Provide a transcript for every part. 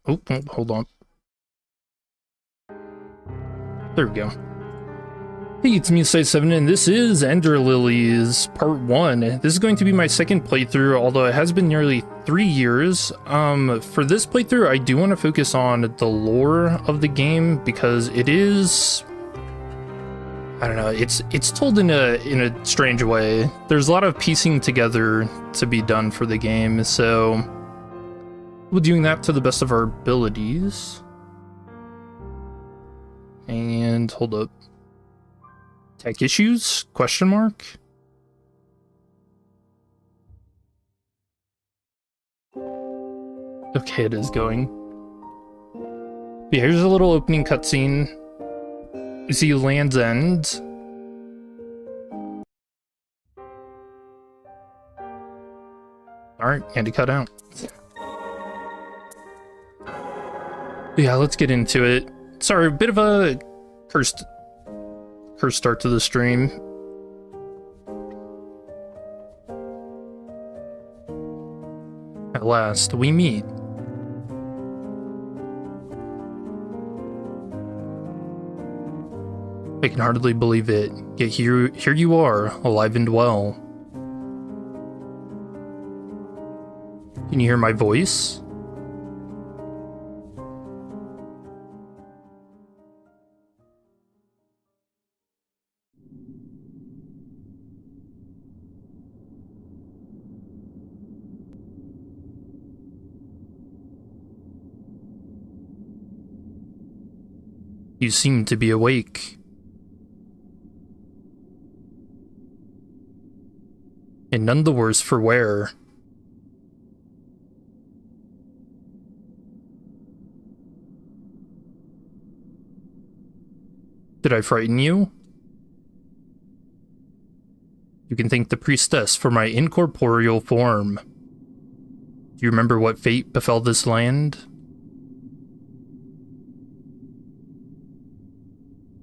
Oh, hold on. There we go. Hey, it's me, Site7, and this is Ender Lilies Part 1. This is going to be my second playthrough, although it has been nearly 3 years. For this playthrough, I do want to focus on the lore of the game, because it is... I don't know, it's told in a strange way. There's a lot of piecing together to be done for the game, so we're doing that to the best of our abilities. And hold up. Tech issues? Question mark? Okay, it is going. Yeah, here's a little opening cutscene. You see Land's End. Alright, had to cut out. Yeah, let's get into it. Sorry, a bit of a cursed start to the stream. At last, we meet. I can hardly believe it, yet here you are, alive and well. Can you hear my voice? You seem to be awake. And none the worse for wear. Did I frighten you? You can thank the priestess for my incorporeal form. Do you remember what fate befell this land?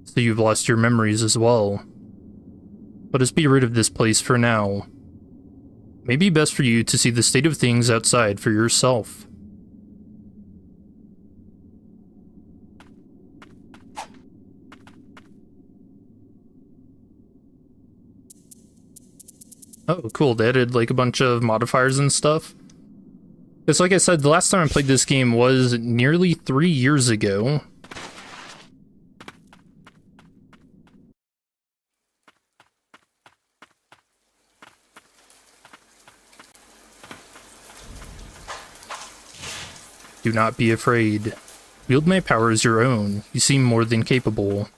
So you've lost your memories as well. Let us be rid of this place for now. It may be best for you to see the state of things outside for yourself. Oh, cool. They added like a bunch of modifiers and stuff. Because like I said, the last time I played this game was nearly 3 years ago. Do not be afraid. Wield my power as your own. You seem more than capable.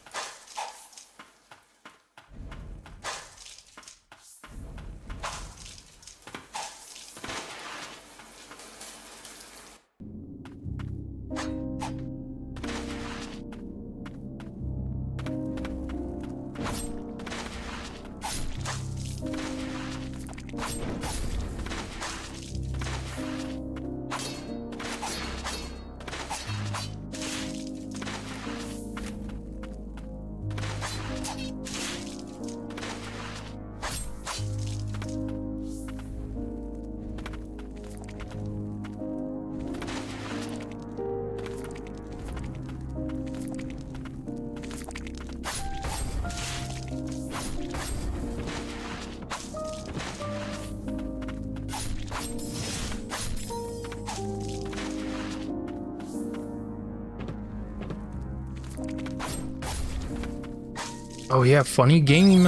Oh yeah, funny game.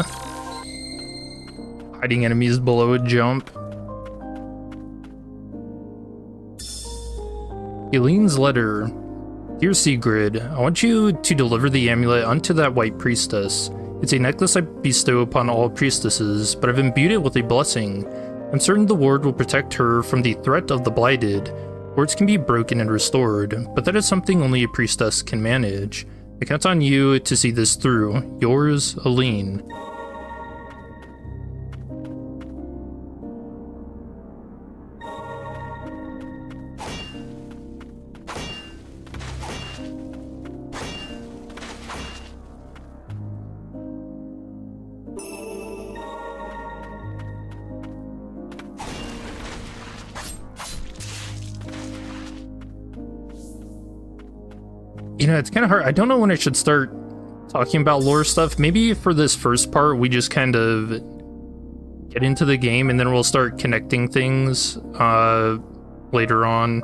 Hiding enemies below a jump. Eileen's letter. Dear Sigrid, I want you to deliver the amulet unto that white priestess. It's a necklace I bestow upon all priestesses, but I've imbued it with a blessing. I'm certain the ward will protect her from the threat of the blighted. Wards can be broken and restored, but that is something only a priestess can manage. I count on you to see this through. Yours, Eileen. You know, it's kind of hard. I don't know when I should start talking about lore stuff. Maybe for this first part, we just kind of get into the game and then we'll start connecting things later on.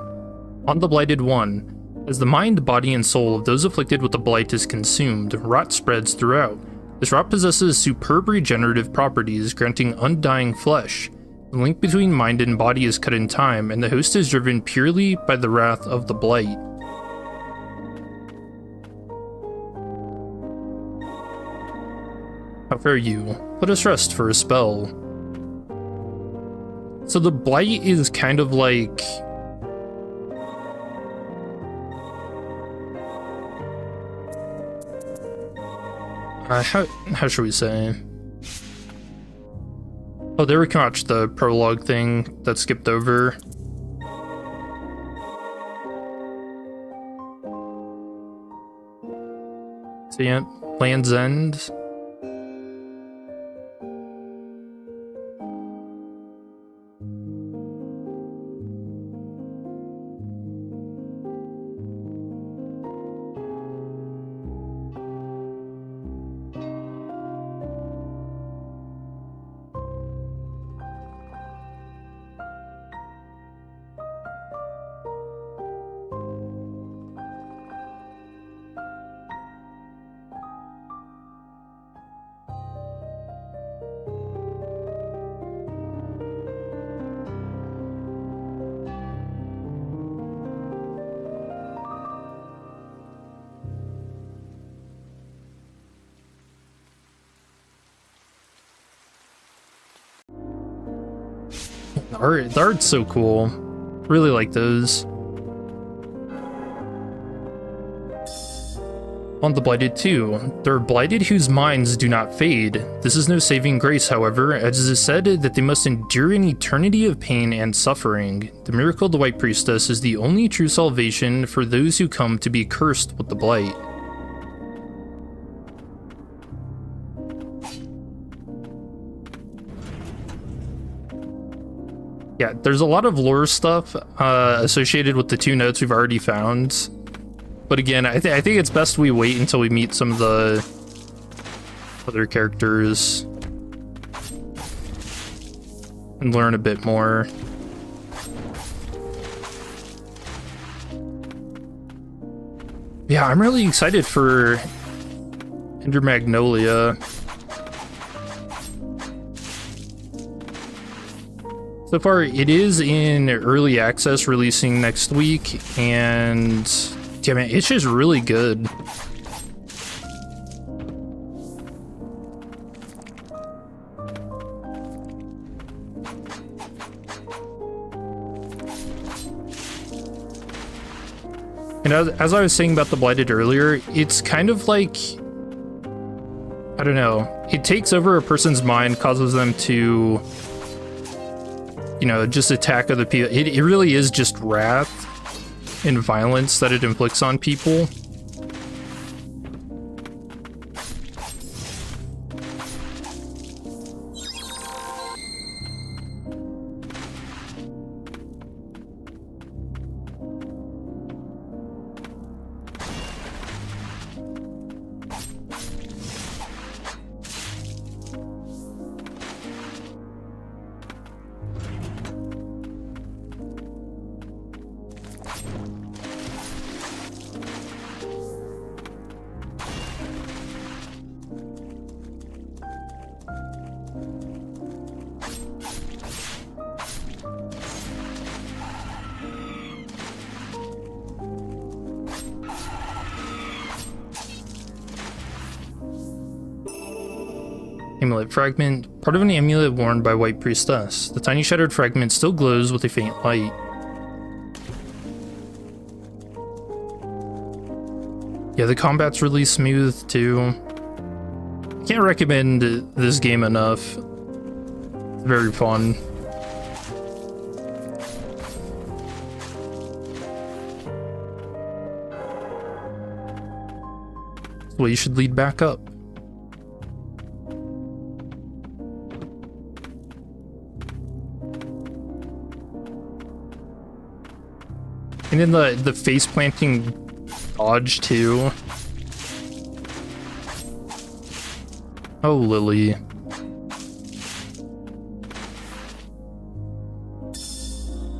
On the Blighted One. As the mind, body, and soul of those afflicted with the blight is consumed, rot spreads throughout. This rot possesses superb regenerative properties, granting undying flesh. The link between mind and body is cut in time, and the host is driven purely by the wrath of the blight. How fare you? Let us rest for a spell. So the blight is kind of like... how should we say? Oh, there we can watch the prologue thing that skipped over. So yeah, Land's End. The art's so cool. Really like those. On the Blighted 2, there are blighted whose minds do not fade. This is no saving grace, however, as it is said that they must endure an eternity of pain and suffering. The miracle of the White Priestess is the only true salvation for those who come to be cursed with the blight. Yeah, there's a lot of lore stuff associated with the two notes we've already found. But again, I think it's best we wait until we meet some of the other characters and learn a bit more. Yeah, I'm really excited for Ender Magnolia. So far, it is in early access, releasing next week, and yeah, man, it's just really good. And as I was saying about the Blighted earlier, it's kind of like, I don't know, it takes over a person's mind, causes them to, you know, just attack other people. It really is just wrath and violence that it inflicts on people. Amulet fragment, part of an amulet worn by White Priestess. The tiny shattered fragment still glows with a faint light. Yeah, the combat's really smooth too. Can't recommend this game enough. It's very fun. Well, you should lead back up. And then the face planting dodge too. Oh, Lily.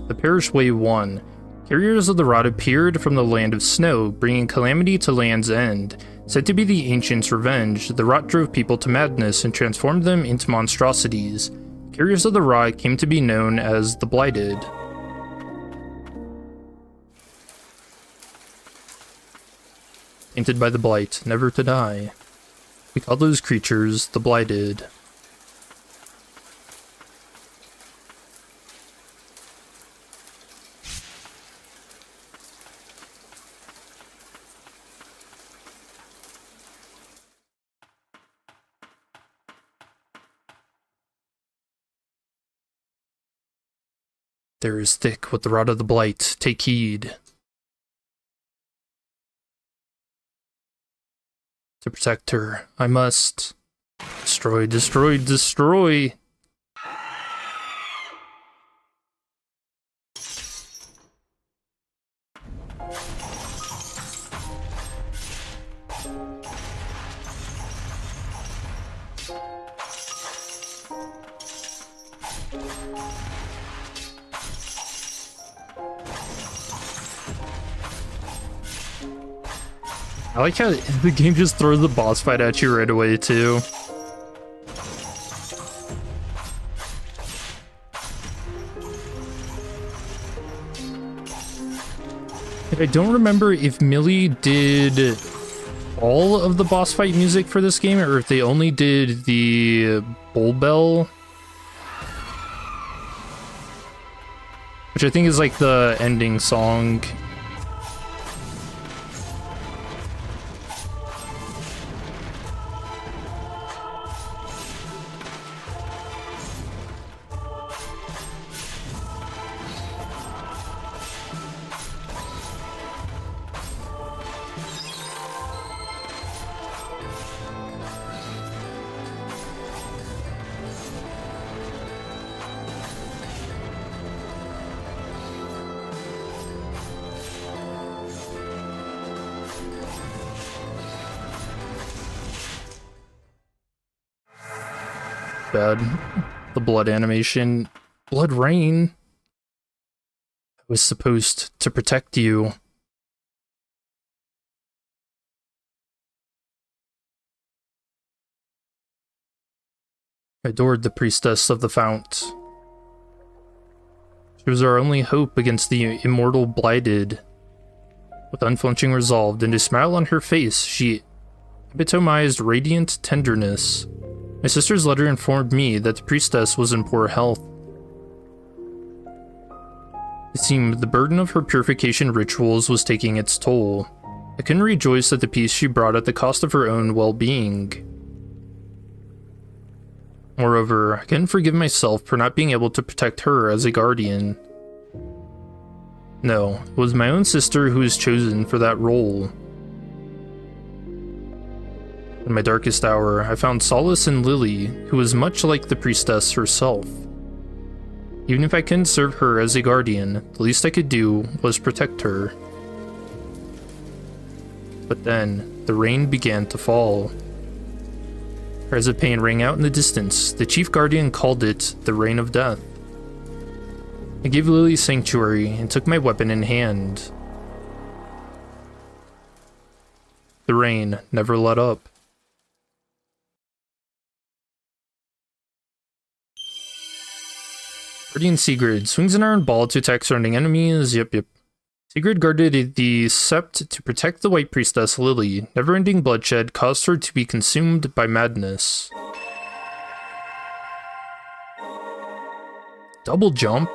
The Parish Way 1. Carriers of the rod appeared from the land of snow, bringing calamity to Land's End. Said to be the ancients' revenge, the rot drove people to madness and transformed them into monstrosities. Carriers of the rot came to be known as the Blighted. Painted by the Blight, never to die. We call those creatures the Blighted. There is thick with the rod of the Blight, take heed. To protect her, I must destroy, destroy, destroy. I like how the game just throws the boss fight at you right away, too. I don't remember if Millie did all of the boss fight music for this game, or if they only did the Bull Bell. Which I think is like the ending song. Bad. The blood animation. Blood rain. I was supposed to protect you. I adored the priestess of the fount. She was our only hope against the immortal blighted. With unflinching resolve and a smile on her face, she epitomized radiant tenderness. My sister's letter informed me that the priestess was in poor health. It seemed the burden of her purification rituals was taking its toll. I couldn't rejoice at the peace she brought at the cost of her own well-being. Moreover, I couldn't forgive myself for not being able to protect her as a guardian. No, it was my own sister who was chosen for that role. In my darkest hour, I found solace in Lily, who was much like the priestess herself. Even if I couldn't serve her as a guardian, the least I could do was protect her. But then, the rain began to fall. Cries of pain rang out in the distance. The chief guardian called it the rain of death. I gave Lily sanctuary and took my weapon in hand. The rain never let up. Guardian Sigrid swings an iron ball to attack surrounding enemies. Yep. Sigrid guarded the sept to protect the White Priestess Lily. Never-ending bloodshed caused her to be consumed by madness. Double jump?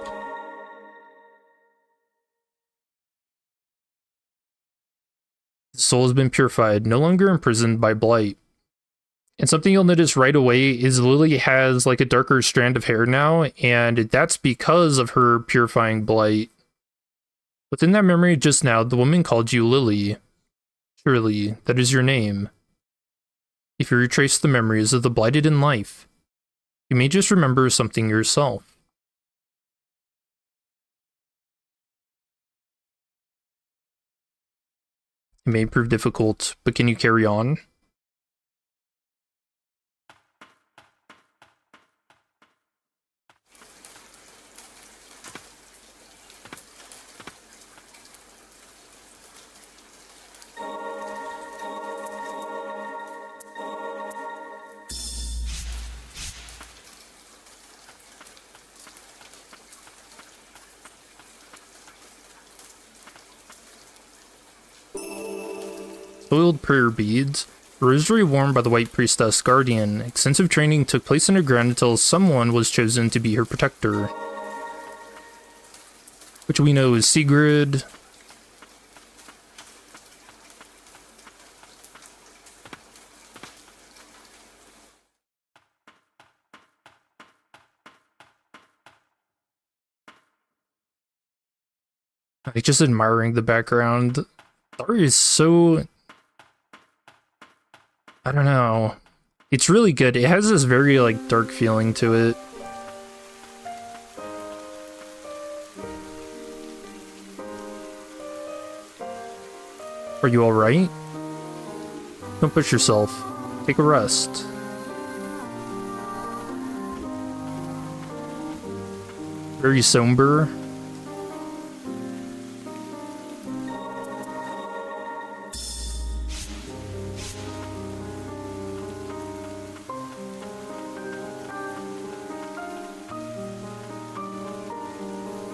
The soul has been purified, no longer imprisoned by blight. And something you'll notice right away is Lily has like a darker strand of hair now, and that's because of her purifying blight. Within that memory just now, the woman called you Lily. Surely, that is your name. If you retrace the memories of the blighted in life, you may just remember something yourself. It may prove difficult, but can you carry on? Soiled prayer beads. A rosary worn by the White Priestess Guardian. Extensive training took place underground until someone was chosen to be her protector. Which we know is Sigrid. Like, just admiring the background. The art is so... I don't know. It's really good. It has this very, like, dark feeling to it. Are you alright? Don't push yourself. Take a rest. Very somber.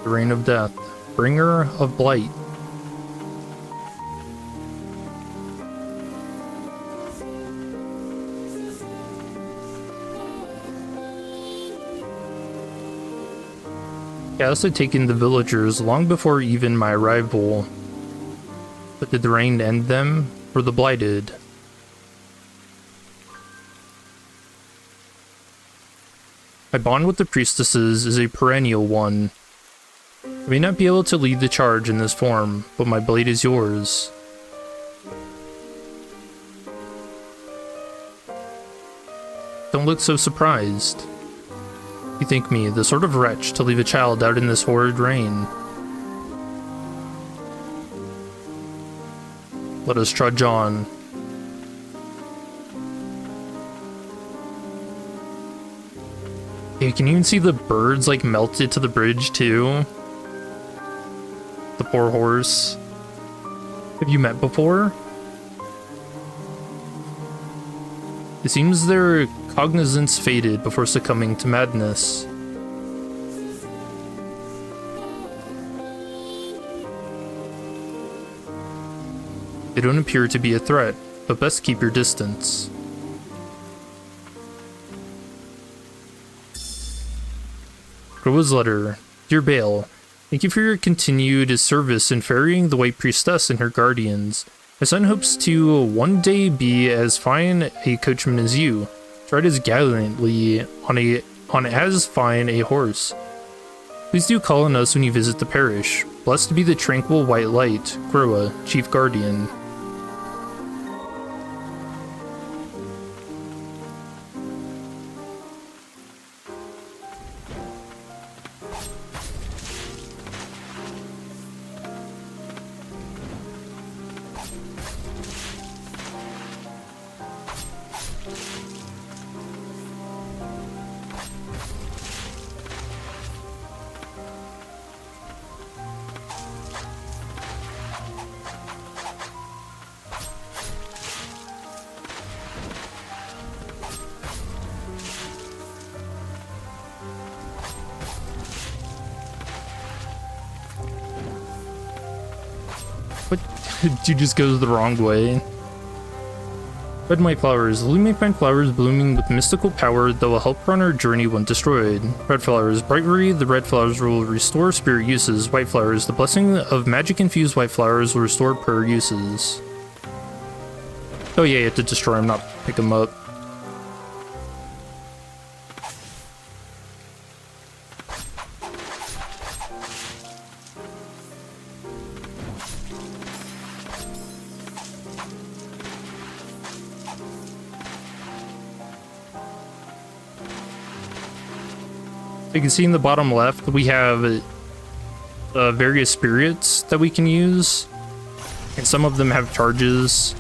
The Reign of Death, Bringer of Blight. Chaos had taken the villagers long before even my arrival. But did the rain end them, or the blighted? My bond with the priestesses is a perennial one. I may not be able to lead the charge in this form, but my blade is yours. Don't look so surprised. You think me the sort of wretch to leave a child out in this horrid rain? Let us trudge on. You can even see the birds like melted to the bridge too. The poor horse. Have you met before? It seems their cognizance faded before succumbing to madness. They don't appear to be a threat, but best keep your distance. Groa's letter. Dear Bale, thank you for your continued service in ferrying the White Priestess and her guardians. My son hopes to one day be as fine a coachman as you. Ride as gallantly on as fine a horse. Please do call on us when you visit the parish. Blessed be the tranquil white light, Groa, Chief Guardian. Dude just goes the wrong way. Red and white flowers. Lily may find flowers blooming with mystical power that will help her on her journey when destroyed. Red flowers. Bravery. The red flowers will restore spirit uses. White flowers. The blessing of magic-infused white flowers will restore prayer uses. Oh yeah, you have to destroy them, not pick them up. You can see in the bottom left, we have various spirits that we can use. And some of them have charges.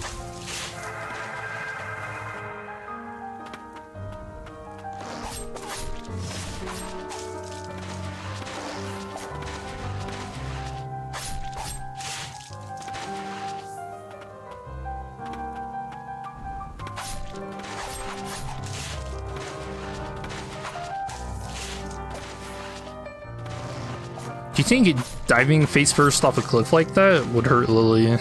Do you think diving face first off a cliff like that would hurt Lily?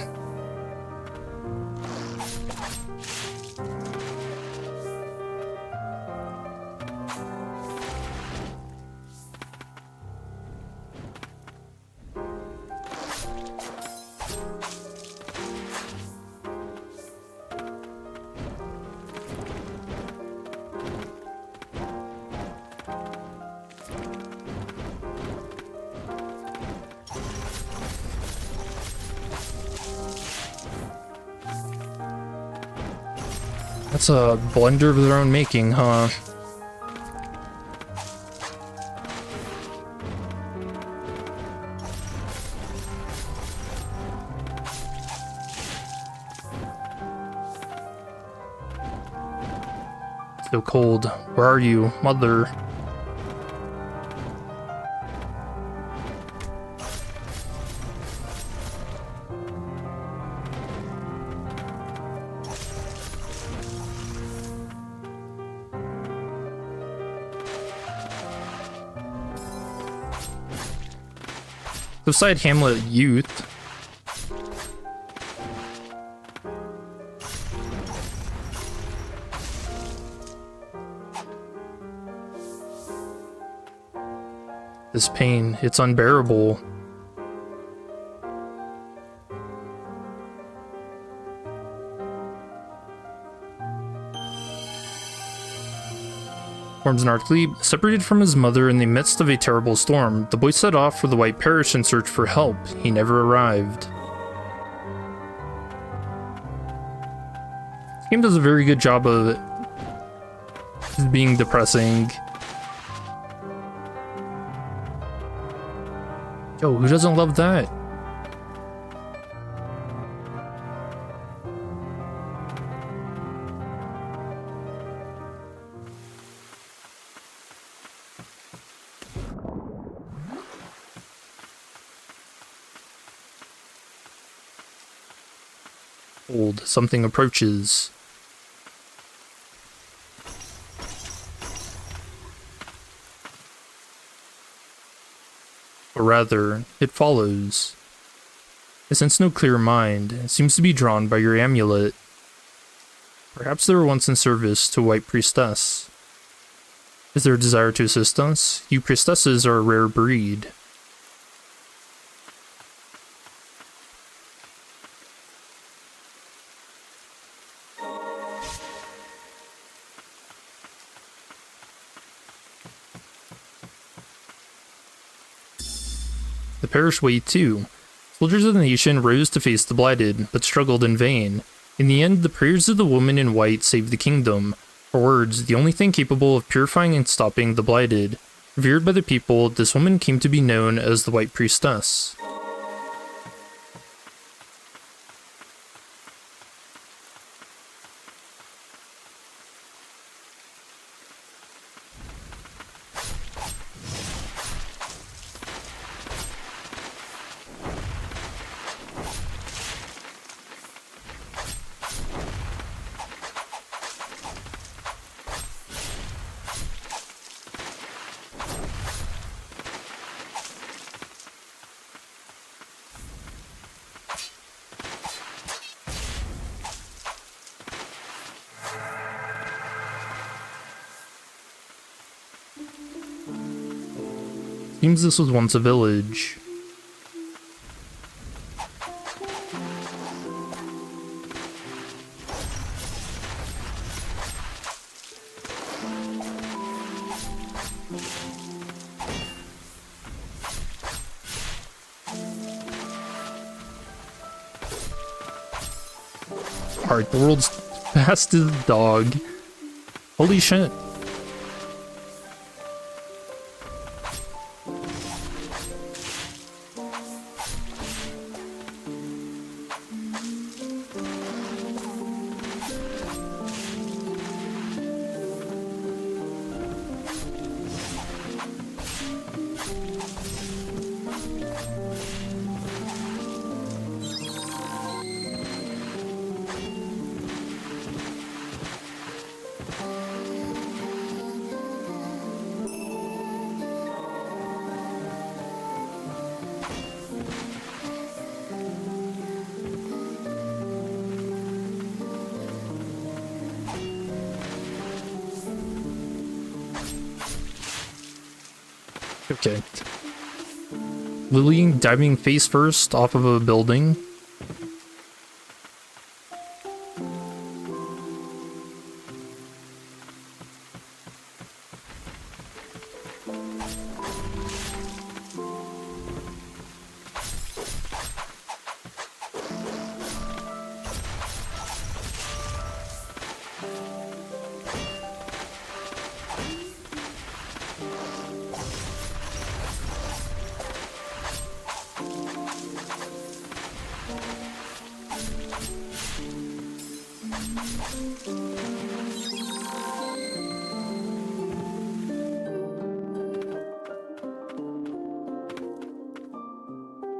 That's a blender of their own making, huh? So cold. Where are you, mother? Beside Hamlet Youth. This pain, it's unbearable. Forms an arcly, separated from his mother in the midst of a terrible storm. The boy set off for the White Parish in search for help. He never arrived. This game does a very good job of being depressing. Yo, who doesn't love that? Something approaches. Or rather, it follows. I sense no clear mind. It seems to be drawn by your amulet. Perhaps they were once in service to a White Priestess. Is there a desire to assist us? You priestesses are a rare breed. The parish weighed too. Soldiers of the nation rose to face the blighted, but struggled in vain. In the end, the prayers of the woman in white saved the kingdom. Her words, the only thing capable of purifying and stopping the blighted. Revered by the people, this woman came to be known as the White Priestess. Seems this was once a village. Alright, the world's fastest dog. Holy shit. Okay. Lily diving face first off of a building.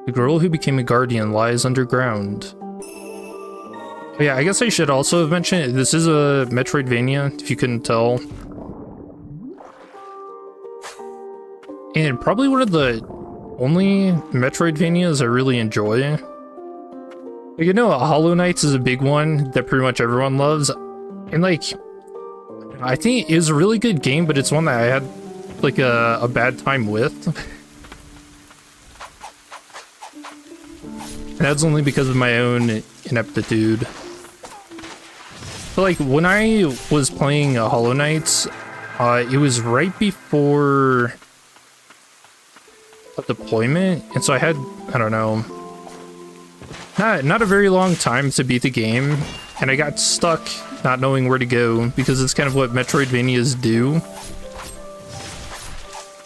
The girl who became a guardian lies underground. Oh yeah, I guess I should also have mentioned this is a Metroidvania, if you couldn't tell. And probably one of the only Metroidvanias I really enjoy. You know, Hollow Knights is a big one that pretty much everyone loves. And like, I think it was a really good game, but it's one that I had like a bad time with. And that's only because of my own ineptitude. But like, when I was playing Hollow Knights, it was right before a deployment, and so I had, I don't know, not a very long time to beat the game, and I got stuck not knowing where to go, because it's kind of what Metroidvanias do.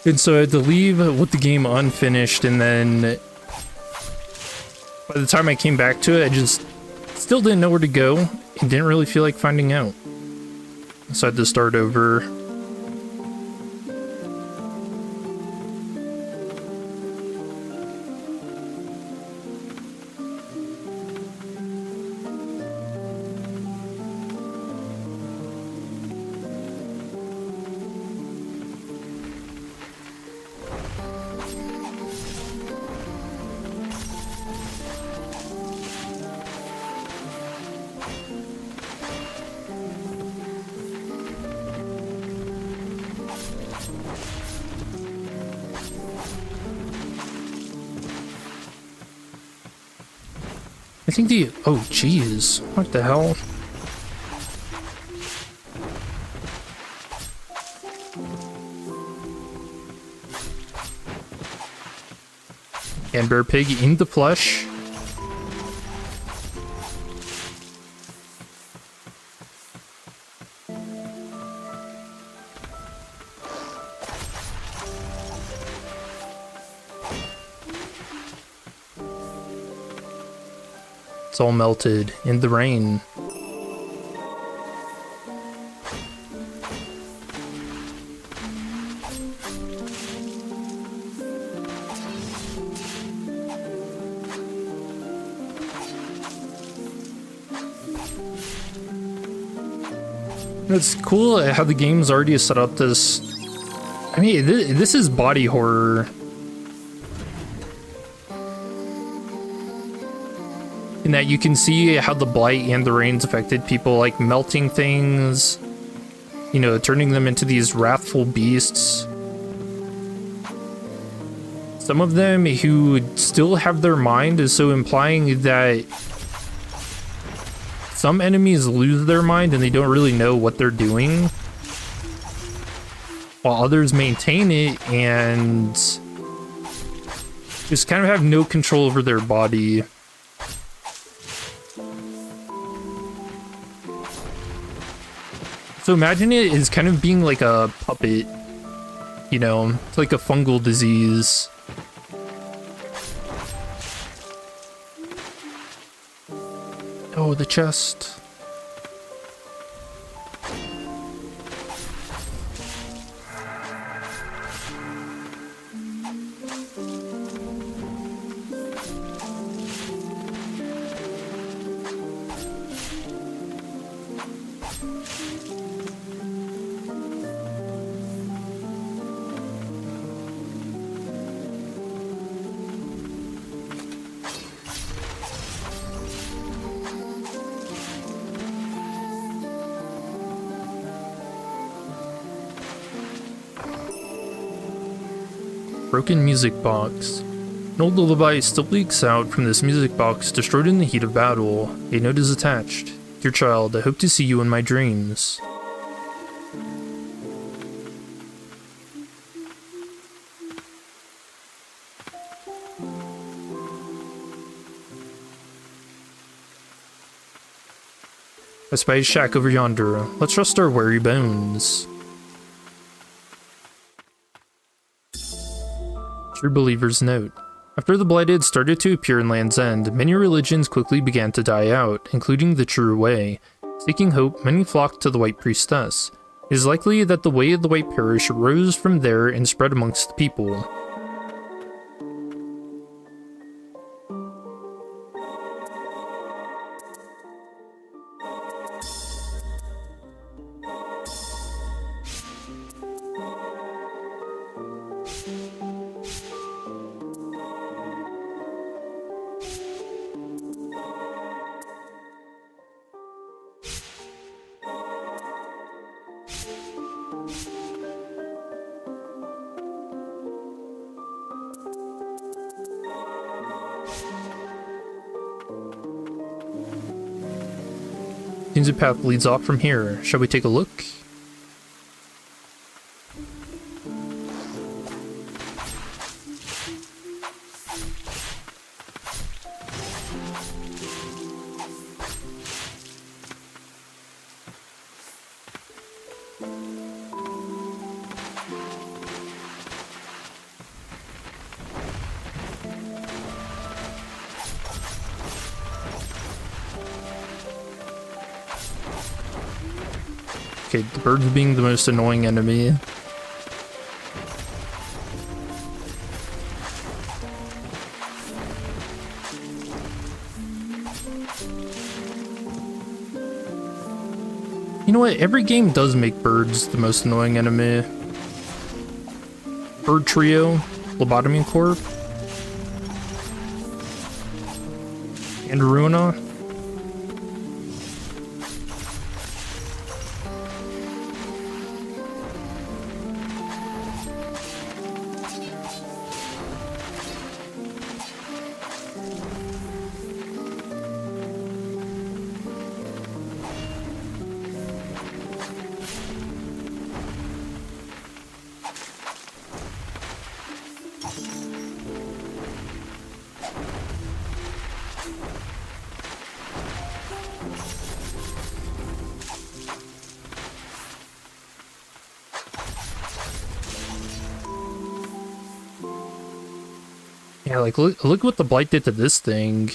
And so I had to leave with the game unfinished, and then by the time I came back to it, I just still didn't know where to go and didn't really feel like finding out. So I had to start over. I think the... oh, jeez. What the hell? Ender pig in the flesh. It's all melted in the rain. It's cool how the game's already set up this... I mean, this is body horror. In that you can see how the blight and the rains affected people, like melting things, you know, turning them into these wrathful beasts. Some of them who still have their mind, so implying that some enemies lose their mind and they don't really know what they're doing, while others maintain it and just kind of have no control over their body. So imagine it as kind of being like a puppet, you know, it's like a fungal disease. Oh, the chest. broken music box. An old lullaby still leaks out from this music box, destroyed in the heat of battle. A note is attached. Dear child, I hope to see you in my dreams. I spy a shack over yonder. Let's rest our weary bones. True Believer's Note. After the Blighted started to appear in Land's End, many religions quickly began to die out, including the True Way. Seeking hope, many flocked to the White Priestess. It is likely that the Way of the White Parish rose from there and spread amongst the people. Seems a path leads off from here. Shall we take a look? Okay, the birds being the most annoying enemy. You know what? Every game does make birds the most annoying enemy. Bird Trio, Lobotomy Corp, and Ruina. Yeah, like, look what the Blight did to this thing.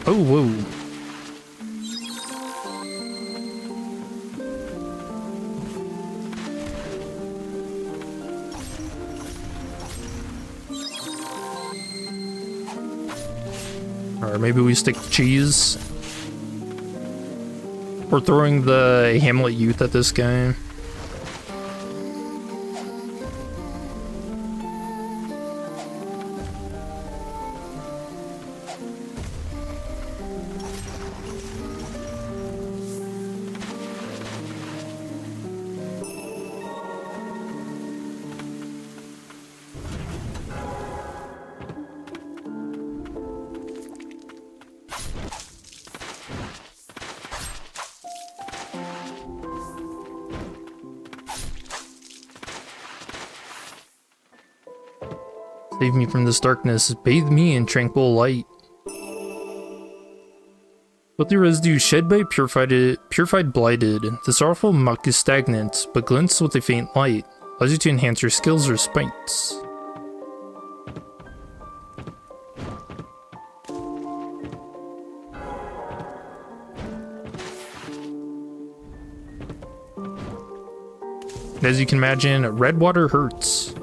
Oh, whoa. Or maybe we stick cheese. We're throwing the Hamlet Youth at this guy. Save me from this darkness, bathe me in tranquil light. Filthy residue shed by purified blighted. The sorrowful muck is stagnant, but glints with a faint light. Allows you to enhance your skills or spites. And as you can imagine, red water hurts.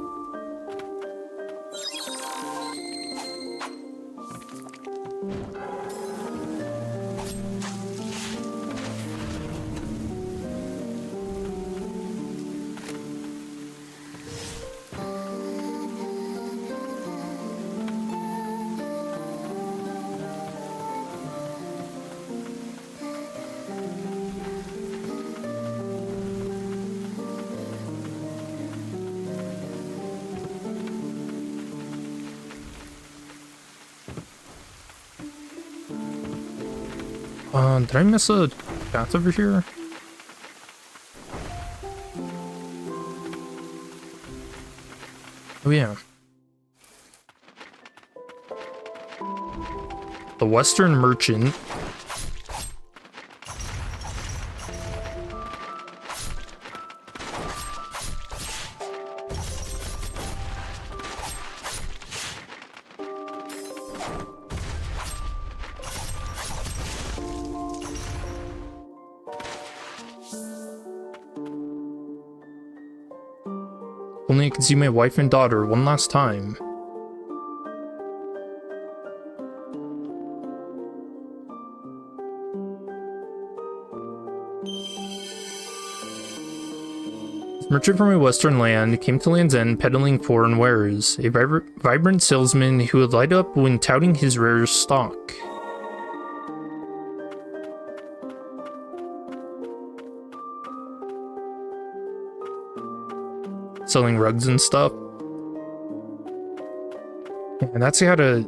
Did I miss a path over here? Oh yeah. The Western Merchant. Only I can see my wife and daughter one last time. Merchant from a western land came to Land's End peddling foreign wares, a vibrant salesman who would light up when touting his rare stock. Selling rugs and stuff. And that's how to...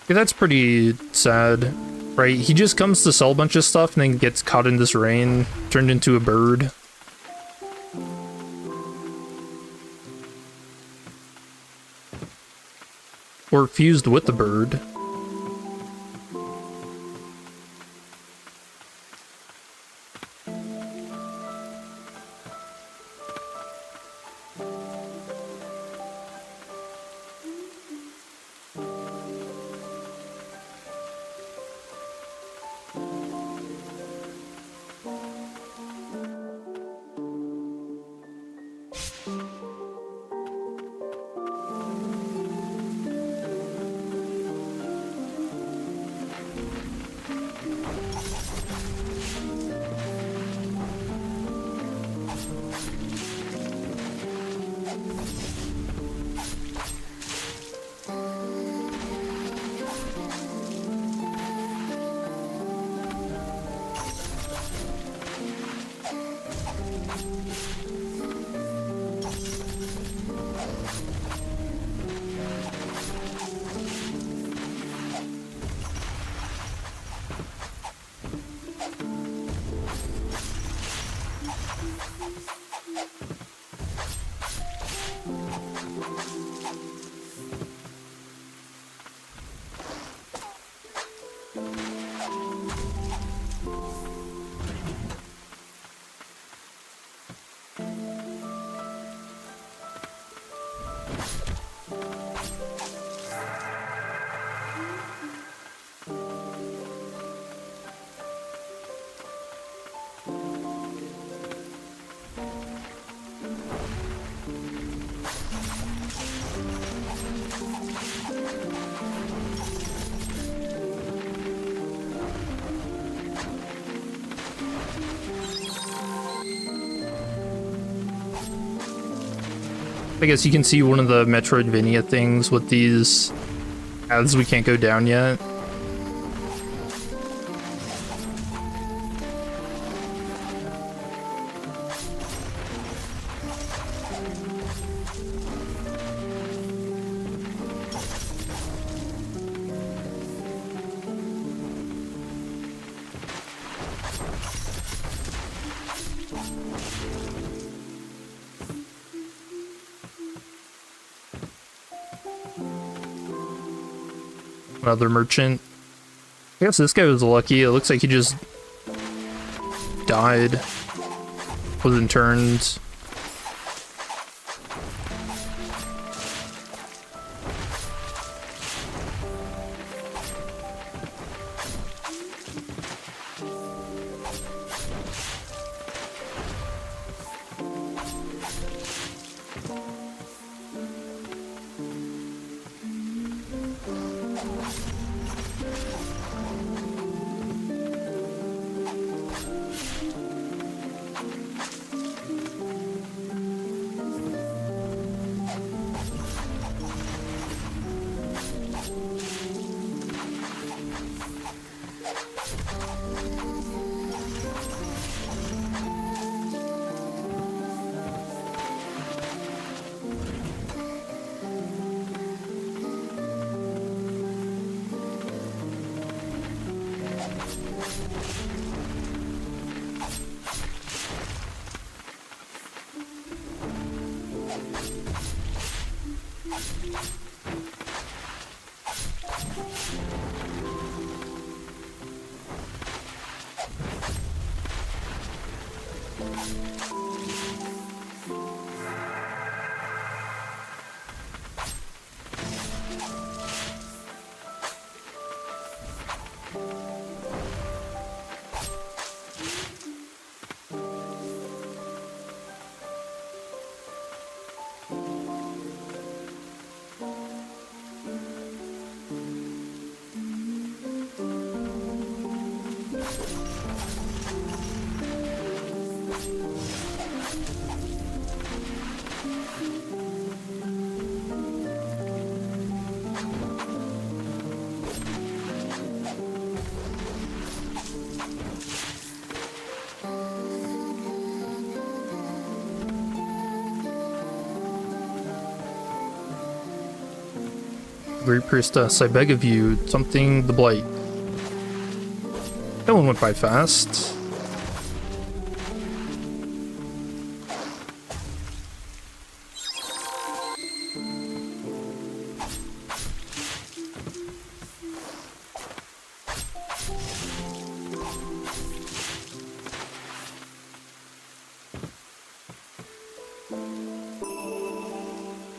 Yeah, that's pretty sad. Right, he just comes to sell a bunch of stuff and then gets caught in this rain, turned into a bird. Or fused with the bird. I guess you can see one of the Metroidvania things with these paths we can't go down yet. Another merchant. I guess this guy was lucky. It looks like he just died. Wasn't turned. Great Priestess, I beg of you, something the blight. That one went by fast.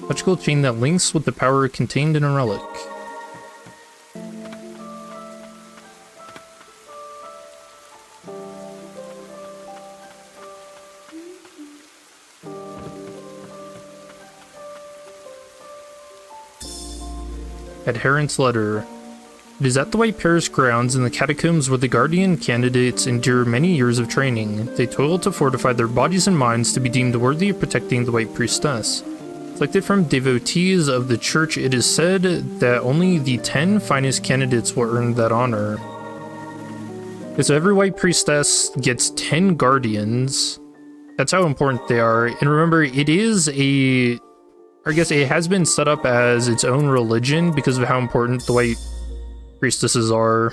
Electrical chain that links with the power contained in a relic. Adherent's letter. It is at the White Parish grounds in the catacombs where the Guardian candidates endure many years of training. They toil to fortify their bodies and minds to be deemed worthy of protecting the White Priestess. Selected from devotees of the church, it is said that only the 10 finest candidates will earn that honor. Okay, so every White Priestess gets 10 Guardians. That's how important they are. And remember, it is I guess it has been set up as its own religion because of how important the White Priestesses are.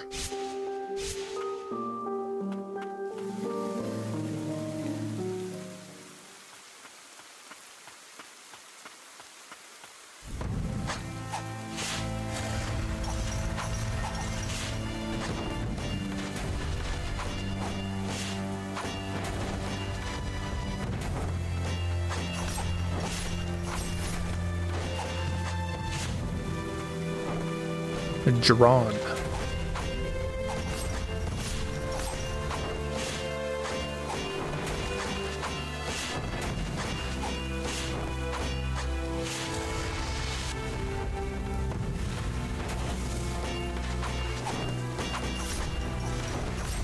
Gerard.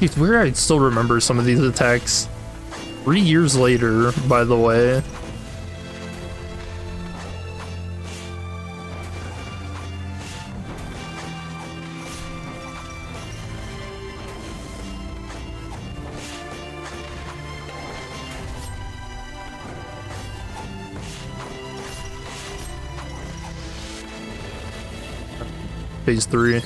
It's weird I still remember some of these attacks 3 years later, by the way. Phase 3.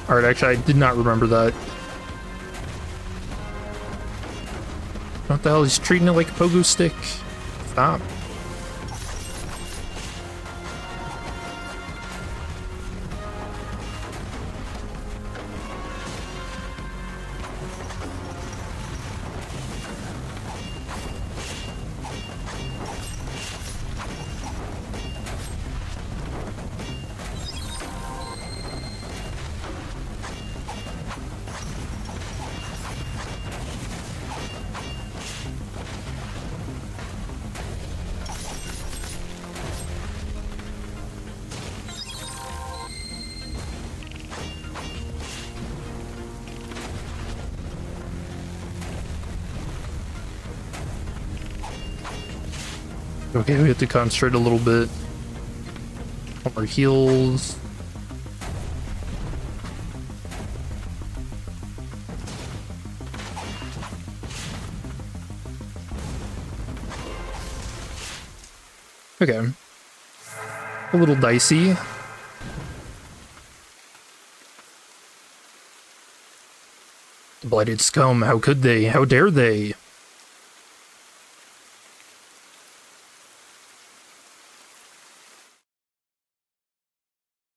Alright, actually, I did not remember that. What the hell? He's treating it like a pogo stick. Stop. Okay, we have to concentrate a little bit on our heals. Okay. A little dicey. The blighted scum, how could they? How dare they?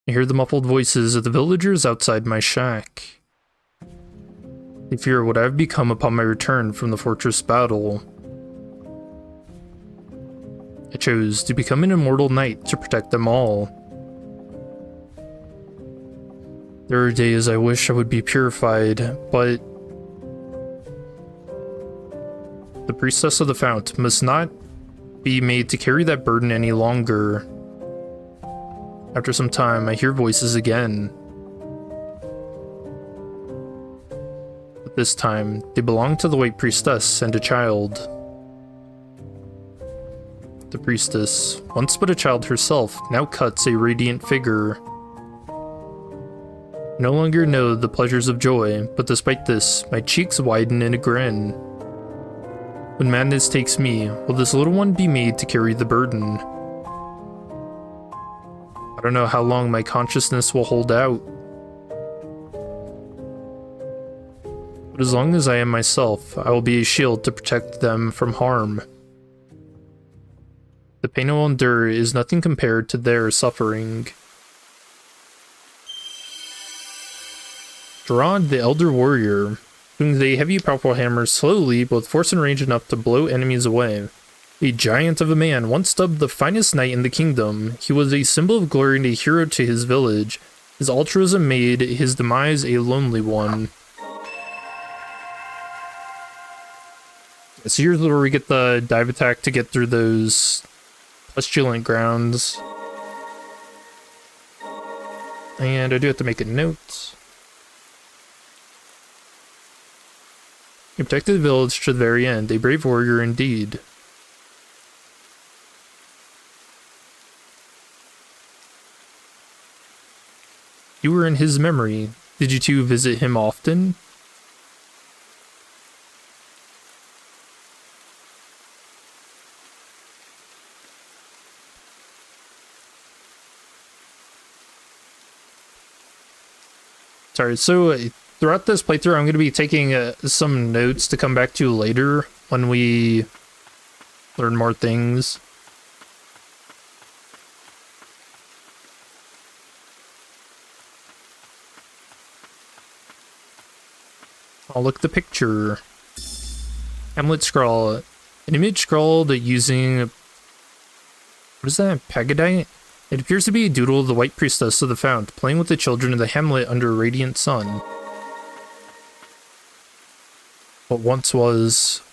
I hear the muffled voices of the villagers outside my shack. They fear what I have become upon my return from the fortress battle. I chose to become an immortal knight to protect them all. There are days I wish I would be purified, but the priestess of the fount must not be made to carry that burden any longer. After some time, I hear voices again. But this time, they belong to the White Priestess and a child. The priestess, once but a child herself, now cuts a radiant figure. I no longer know the pleasures of joy, but despite this, my cheeks widen in a grin. When madness takes me, will this little one be made to carry the burden? I don't know how long my consciousness will hold out. But as long as I am myself, I will be a shield to protect them from harm. The pain I will endure is nothing compared to their suffering. Gerard, the Elder Warrior, swings a heavy, powerful hammer slowly, but with force and range enough to blow enemies away. A giant of a man, once dubbed the finest knight in the kingdom, he was a symbol of glory and a hero to his village. His altruism made his demise a lonely one. So here's where we get the dive attack to get through those pestilent grounds. And I do have to make a note. He protected the village to the very end, a brave warrior indeed. You were in his memory. Did you two visit him often? Sorry, so throughout this playthrough, I'm going to be taking some notes to come back to later when we learn more things. I'll look at the picture. Hamlet scrawl. An image scrawled using... what is that? Pagadite? It appears to be a doodle of the White Priestess of the Fount, playing with the children of the hamlet under a radiant sun. What once was...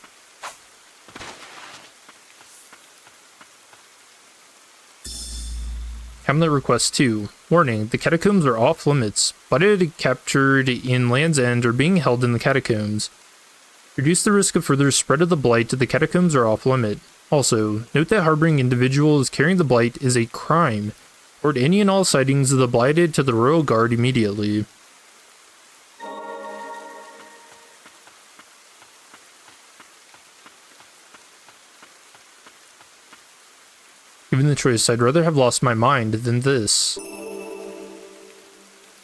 Hamlet Request 2. Warning, the catacombs are off limits. Blooded captured in Land's End are being held in the catacombs. Reduce the risk of further spread of the blight to the catacombs are off limit. Also, note that harboring individuals carrying the blight is a crime. Report any and all sightings of the blighted to the Royal Guard immediately. Given the choice, I'd rather have lost my mind than this.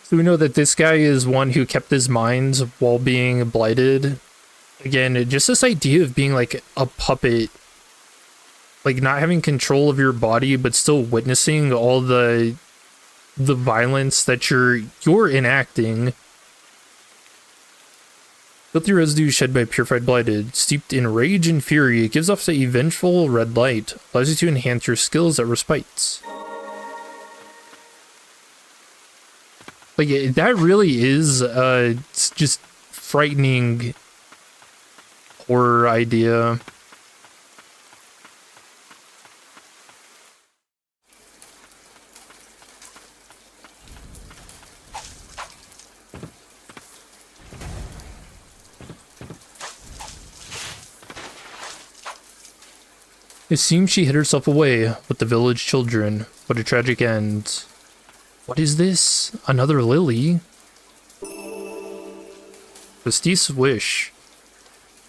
So we know that this guy is one who kept his mind while being blighted. Again, just this idea of being like a puppet. Like not having control of your body, but still witnessing all the violence that you're enacting. Filthy residue shed by purified blighted, steeped in rage and fury, it gives off a vengeful red light, allows you to enhance your skills at respites. Like that really is just frightening horror idea. It seems she hid herself away with the village children. What a tragic end. What is this? Another lily? Justice's wish.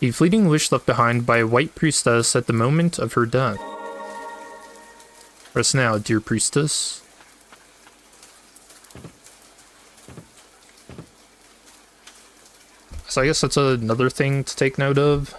A fleeting wish left behind by a white priestess at the moment of her death. Rest now, dear priestess. So I guess that's another thing to take note of.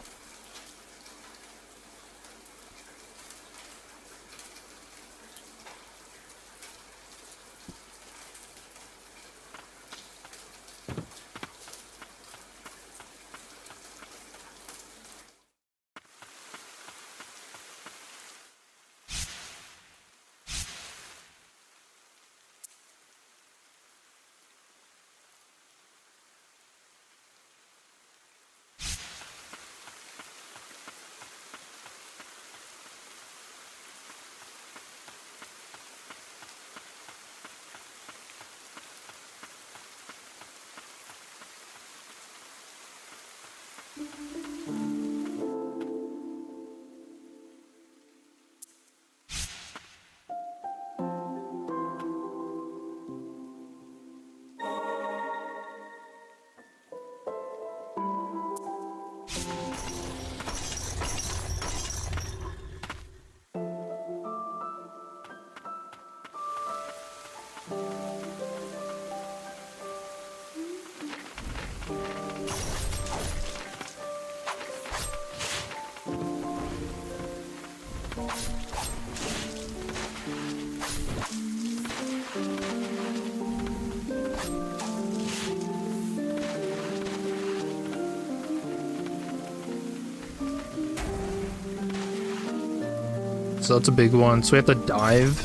So that's a big one. So we have to dive.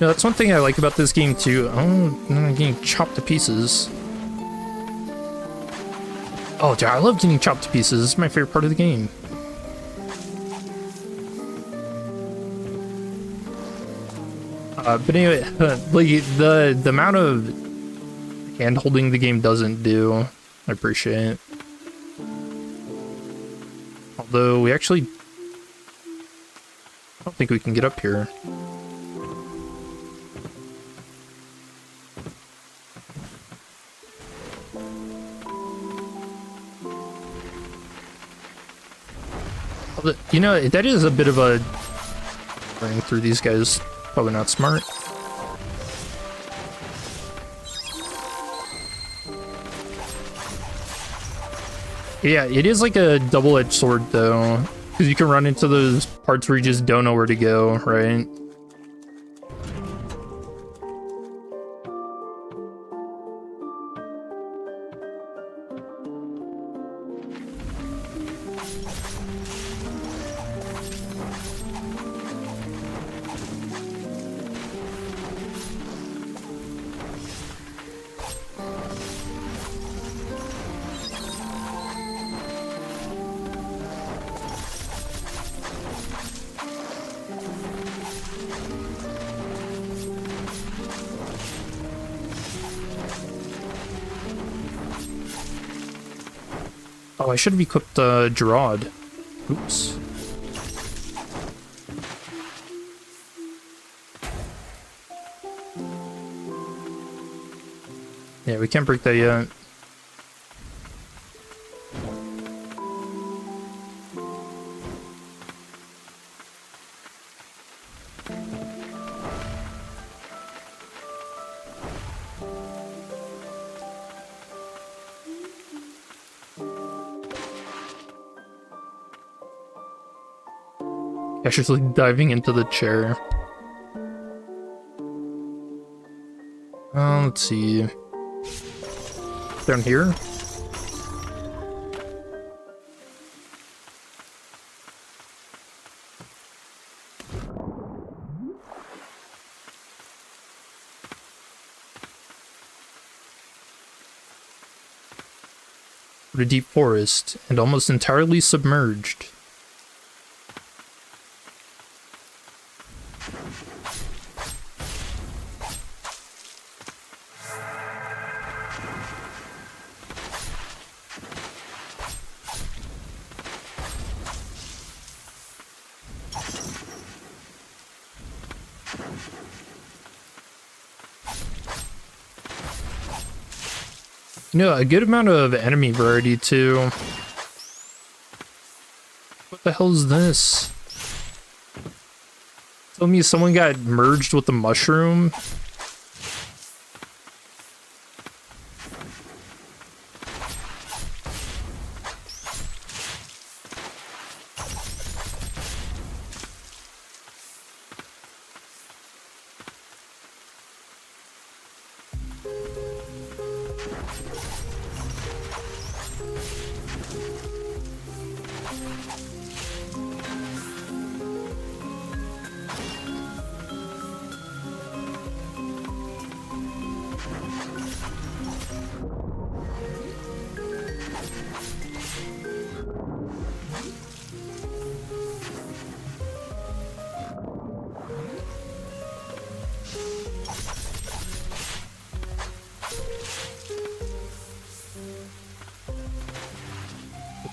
No, that's one thing I like about this game too. Oh, I'm getting chopped to pieces. Oh, dude, I love getting chopped to pieces. This is my favorite part of the game. But anyway, like the amount of hand holding the game doesn't do, I appreciate it. Although we actually, I don't think we can get up here. You know, that is a bit of a running through these guys. Probably not smart. Yeah, it is like a double-edged sword though, because you can run into those parts where you just don't know where to go, right? Oh, I should have equipped Gerard. Oops. Yeah, we can't break that yet. Actually diving into the chair. Let's see. Down here? The deep forest, and almost entirely submerged. You know, a good amount of enemy variety too. What the hell is this? Tell me someone got merged with the mushroom?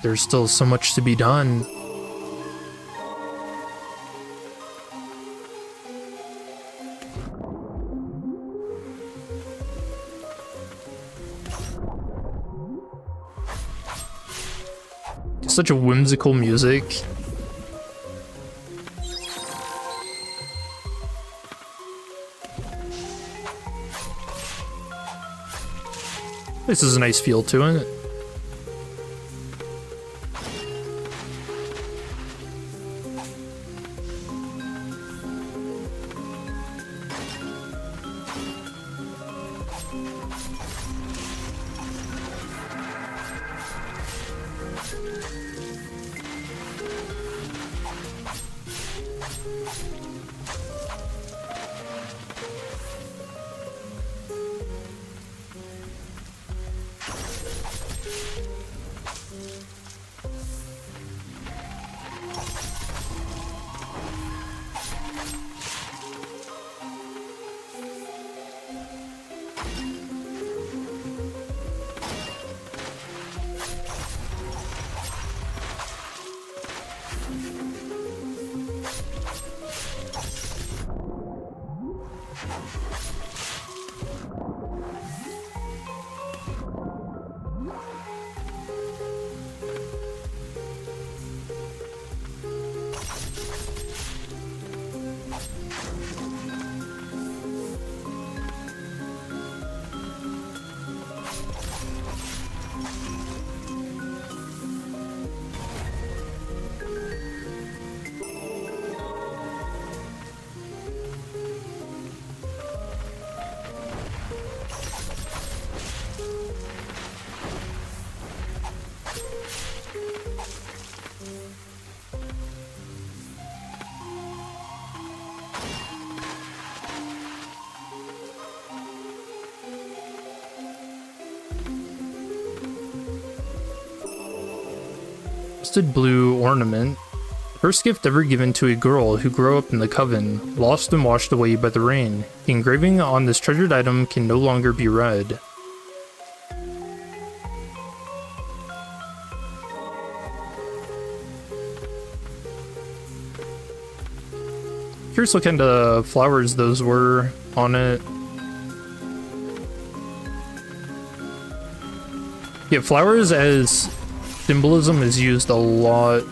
There's still so much to be done. Such a whimsical music. This is a nice feel to it. Blue ornament. First gift ever given to a girl who grew up in the Coven, lost and washed away by the rain. The engraving on this treasured item can no longer be read. Curious what kind of flowers those were on it. Yeah, flowers as symbolism is used a lot.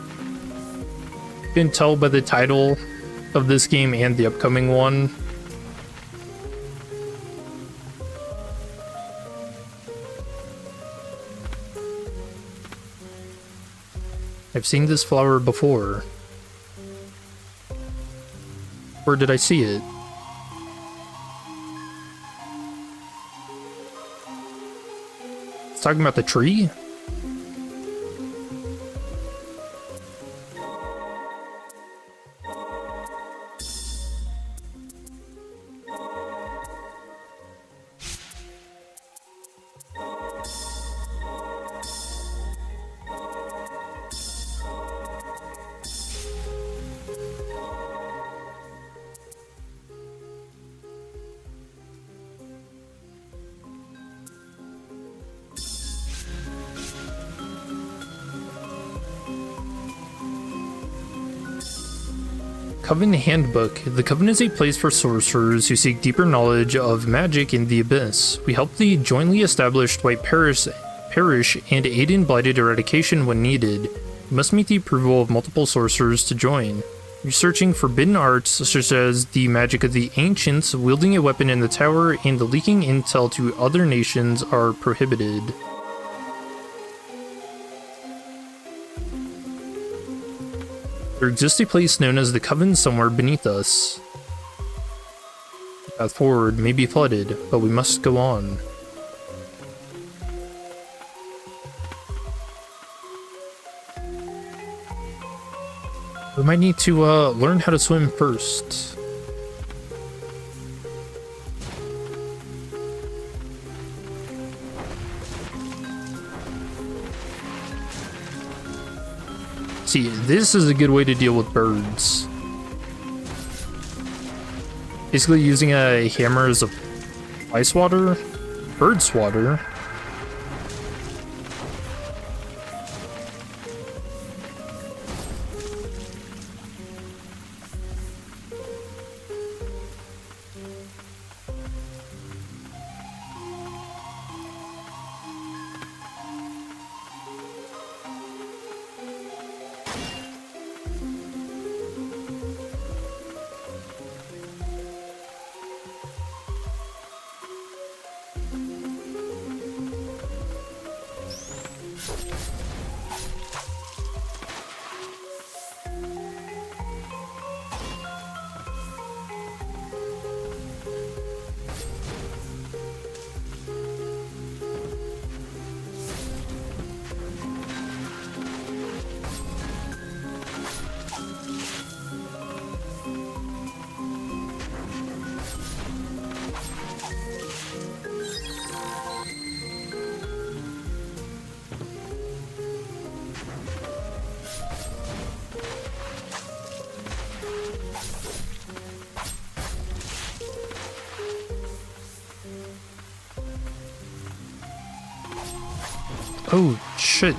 You can tell by the title of this game and the upcoming one. I've seen this flower before. Where did I see it? It's talking about the tree? Coven Handbook. The Coven is a place for sorcerers who seek deeper knowledge of magic in the Abyss. We help the jointly established White Parish and aid in blighted eradication when needed. You must meet the approval of multiple sorcerers to join. Researching forbidden arts such as the magic of the ancients, wielding a weapon in the tower, and leaking intel to other nations are prohibited. There exists a place known as the Coven somewhere beneath us. The path forward may be flooded, but we must go on. We might need to learn how to swim first. See, this is a good way to deal with birds. Basically using a hammer as a ice water, bird swatter. Oh, shit.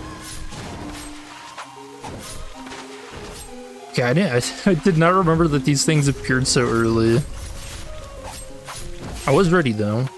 Yeah, I did not remember that these things appeared so early. I was ready, though.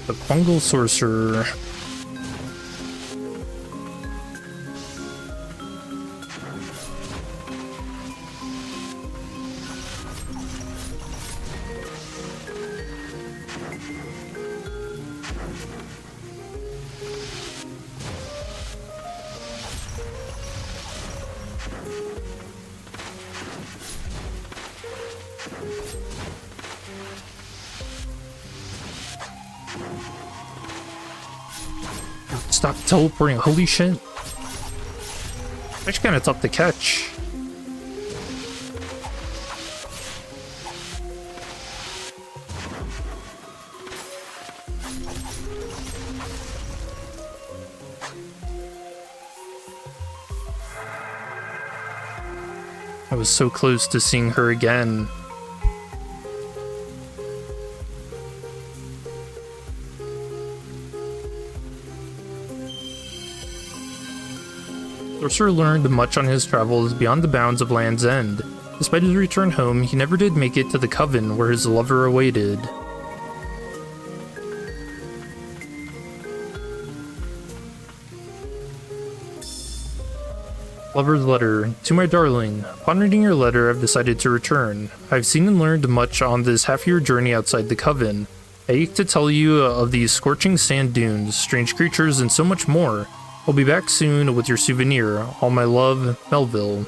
The fungal sorcerer. Stop teleporting, holy shit. That's kind of tough to catch. I was so close to seeing her again. Sorcerer learned much on his travels beyond the bounds of Land's End. Despite his return home, he never did make it to the Coven where his lover awaited. Lover's letter. To my darling, upon reading your letter, I've decided to return. I've seen and learned much on this half-year journey outside the Coven. I ache to tell you of these scorching sand dunes, strange creatures, and so much more. I'll be back soon with your souvenir. All my love, Melville.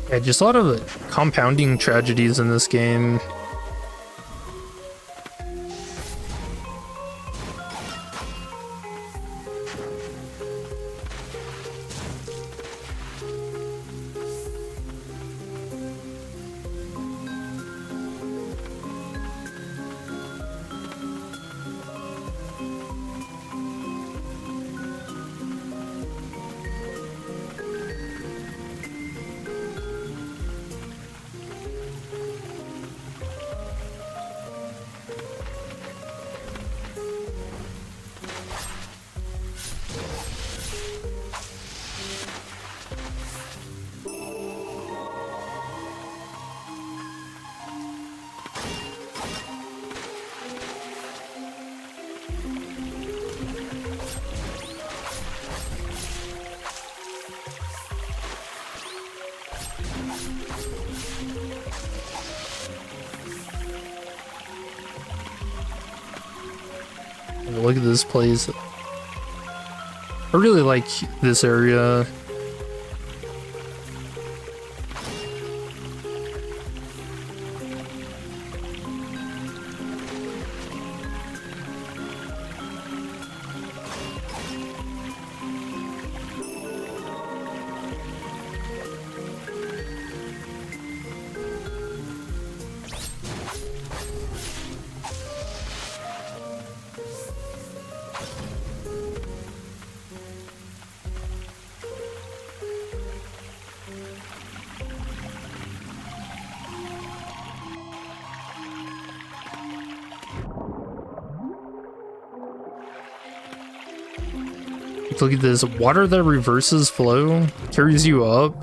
Yeah, just a lot of compounding tragedies in this game. Look at this place. I really like this area. Look at this. Water that reverses flow carries you up.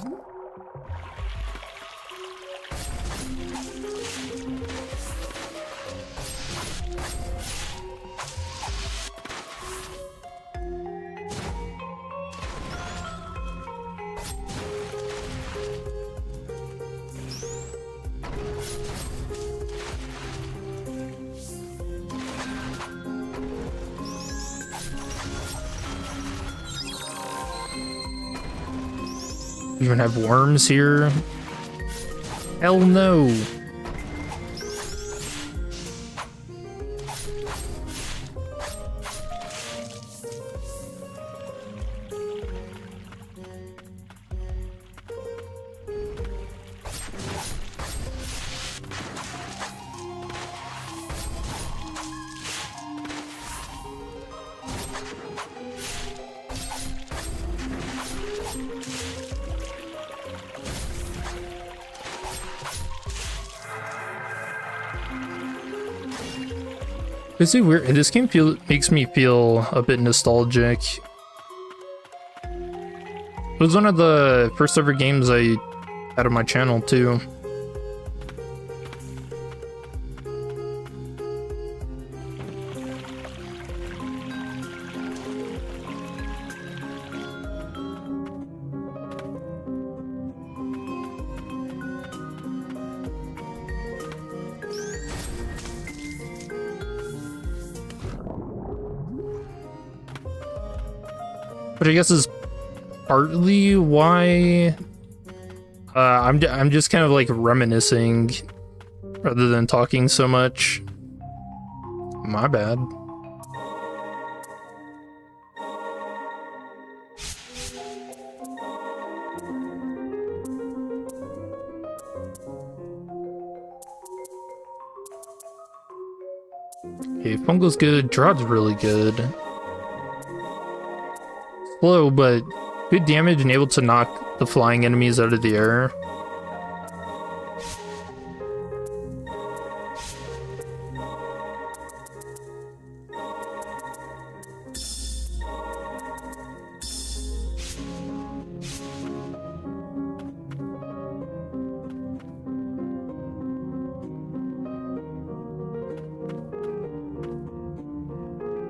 You even have worms here? Hell no! Is it weird? This game makes me feel a bit nostalgic. It was one of the first ever games I had on my channel too. Which I guess is partly why I'm just kind of like reminiscing rather than talking so much. My bad. Okay, fungal's good, drough's really good. Slow, but good damage and able to knock the flying enemies out of the air.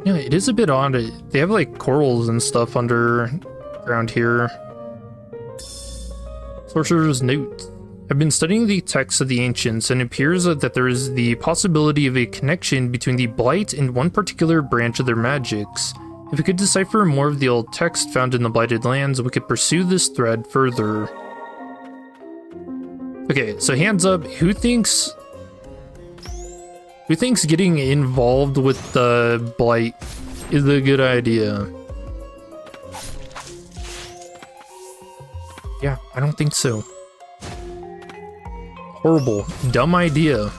Yeah, it is a bit odd. They have like corals and stuff underground here. Sorcerer's Note. I've been studying the texts of the ancients, and it appears that there is the possibility of a connection between the Blight and one particular branch of their magics. If we could decipher more of the old text found in the Blighted Lands, we could pursue this thread further. Okay, so hands up, who thinks getting involved with the Blight is a good idea? Yeah, I don't think so. Horrible, dumb idea.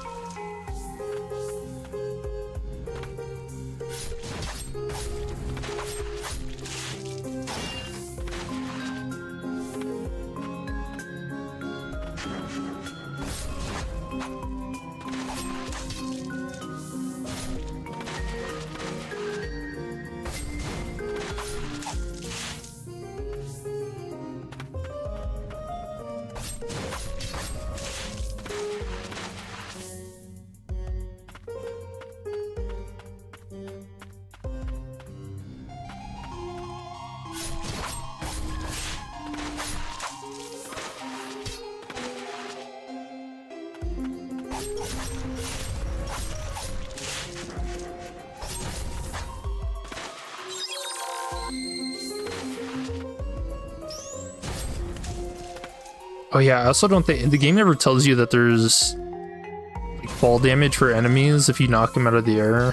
Oh yeah, I also don't think the game never tells you that there's like fall damage for enemies if you knock them out of the air.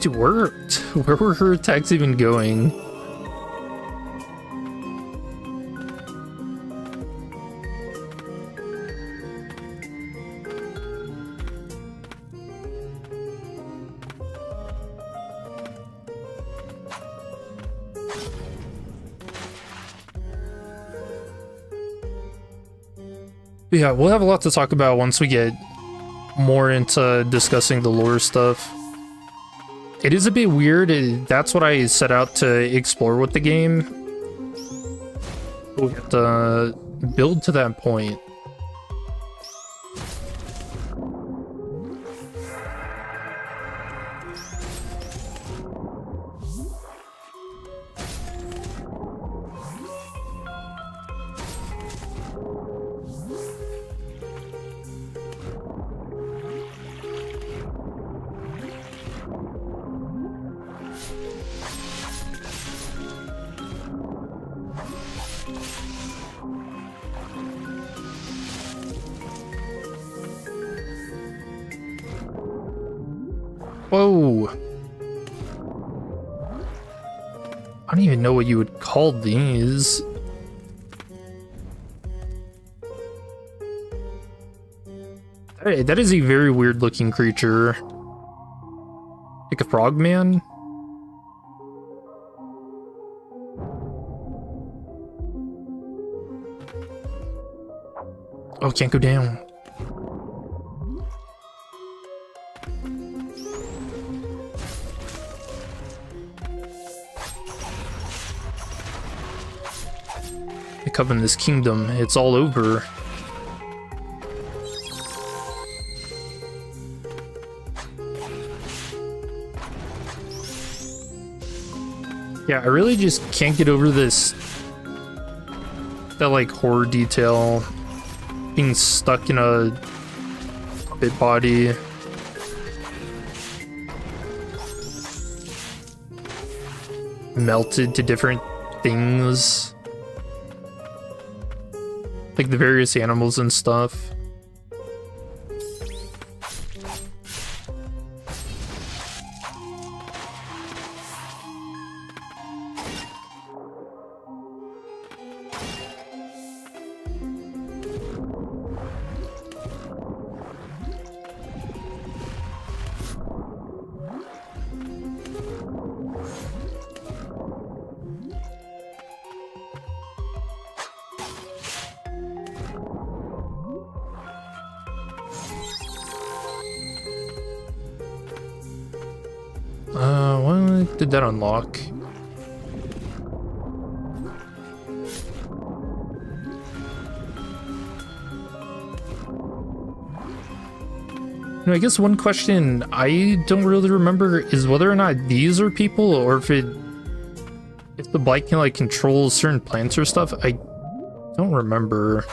Dude, where were her attacks even going? Yeah, we'll have a lot to talk about once we get more into discussing the lore stuff. It is a bit weird. That's what I set out to explore with the game. We have to build to that point. Whoa. I don't even know what you would call these. That is a very weird looking creature. Like a frogman? Oh, can't go down. I come in this kingdom, it's all over. Yeah, I really just can't get over this, that like horror detail, being stuck in a puppet body. Melted to different things. Like the various animals and stuff. What did that unlock? You know, I guess one question I don't really remember is whether or not these are people, or if the blight can like control certain plants or stuff. I don't remember.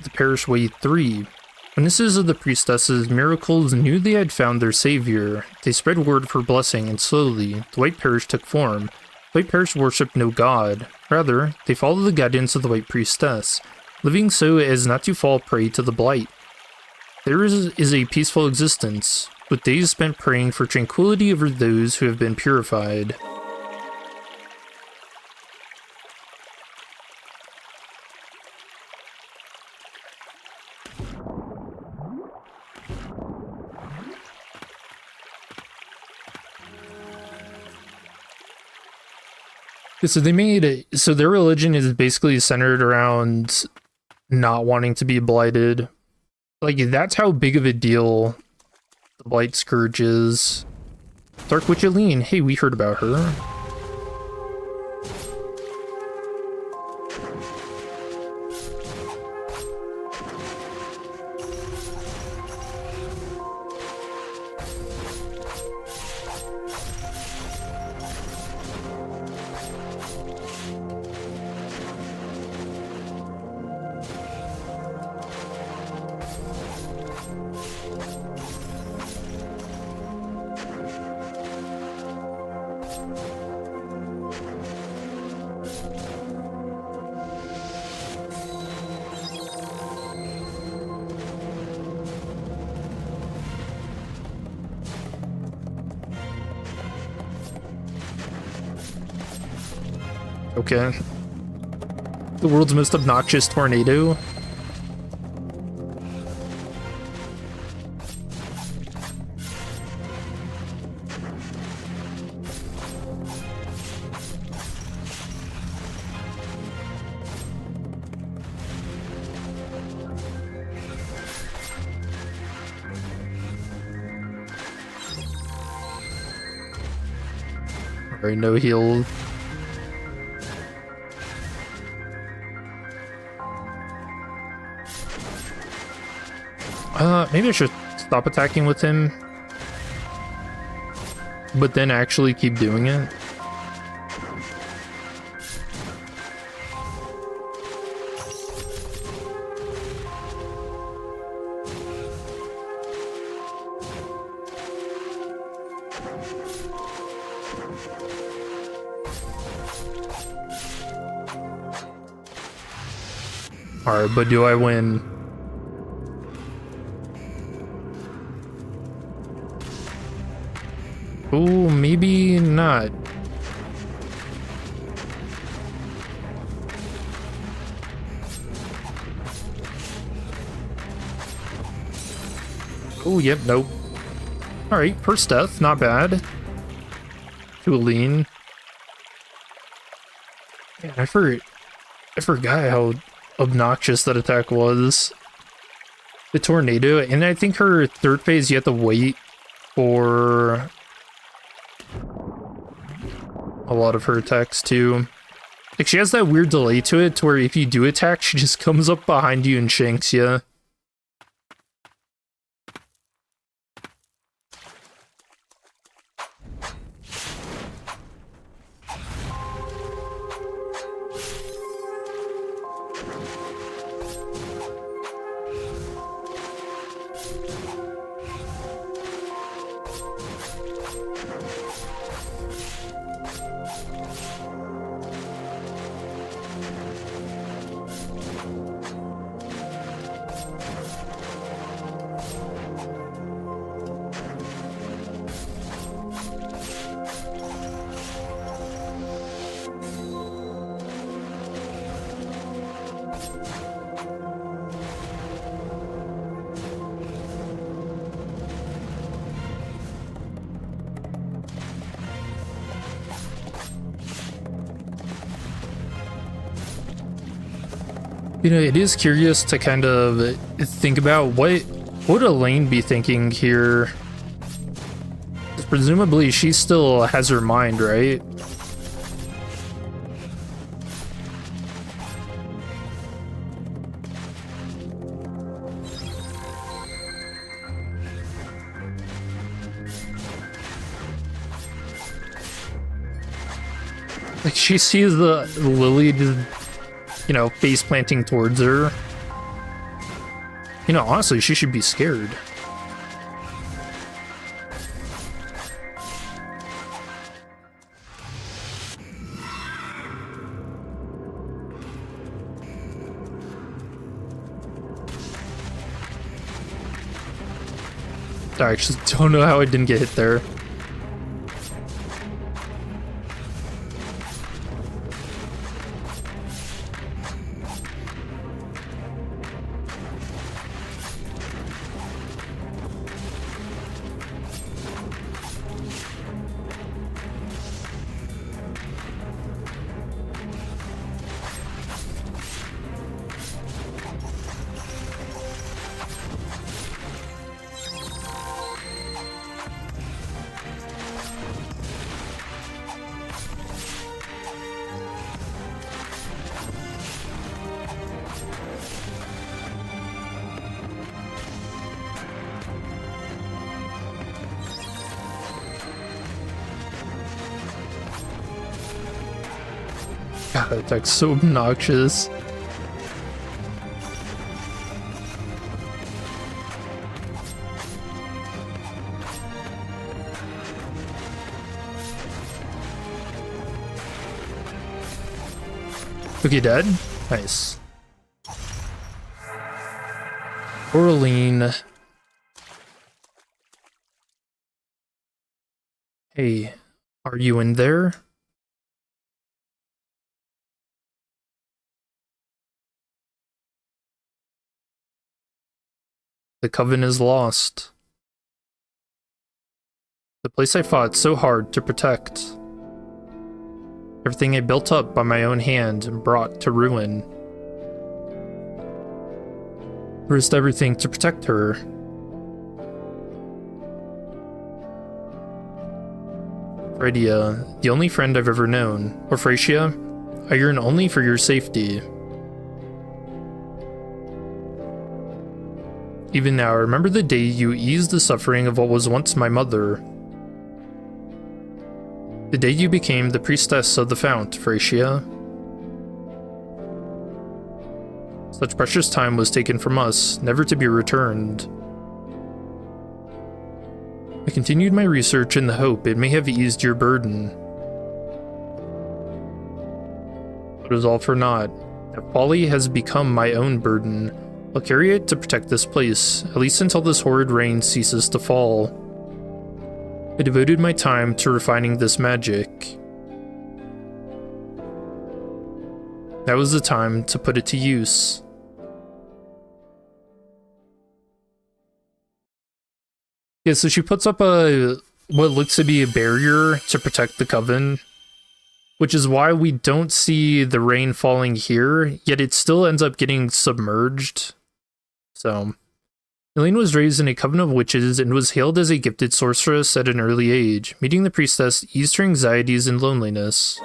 The Parish Way 3. Witnesses of the priestess's miracles knew they had found their savior. They spread word for blessing, and slowly, the White Parish took form. The White Parish worshipped no god. Rather, they followed the guidance of the White Priestess, living so as not to fall prey to the blight. Theirs is a peaceful existence, with days spent praying for tranquility over those who have been purified. So they made it, so their religion is basically centered around not wanting to be blighted. Like, that's how big of a deal the Blight Scourge is. Dark Witch Eileen, hey, we heard about her. Okay. The world's most obnoxious tornado. Alright, no heal. Maybe I should stop attacking with him, but then actually keep doing it. Alright, but do I win? Oh, maybe not. Oh, yep, nope. Alright, first death, not bad. To a lean. Man, I forgot how obnoxious that attack was. The tornado, and I think her third phase you have to wait for a lot of her attacks too. Like she has that weird delay to it to where if you do attack, she just comes up behind you and shanks you. You know, it is curious to kind of think about what would Elaine be thinking here. Presumably she still has her mind, right? Like she sees the Lily just, you know, face planting towards her. You know, honestly, she should be scared. I just don't know how I didn't get hit there. God, that attack's so obnoxious. Okay, dead? Nice. Coraline. Hey, are you in there? The coven is lost. The place I fought so hard to protect. Everything I built up by my own hand and brought to ruin. Risked everything to protect her. Phrydia, the only friend I've ever known. Or Phrygia, I yearn only for your safety. Even now, I remember the day you eased the suffering of what was once my mother. The day you became the priestess of the fount, Thracia. Such precious time was taken from us, never to be returned. I continued my research in the hope it may have eased your burden. But it was all for naught. That folly has become my own burden. I'll carry it to protect this place, at least until this horrid rain ceases to fall. I devoted my time to refining this magic. That was the time to put it to use. Yeah, so she puts up what looks to be a barrier to protect the coven, which is why we don't see the rain falling here, yet it still ends up getting submerged. So, Elaine was raised in a coven of witches and was hailed as a gifted sorceress at an early age. Meeting the priestess eased her anxieties and loneliness.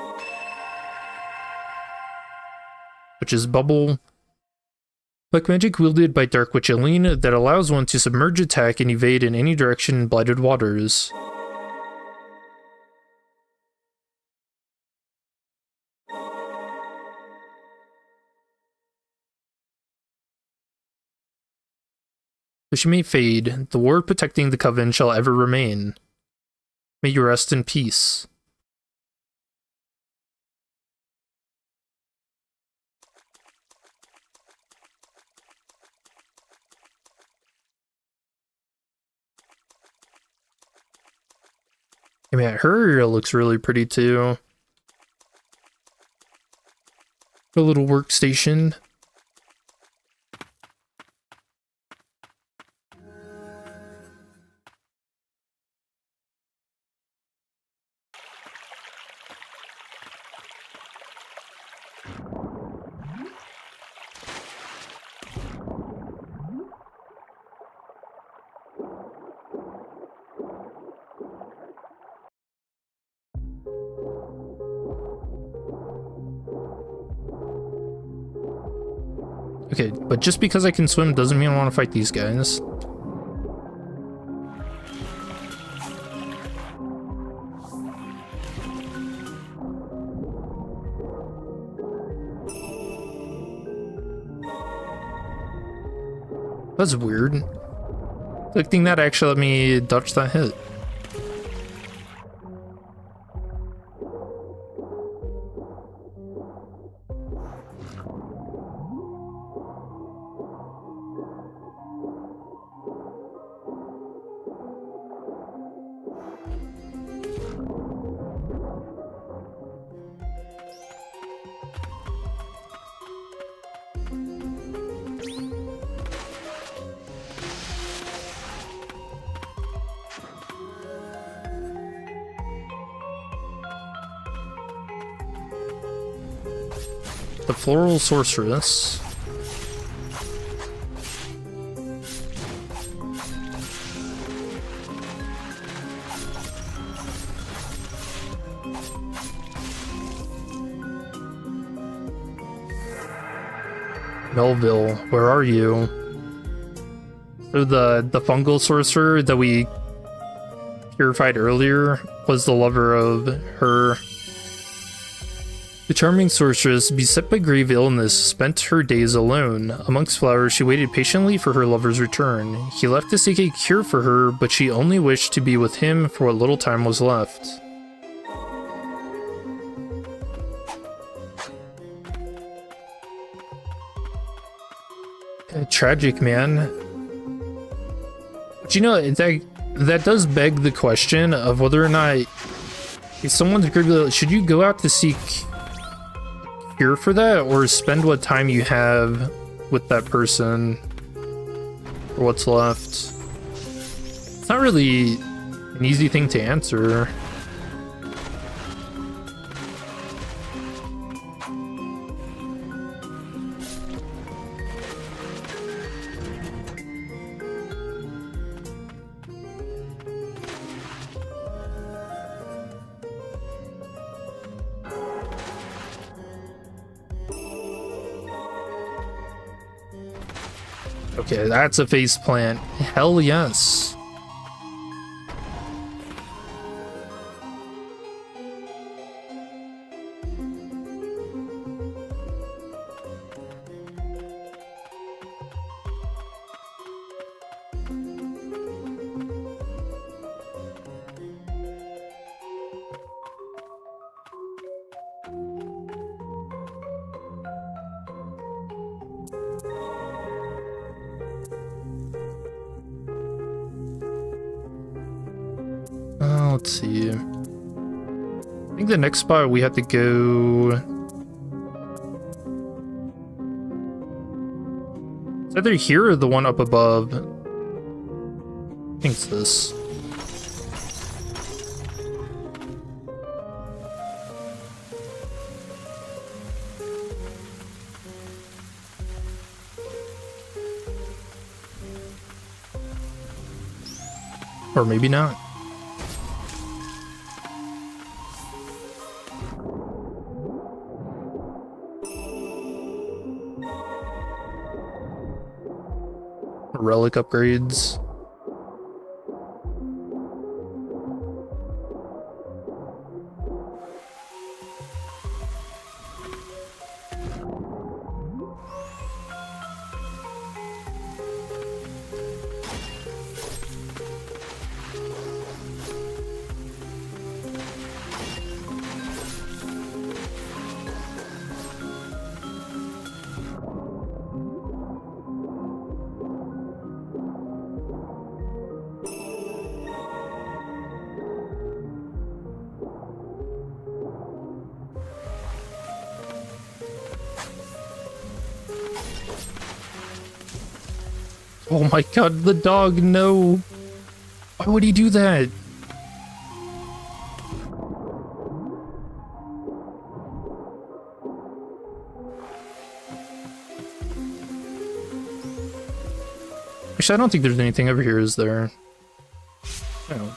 Which is bubble. Black magic wielded by Dark Witch Elaine that allows one to submerge, attack, and evade in any direction in blighted waters. Though she may fade, the ward protecting the coven shall ever remain. May you rest in peace. I mean, her area looks really pretty too. A little workstation. Okay, but just because I can swim doesn't mean I want to fight these guys. That's weird. Clicking that actually let me dodge that hit. The Floral Sorceress. Melville, where are you? So the fungal sorcerer that we purified earlier was the lover of her. The charming sorceress, beset by grave illness, spent her days alone. Amongst flowers, she waited patiently for her lover's return. He left to seek a cure for her, but she only wished to be with him for what little time was left. Tragic, man. But you know, that does beg the question of whether or not if someone's grieved, should you go out to seek cure for that, or spend what time you have with that person for what's left? It's not really an easy thing to answer. Okay, that's a face plant. Hell yes. Let's see. I think the next spot we have to go. It's either here or the one up above. I think it's this. Or maybe not. Relic upgrades. Oh my god, the dog, no. Why would he do that? Actually, I don't think there's anything over here, is there? No.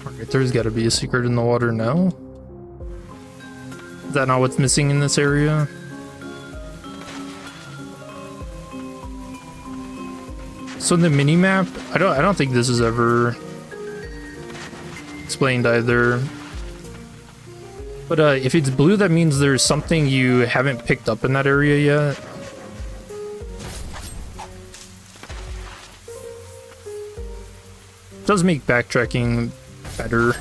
Alright, there's gotta be a secret in the water now. Is that not what's missing in this area? So in the mini-map, I don't think this is ever explained either. But if it's blue, that means there's something you haven't picked up in that area yet. It does make backtracking better.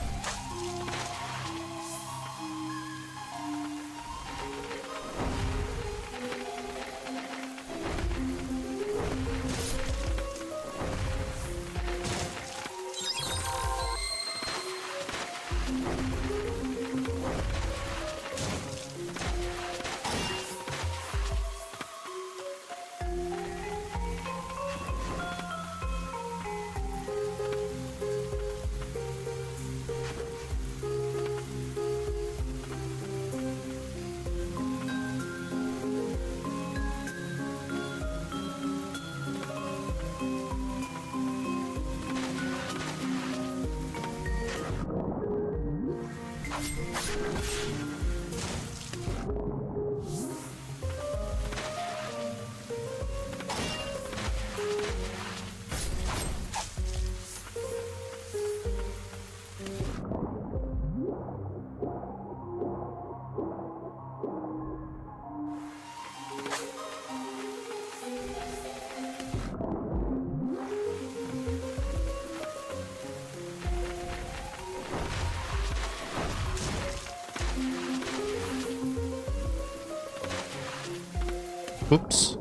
Whoops.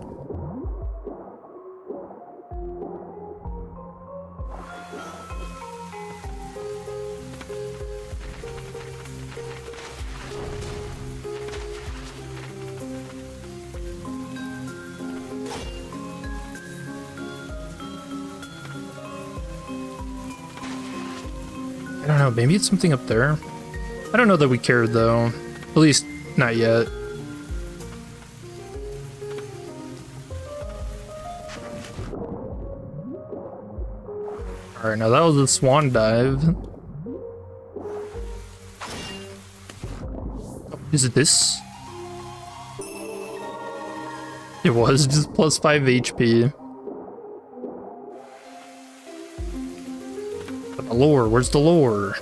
I don't know, maybe it's something up there. I don't know that we cared though. At least, not yet. Alright, now that was a swan dive. Is it this? It was just plus 5 HP. But the lore, where's the lore?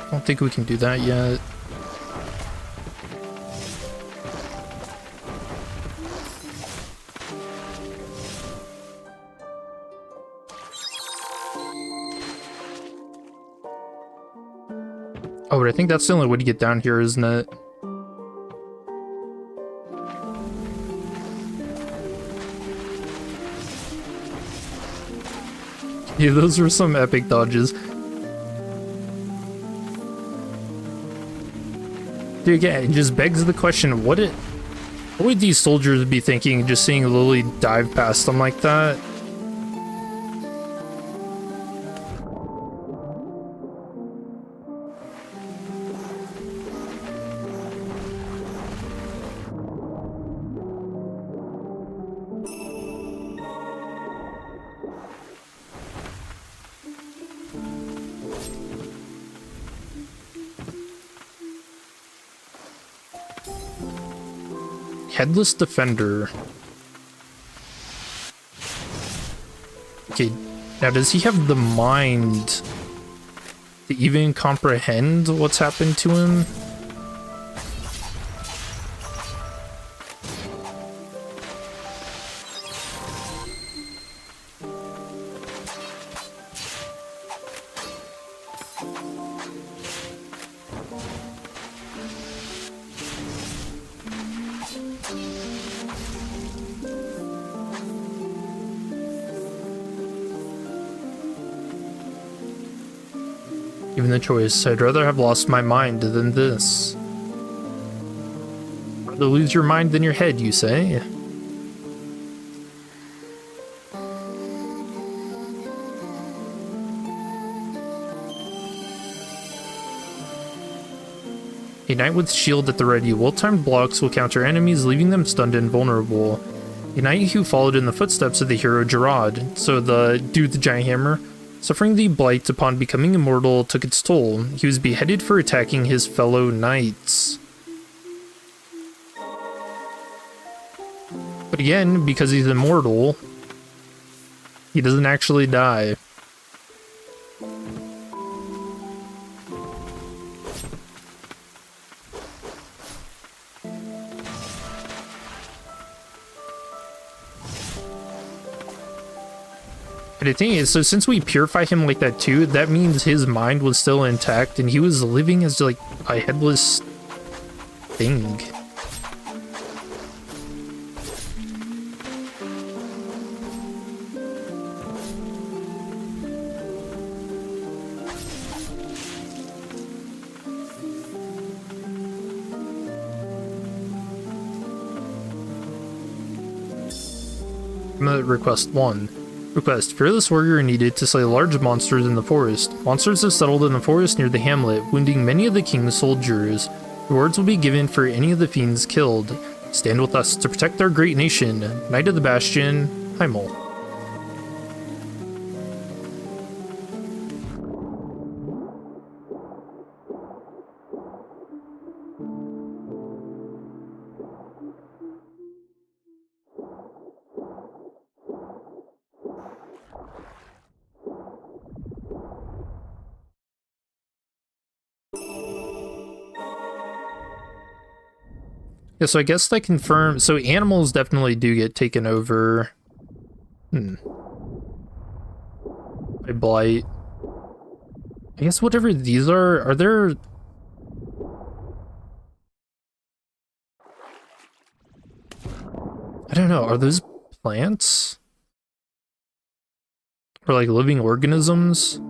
I don't think we can do that yet. Oh, but I think that's the only way to get down here, isn't it? Yeah, those were some epic dodges. Dude, again, it just begs the question, what would these soldiers be thinking just seeing Lily dive past them like that? Headless Defender. Okay, now does he have the mind to even comprehend what's happened to him? Given the choice, I'd rather have lost my mind than this. Rather lose your mind than your head, you say? A knight with shield at the ready. Well-timed blocks will counter enemies, leaving them stunned and vulnerable. A knight who followed in the footsteps of the hero Gerard, so the dude with the giant hammer. Suffering the blight upon becoming immortal took its toll. He was beheaded for attacking his fellow knights. But again, because he's immortal, he doesn't actually die. And the thing is, so since we purify him like that too, that means his mind was still intact and he was living as like a headless thing. Request 1. Request: Fearless warrior needed to slay large monsters in the forest. Monsters have settled in the forest near the hamlet, wounding many of the king's soldiers. Rewards will be given for any of the fiends killed. Stand with us to protect our great nation. Knight of the Bastion, Heimel. Yeah, so I guess that confirms. So animals definitely do get taken over. By blight. I guess whatever these are there? I don't know. Are those plants? Or like living organisms?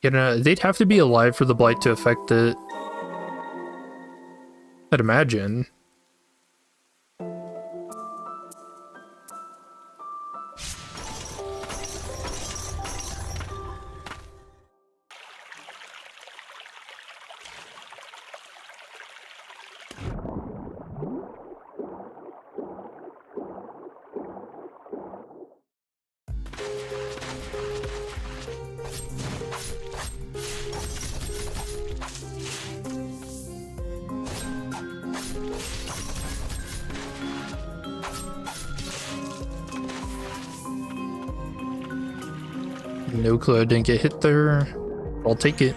You know, they'd have to be alive for the blight to affect it. I'd imagine. No clue I didn't get hit there. I'll take it.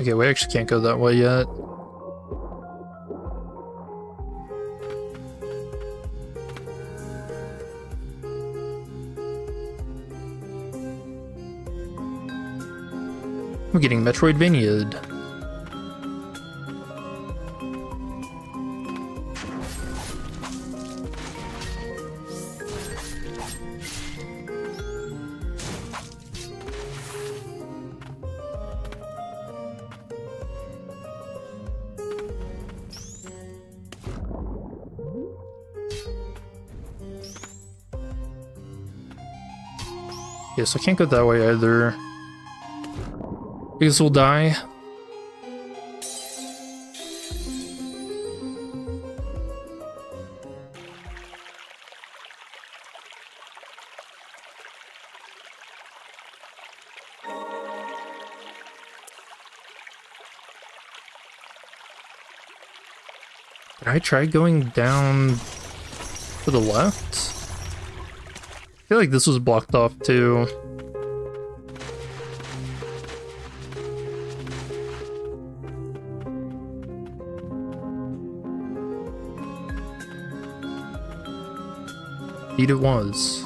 Okay, we actually can't go that way yet. I'm getting Metroidvania'd. Yes, I can't go that way either. I guess we'll die. Did I try going down to the left? I feel like this was blocked off too. Indeed it was.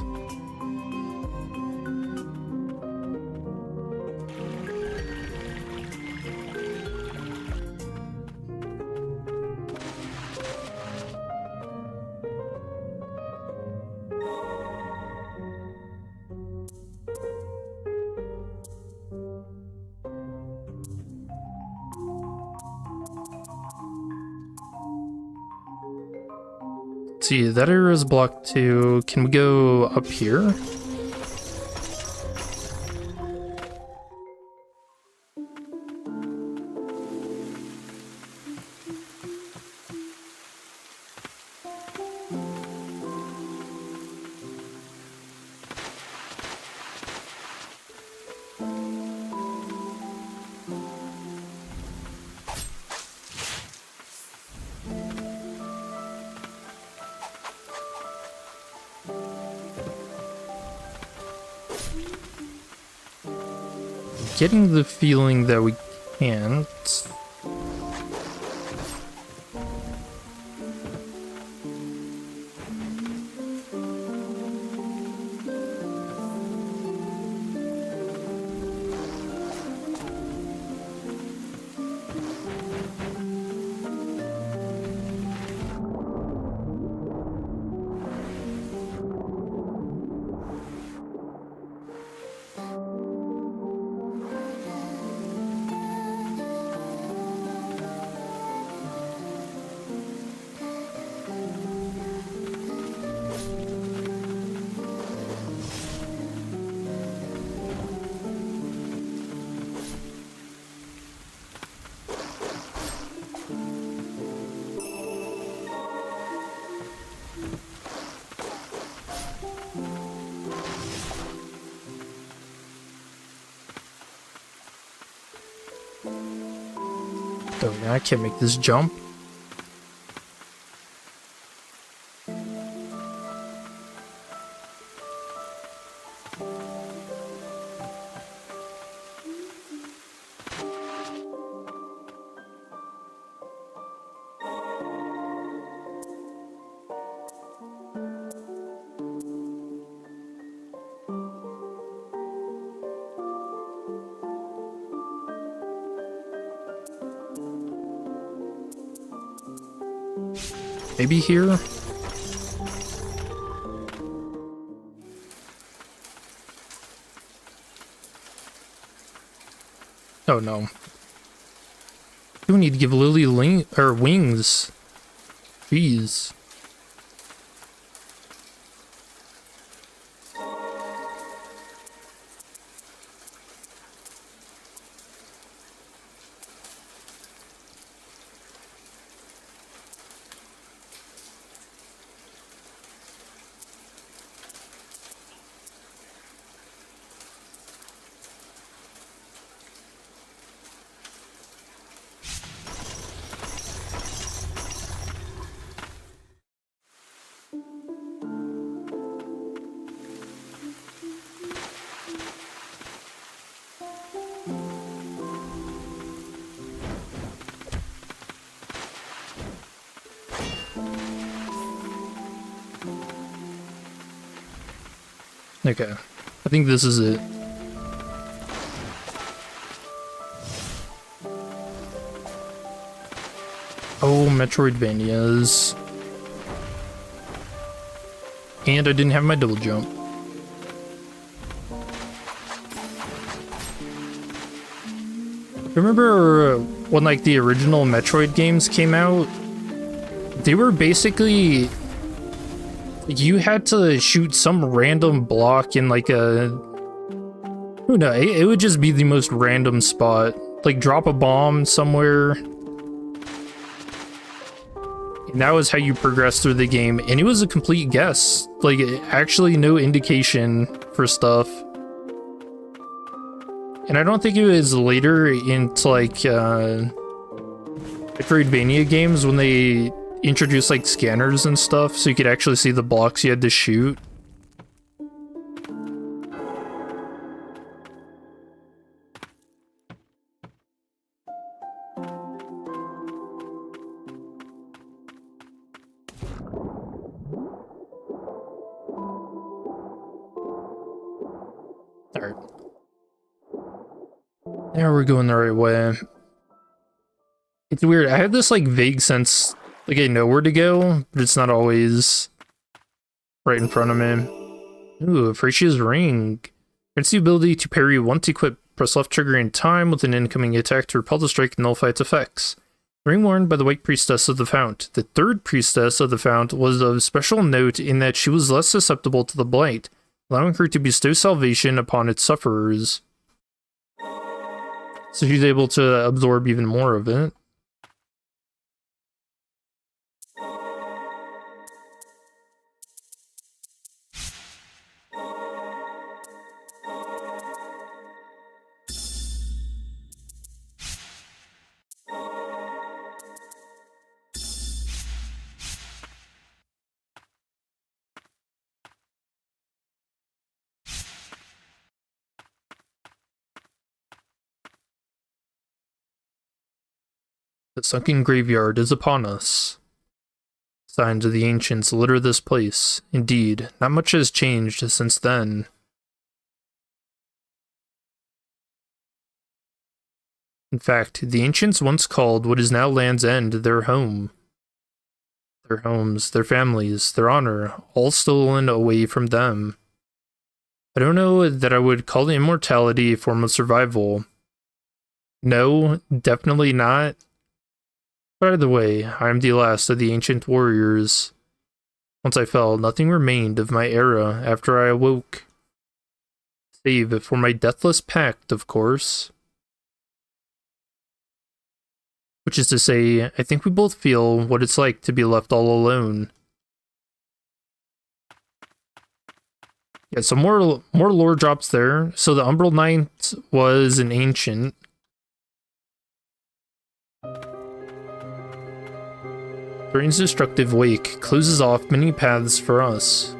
Let's see, that area is blocked too. Can we go up here? Getting the feeling that we can't. Oh, man, I can't make this jump. Maybe here? Oh no. You need to give Lily wings. Jeez. Okay, I think this is it. Oh, Metroidvanias. And I didn't have my double jump. Remember when like the original Metroid games came out? They were basically, you had to shoot some random block in like a, who knows, it would just be the most random spot. Like drop a bomb somewhere. And that was how you progress through the game. And it was a complete guess. Like actually no indication for stuff. And I don't think it was later into like Metroidvania games when they introduced like scanners and stuff so you could actually see the blocks you had to shoot. Alright. Now we're going the right way. It's weird. I have this like vague sense like I know where to go, but it's not always right in front of me. Ooh, Frasia's ring. Grants the ability to parry once equipped. Press left trigger in time with an incoming attack to repel the strike and nullify its effects. The ring worn by the White Priestess of the Fount. The third Priestess of the Fount was of special note in that she was less susceptible to the blight, allowing her to bestow salvation upon its sufferers. So she's able to absorb even more of it. The sunken graveyard is upon us. Signs of the ancients litter this place. Indeed, not much has changed since then. In fact, the ancients once called what is now Land's End their home. Their homes, their families, their honor, all stolen away from them. I don't know that I would call immortality a form of survival. No, definitely not. But either way, I am the last of the ancient warriors. Once I fell, nothing remained of my era after I awoke. Save for my deathless pact, of course. Which is to say, I think we both feel what it's like to be left all alone. Yeah, some more lore drops there. So the Umbral Knight was an ancient. Brain's destructive wake closes off many paths for us,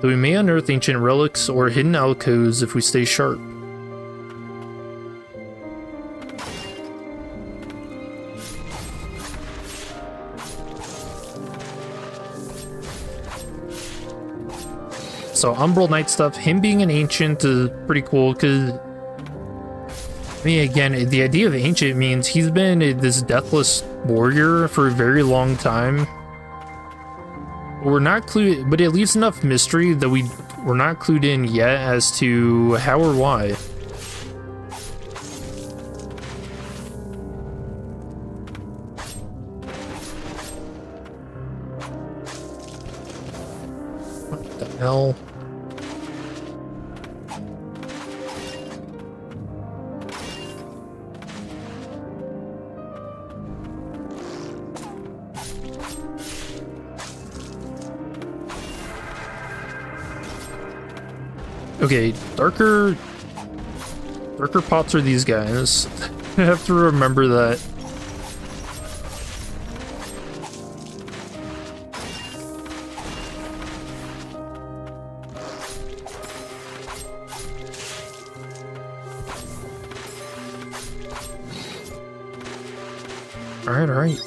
though we may unearth ancient relics or hidden alcoves if we stay sharp. So Umbral Knight stuff, him being an ancient is pretty cool because, I mean, again, the idea of ancient means he's been this deathless warrior for a very long time. We're not clued, but it leaves enough mystery that we're not clued in yet as to how or why. What the hell? Okay, darker pots are these guys. I have to remember that. All right.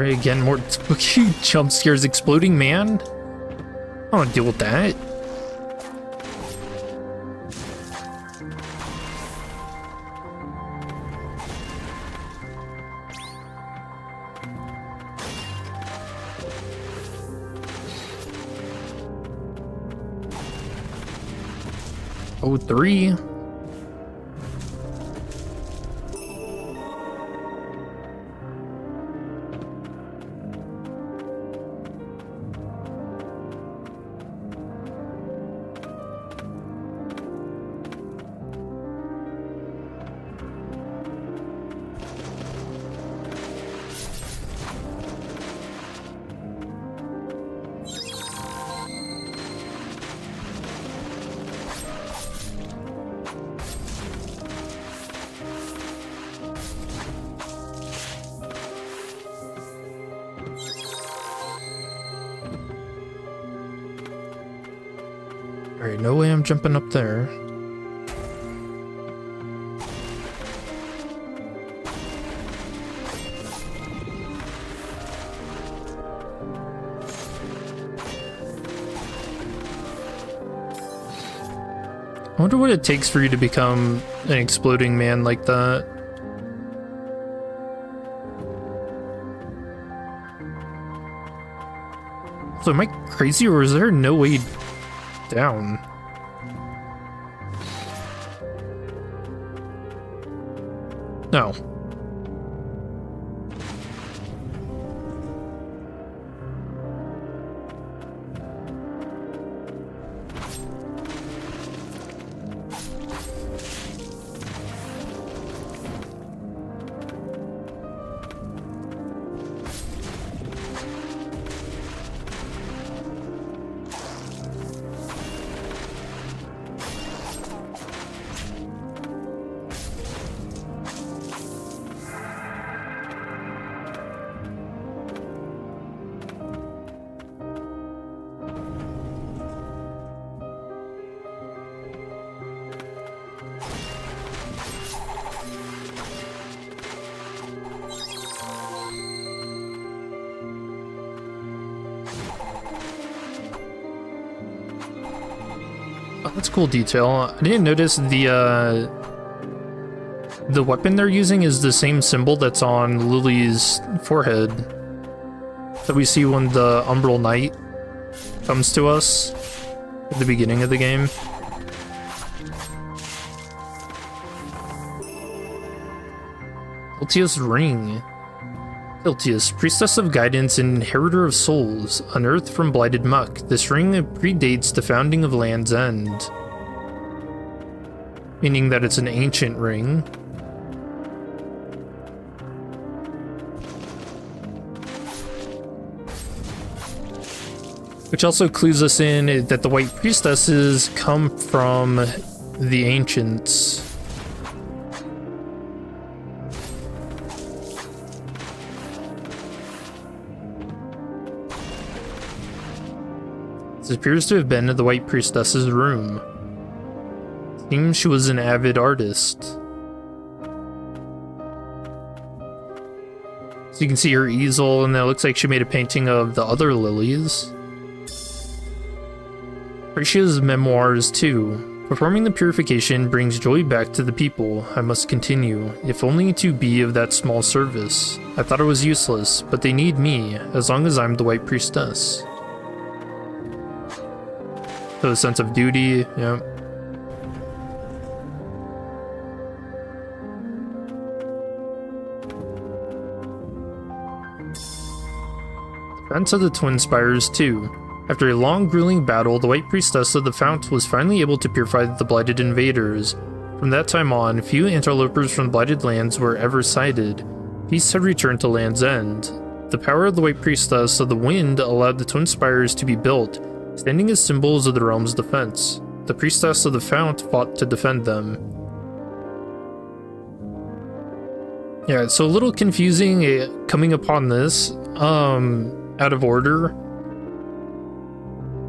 Again, more spooky jump scares. Exploding man? I don't want to deal with that. Oh, 3. Alright, no way I'm jumping up there. I wonder what it takes for you to become an exploding man like that. So am I crazy, or is there no way down? No. Oh, that's a cool detail. I didn't notice the weapon they're using is the same symbol that's on Lily's forehead that we see when the Umbral Knight comes to us at the beginning of the game. Hiltius Ring. Hiltius, priestess of guidance and inheritor of souls, unearthed from blighted muck. This ring predates the founding of Land's End, meaning that it's an ancient ring. Which also clues us in that the White Priestesses come from the Ancients. This appears to have been the White Priestess's room. Seems she was an avid artist. So you can see her easel, and it looks like she made a painting of the other lilies. Horatia's memoirs, too. Performing the purification brings joy back to the people. I must continue, if only to be of that small service. I thought it was useless, but they need me, as long as I'm the White Priestess. So a sense of duty, yeah. Defense of the Twin Spires, too. After a long, grueling battle, the White Priestess of the Fount was finally able to purify the blighted invaders. From that time on, few interlopers from blighted lands were ever sighted. Peace had returned to Land's End. The power of the White Priestess of the Wind allowed the Twin Spires to be built, standing as symbols of the realm's defense. The Priestess of the Fount fought to defend them. Yeah, so a little confusing coming upon this, out of order.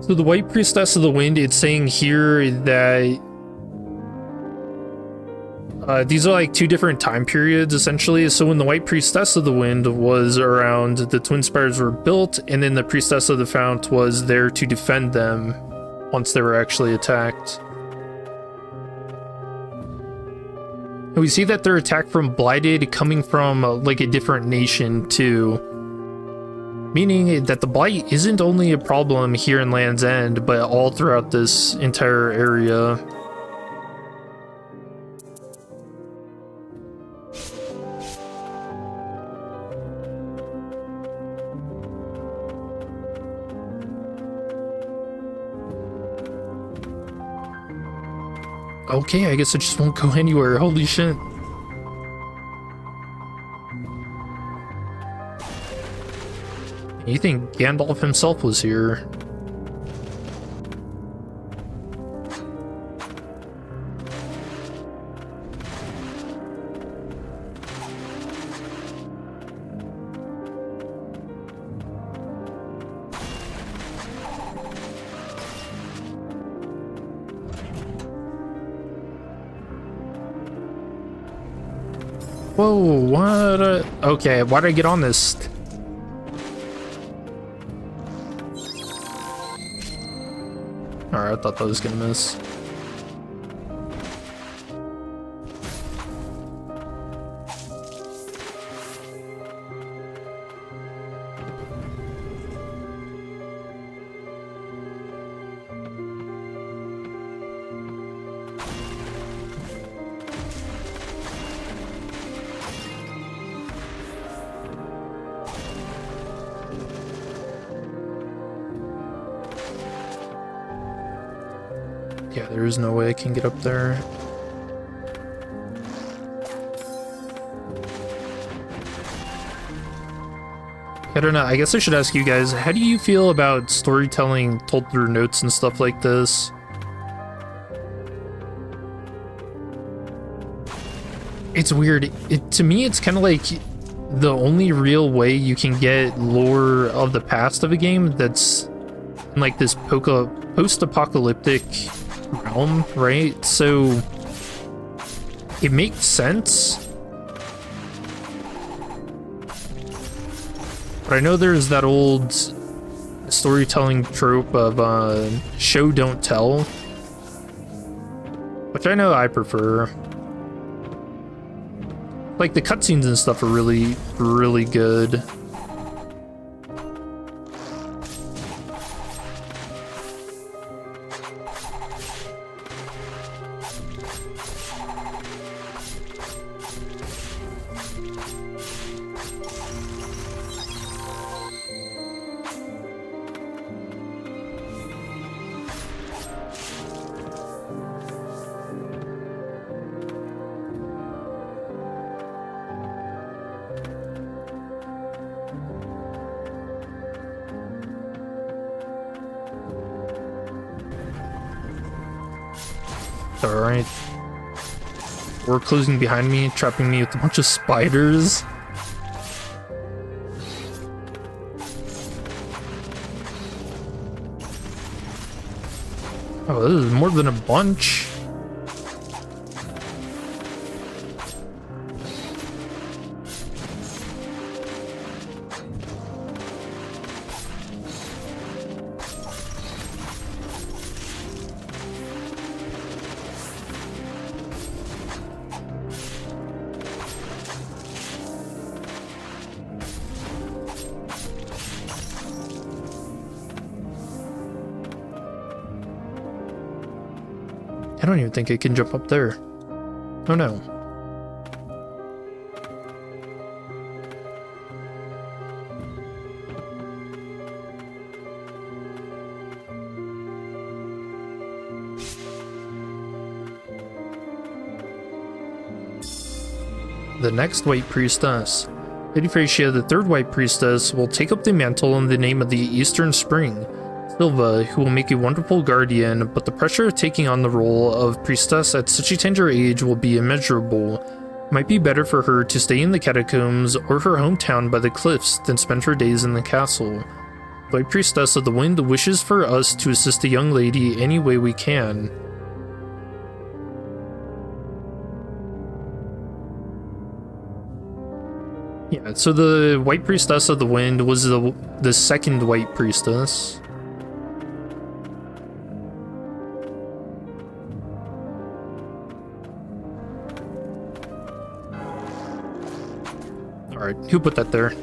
So the White Priestess of the Wind, it's saying here that these are like two different time periods, essentially. So when the White Priestess of the Wind was around, the Twin Spires were built, and then the Priestess of the Fount was there to defend them once they were actually attacked. And we see that they're attacked from Blighted, coming from like a different nation too. Meaning that the blight isn't only a problem here in Land's End, but all throughout this entire area. Okay, I guess I just won't go anywhere. Holy shit. You think Gandalf himself was here? Whoa, what? Okay, why did I get on this? Alright, I thought that was gonna miss. Yeah, there is no way I can get up there. I don't know, I guess I should ask you guys, how do you feel about storytelling told through notes and stuff like this? It's weird. To me, it's kind of like the only real way you can get lore of the past of a game that's in like this post-apocalyptic realm, right? So it makes sense, but I know there's that old storytelling trope of show don't tell, which I know I prefer. Like, the cutscenes and stuff are really, really good. Alright. We're closing behind me, trapping me with a bunch of spiders. Oh, this is more than a bunch. I don't even think it can jump up there. Oh no. The next White Priestess. Lady Fratia, the third White Priestess, will take up the mantle in the name of the Eastern Spring. Silva, who will make a wonderful guardian, but the pressure of taking on the role of priestess at such a tender age will be immeasurable. It might be better for her to stay in the catacombs or her hometown by the cliffs than spend her days in the castle. The White Priestess of the Wind wishes for us to assist the young lady any way we can. Yeah, so the White Priestess of the Wind was the second White Priestess. Alright, who put that there?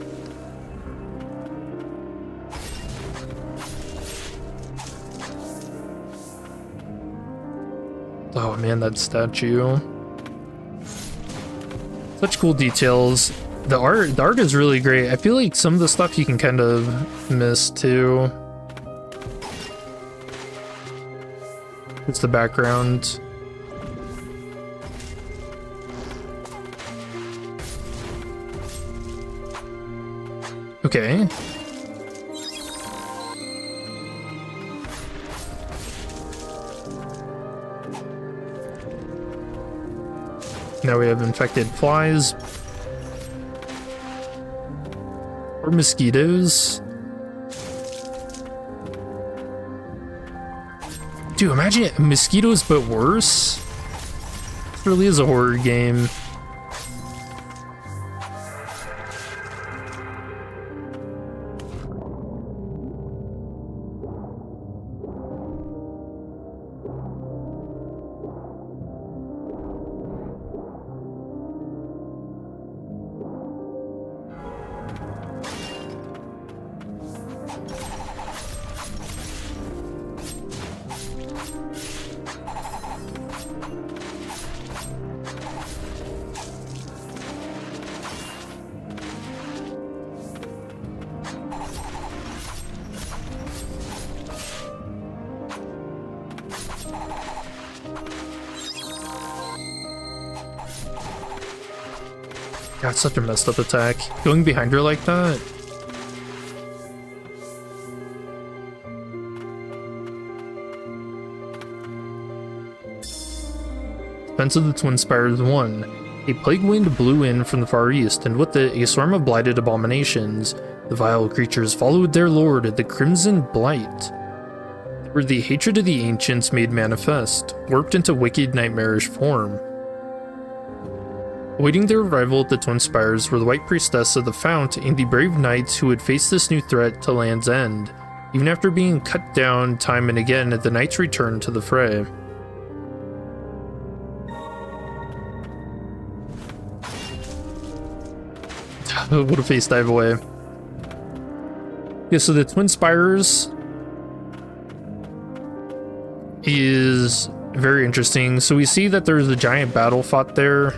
Oh man, that statue. Such cool details. The art is really great. I feel like some of the stuff you can kind of miss too. It's the background. Okay. Now we have infected flies. Or mosquitoes. Dude, imagine mosquitoes but worse. This really is a horror game. God, such a messed up attack. Going behind her like that? Defense of the Twin Spires 1. A plague wind blew in from the far east, and with it, a swarm of blighted abominations. The vile creatures followed their lord, the Crimson Blight. They were the hatred of the ancients made manifest, warped into wicked, nightmarish form. Awaiting their arrival at the Twin Spires were the White Priestess of the Fount and the brave knights who would face this new threat to Land's End. Even after being cut down time and again, the knights returned to the fray. What a face dive away. Yeah, so the Twin Spires is very interesting. So we see that there's a giant battle fought there.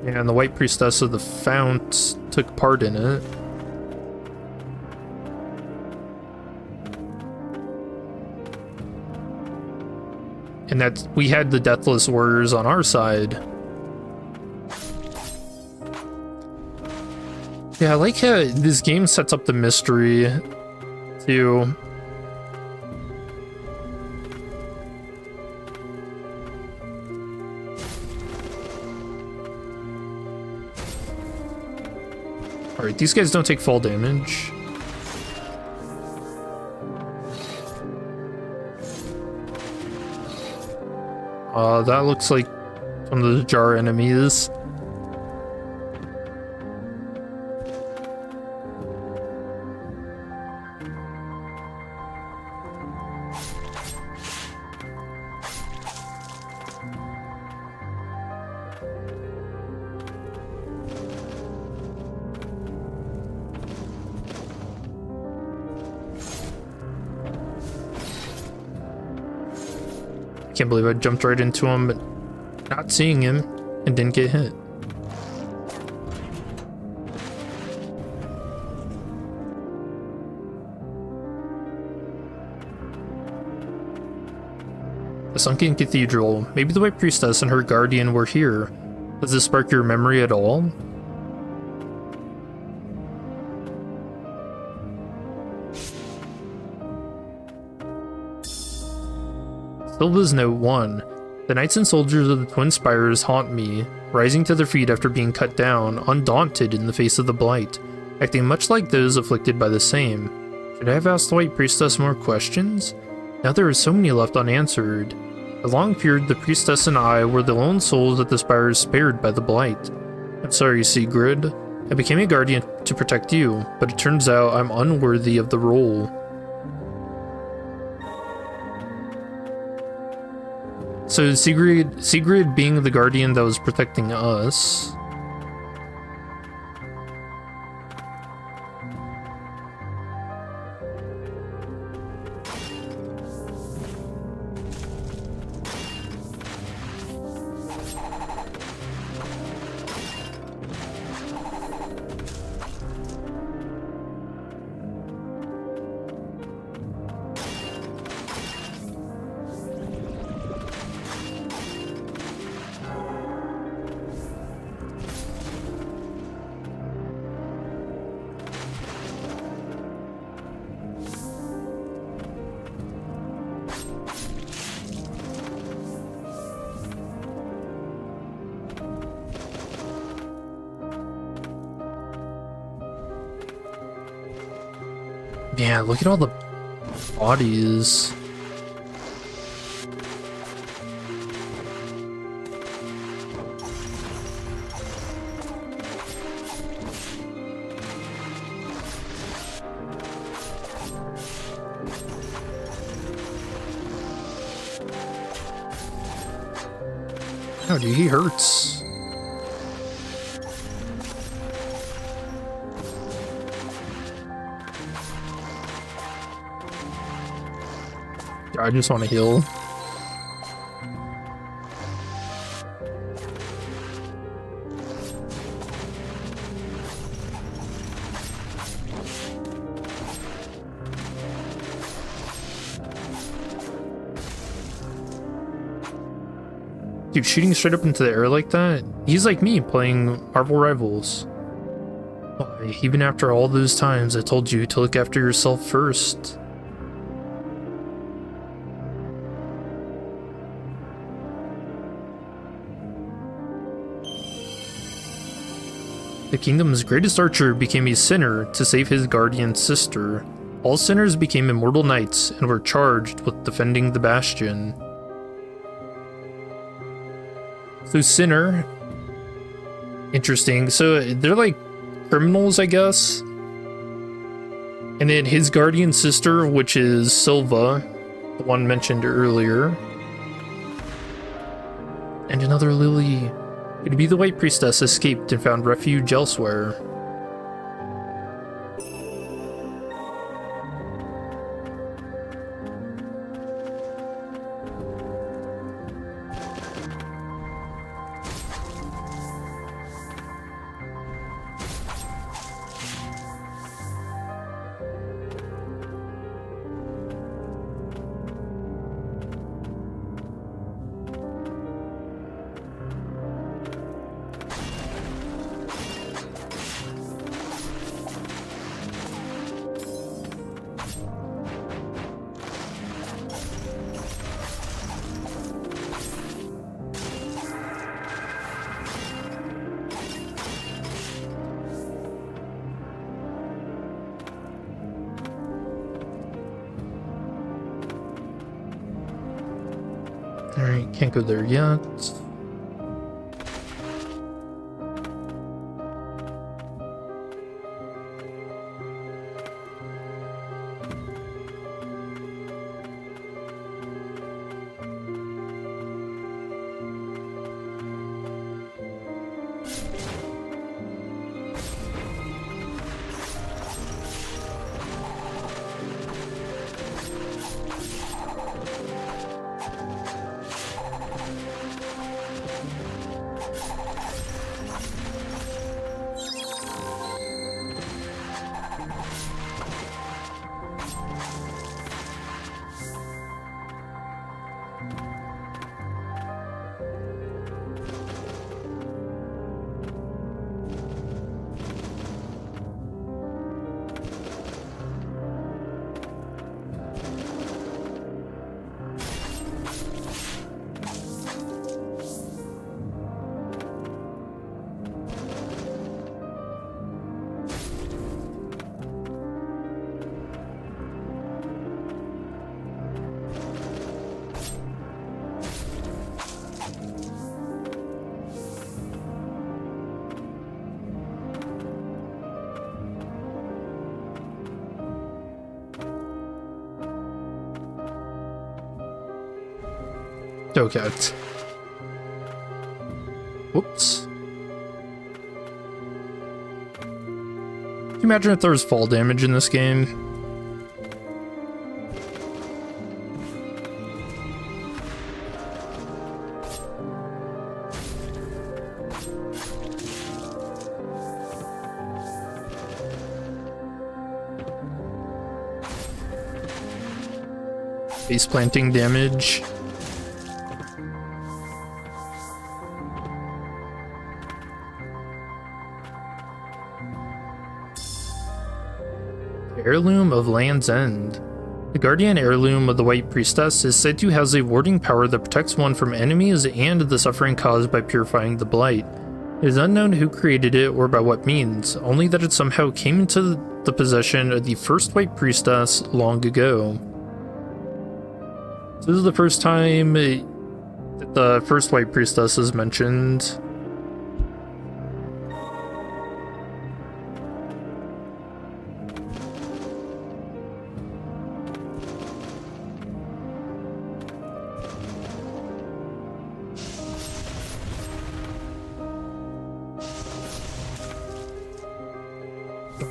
And the White Priestess of the Fount took part in it. And that we had the Deathless Warriors on our side. Yeah, I like how this game sets up the mystery, too. Alright, these guys don't take fall damage. That looks like some of the jar enemies. Can't believe I jumped right into him, but not seeing him and didn't get hit. The sunken cathedral. Maybe the White Priestess and her guardian were here. Does this spark your memory at all? Silva's Note 1. The knights and soldiers of the Twin Spires haunt me, rising to their feet after being cut down, undaunted in the face of the blight, acting much like those afflicted by the same. Should I have asked the White Priestess more questions? Now there are so many left unanswered. For a long period, the priestess and I were the lone souls that the Spires spared by the blight. I'm sorry, Sigrid. I became a guardian to protect you, but it turns out I'm unworthy of the role. So Sigrid being the guardian that was protecting us. Yeah, look at all the bodies. Oh, dude, he hurts. I just want to heal. Dude, shooting straight up into the air like that? He's like me playing Marvel Rivals. Why, even after all those times I told you to look after yourself first. The kingdom's greatest archer became a sinner to save his guardian sister. All sinners became immortal knights and were charged with defending the bastion. So sinner, interesting. So they're like criminals, I guess. And then his guardian sister, which is Silva, the one mentioned earlier. And another lily. Could be the White Priestess escaped and found refuge elsewhere. Alright, can't go there yet. Okay. Whoops. Can you imagine if there was fall damage in this game? Face planting damage. Heirloom of Land's End. The guardian heirloom of the White Priestess is said to have a warding power that protects one from enemies and the suffering caused by purifying the blight. It is unknown who created it or by what means, only that it somehow came into the possession of the first White Priestess long ago. This is the first time that the first White Priestess is mentioned.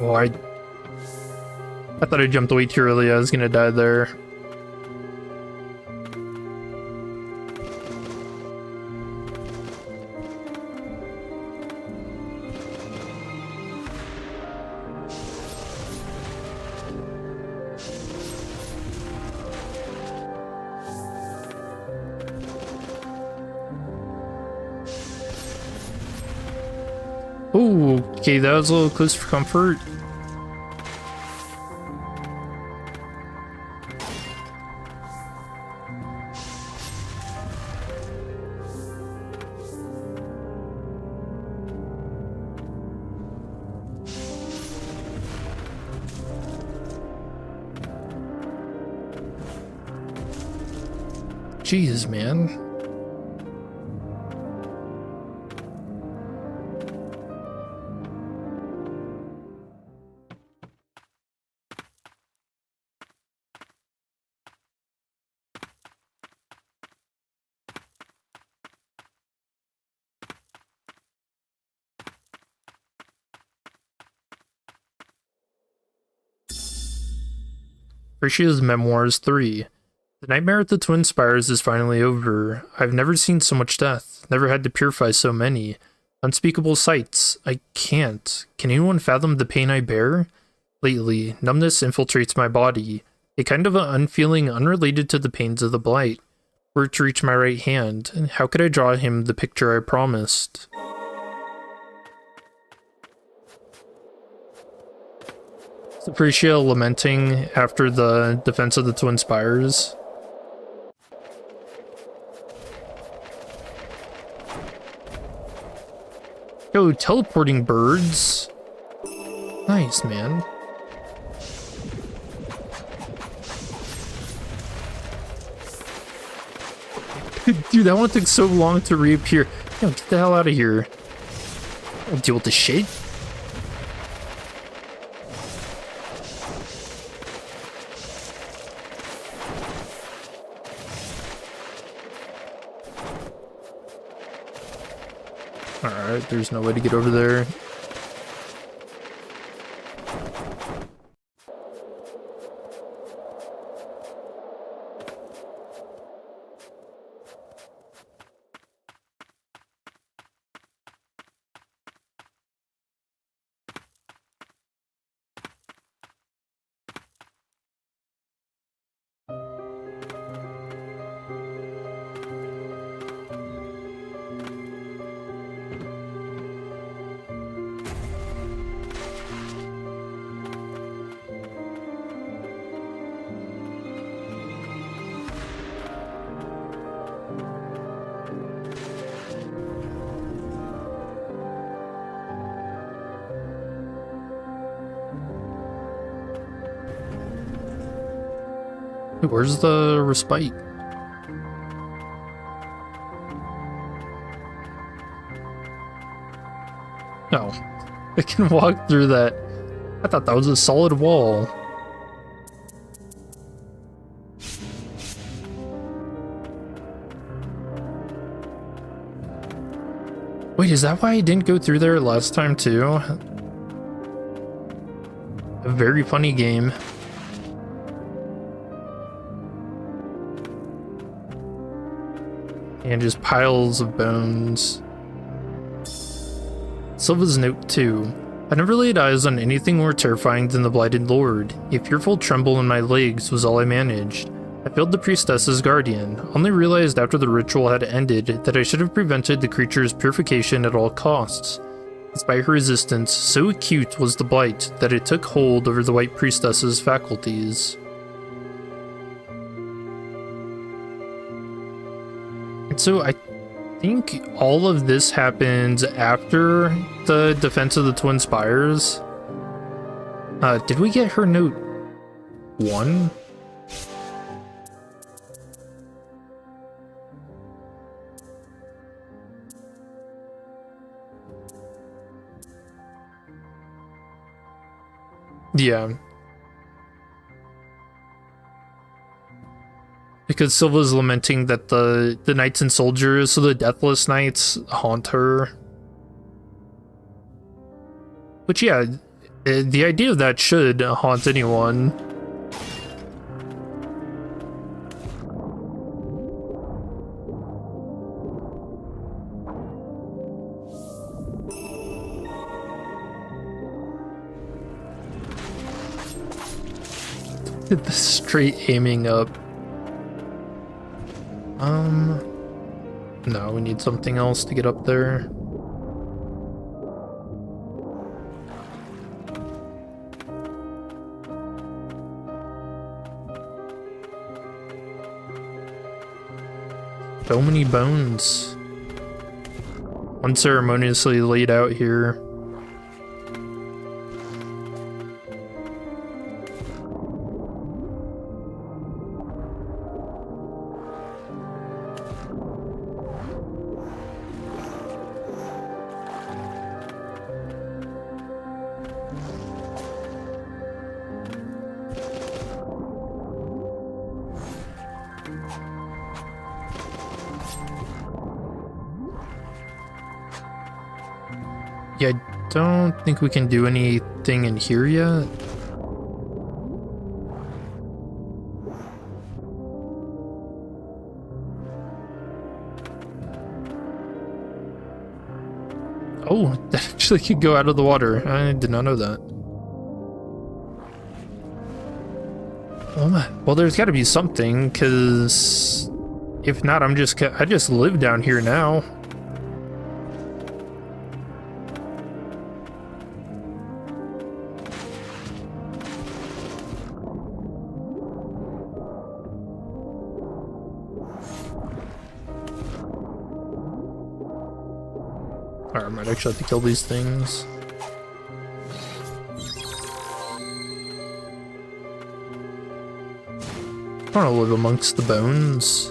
Oh, I thought I jumped way too early. I was gonna die there. Ooh, okay, that was a little close for comfort. Jeez, man. Priscia's Memoirs 3. The nightmare at the Twin Spires is finally over. I've never seen so much death, never had to purify so many. Unspeakable sights. I can't. Can anyone fathom the pain I bear? Lately, numbness infiltrates my body, a kind of an unfeeling unrelated to the pains of the blight. Were it to reach my right hand, how could I draw him the picture I promised? Priscia lamenting after the defense of the Twin Spires. Yo, teleporting birds. Nice, man. Dude, that one took so long to reappear. Yo, get the hell out of here. I'll deal with the shit. Alright, there's no way to get over there. Where's the respite? No. I can walk through that. I thought that was a solid wall. Wait, is that why I didn't go through there last time too? A very funny game. And just piles of bones. Silva's note 2. I never laid eyes on anything more terrifying than the Blighted Lord. A fearful tremble in my legs was all I managed. I failed the priestess's guardian, only realized after the ritual had ended that I should have prevented the creature's purification at all costs. Despite her resistance, so acute was the blight that it took hold over the White Priestess's faculties. And so I think all of this happens after the defense of the Twin Spires. Did we get her note 1? Yeah. Because Silva's lamenting that the knights and soldiers, so the deathless knights, haunt her. Which, yeah, the idea of that should haunt anyone. The straight aiming up. No, we need something else to get up there. So many bones. Unceremoniously laid out here. Yeah, I don't think we can do anything in here yet. Oh, that actually could go out of the water. I did not know that. Well, there's got to be something, because if not, I just live down here now. Alright, I might actually have to kill these things. I want to live amongst the bones.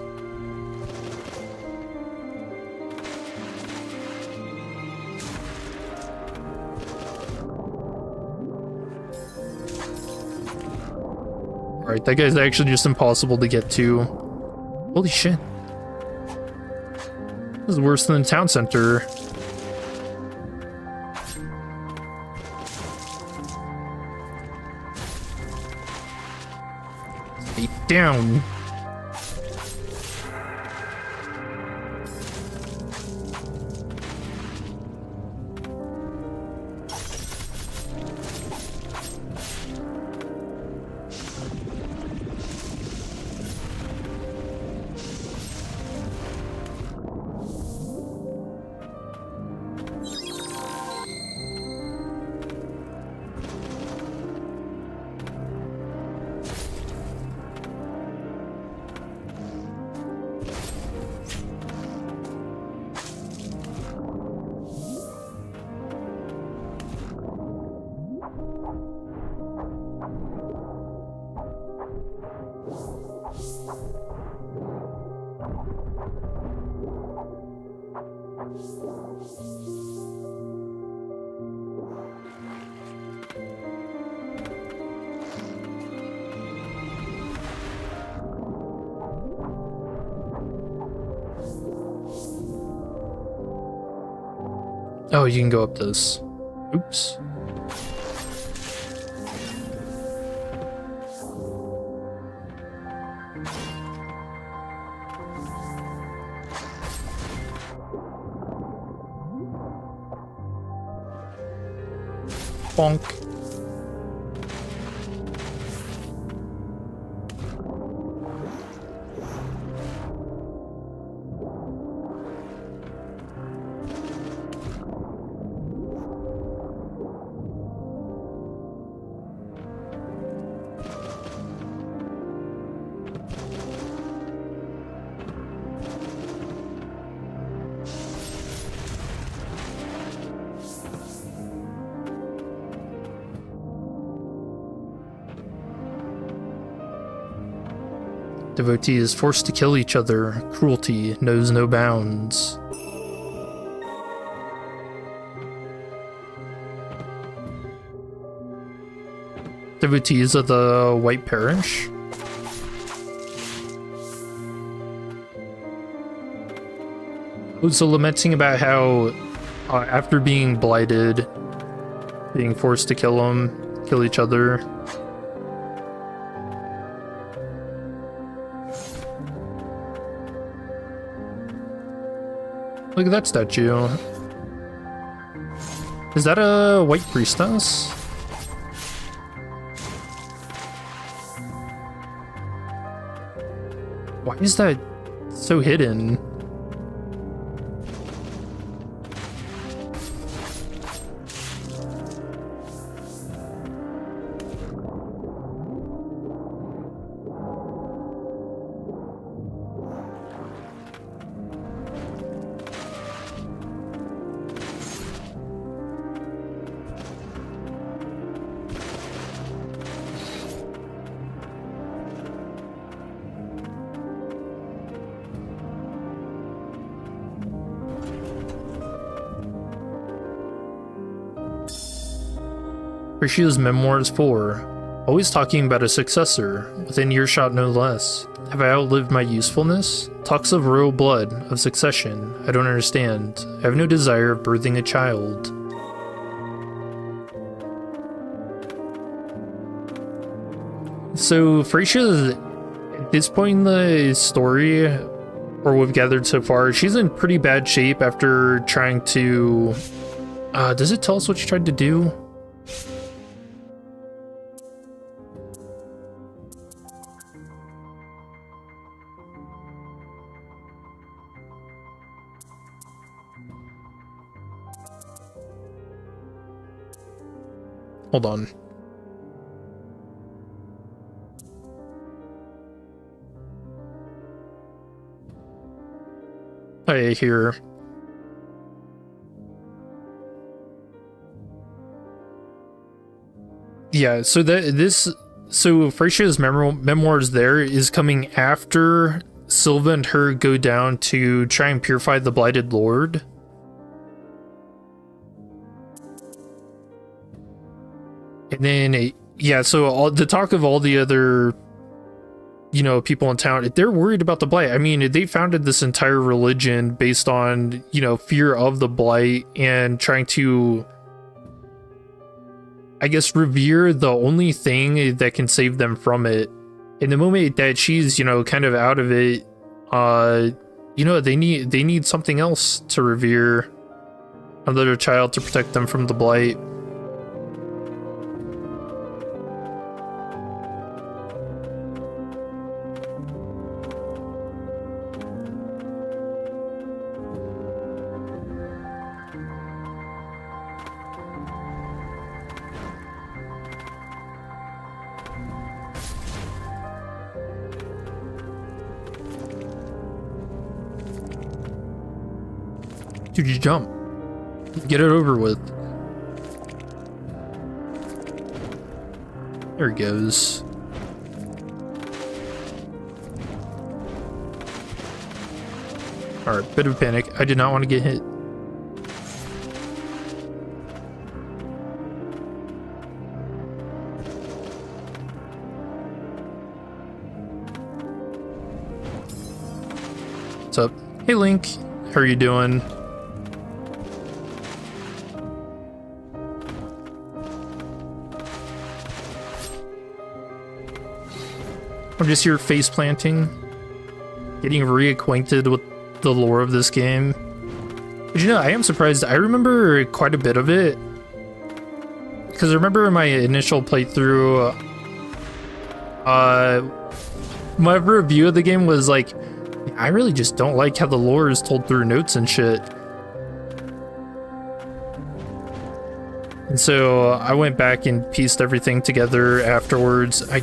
Alright, that guy's actually just impossible to get to. Holy shit. This is worse than the town center. Stay down. Oh, you can go up this. Oops. Bonk. Devotees forced to kill each other. Cruelty knows no bounds. Devotees of the White Parish. Also lamenting about how, after being blighted, being forced to kill each other. Look at that statue. Is that a white priestess? Why is that so hidden? Rishia's Memoirs 4. Always talking about a successor, within earshot no less. Have I outlived my usefulness? Talks of royal blood, of succession. I don't understand. I have no desire of birthing a child. So, Frasia's, at this point in the story, or we've gathered so far, she's in pretty bad shape after trying to Does it tell us what you tried to do? Hold on. I hear. Yeah, so Frasia's memoirs there is coming after Silva and her go down to try and purify the Blighted Lord. And then, yeah, so all the talk of all the other, people in town, they're worried about the Blight. I mean, they founded this entire religion based on, fear of the Blight and trying to, I guess, revere the only thing that can save them from it. In the moment that she's, kind of out of it, they need something else to revere. Another child to protect them from the Blight. Dude, you jump. Get it over with. There it goes. Alright, bit of panic. I did not want to get hit. What's up? Hey, Link. How are you doing? I'm just here face planting, getting reacquainted with the lore of this game. But I am surprised. I remember quite a bit of it. Because I remember in my initial playthrough, my review of the game was like, I really just don't like how the lore is told through notes and shit. And so I went back and pieced everything together afterwards. I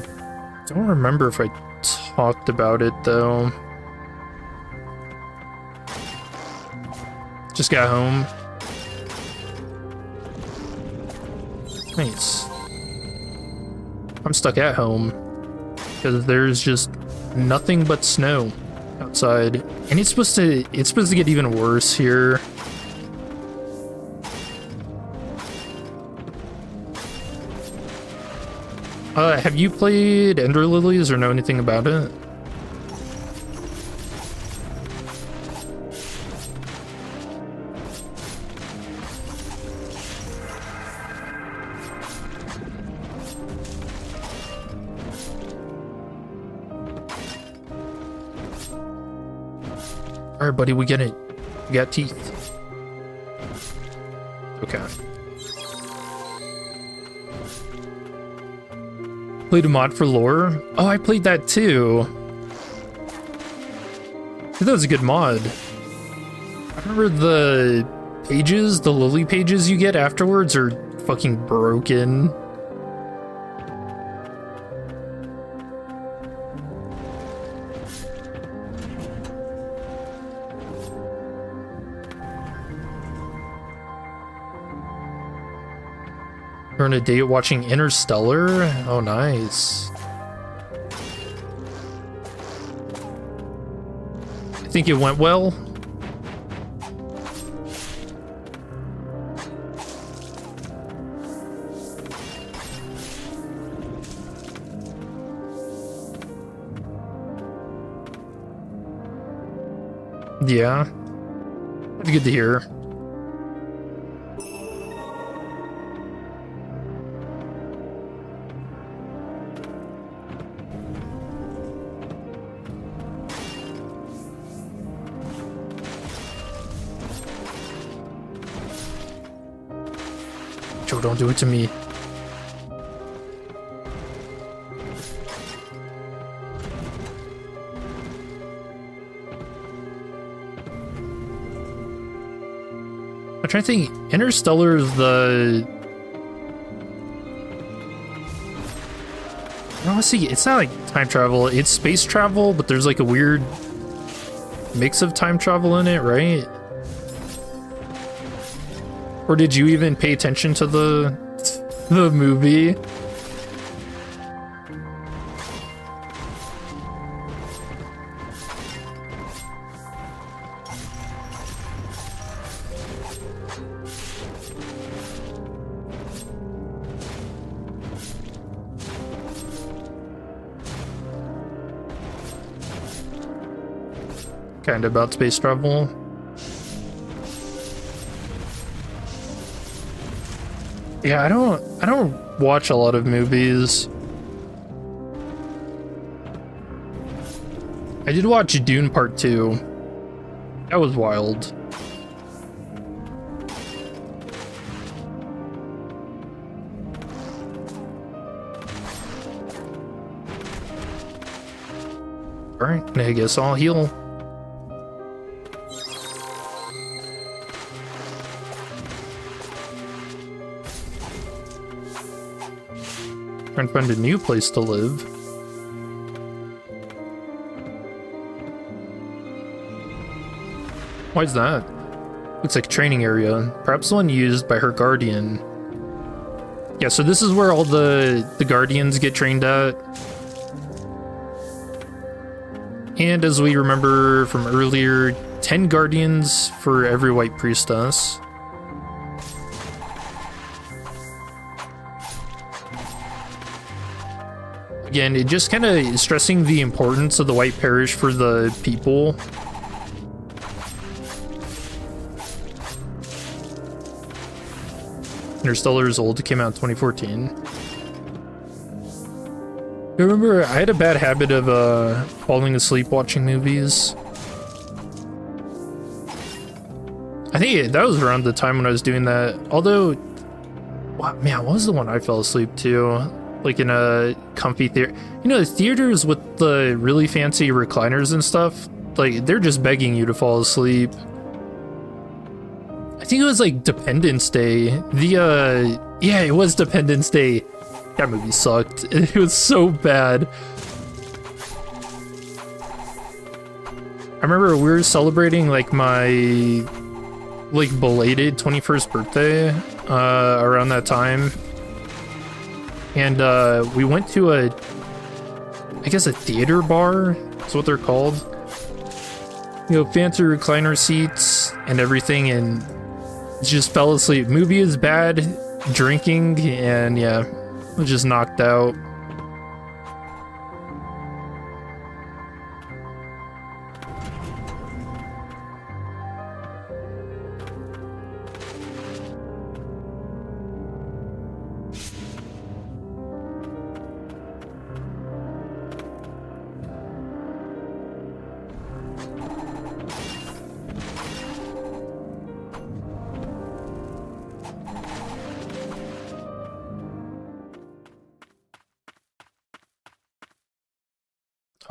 don't remember if I talked about it though. Just got home. Nice. I'm stuck at home because there's just nothing but snow outside, and it's supposed to get even worse here. Have you played Ender Lilies or know anything about it? Alright, buddy, we get it. We got teeth. Okay. Played a mod for lore? Oh, I played that too. I thought that was a good mod. I remember the pages, the lily pages you get afterwards are fucking broken. We're on a date watching Interstellar? Oh, nice. I think it went well. Yeah. That's good to hear. Joe, don't do it to me. I'm trying to think. Interstellar is the... No, see, it's not like time travel. It's space travel, but there's like a weird mix of time travel in it, right? Or did you even pay attention to the movie? Kind of about space travel. Yeah, I don't watch a lot of movies. I did watch Dune Part 2. That was wild. Alright, I guess I'll heal. Trying to find a new place to live. Why is that? Looks like a training area. Perhaps one used by her guardian. Yeah, so this is where all the guardians get trained at. And as we remember from earlier, 10 guardians for every white priestess. Again, it just kind of is stressing the importance of the White Parish for the people. Interstellar is old, it came out in 2014. I remember I had a bad habit of falling asleep watching movies. I think that was around the time when I was doing that. Although, man, what was the one I fell asleep to? Like in a comfy theater. You know, the theaters with the really fancy recliners and stuff, like, they're just begging you to fall asleep. I think it was like Dependence Day. Yeah, it was Dependence Day. That movie sucked. It was so bad. I remember we were celebrating like my belated 21st birthday around that time. And we went to I guess a theater bar, that's what they're called. You know, fancy recliner seats and everything, and just fell asleep. Movie is bad, drinking, and yeah, was just knocked out.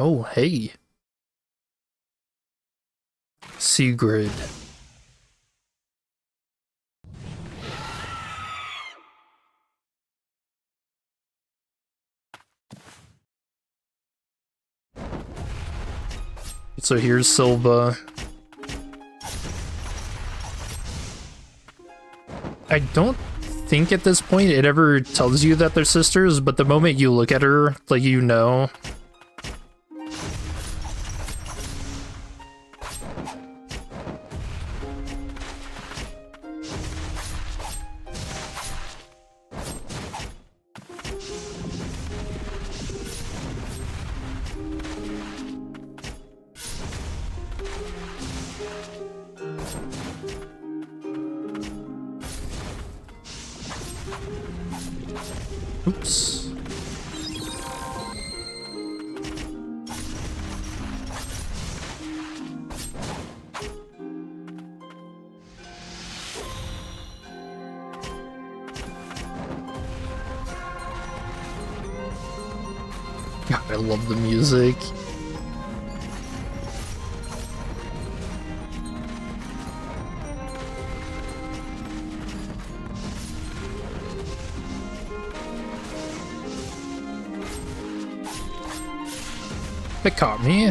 Oh, hey. Sigrid. So here's Silva. I don't think at this point it ever tells you that they're sisters, but the moment you look at her, like, you know. Oops. God, I love the music. It caught me.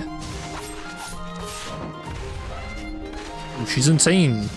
Ooh, she's insane.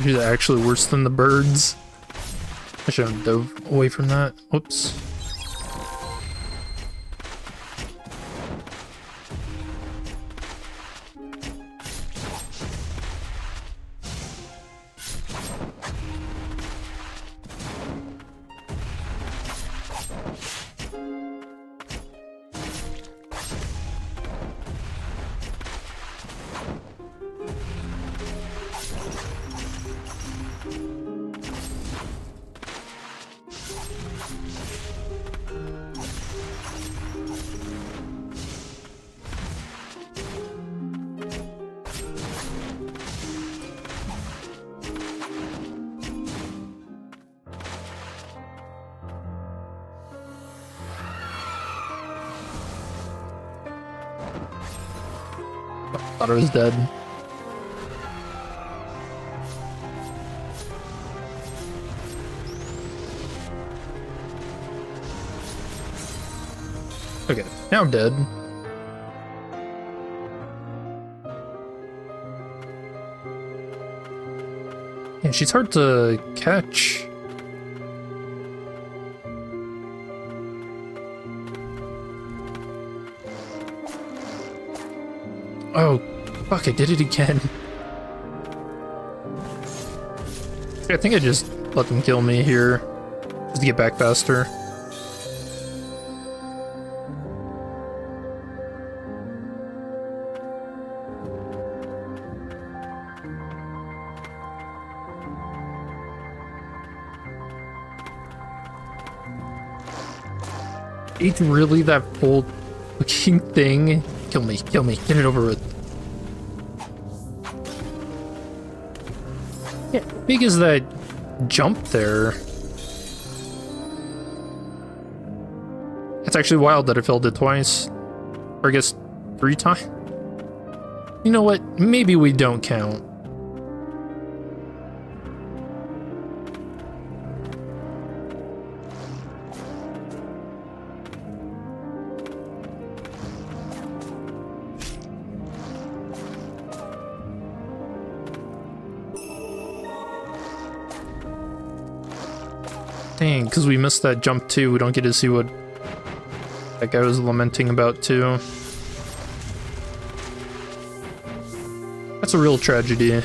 She's actually worse than the birds. I should have dove away from that. Whoops. Thought I was dead. Okay, now I'm dead. Yeah, she's hard to catch. Oh, fuck, I did it again. I think I just let them kill me here, just to get back faster. It's really that full looking thing. Kill me, get it over with. Yeah, how big is that jump there? It's actually wild that I failed it twice. Or I guess 3 times. You know what? Maybe we don't count. Dang, because we missed that jump too, we don't get to see what that guy was lamenting about too. That's a real tragedy.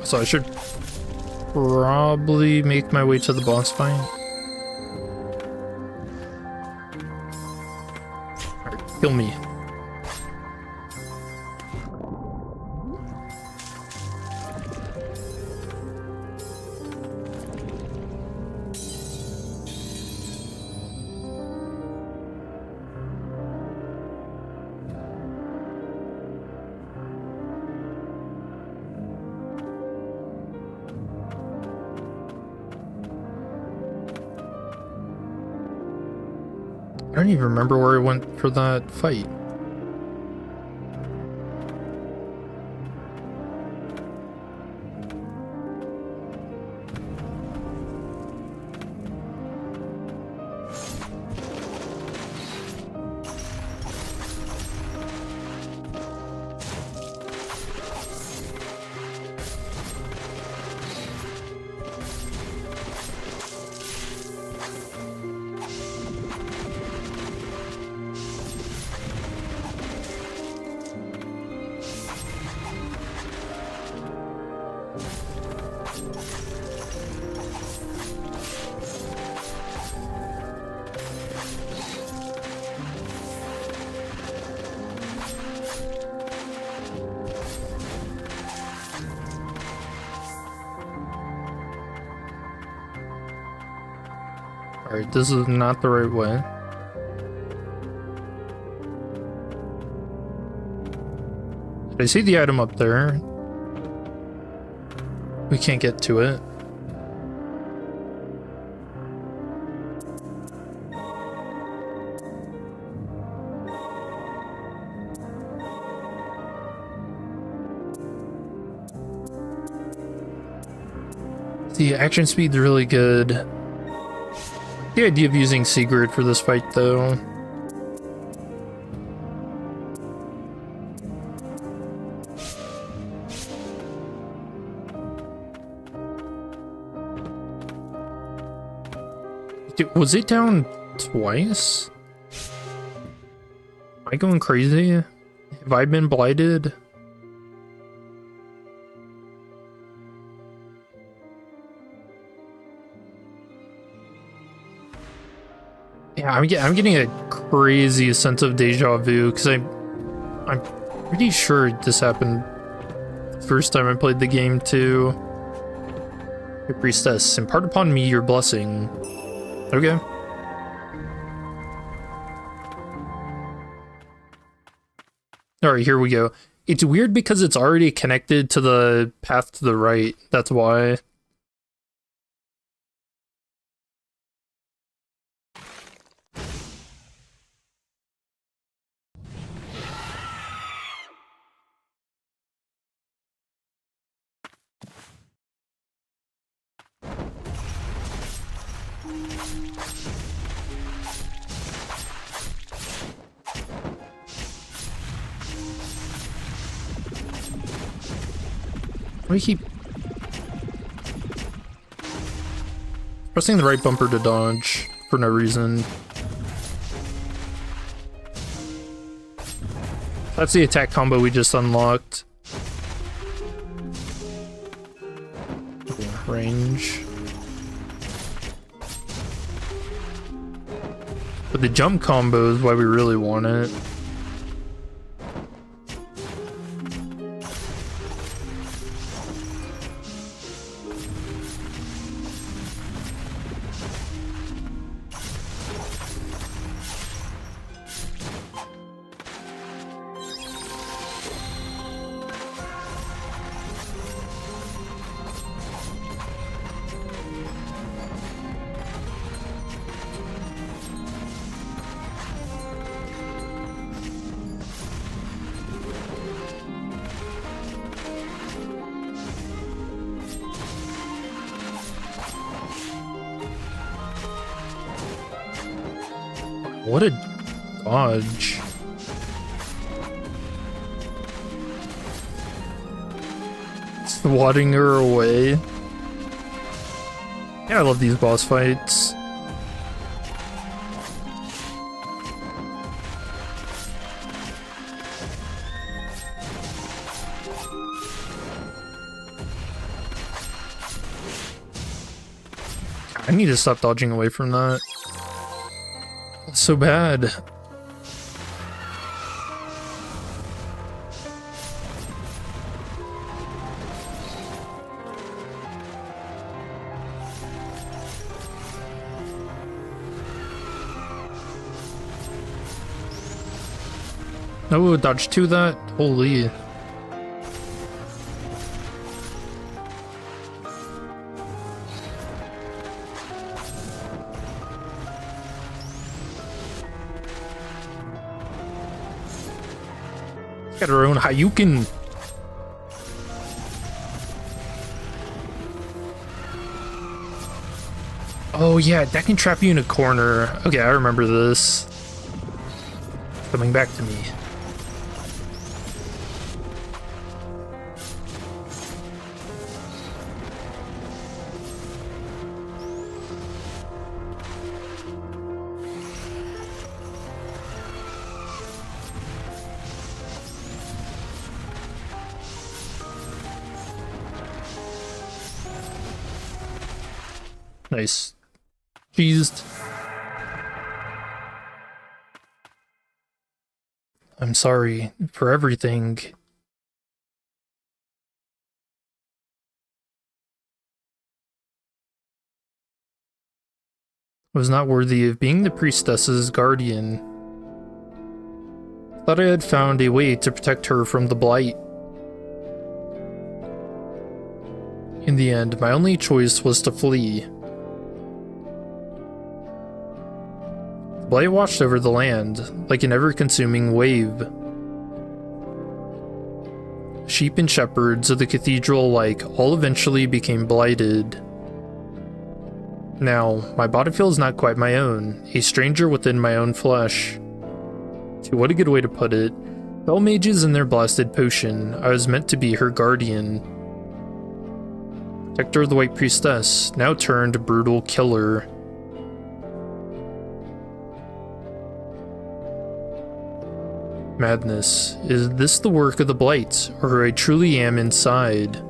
So I should probably make my way to the boss fight. Kill me. I don't even remember where I went for that fight. Alright, this is not the right way. Did I see the item up there? We can't get to it. The action speed's really good. The idea of using Sigurd for this fight, though. Dude, was it down twice? Am I going crazy? Have I been blighted? Yeah, I'm getting a crazy sense of deja vu because I'm pretty sure this happened the first time I played the game too. Hey, priestess, impart upon me your blessing. Okay. Alright, here we go. It's weird because it's already connected to the path to the right. That's why. Why do you keep pressing the right bumper to dodge for no reason? That's the attack combo we just unlocked. Okay, range. But the jump combo is why we really want it. What a dodge. Swatting her away. Yeah, I love these boss fights. I need to stop dodging away from that. It's so bad. No, dodge to that? Holy. Got her own Hayukin. Oh yeah, that can trap you in a corner. Okay, I remember this. Coming back to me. Nice. Cheesed. I'm sorry for everything. I was not worthy of being the priestess's guardian. Thought I had found a way to protect her from the blight. In the end, my only choice was to flee. The blight washed over the land like an ever-consuming wave. Sheep and shepherds of the cathedral alike all eventually became blighted. Now, my body feels not quite my own, a stranger within my own flesh. What a good way to put it. Bell mages and their blasted potion, I was meant to be her guardian. Protector of the White Priestess, now turned brutal killer. Madness. Is this the work of the Blight, or I truly am inside?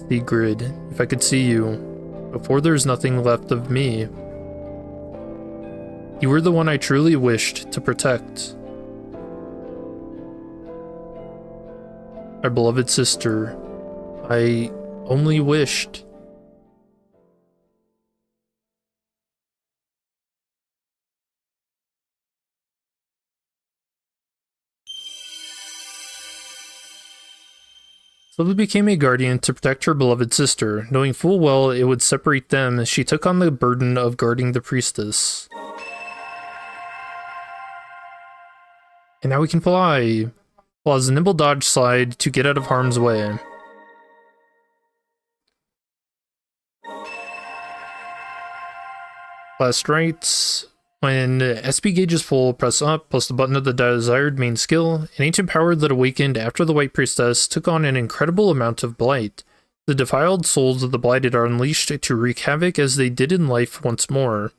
Sigrid, if I could see you, before there's nothing left of me. You were the one I truly wished to protect. My beloved sister, I only wished. Lily became a guardian to protect her beloved sister. Knowing full well it would separate them, she took on the burden of guarding the priestess. And now we can fly. Pause the nimble dodge slide to get out of harm's way. Last rights. When SP gauge is full, press up, plus the button of the desired main skill. An ancient power that awakened after the White Priestess took on an incredible amount of blight. The defiled souls of the blighted are unleashed to wreak havoc as they did in life once more.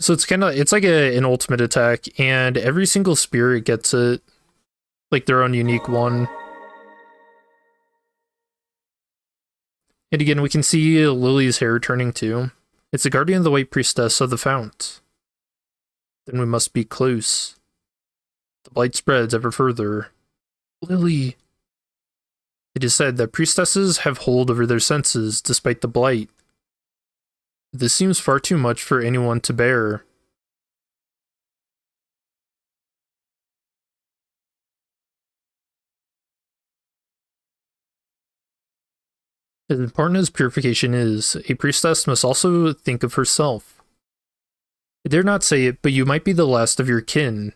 So it's like an ultimate attack, and every single spirit gets it, like their own unique one. And again, we can see Lily's hair turning too. It's the guardian of the White Priestess of the Fount. Then we must be close. The blight spreads ever further. Lily. It is said that priestesses have hold over their senses despite the blight. This seems far too much for anyone to bear. As important as purification is, a priestess must also think of herself. I dare not say it, but you might be the last of your kin.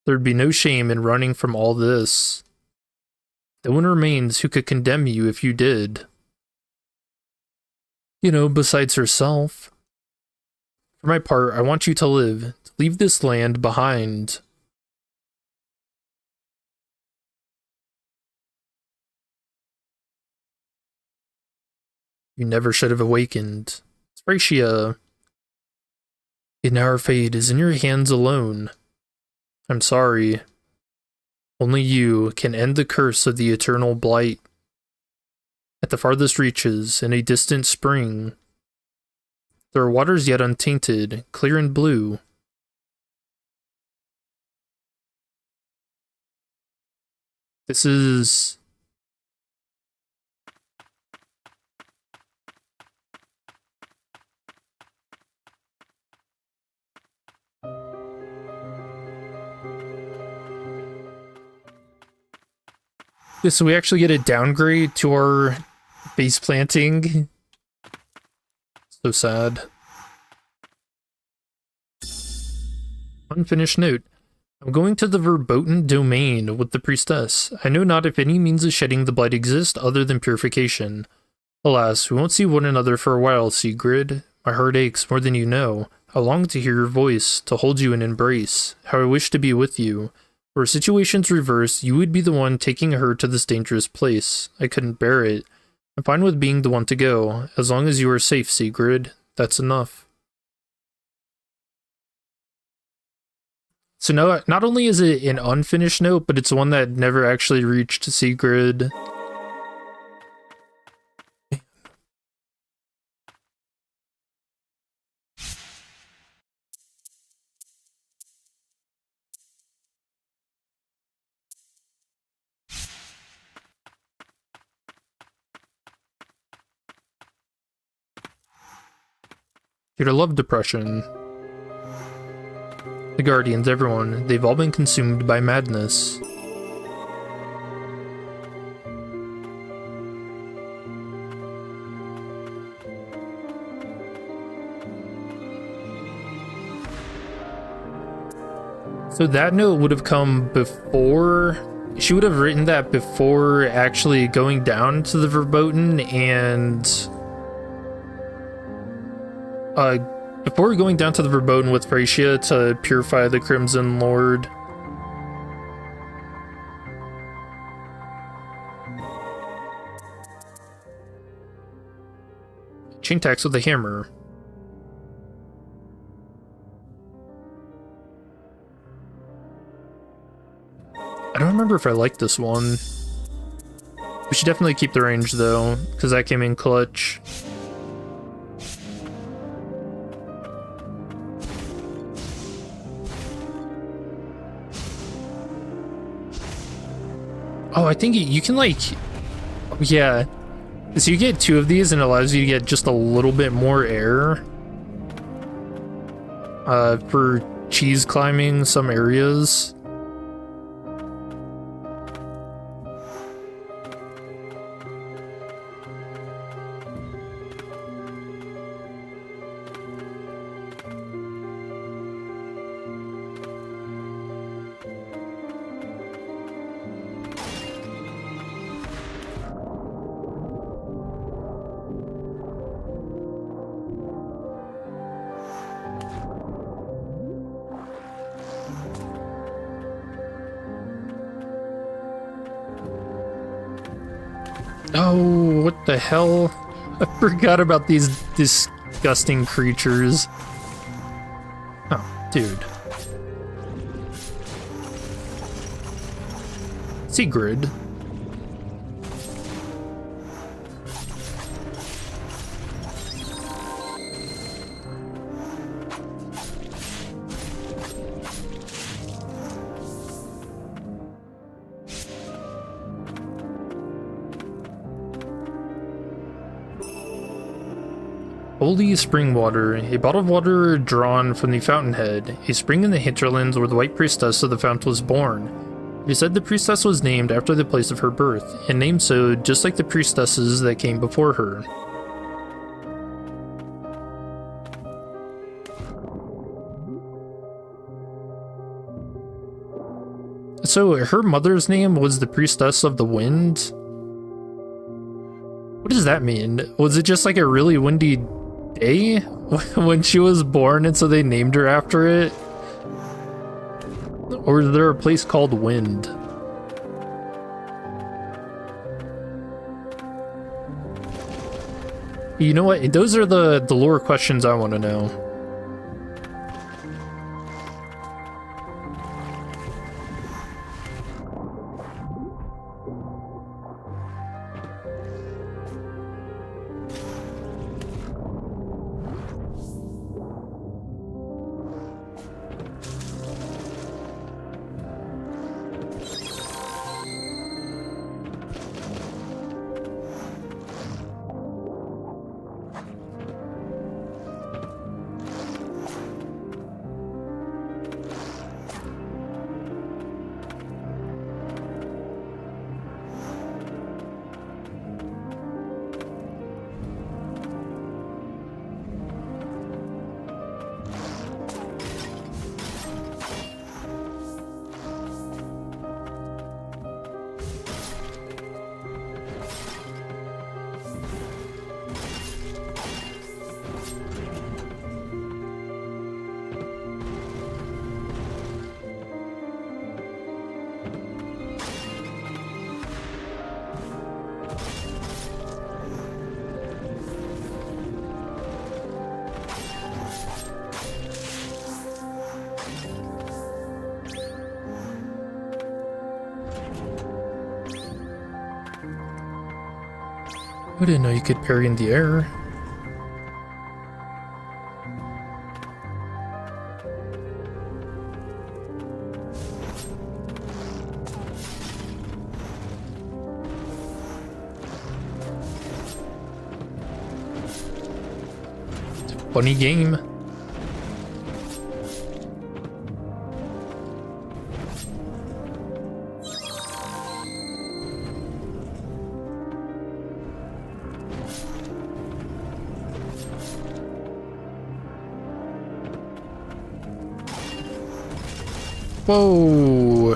There'd be no shame in running from all this. No one remains who could condemn you if you did. You know, besides herself. For my part, I want you to live, to leave this land behind. You never should have awakened. Thracia. And our fate is in your hands alone. I'm sorry. Only you can end the curse of the eternal blight. At the farthest reaches, in a distant spring, there are waters yet untainted, clear and blue. This is... So we actually get a downgrade to our base planting. So sad. Unfinished note. I'm going to the verboten domain with the priestess. I know not if any means of shedding the blight exist other than purification. Alas, we won't see one another for a while, Sigrid. My heart aches more than you know. I long to hear your voice, to hold you in embrace. How I wish to be with you. Were situations reversed, you would be the one taking her to this dangerous place. I couldn't bear it. I'm fine with being the one to go. As long as you are safe, Sigrid. That's enough. So no, not only is it an unfinished note, but it's one that never actually reached Sigrid. Dude, I love depression. The Guardians, everyone, they've all been consumed by madness. So that note would have come before, she would have written that before actually going down to the Verboten and, before going down to the Verboten with Thracia to purify the Crimson Lord. Chain tax with a hammer. I don't remember if I like this one. We should definitely keep the range though, because that came in clutch. Oh, I think you can like, yeah. So you get 2 of these and it allows you to get just a little bit more air. For cheese climbing some areas. Oh, what the hell? I forgot about these disgusting creatures. Oh, dude. Sigrid. Holy spring water, a bottle of water drawn from the fountainhead, a spring in the hinterlands where the white priestess of the fount was born. It is said the priestess was named after the place of her birth, and named so just like the priestesses that came before her. So her mother's name was the priestess of the wind? What does that mean? Was it just like a really windy day when she was born and so they named her after it? Or is there a place called Wind? You know what? Those are the lore questions I want to know. I didn't know you could parry in the air. Funny game. Whoa.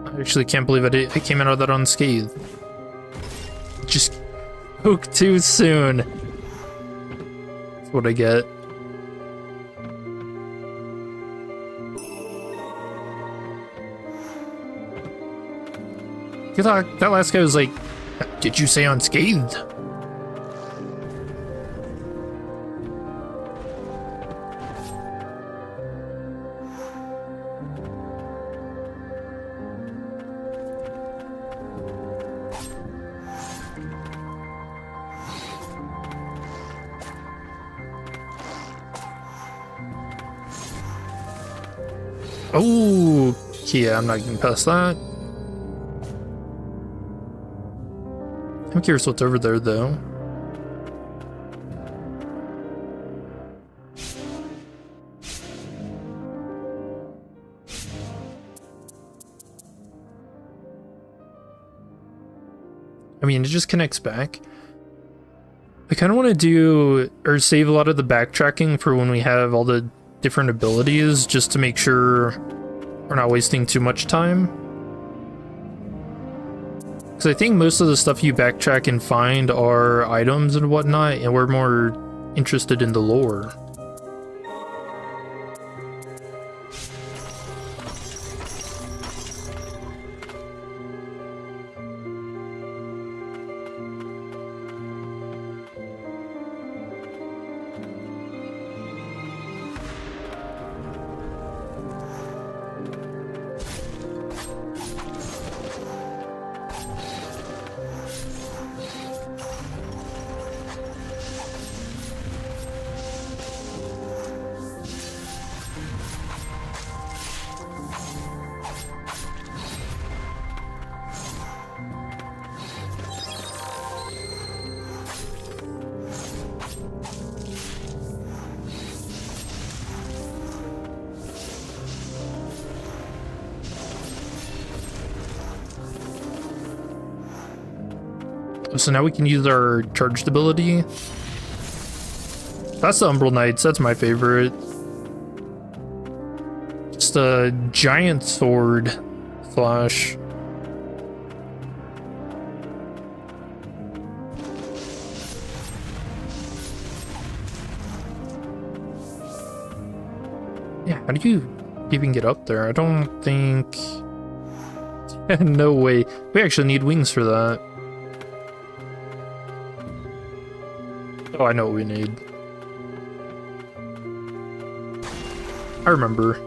I actually can't believe I came out of that unscathed. Just spoke too soon. That's what I get. That last guy was like, did you say unscathed? Oh, yeah, I'm not getting past that. I'm curious what's over there, though. I mean, it just connects back. I kind of want to do, or save a lot of the backtracking for when we have all the different abilities, just to make sure we're not wasting too much time. Because I think most of the stuff you backtrack and find are items and whatnot, and we're more interested in the lore. So now we can use our charged ability. That's the Umbral Knights, that's my favorite. Just a giant sword slash. Yeah, how do you even get up there? I don't think... No way. We actually need wings for that. Oh, I know what we need. I remember.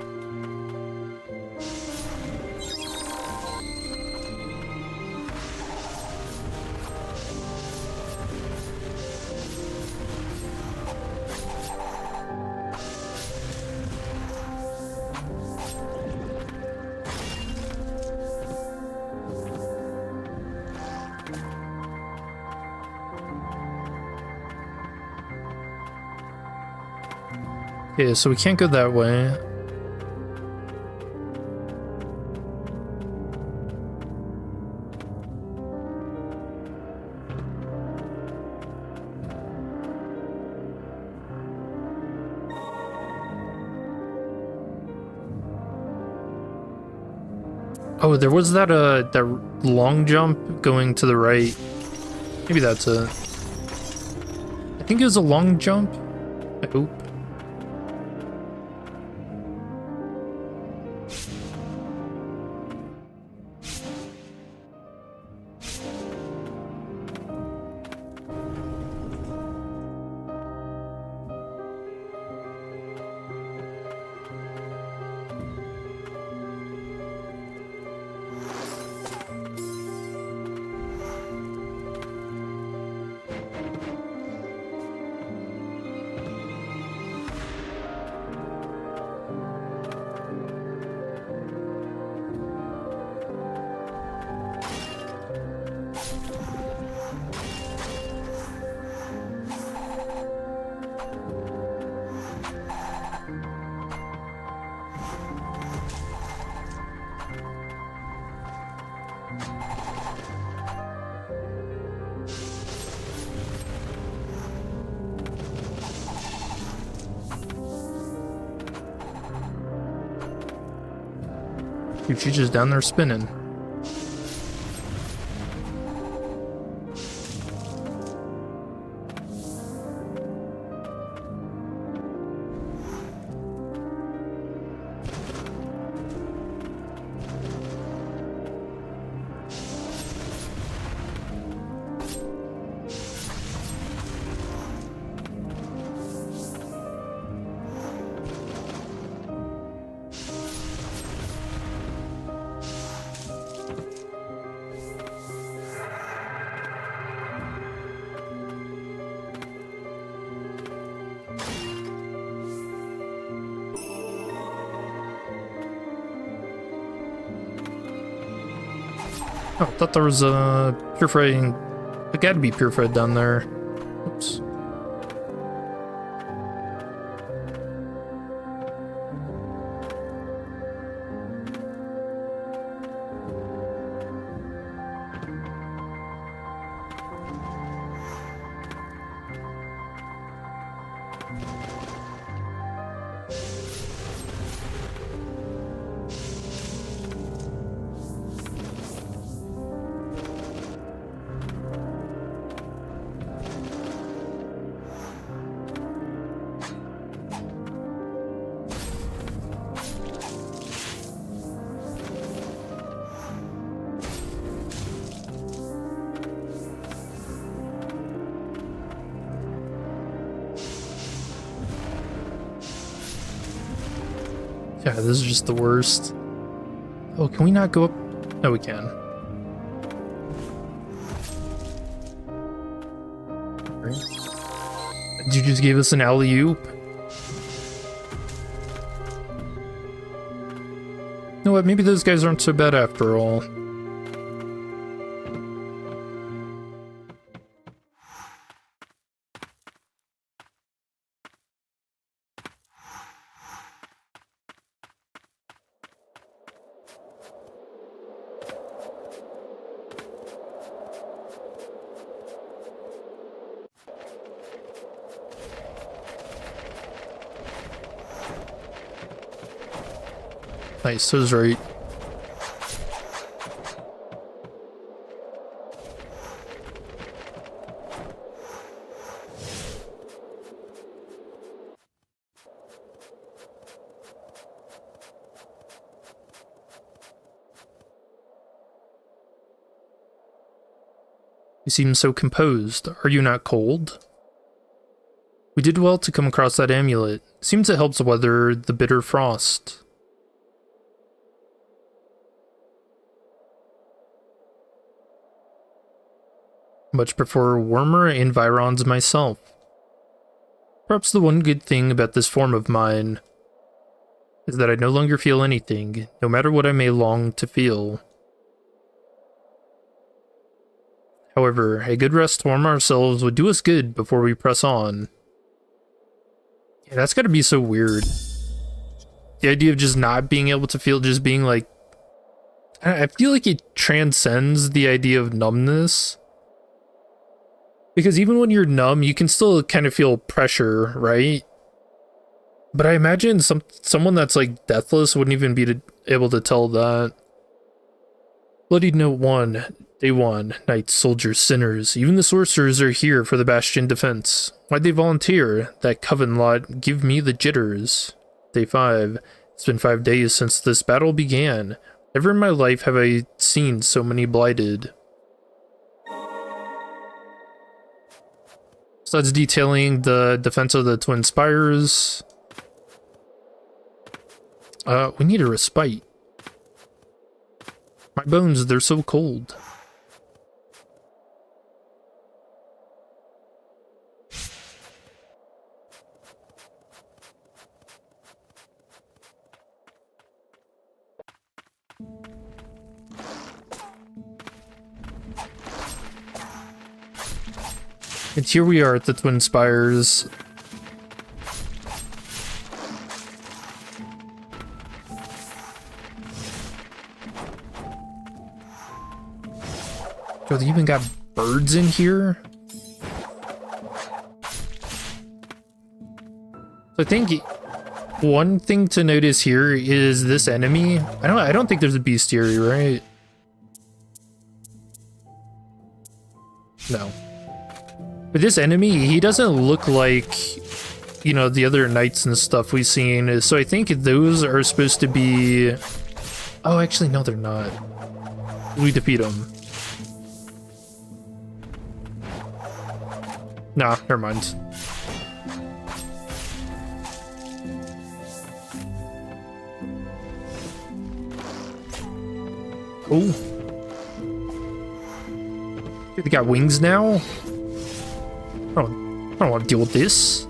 Okay, so we can't go that way. Oh, there was that that long jump going to the right. Maybe that's it. I think it was a long jump. I hope. Dude, she's just down there spinning. Oh, I thought there was a purifying. It gotta be purified down there. Oops. Yeah, this is just the worst. Oh, can we not go up? No, we can. Right. You just gave us an alley-oop? You know what, maybe those guys aren't so bad after all. Nice, I was right. You seem so composed. Are you not cold? We did well to come across that amulet. Seems it helps weather the bitter frost. Much prefer warmer environs myself. Perhaps the one good thing about this form of mine is that I no longer feel anything, no matter what I may long to feel. However, a good rest to warm ourselves would do us good before we press on. Yeah, that's gotta be so weird. The idea of just not being able to feel, just being like... I feel like it transcends the idea of numbness. Because even when you're numb, you can still kind of feel pressure, right? But I imagine someone that's like deathless wouldn't even be able to tell that. Bloodied Note 1, Day 1, Knights, Soldiers, Sinners. Even the sorcerers are here for the Bastion defense. Why'd they volunteer? That coven lot give me the jitters. Day 5. It's been 5 days since this battle began. Never in my life have I seen so many blighted. So that's detailing the defense of the Twin Spires. We need a respite. My bones, they're so cold. And here we are at the Twin Spires. Oh, they even got birds in here? So I think One thing to notice here is this enemy. I don't think there's a bestiary, right? No. But this enemy, he doesn't look like, you know, the other knights and stuff we've seen. So I think those are supposed to be... Oh, actually, no, they're not. We defeat them. Nah, never mind. Oh. They got wings now? I don't want to deal with this.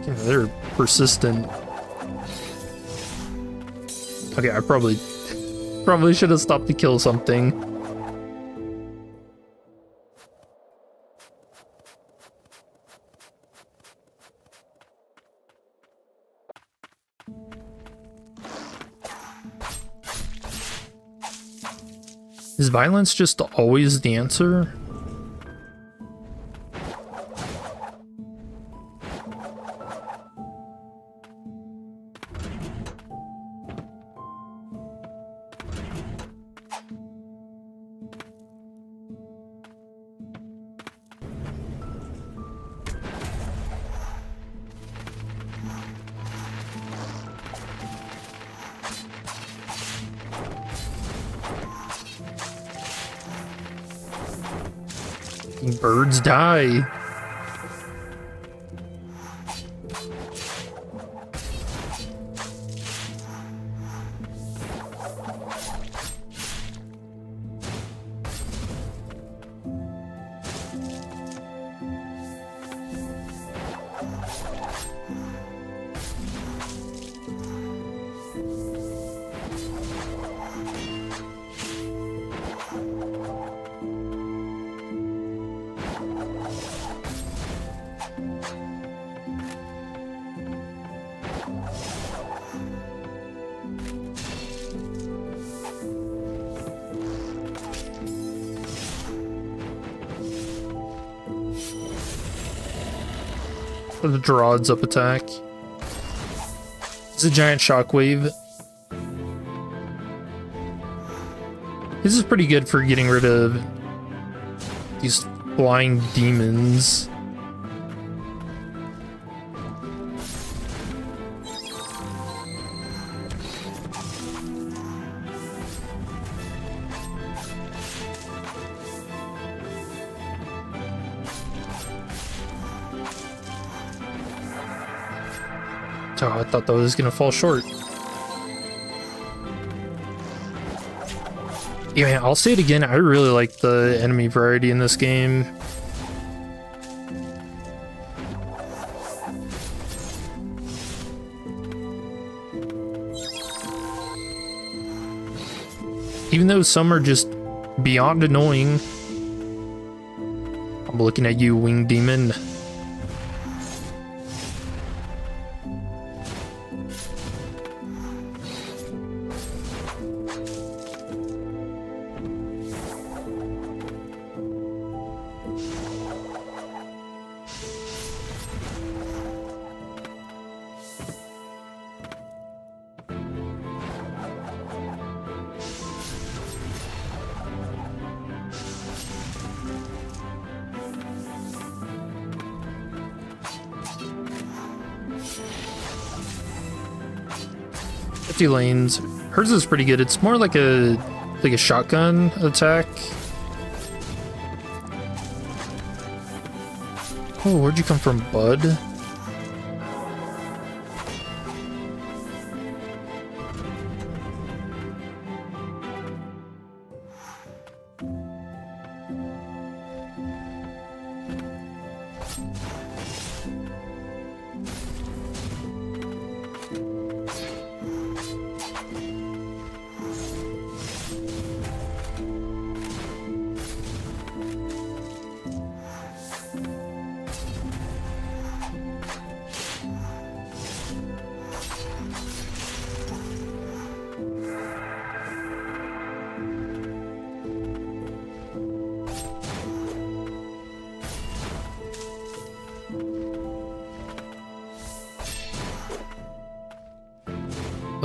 Yeah, they're persistent. Okay, I probably should have stopped to kill something. Is violence just always the answer? Birds die. The Draw's up attack. It's a giant shockwave. This is pretty good for getting rid of these flying demons. Oh, I thought that was gonna fall short. Yeah, man, I'll say it again. I really like the enemy variety in this game. Even though some are just beyond annoying. I'm looking at you, winged demon. Lanes. Hers is pretty good. It's more like a shotgun attack. Oh, where'd you come from, bud?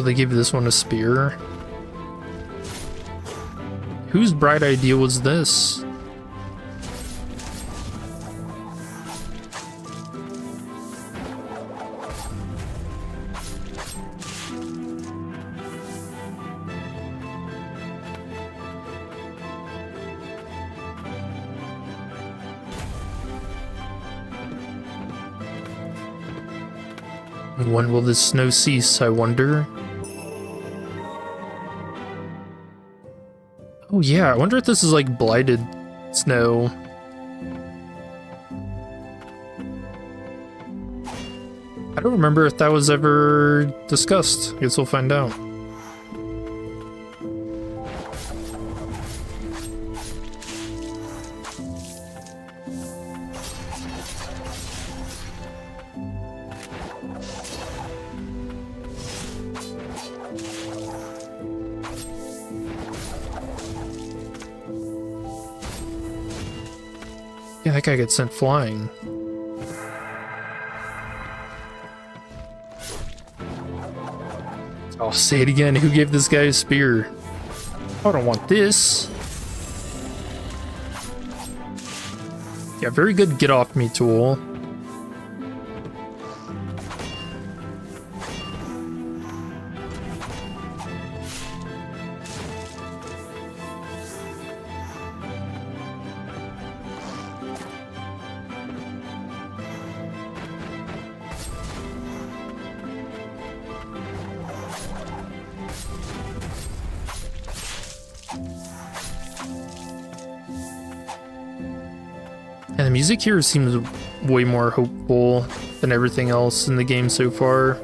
Oh, they gave this one a spear. Whose bright idea was this? When will this snow cease, I wonder? Oh yeah, I wonder if this is like blighted snow. I don't remember if that was ever discussed. I guess we'll find out. Yeah, that guy gets sent flying. I'll say it again. Who gave this guy a spear? I don't want this. Yeah, very good get off me tool. And the music here seems way more hopeful than everything else in the game so far.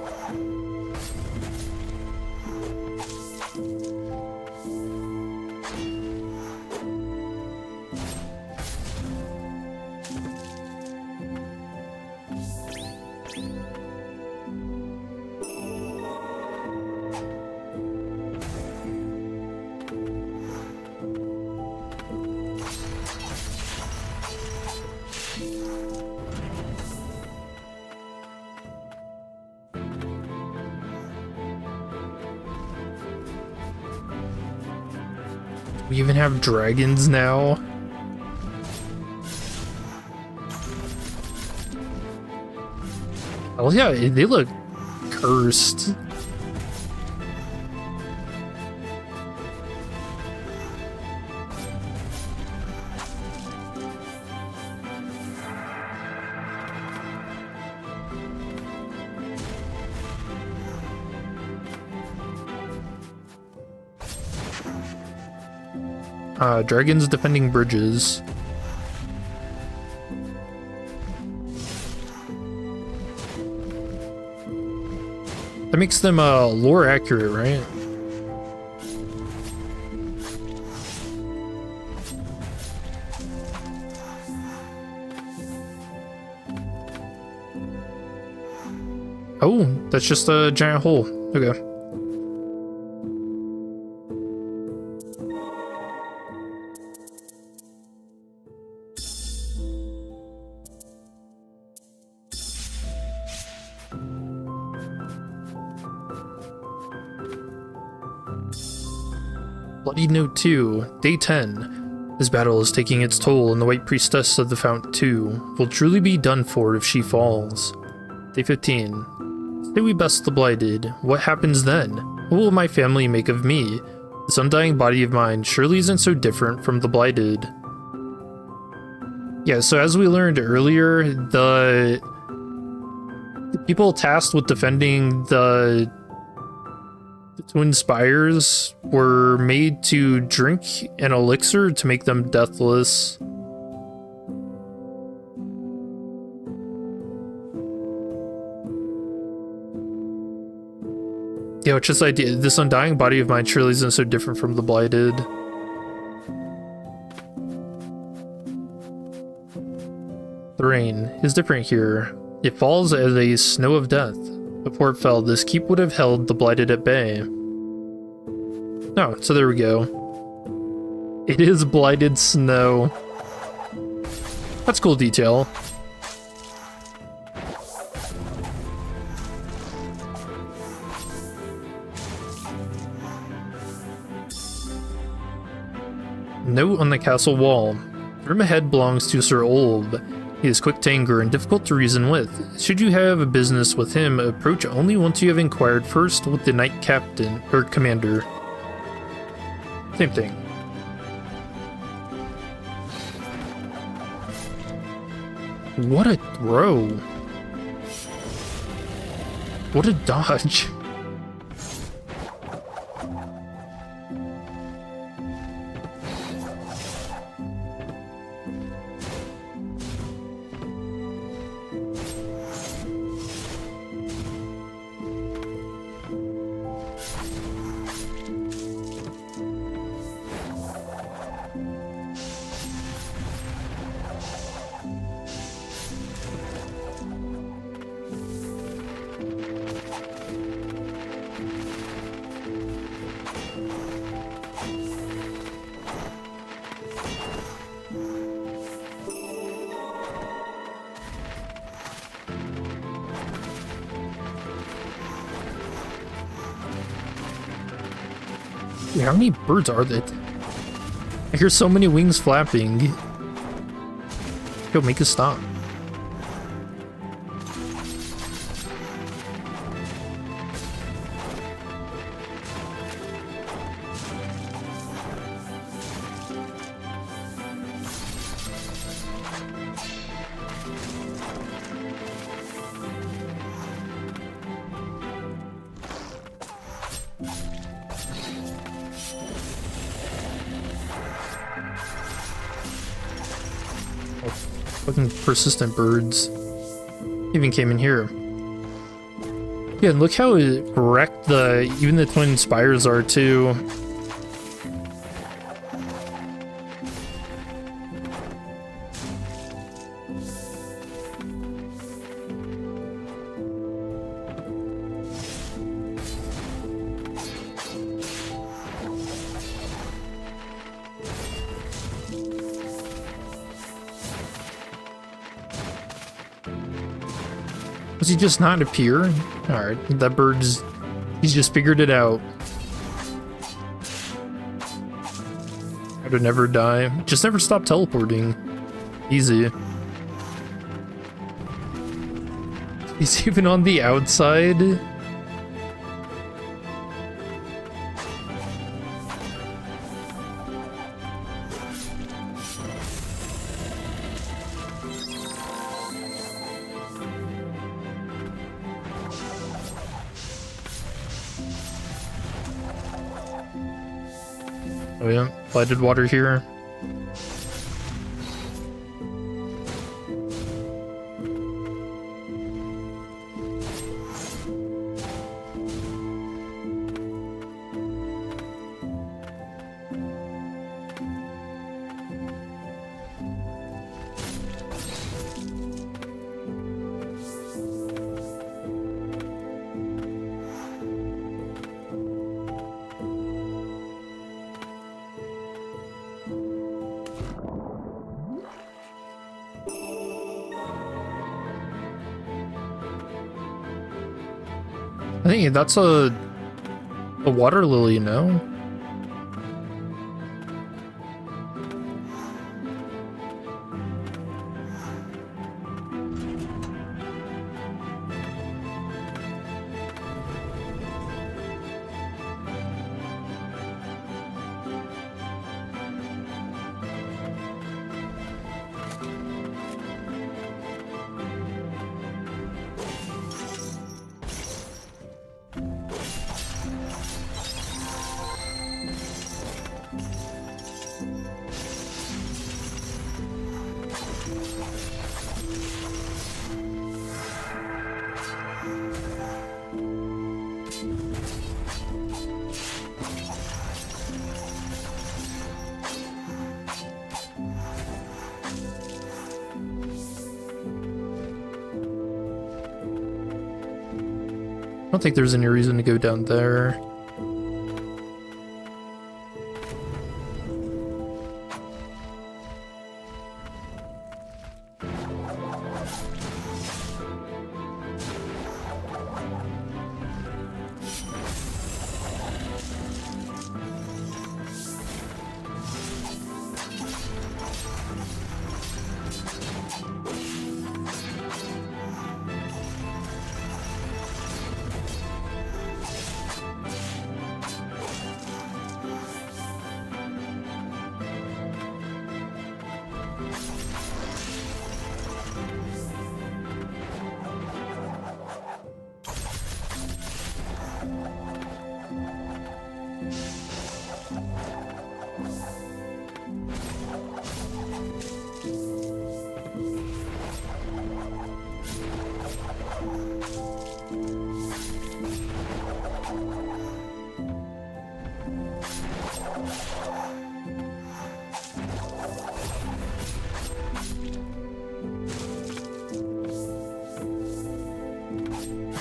We even have dragons now. Oh yeah, they look cursed. Dragons defending bridges. That makes them lore accurate, right? Oh, that's just a giant hole. Okay. Bloody Note 2, Day 10. This battle is taking its toll, and the White Priestess of the Fount 2 will truly be done for if she falls. Day 15. Say we best the Blighted. What happens then? What will my family make of me? This undying body of mine surely isn't so different from the Blighted. Yeah, so as we learned earlier, the people tasked with defending the Twin Spires were made to drink an elixir to make them deathless. Yeah, it's just idea. This undying body of mine surely isn't so different from the Blighted. The rain is different here. It falls as a snow of death. Before it fell, this keep would have held the Blighted at bay. Oh, so there we go. It is blighted snow. That's cool detail. Note on the castle wall. The room ahead belongs to Sir Olb. He is quick to anger and difficult to reason with. Should you have a business with him, approach only once you have inquired first with the knight captain, or commander. Same thing. What a throw. What a dodge. Dude, how many birds are there? I hear so many wings flapping. Yo, make it stop. Fucking persistent birds. Even came in here. Yeah, and look how wrecked even the twin spires are too. Does he just not appear? Alright, that he's just figured it out. How to never die. Just never stop teleporting. Easy. He's even on the outside. Oh yeah, flooded water here. I think that's a water lily, no? I don't think there's any reason to go down there.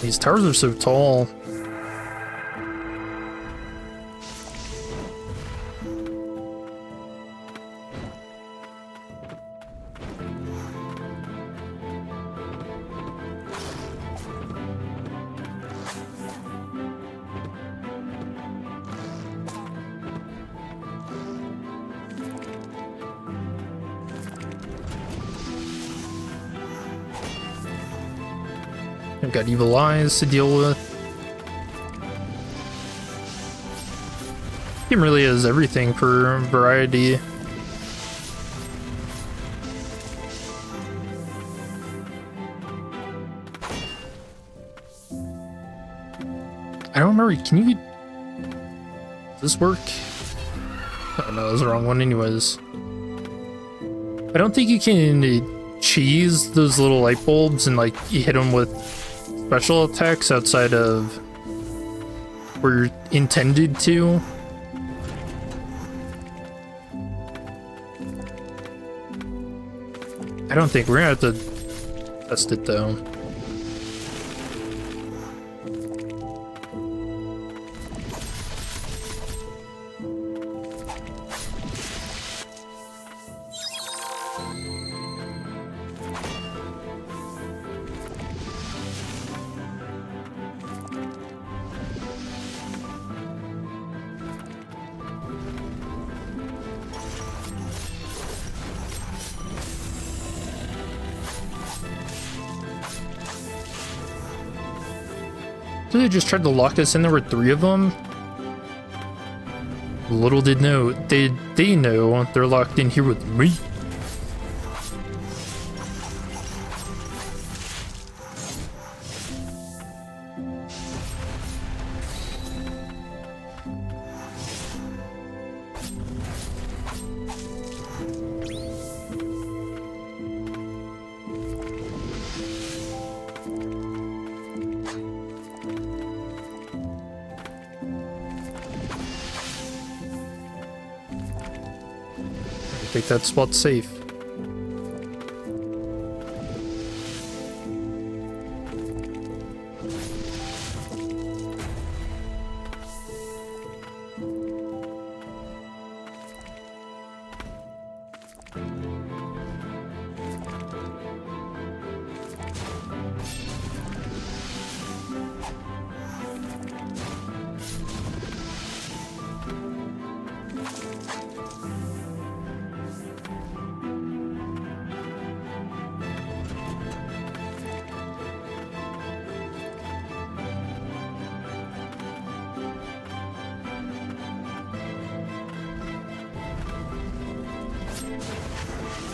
These towers are so tall. I've got evil eyes to deal with. Game really has everything for variety. I don't remember, can you... Does this work? Oh no, that was the wrong one anyways. I don't think you can cheese those little light bulbs and like you hit them with special attacks outside of where you're intended to. I don't think we're gonna have to test it though. So they just tried to lock us in there with 3 of them? Little did know, they know they're locked in here with me. I think that spot's safe.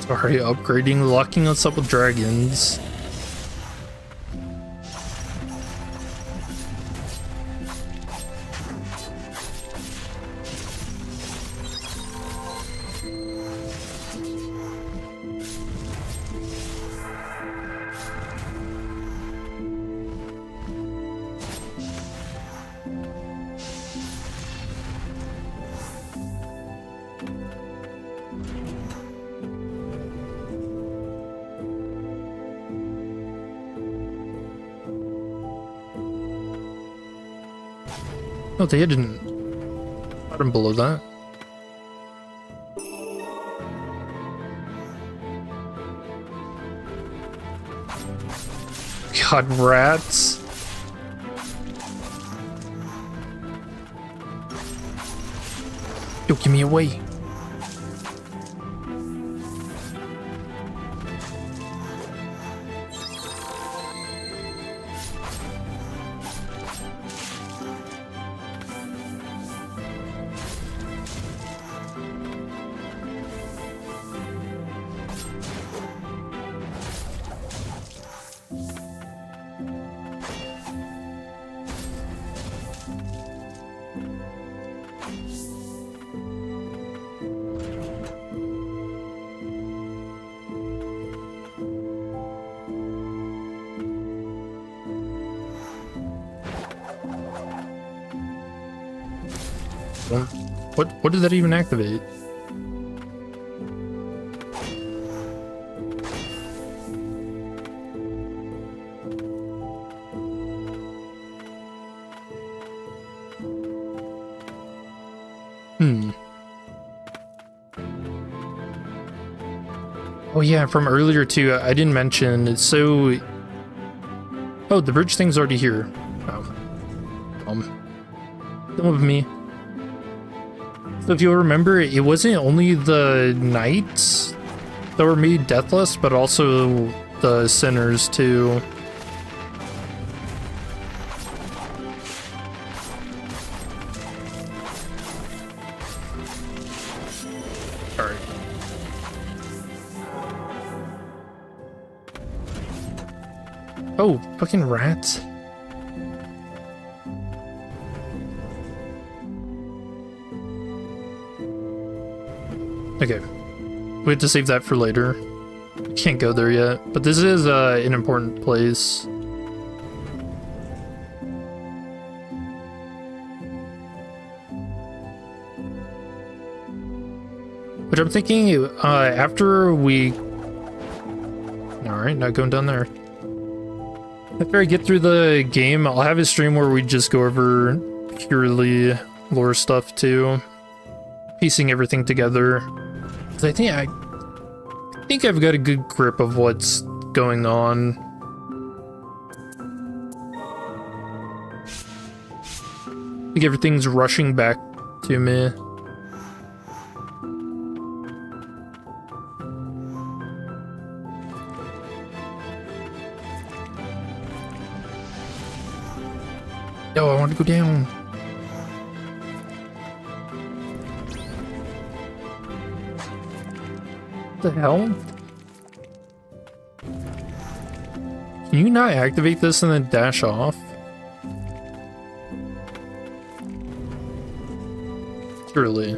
Sorry, upgrading, locking us up with dragons. Oh, they didn't bottom below that. God, rats. Yo, give me away. What did that even activate? Oh yeah, from earlier too, I didn't mention, so... Oh, the bridge thing's already here. Oh. Some of me. So if you'll remember, it wasn't only the knights that were made deathless, but also the sinners too. Alright. Oh, fucking rats. Okay. We have to save that for later. Can't go there yet, but this is an important place. But I'm thinking after we... Alright, not going down there. After I get through the game, I'll have a stream where we just go over purely lore stuff too. Piecing everything together. 'Cause I think I've got a good grip of what's going on. I think everything's rushing back to me. Oh, I want to go down. What the hell? Can you not activate this and then dash off? Surely.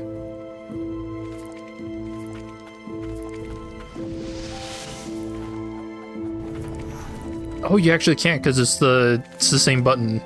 Oh, you actually can't because it's the same button.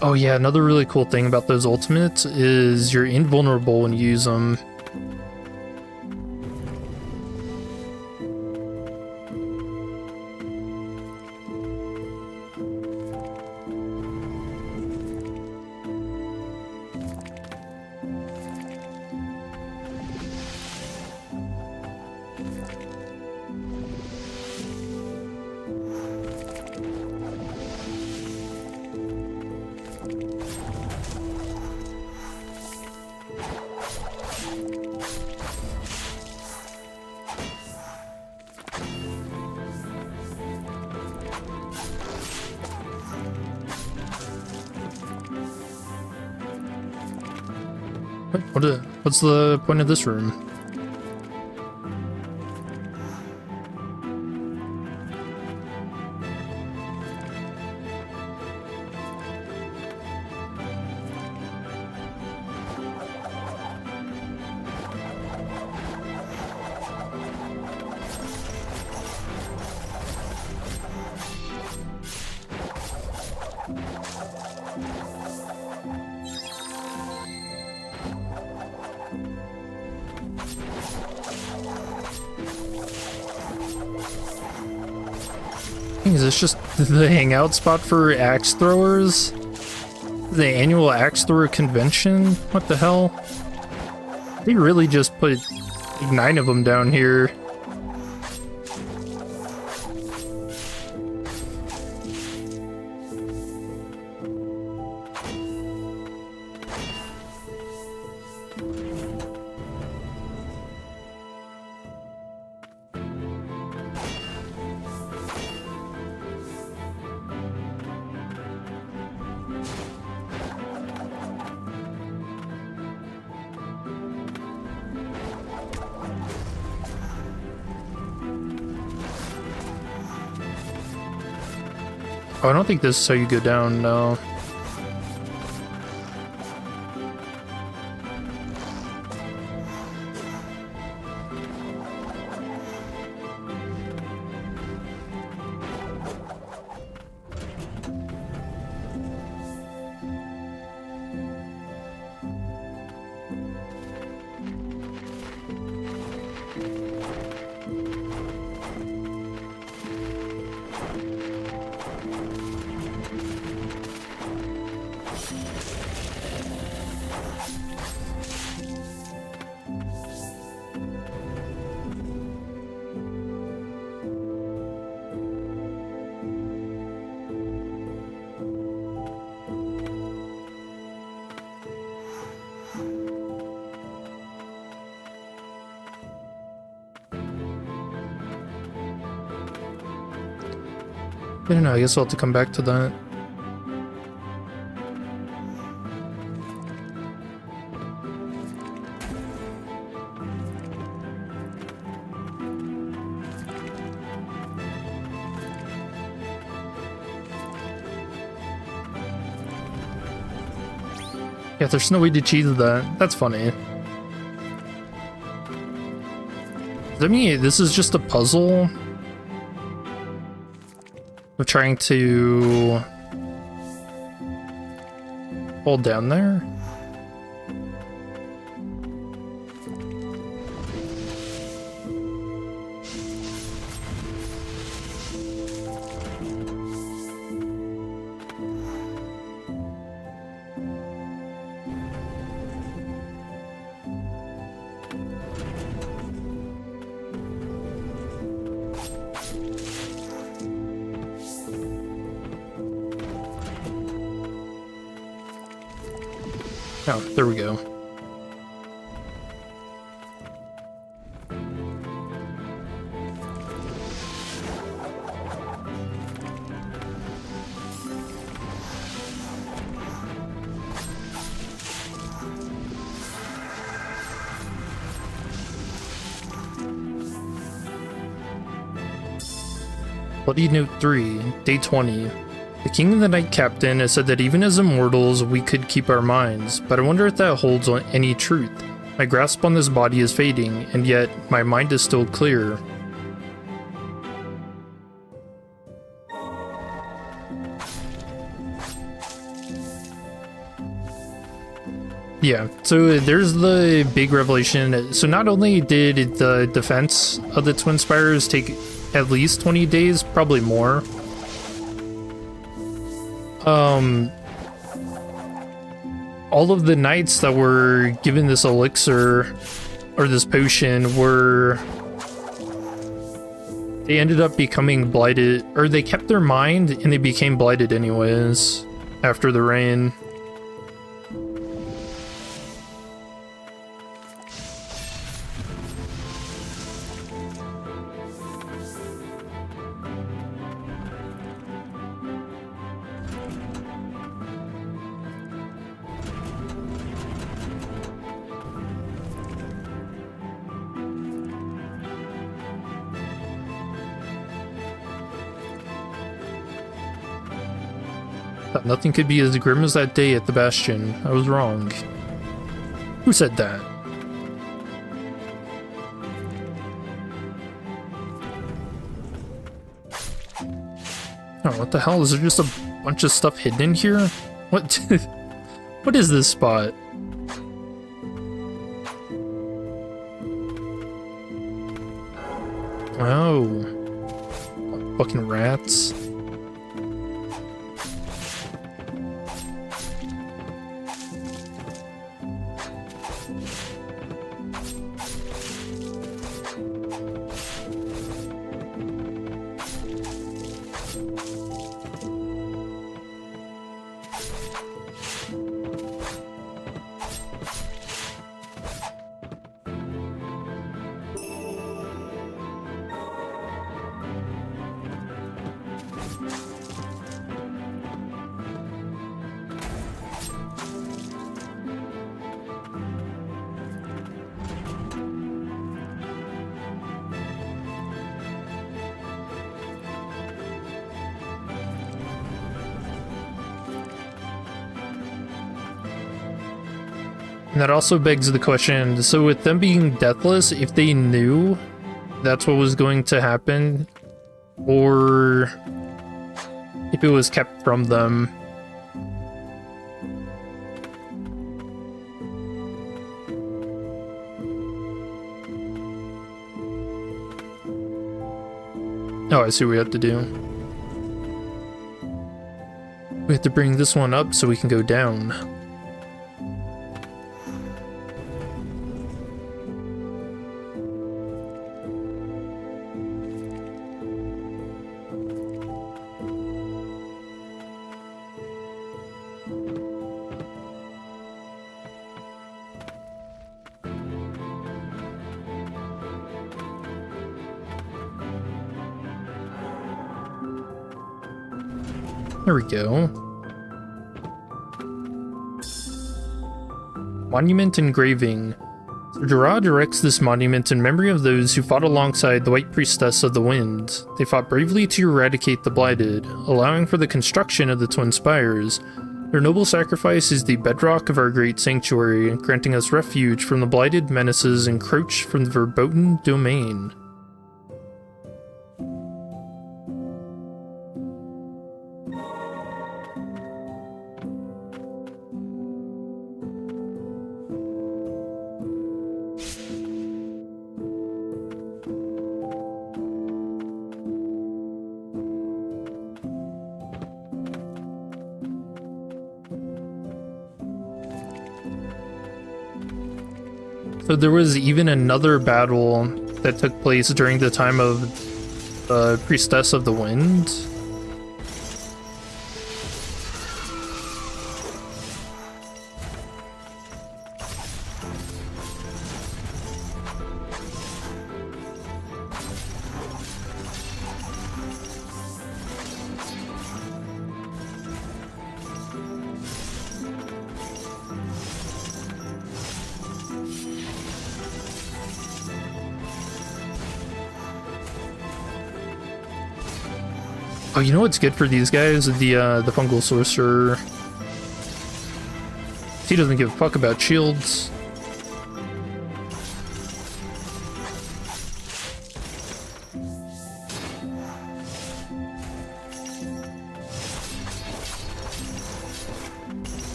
Oh yeah, another really cool thing about those ultimates is you're invulnerable when you use them. What's the point of this room? Is this just the hangout spot for axe throwers? The annual axe thrower convention? What the hell? They really just put 9 of them down here. Oh, I don't think this is how you go down, no. I don't know, I guess I'll have to come back to that. Yeah, there's no way to cheese that. That's funny. Does that mean this is just a puzzle? Of trying to hold down there? Oh, there we go. Bloody Note 3, Day 20. The King and the Knight Captain has said that even as immortals, we could keep our minds, but I wonder if that holds on any truth. My grasp on this body is fading, and yet my mind is still clear. Yeah, so there's the big revelation. So not only did the defense of the Twin Spires take at least 20 days, probably more. All of the knights that were given this elixir or this potion they ended up becoming blighted, or they kept their mind and they became blighted anyways after the rain. Thought nothing could be as grim as that day at the Bastion. I was wrong. Who said that? Oh, what the hell? Is there just a bunch of stuff hidden in here? What? What is this spot? Oh. Fucking rats. And that also begs the question, so with them being deathless, if they knew that's what was going to happen, or if it was kept from them. Oh, I see what we have to do. We have to bring this one up so we can go down. There we go. Monument engraving. Gerard erects this monument in memory of those who fought alongside the White Priestess of the Wind. They fought bravely to eradicate the Blighted, allowing for the construction of the Twin Spires. Their noble sacrifice is the bedrock of our great sanctuary, granting us refuge from the blighted menaces encroached from the verboten domain. So there was even another battle that took place during the time of the Priestess of the Wind. Oh, you know what's good for these guys? The fungal sorcerer. He doesn't give a fuck about shields.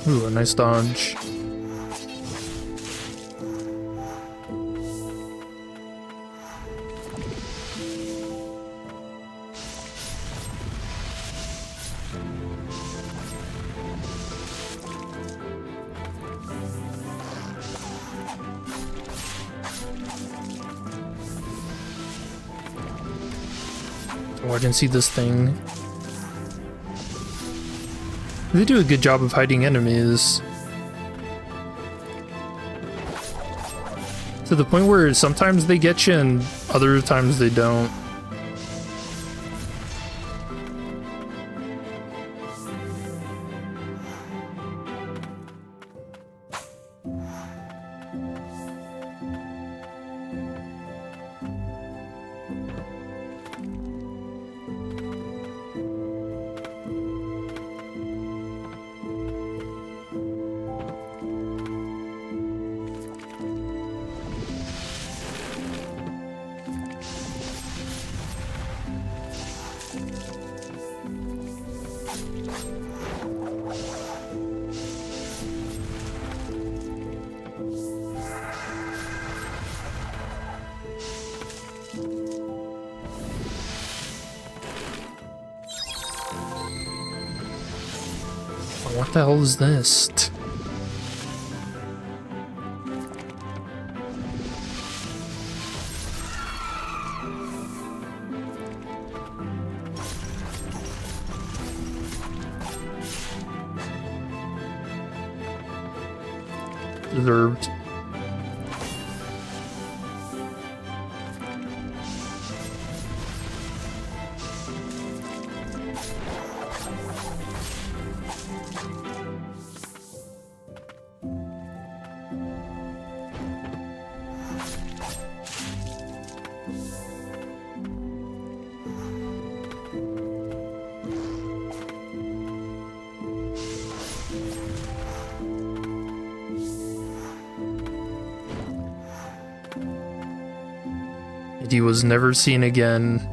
Ooh, a nice dodge. Oh, I didn't see this thing. They do a good job of hiding enemies. To the point where sometimes they get you and other times they don't. What the hell is this? Deserved. and he was never seen again.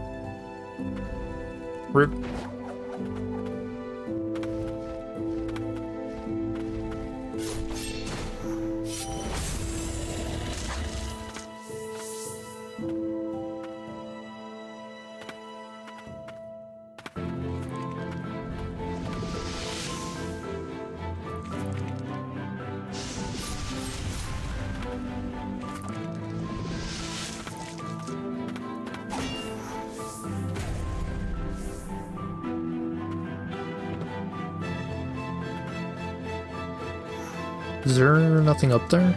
Rip. Is there nothing up there?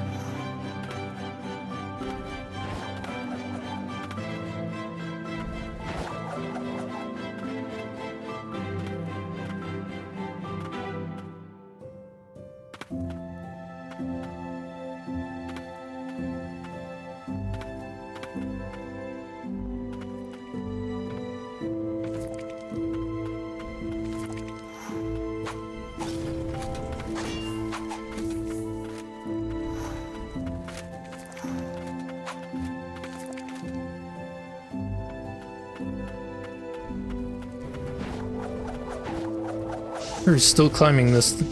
We're still climbing this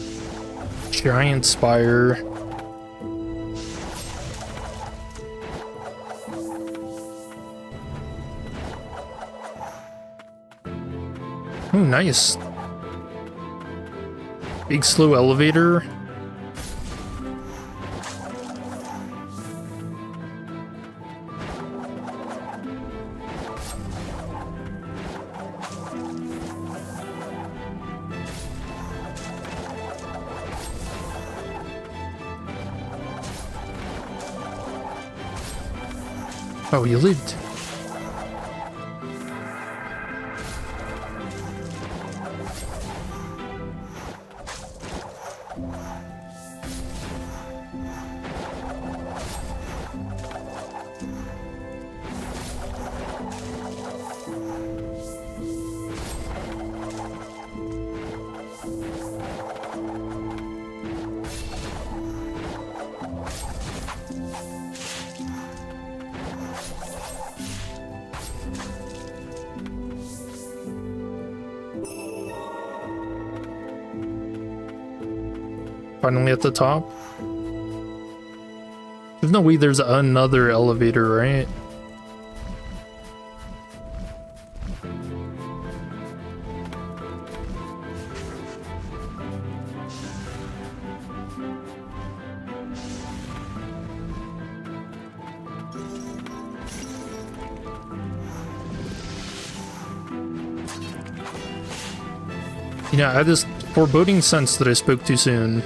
giant spire. Oh, nice. Big slow elevator. Oh, you lived. Finally at the top. There's no way there's another elevator, right? You know, I had this foreboding sense that I spoke too soon.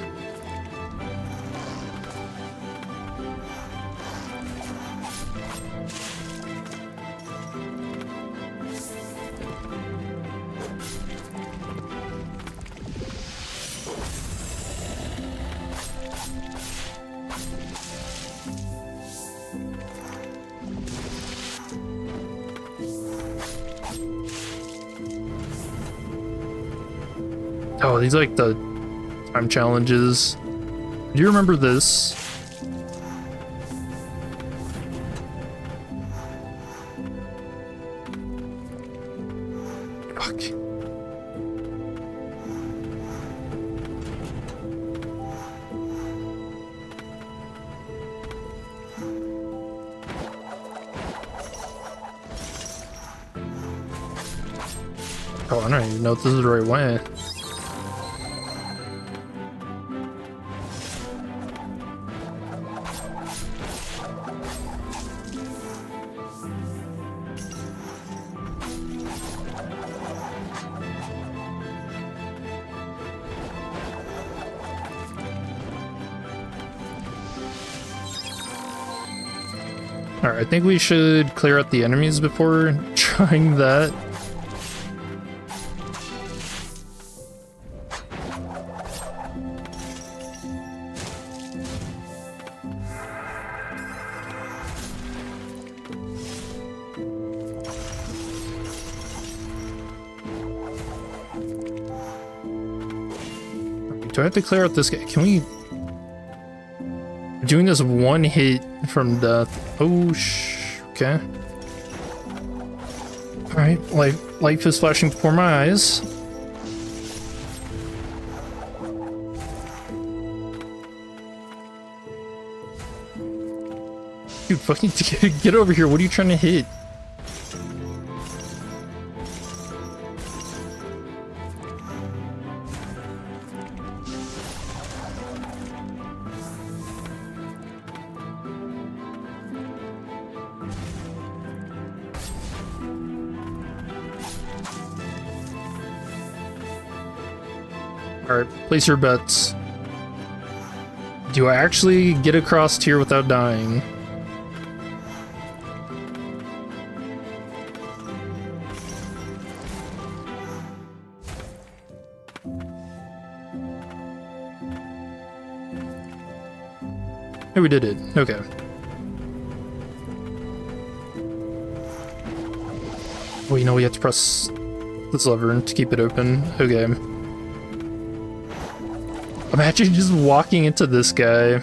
Oh, these are like the time challenges. Do you remember this? Fuck. Oh, I don't even know if this is the right way. Alright, I think we should clear out the enemies before trying that. Do I have to clear out this guy? Can we... We're doing this one hit from death. Oh, okay. Alright, life is flashing before my eyes. Dude, fucking get over here. What are you trying to hit? Alright, place your bets. Do I actually get across here without dying? Hey, we did it. Okay. Oh, you know, we have to press this lever to keep it open. Okay. Imagine just walking into this guy.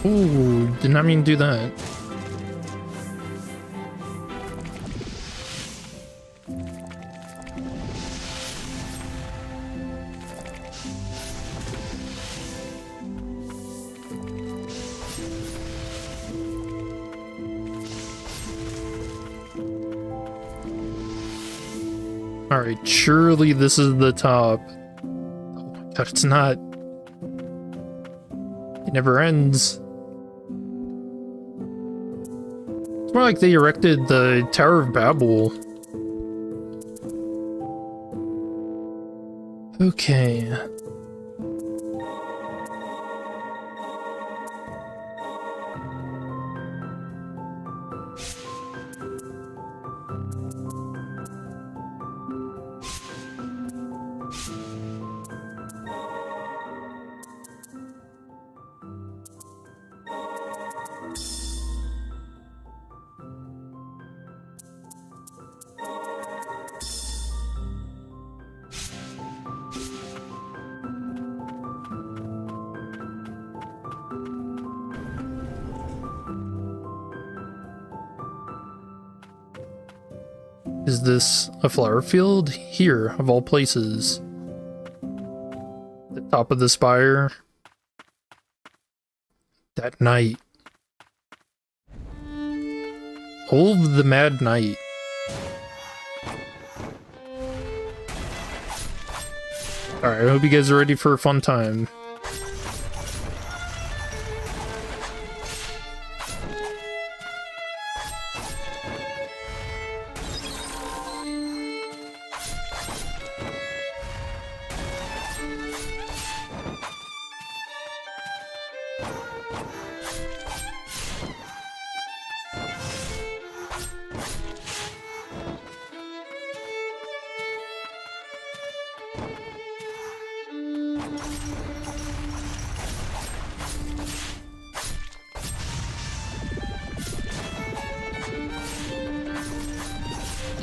Ooh, did not mean to do that. Alright, surely this is the top. Oh my god, it's not. It never ends. It's more like they erected the Tower of Babel. Okay. Is this a flower field? Here, of all places. The top of the spire. That night. Hold the Mad Night. Alright, I hope you guys are ready for a fun time.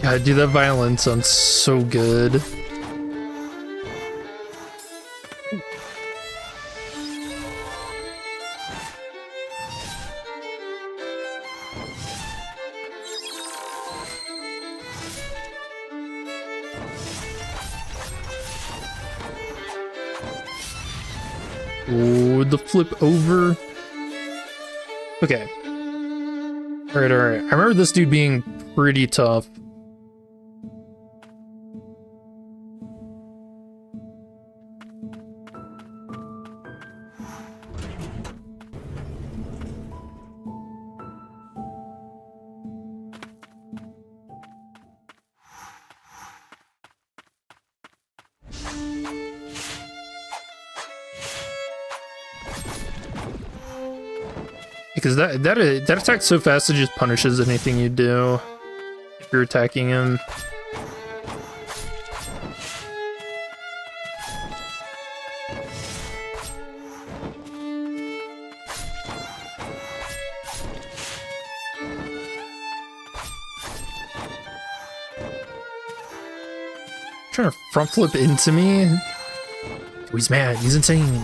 God, dude, that violin sounds so good. Ooh, the flip over. Okay. Alright, alright. I remember this dude being pretty tough. because that attacks so fast it just punishes anything you do if you're attacking him. Trying to front flip into me. Oh, he's mad. He's insane.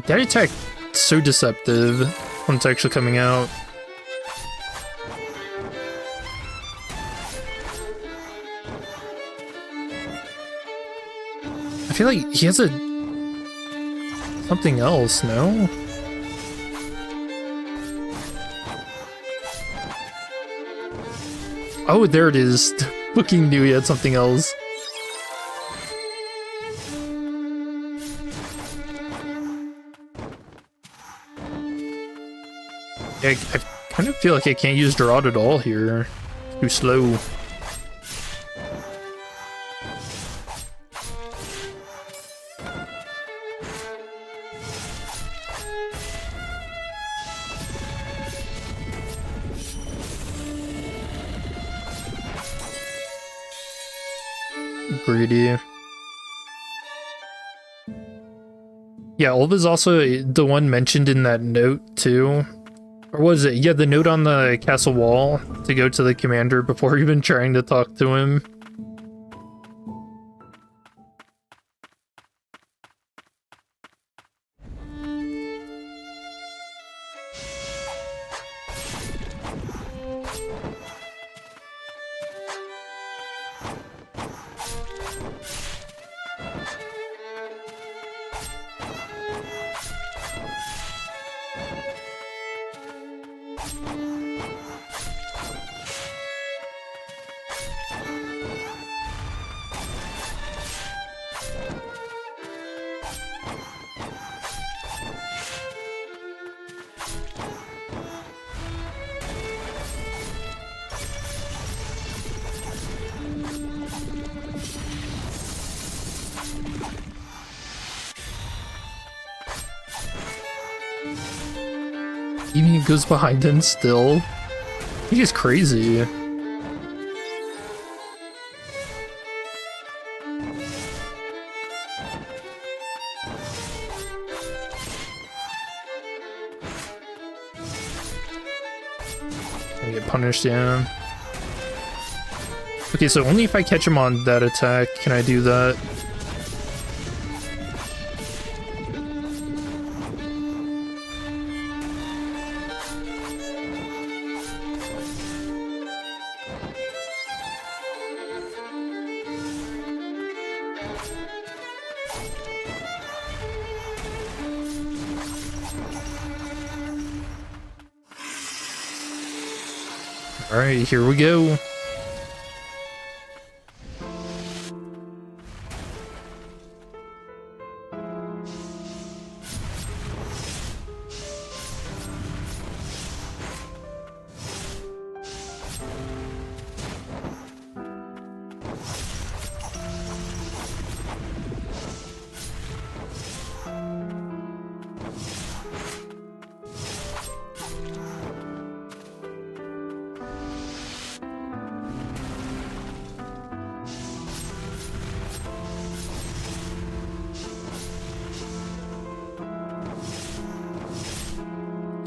That attack so deceptive when it's actually coming out. I feel like he has something else, no? Oh, there it is. Fucking knew he had something else. I kind of feel like I can't use Gerard at all here. Too slow. Greedy. Yeah, Olva is also the one mentioned in that note too. Or was it? Yeah, the note on the castle wall to go to the commander before even trying to talk to him. Even he goes behind him still. He is crazy. I get punished, yeah. Okay, so only if I catch him on that attack can I do that. Alright, here we go.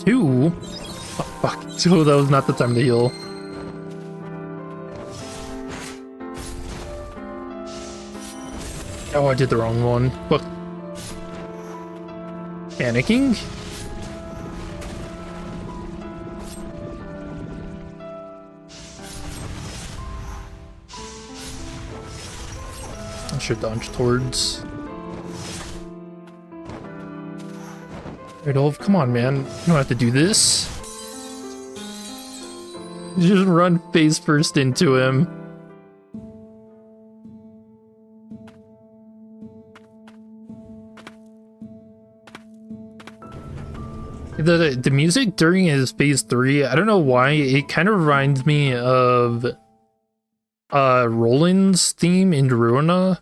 Two? Oh, fuck. So that was not the time to heal. Oh, I did the wrong one. Fuck. Panicking? I should dodge towards. Alright, Olv, come on, man. You don't have to do this. Just run face first into him. The music during his phase 3, I don't know why, it kind of reminds me of Roland's theme in Ruina,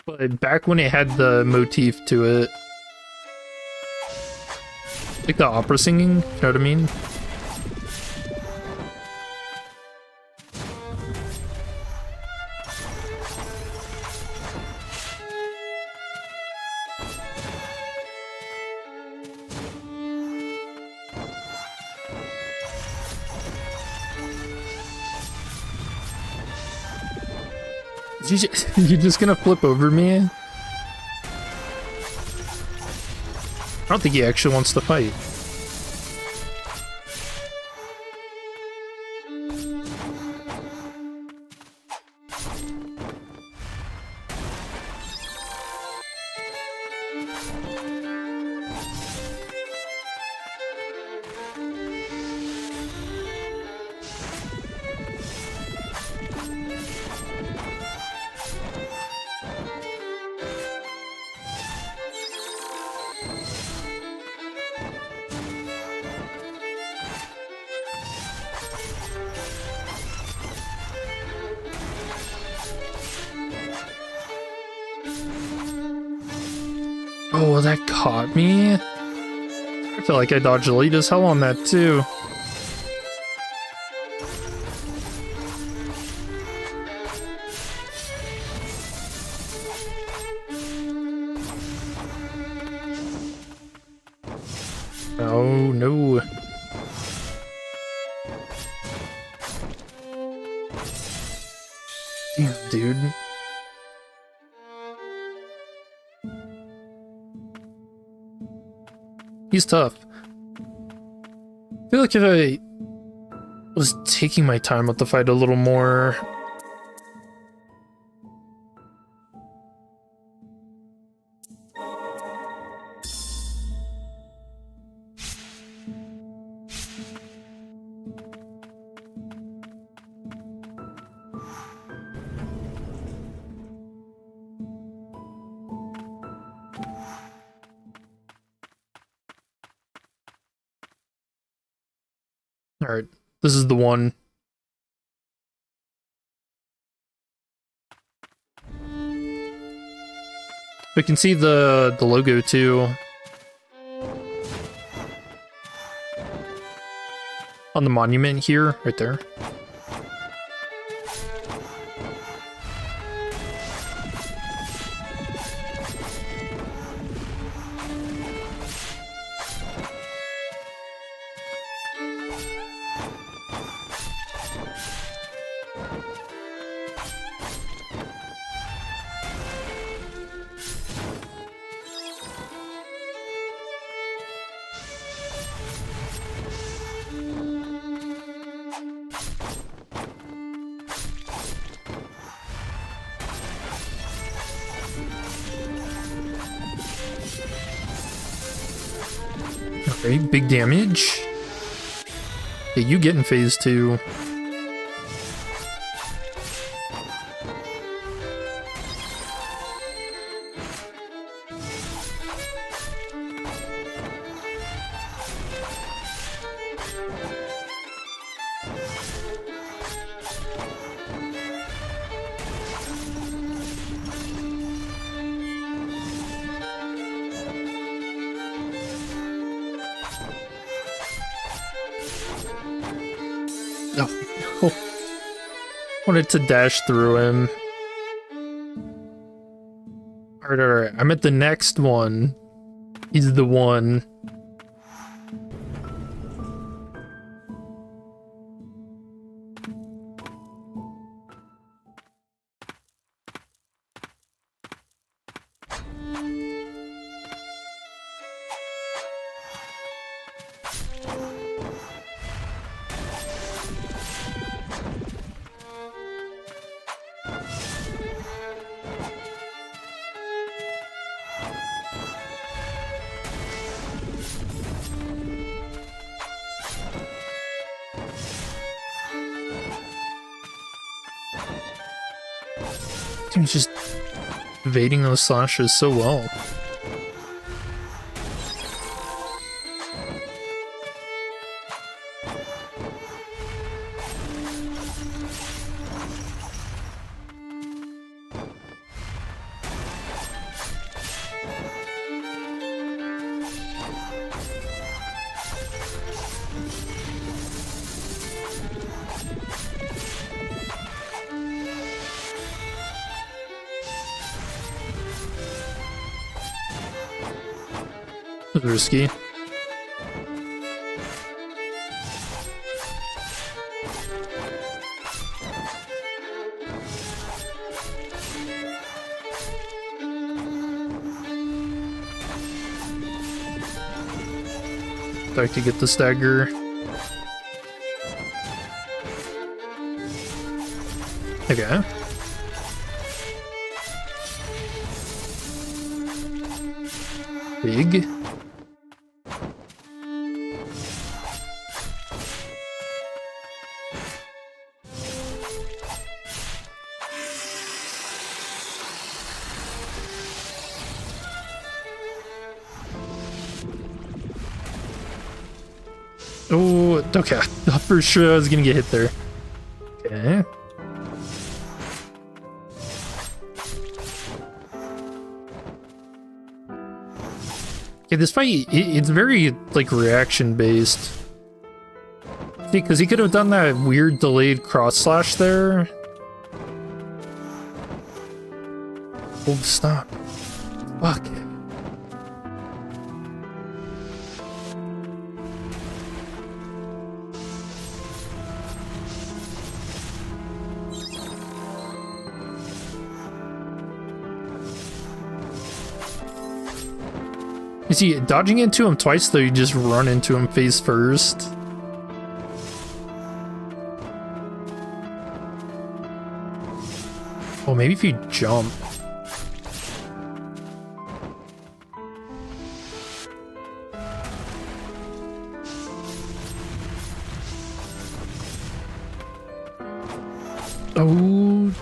but back when it had the motif to it. Like the opera singing, you know what I mean? You're just gonna flip over me? I don't think he actually wants to fight. Oh, that caught me. I feel like I dodged elite as hell on that too. Oh no. Damn, dude. He's tough. I feel like if I was taking my time with the fight a little more. Alright, this is the one. We can see the logo too. On the monument here, right there. Okay, big damage. Yeah, you get in phase 2. Oh. Wanted to dash through him. Alright. I'm at the next one. He's the one. He's just evading those slashes so well. Risky. I could get the stagger. Okay. Big. Oh, okay. I thought for sure I was gonna get hit there. Okay. Okay, this fight, it's very, like, reaction-based. See, because he could have done that weird delayed cross-slash there. Oh, stop. Fuck. You see, dodging into him twice, though, you just run into him face first. Oh, maybe if you jump. Oh.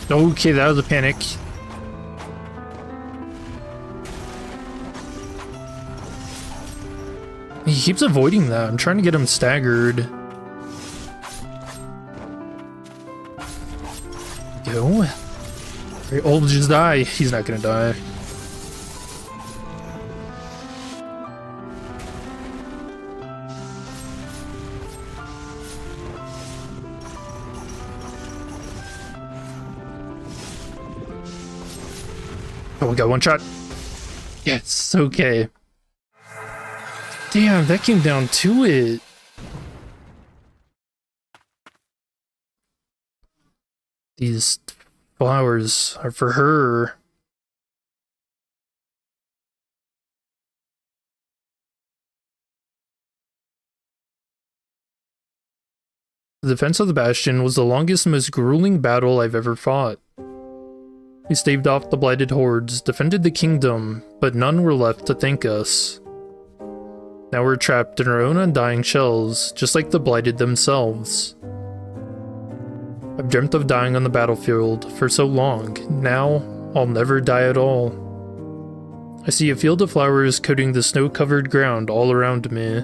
Okay, that was a panic. He keeps avoiding that. I'm trying to get him staggered. Go. Right, oh, just die. He's not gonna die. Oh, we got one shot. Yes, okay. Damn, that came down to it. These flowers are for her. The defense of the Bastion was the longest and most grueling battle I've ever fought. We staved off the blighted hordes, defended the kingdom, but none were left to thank us. Now we're trapped in our own undying shells, just like the blighted themselves. I've dreamt of dying on the battlefield for so long, now I'll never die at all. I see a field of flowers coating the snow-covered ground all around me.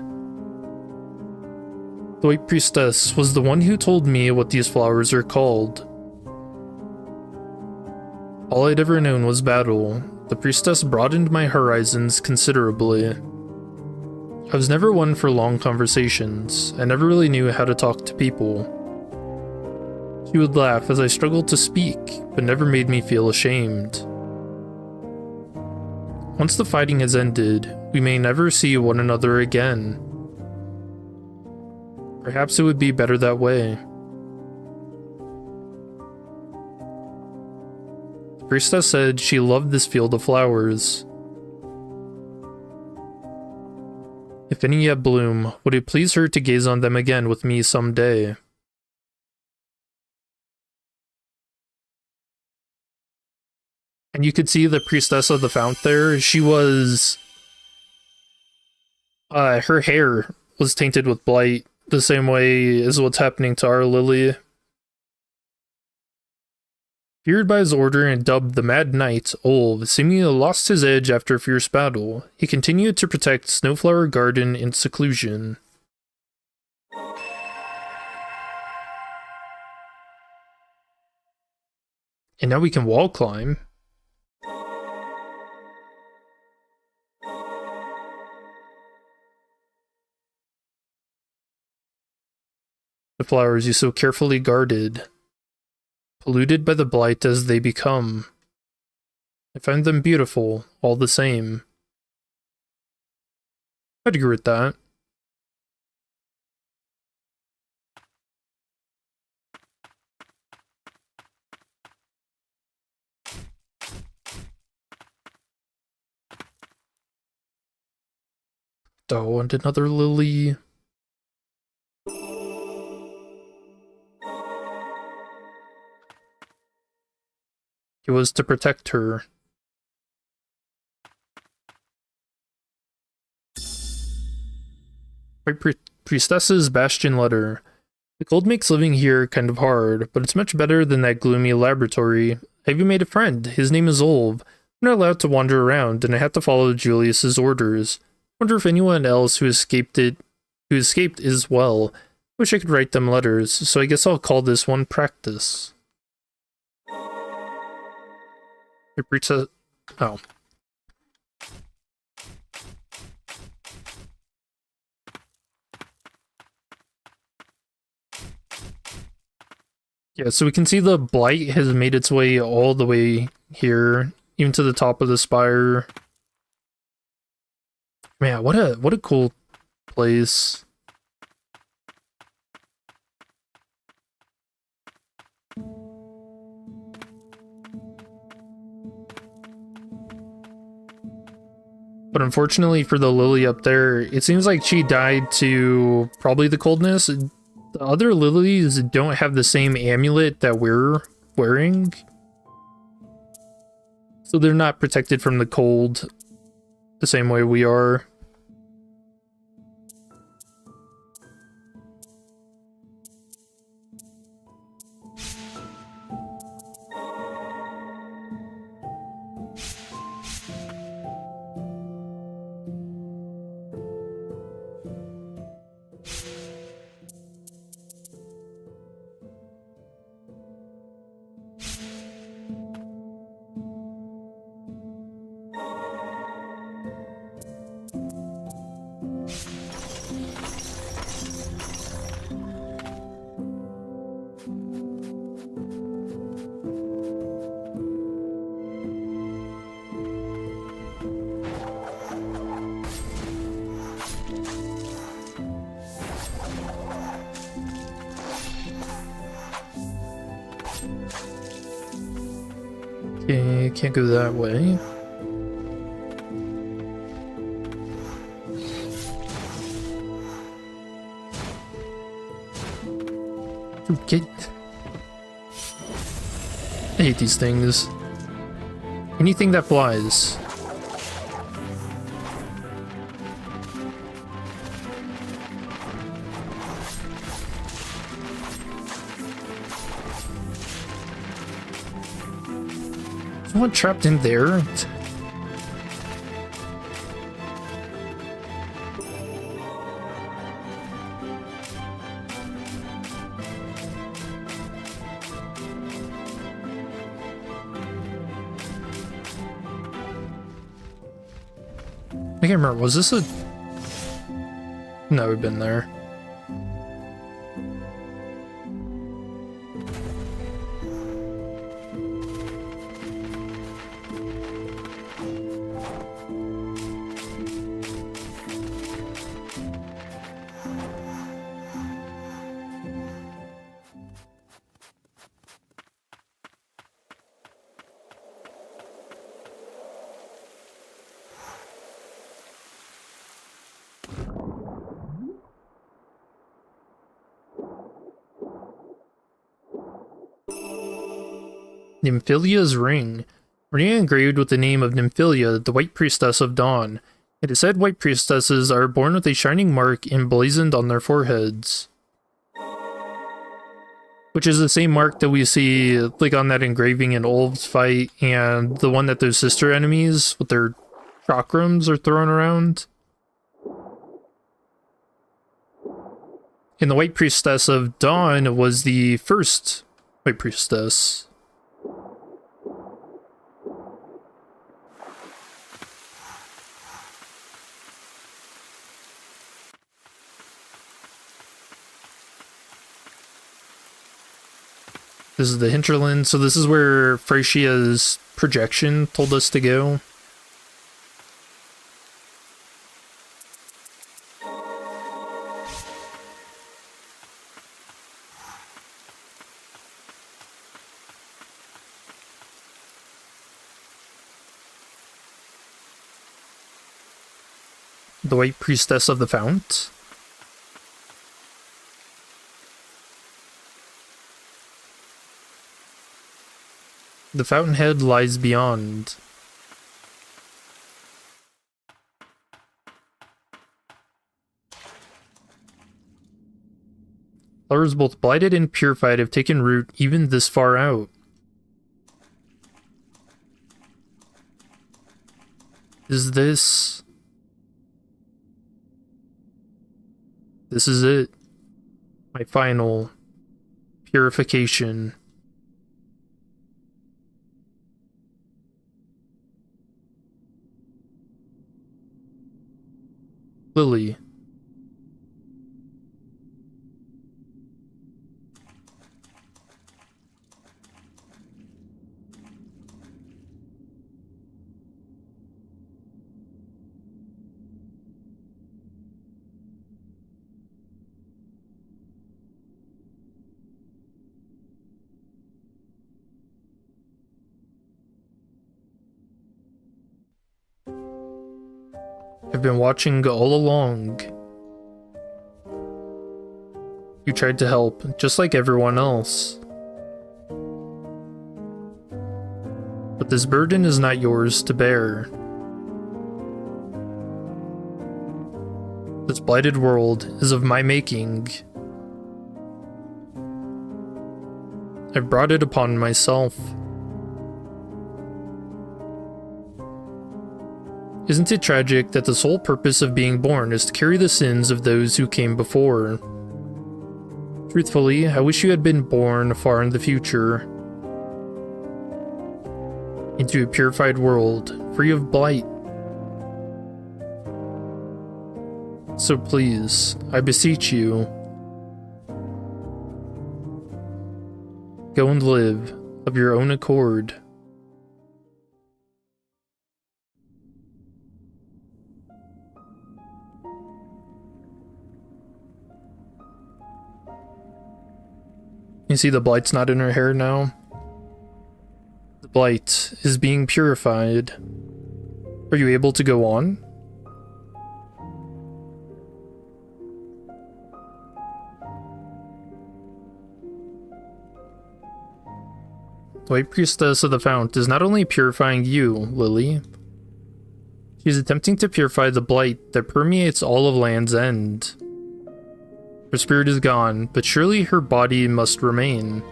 The White Priestess was the one who told me what these flowers are called. All I'd ever known was battle. The priestess broadened my horizons considerably. I was never one for long conversations. I never really knew how to talk to people. She would laugh as I struggled to speak, but never made me feel ashamed. Once the fighting has ended, we may never see one another again. Perhaps it would be better that way. The priestess said she loved this field of flowers. If any yet bloom, would it please her to gaze on them again with me someday? And you could see the priestess of the fount there. She was Her hair was tainted with blight, the same way as what's happening to our Lily. Feared by his order and dubbed the Mad Knight, Olv seemingly lost his edge after a fierce battle. He continued to protect Snowflower Garden in seclusion. And now we can wall climb. The flowers you so carefully guarded, polluted by the blight as they become. I find them beautiful, all the same. I'd agree with that. Oh, and another lily. It was to protect her. Priestess's Bastion Letter. The cold makes living here kind of hard, but it's much better than that gloomy laboratory. I even made a friend. His name is Olv. I'm not allowed to wander around, and I have to follow Julius's orders. Wonder if anyone else who escaped as well. Wish I could write them letters, so I guess I'll call this one practice. Oh. Yeah, so we can see the blight has made its way all the way here, even to the top of the spire. Man, what a cool place. But unfortunately for the lily up there, it seems like she died to probably the coldness. The other lilies don't have the same amulet that we're wearing. So they're not protected from the cold the same way we are. Okay, can't go that way. Get... I hate these things. Anything that flies. Someone trapped in there? I can't remember, was this a... No, we've been there. Nymphilia's Ring. Ring engraved with the name of Nymphilia, the White Priestess of Dawn. It is said white priestesses are born with a shining mark emblazoned on their foreheads. Which is the same mark that we see like on that engraving in Olv's fight, and the one that those sister enemies with their chakrams are throwing around. And the White Priestess of Dawn was the first White Priestess. This is the hinterland, so this is where Frasia's projection told us to go. The White Priestess of the Fount. The fountainhead lies beyond. Flowers both blighted and purified have taken root even this far out. Is this... This is it. My final purification. Lily. I've been watching all along. You tried to help, just like everyone else. But this burden is not yours to bear. This blighted world is of my making. I've brought it upon myself. Isn't it tragic that the sole purpose of being born is to carry the sins of those who came before? Truthfully, I wish you had been born far in the future. Into a purified world, free of blight. So please, I beseech you, go and live of your own accord. You see the blight's not in her hair now? The blight is being purified. Are you able to go on? The White Priestess of the Fount is not only purifying you, Lily. She's attempting to purify the blight that permeates all of Land's End. Her spirit is gone, but surely her body must remain.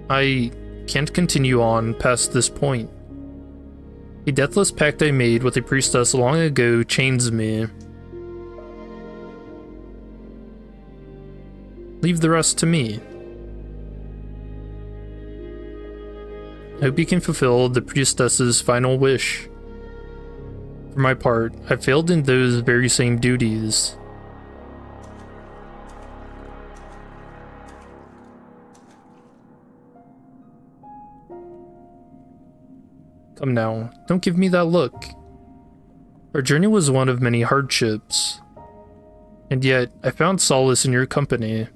I can't continue on past this point. A deathless pact I made with a priestess long ago chains me. Leave the rest to me. I hope you can fulfill the priestess's final wish. For my part, I failed in those very same duties. Come now, don't give me that look. Our journey was one of many hardships, and yet I found solace in your company.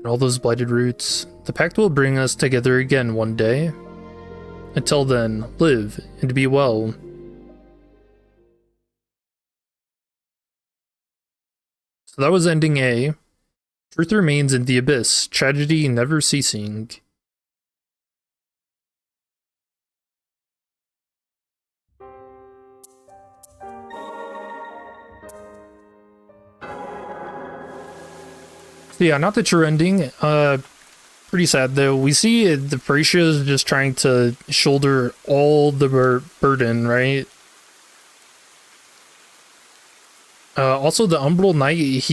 And all those blighted roots. The pact will bring us together again one day. Until then, live and be well. So that was ending A. Truth remains in the abyss, tragedy never ceasing. So yeah, not the true ending. Pretty sad though. We see the Thracia is just trying to shoulder all the burden, right? Also, the Umbral Knight,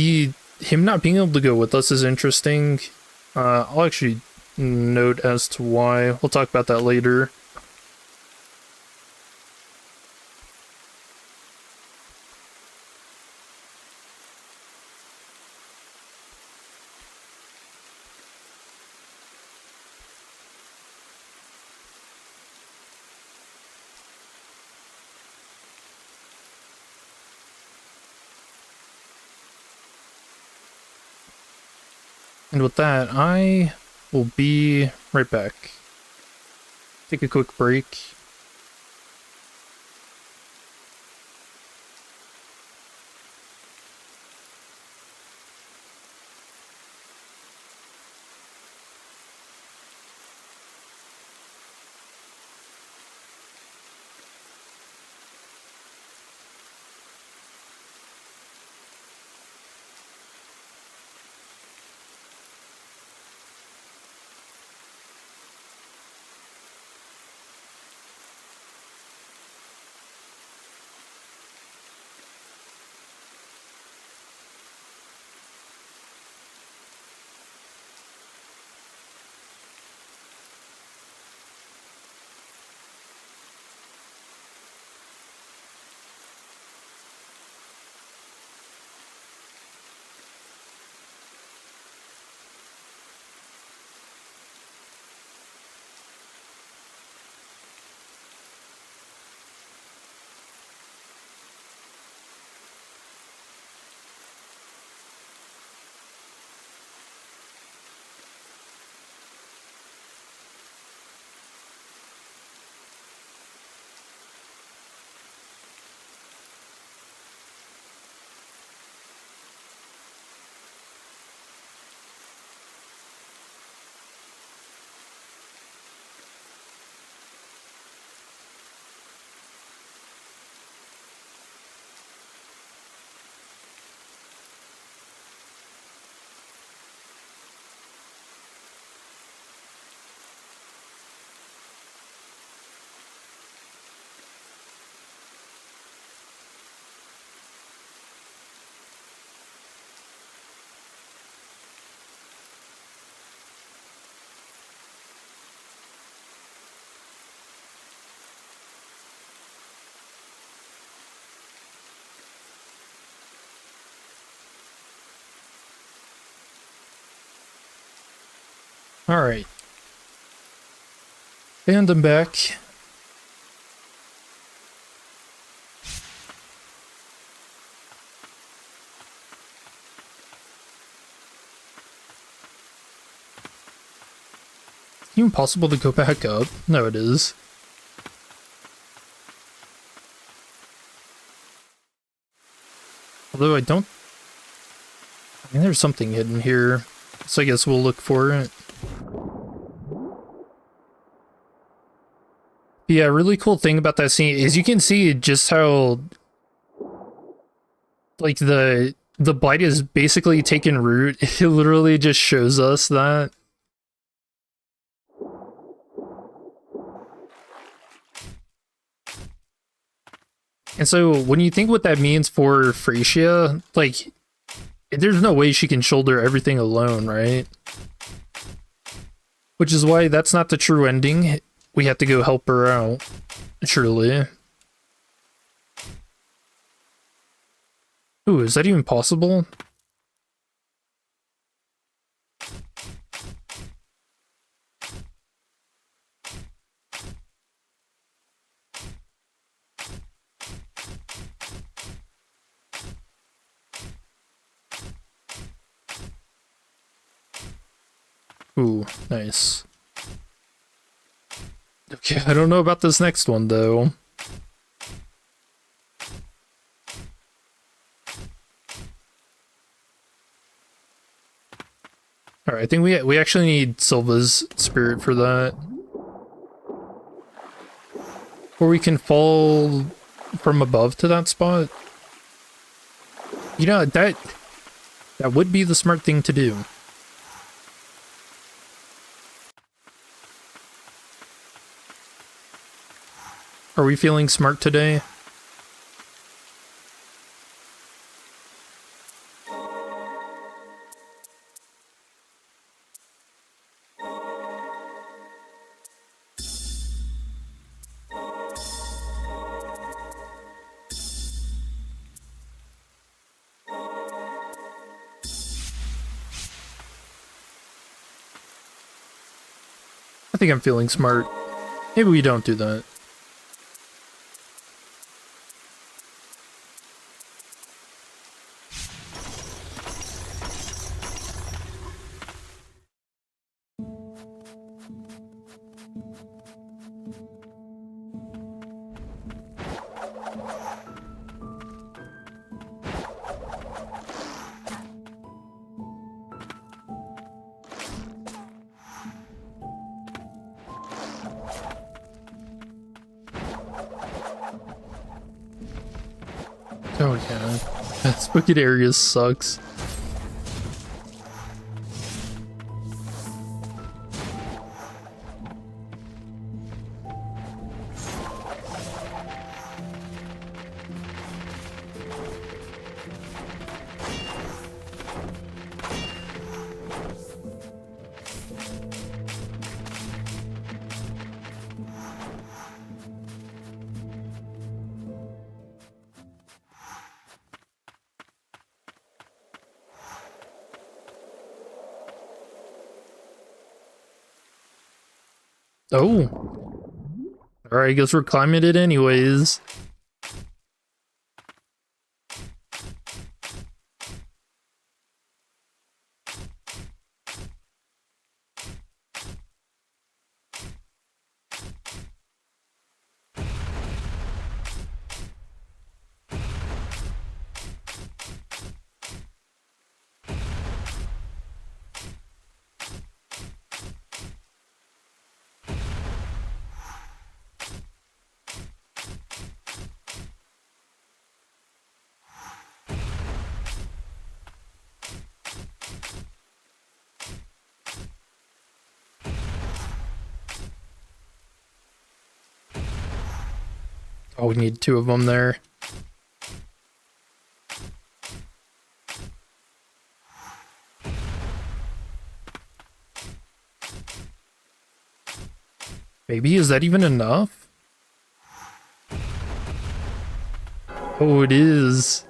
him not being able to go with us is interesting. I'll actually note as to why. We'll talk about that later. And with that, I will be right back. Take a quick break. Alright. And I'm back. Even possible to go back up? No, it is. Although I don't... I mean, there's something hidden here. So I guess we'll look for it. Yeah, really cool thing about that scene is you can see just how... like, the blight is basically taking root. It literally just shows us that. And so when you think what that means for Thracia, like, there's no way she can shoulder everything alone, right? Which is why that's not the true ending. We have to go help her out, surely. Ooh, is that even possible? Ooh, nice. Okay, I don't know about this next one though. Alright, I think we actually need Silva's spirit for that. Or we can fall from above to that spot. You know, that would be the smart thing to do. Are we feeling smart today? I think I'm feeling smart. Maybe we don't do that. Oh yeah, that spooky area sucks. Oh. Alright, I guess we're climbing it anyways. Oh, we need two of them there. Maybe, is that even enough? Oh, it is.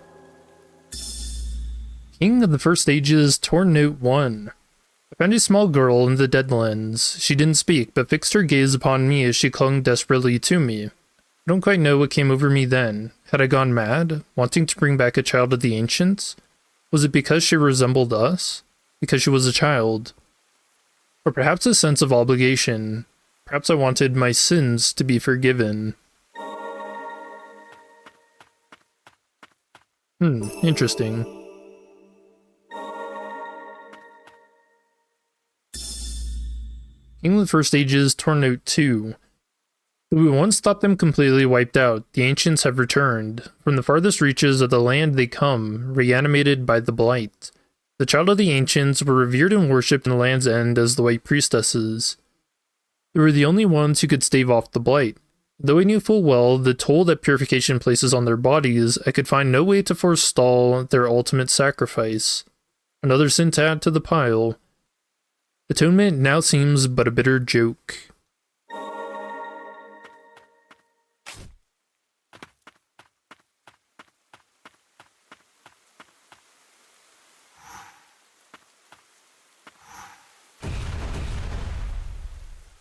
King of the First Ages, Torn Note 1. I found a small girl in the Deadlands. She didn't speak, but fixed her gaze upon me as she clung desperately to me. I don't quite know what came over me then. Had I gone mad, wanting to bring back a child of the ancients? Was it because she resembled us? Because she was a child? Or perhaps a sense of obligation? Perhaps I wanted my sins to be forgiven. Interesting. King of the First Ages, Torn Note 2. Though we once thought them completely wiped out, the ancients have returned. From the farthest reaches of the land they come, reanimated by the blight. The child of the ancients were revered and worshipped in the land's end as the white priestesses. They were the only ones who could stave off the blight. Though I knew full well the toll that purification places on their bodies, I could find no way to forestall their ultimate sacrifice. Another sin to add to the pile. Atonement now seems but a bitter joke.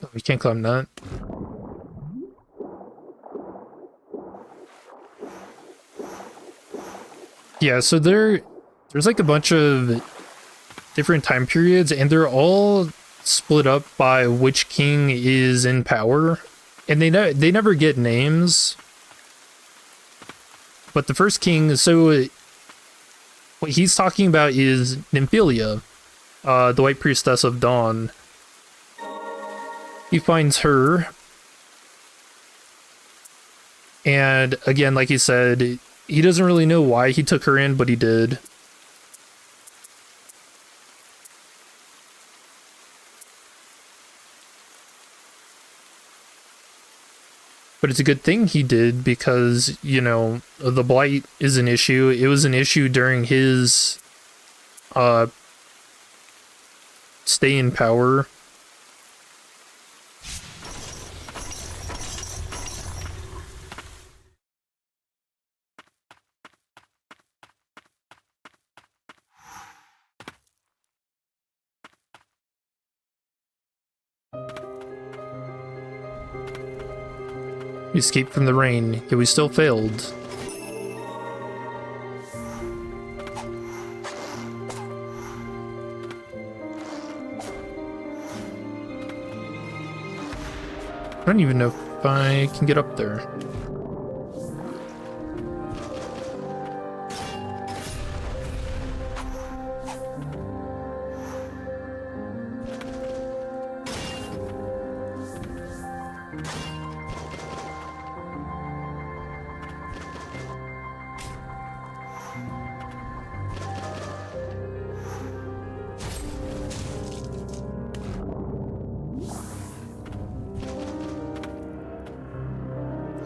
Oh, we can't climb that. Yeah, so there's like a bunch of different time periods, and they're all split up by which king is in power, and they never get names. But the first king, so what he's talking about is Nymphelia, the White Priestess of Dawn. He finds her, and again, like he said, he doesn't really know why he took her in, but he did. But it's a good thing he did because, you know, the blight is an issue. It was an issue during his stay in power. We escaped from the rain, yet we still failed. I don't even know if I can get up there.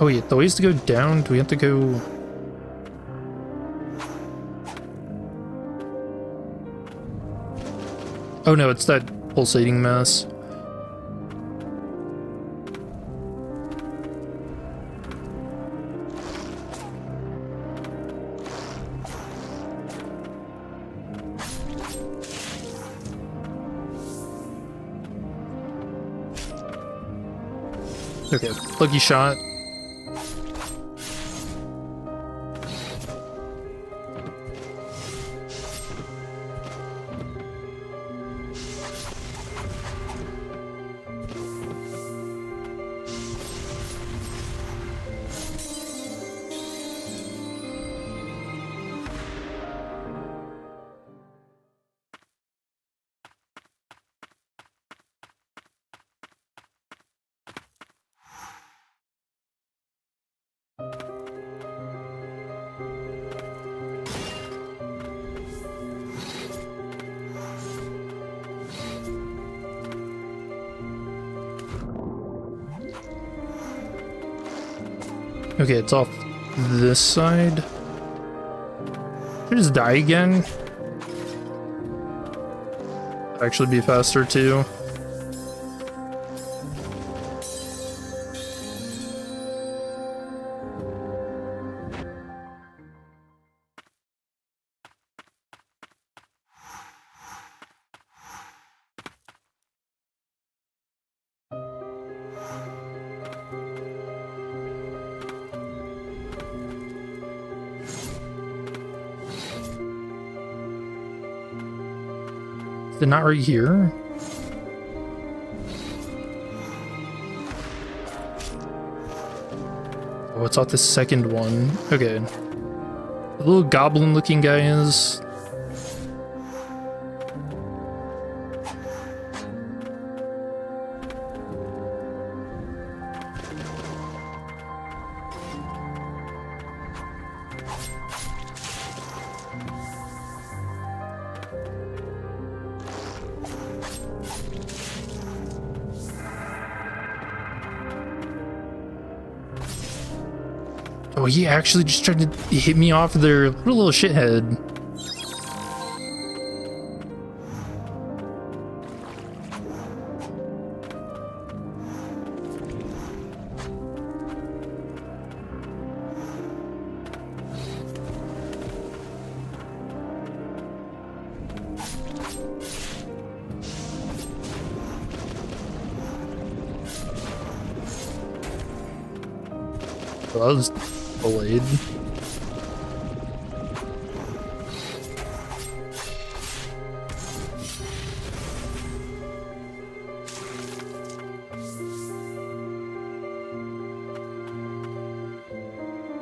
Oh wait, the ways to go down, do we have to go... Oh no, it's that pulsating mess. Okay, lucky shot. Okay, it's off this side. Should I just die again? Actually be faster too. Is it not right here? Oh, it's off the second one. Okay. The little goblin looking guys. Oh, he actually just tried to hit me off their little shithead. Well, that was delayed.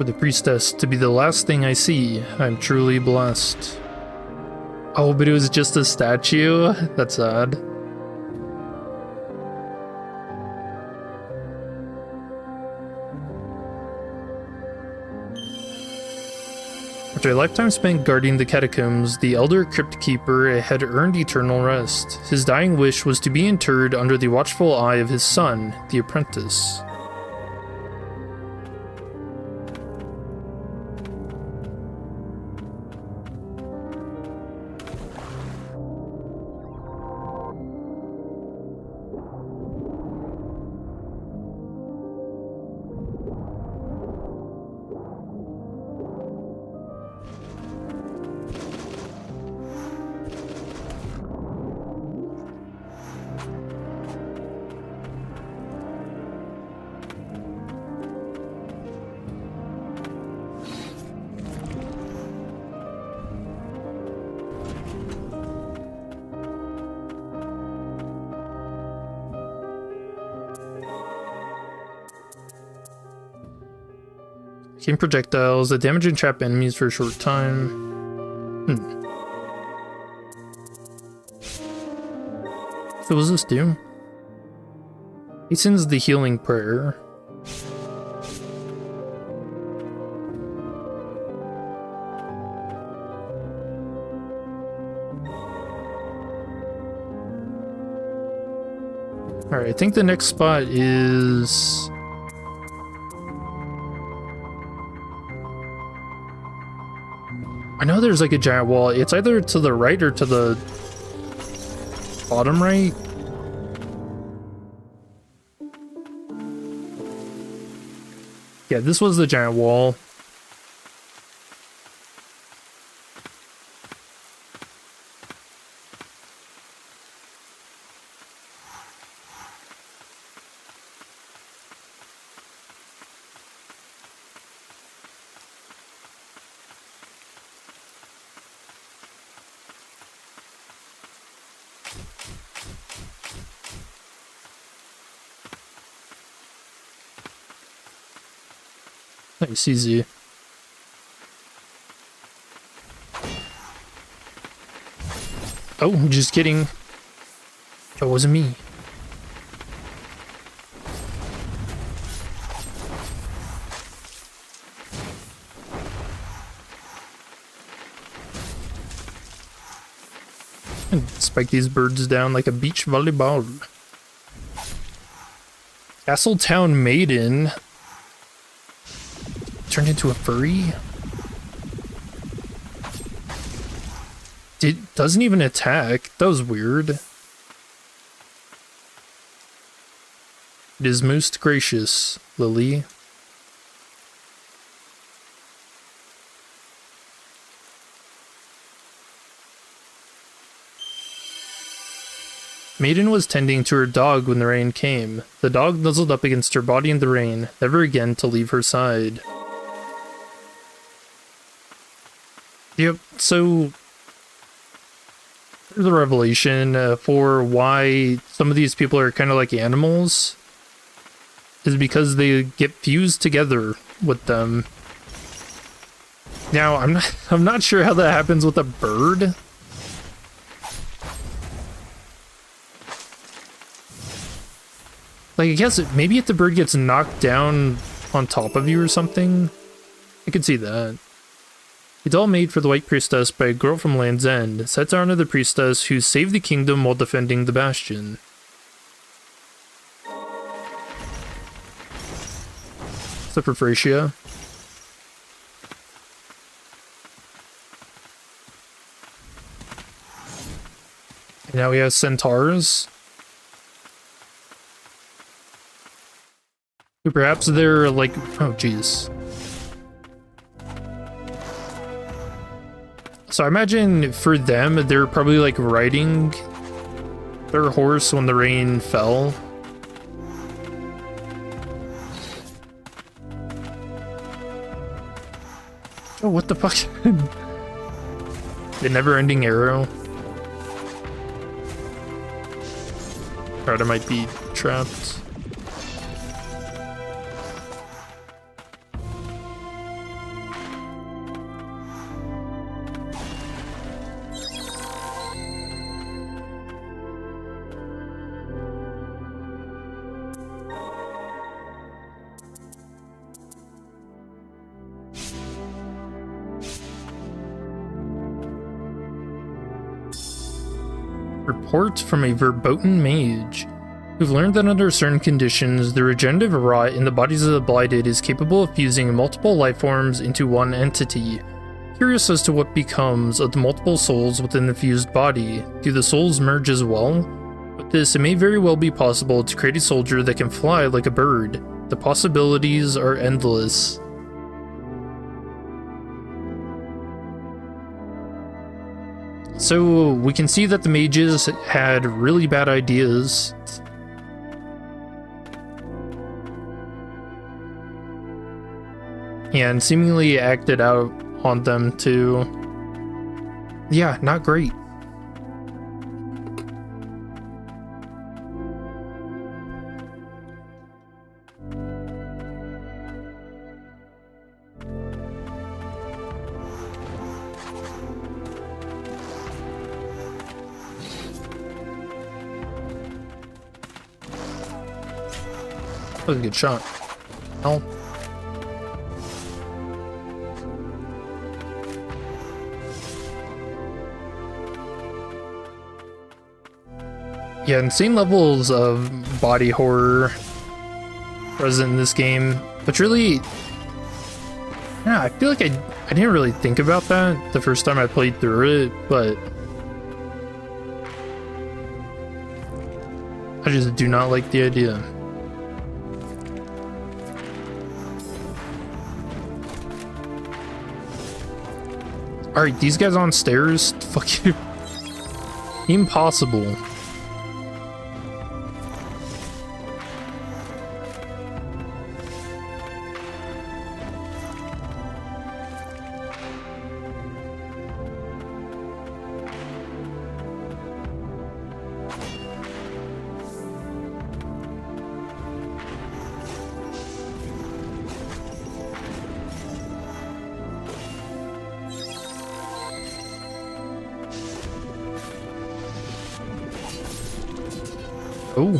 For the priestess to be the last thing I see, I'm truly blessed. Oh, but it was just a statue? That's odd. After a lifetime spent guarding the catacombs, the elder crypt keeper had earned eternal rest. His dying wish was to be interred under the watchful eye of his son, the apprentice. Game projectiles that damage and trap enemies for a short time. So what does this do? Hastens the healing prayer. Alright, I think the next spot is... I know there's like a giant wall. It's either to the right or to the bottom right. Yeah, this was the giant wall. Nice, easy. Oh, just kidding. That wasn't me. And spike these birds down like a beach volleyball. Castletown Maiden turned into a furry? It doesn't even attack. That was weird. It is most gracious, Lily. Maiden was tending to her dog when the rain came. The dog nuzzled up against her body in the rain, never again to leave her side. Yep, so there's a revelation for why some of these people are kind of like animals is because they get fused together with them. Now, I'm not sure how that happens with a bird. Like, I guess maybe if the bird gets knocked down on top of you or something, I could see that. A doll made for the White Priestess by a girl from Land's End set to honor the priestess who saved the kingdom while defending the bastion. Except for Thracia. And now we have centaurs. Perhaps they're like, oh jeez. So I imagine for them, they're probably like riding their horse when the rain fell. Oh, what the fuck? The never-ending arrow. Alright, I might be trapped. Report from a verboten mage. We've learned that under certain conditions, the regenerative rot in the bodies of the blighted is capable of fusing multiple life forms into one entity. Curious as to what becomes of the multiple souls within the fused body. Do the souls merge as well? With this, it may very well be possible to create a soldier that can fly like a bird. The possibilities are endless. So we can see that the mages had really bad ideas. And seemingly acted out on them too. Yeah, not great. That was a good shot. Hell. Yeah, insane levels of body horror present in this game, which really, yeah, I feel like I didn't really think about that the first time I played through it, but I just do not like the idea. Alright, these guys on stairs? Fuck you. Impossible. Oh.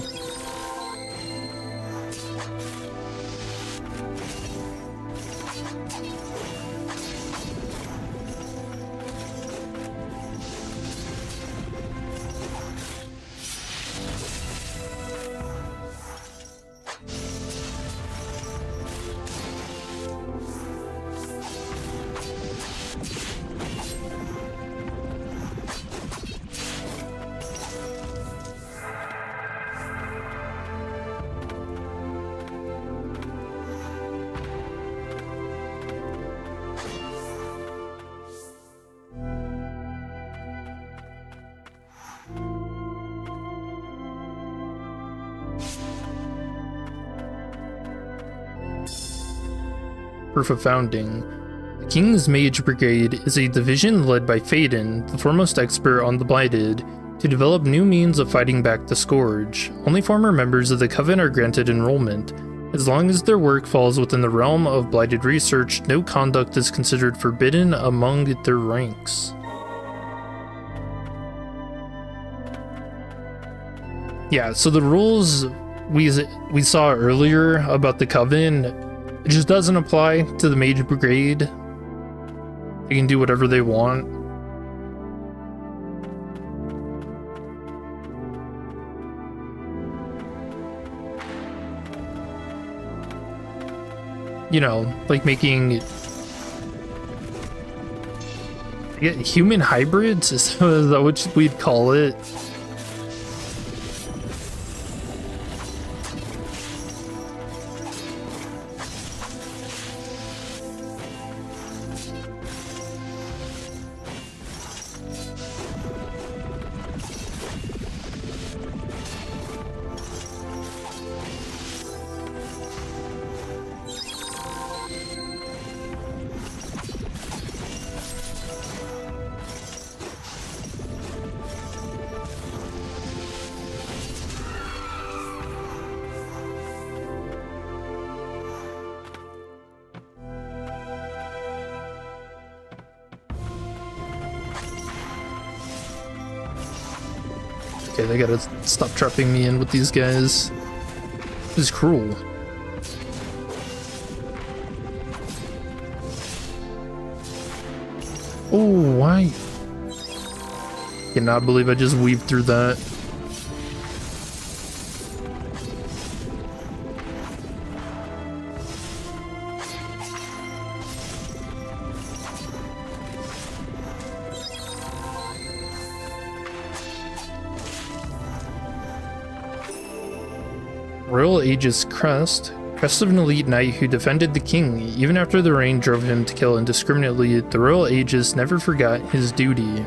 Proof of founding. The King's Mage Brigade is a division led by Phaedon, the foremost expert on the Blighted, to develop new means of fighting back the Scourge. Only former members of the Coven are granted enrollment. As long as their work falls within the realm of Blighted research, no conduct is considered forbidden among their ranks. Yeah, so the rules we saw earlier about the Coven, it just doesn't apply to the Mage Brigade. They can do whatever they want. You know, like making human hybrids? Is that what we'd call it? Okay, they gotta stop trapping me in with these guys. This is cruel. Oh, why? Cannot believe I just weaved through that. Royal Aegis Crest. Crest of an elite knight who defended the king. Even after the rain drove him to kill indiscriminately, the Royal Aegis never forgot his duty.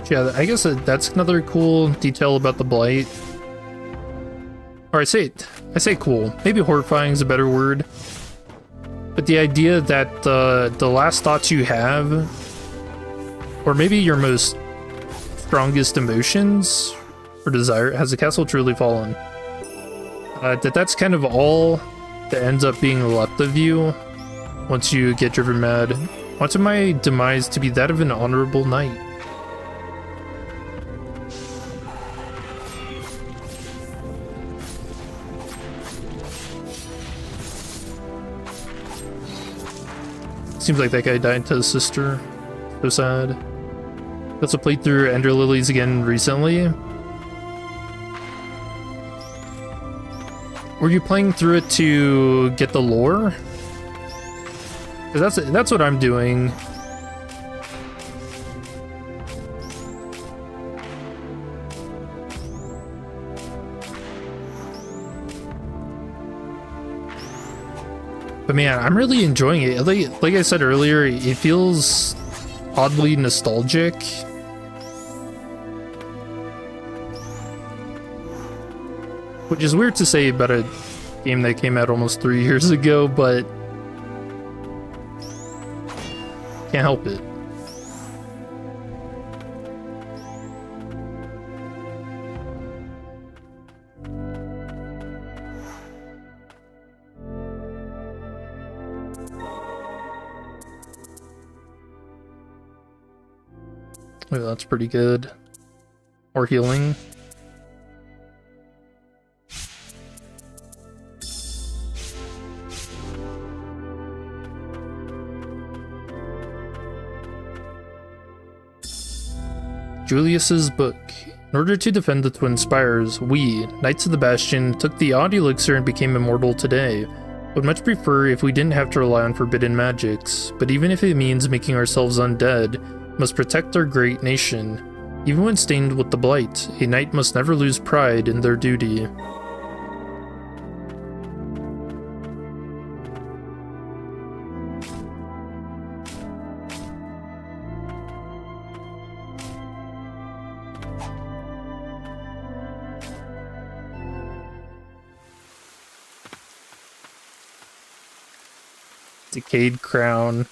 Yeah, I guess that's another cool detail about the blight. Or I say cool. Maybe horrifying is a better word. But the idea that the last thoughts you have, or maybe your most strongest emotions or desire, has the castle truly fallen? That's kind of all that ends up being left of you once you get driven mad. I wanted my demise to be that of an honorable knight. Seems like that guy died to his sister. So sad. Also played through Ender Lilies again recently. Were you playing through it to get the lore? Because that's what I'm doing. But man, I'm really enjoying it. Like I said earlier, it feels oddly nostalgic. Which is weird to say about a game that came out almost 3 years ago, but can't help it. Oh, that's pretty good. Or healing. Julius's book. In order to defend the Twin Spires, we, Knights of the Bastion, took the odd elixir and became immortal today. Would much prefer if we didn't have to rely on forbidden magics, but even if it means making ourselves undead, must protect our great nation. Even when stained with the blight, a knight must never lose pride in their duty. Decayed crown.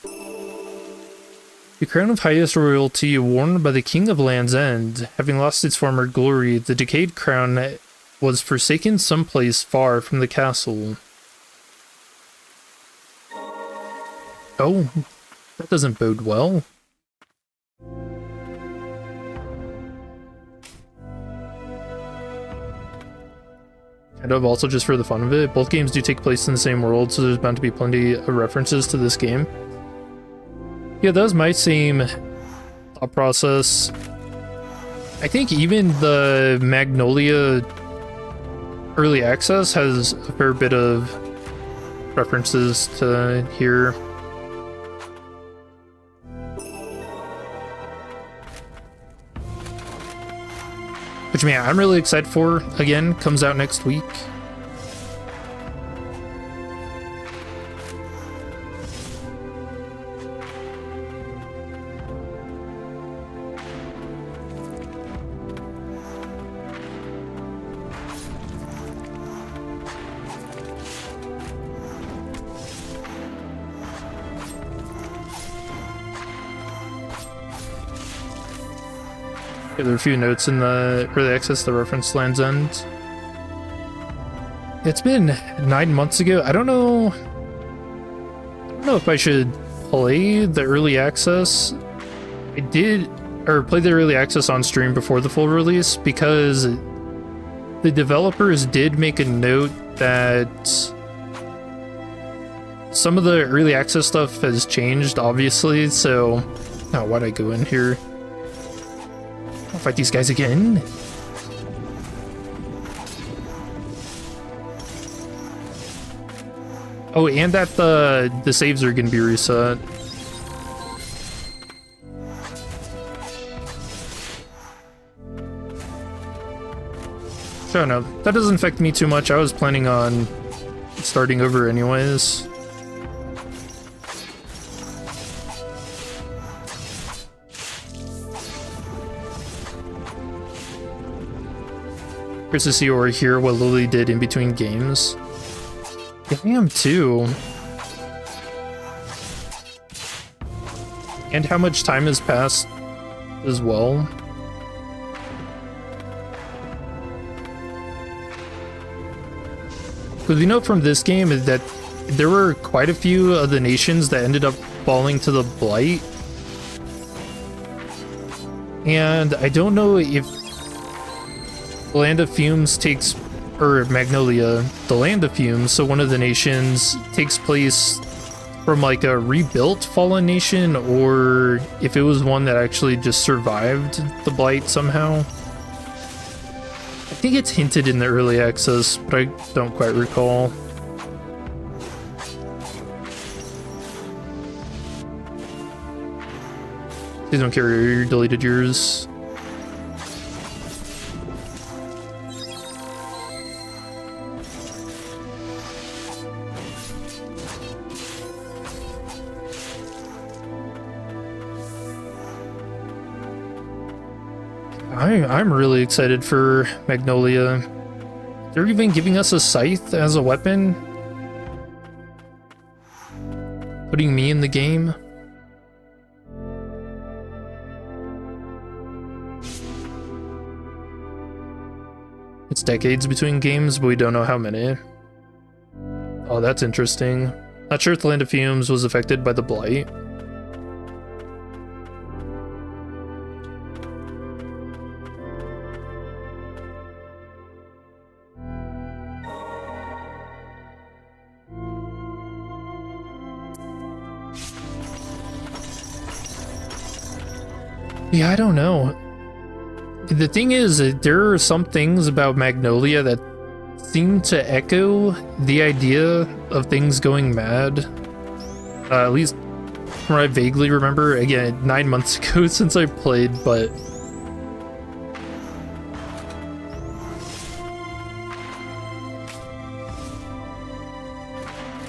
The crown of highest royalty worn by the King of Land's End. Having lost its former glory, the decayed crown was forsaken someplace far from the castle. Oh, that doesn't bode well. Kind of also just for the fun of it. Both games do take place in the same world, so there's bound to be plenty of references to this game. Yeah, that was my same thought process. I think even the Magnolia early access has a fair bit of references to here. Which, man, I'm really excited for. Again, comes out next week. Yeah, there are a few notes in the early access that reference Land's End. It's been 9 months ago. I don't know if I should play the early access. I did, or play the early access on stream before the full release, because the developers did make a note that some of the early access stuff has changed, obviously, so... Oh, why'd I go in here? I'll fight these guys again. Oh, and that the saves are gonna be reset. Oh no, that doesn't affect me too much. I was planning on starting over anyways. Curious to see or hear what Lily did in between games. Yeah, I am too. And how much time has passed as well. Because we know from this game that there were quite a few of the nations that ended up falling to the Blight. And I don't know if the Land of Fumes takes, or Magnolia, the Land of Fumes, so one of the nations takes place from like a rebuilt fallen nation, or if it was one that actually just survived the Blight somehow. I think it's hinted in the early access, but I don't quite recall. Please don't care, you deleted yours. I'm really excited for Magnolia. They're even giving us a scythe as a weapon. Putting me in the game. It's decades between games, but we don't know how many. Oh, that's interesting. Not sure if the Land of Fumes was affected by the Blight. Yeah, I don't know. The thing is, there are some things about Magnolia that seem to echo the idea of things going mad. At least from what I vaguely remember. Again, 9 months ago since I played, but...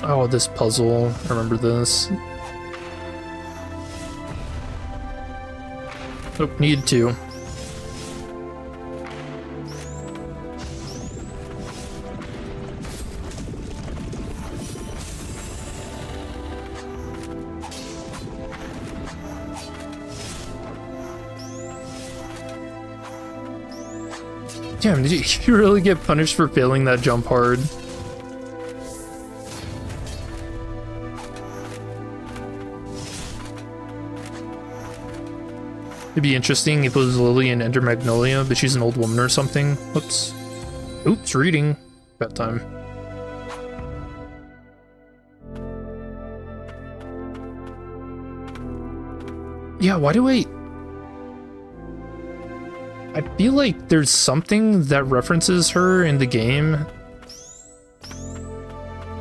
Oh, this puzzle. I remember this. Oh, need to. Damn, did you really get punished for failing that jump hard? It'd be interesting if it was Lily and Ender Magnolia, but she's an old woman or something. Whoops. Oops, reading. About time. Yeah, why do I feel like there's something that references her in the game.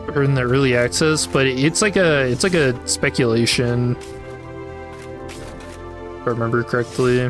Or in the early access, but it's like a speculation. If I remember correctly.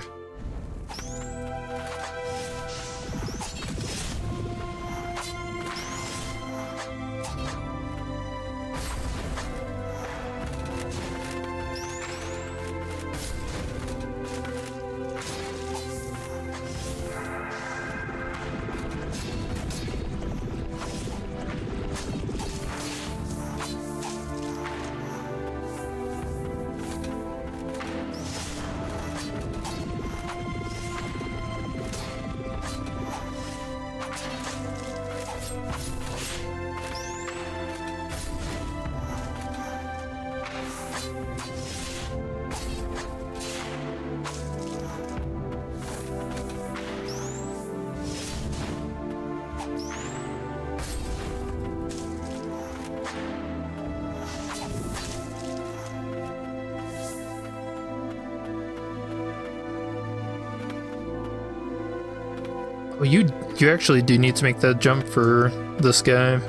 Well, you actually do need to make that jump for this guy.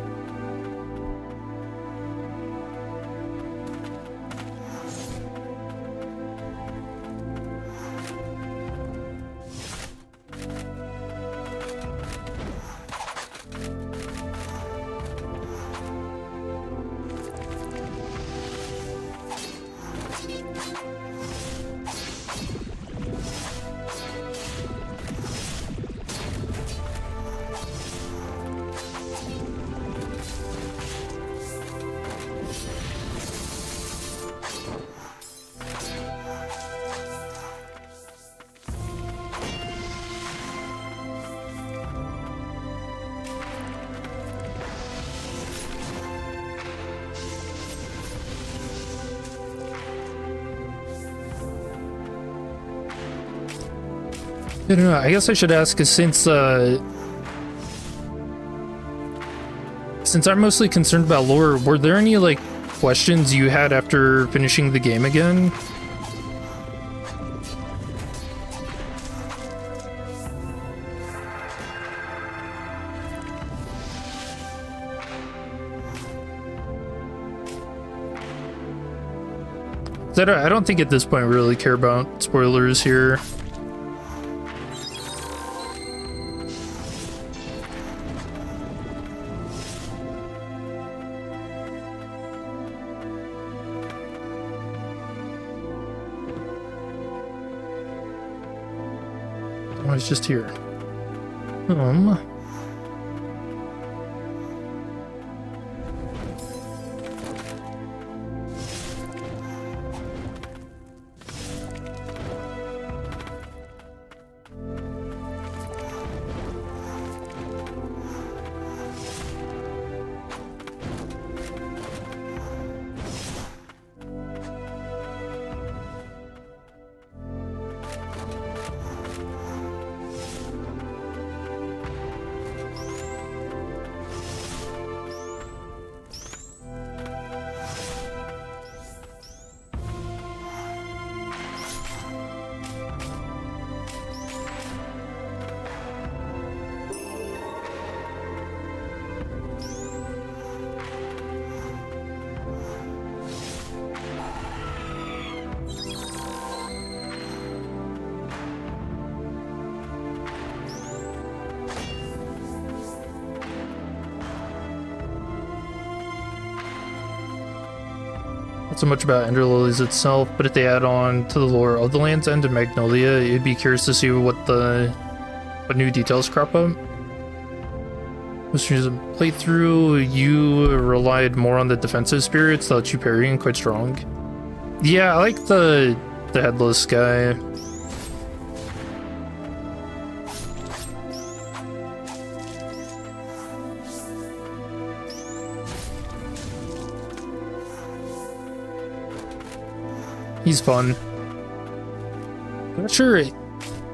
I don't know, I guess I should ask, because since I'm mostly concerned about lore, were there any, like, questions you had after finishing the game again? I don't think at this point we really care about spoilers here. Oh, it's just here. Not so much about Ender Lilies itself, but if they add on to the lore of the Land's End and Magnolia, you'd be curious to see what new details crop up. Mr. Playthrough, you relied more on the defensive spirits that let you parry and quite strong. Yeah, I like the headless guy. He's fun. I'm not sure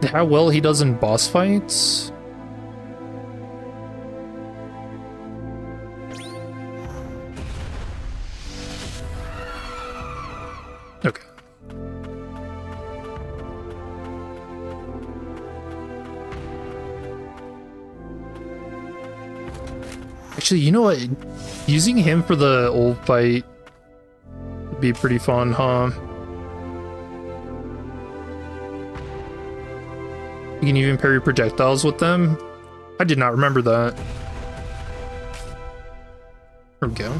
how well he does in boss fights. Okay. Actually, you know what? Using him for the old fight would be pretty fun, huh? You can even parry projectiles with them. I did not remember that. There we go.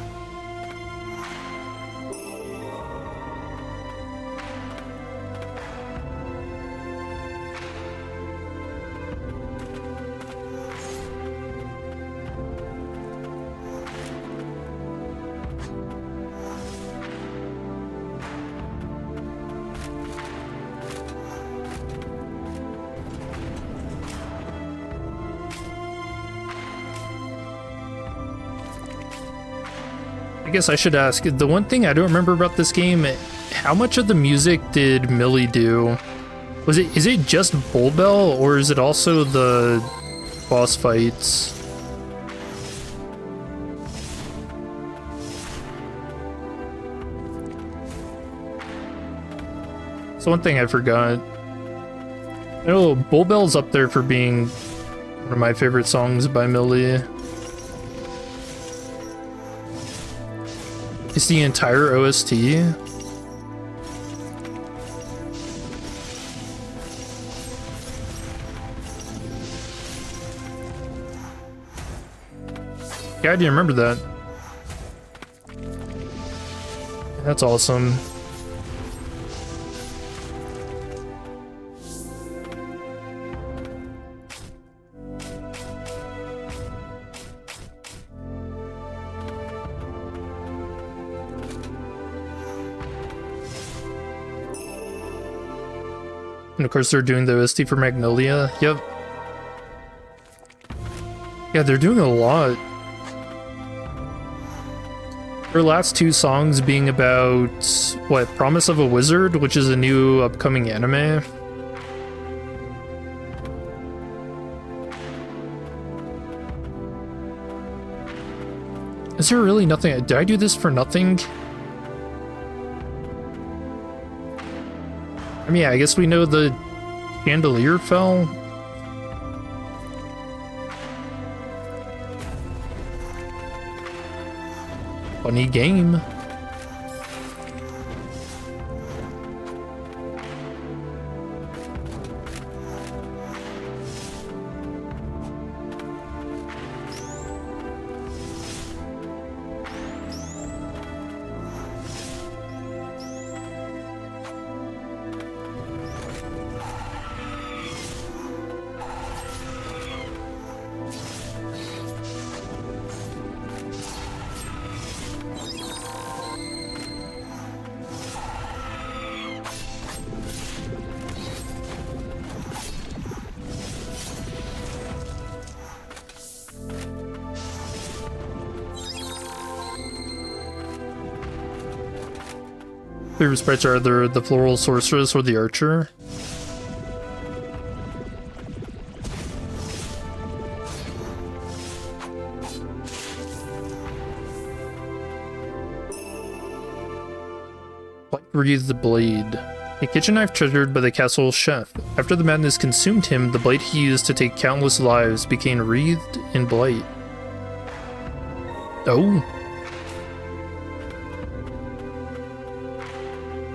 I guess I should ask, the one thing I don't remember about this game, how much of the music did Millie do? Is it just Bull Bell, or is it also the boss fights? So one thing I forgot. Oh, Bull Bell's up there for being One of my favorite songs by Millie. It's the entire OST. Yeah, I do remember that. That's awesome. And of course they're doing the OST for Magnolia. Yep. Yeah, they're doing a lot. Her last two songs being about, what, Promise of a Wizard, which is a new upcoming anime. Is there really nothing? Did I do this for nothing? I mean, yeah, I guess we know the chandelier fell. Funny game. Favorite sprites are either the floral sorceress or the archer. Breathe the blade. A kitchen knife treasured by the castle chef. After the madness consumed him, the blade he used to take countless lives became wreathed in blight. Oh.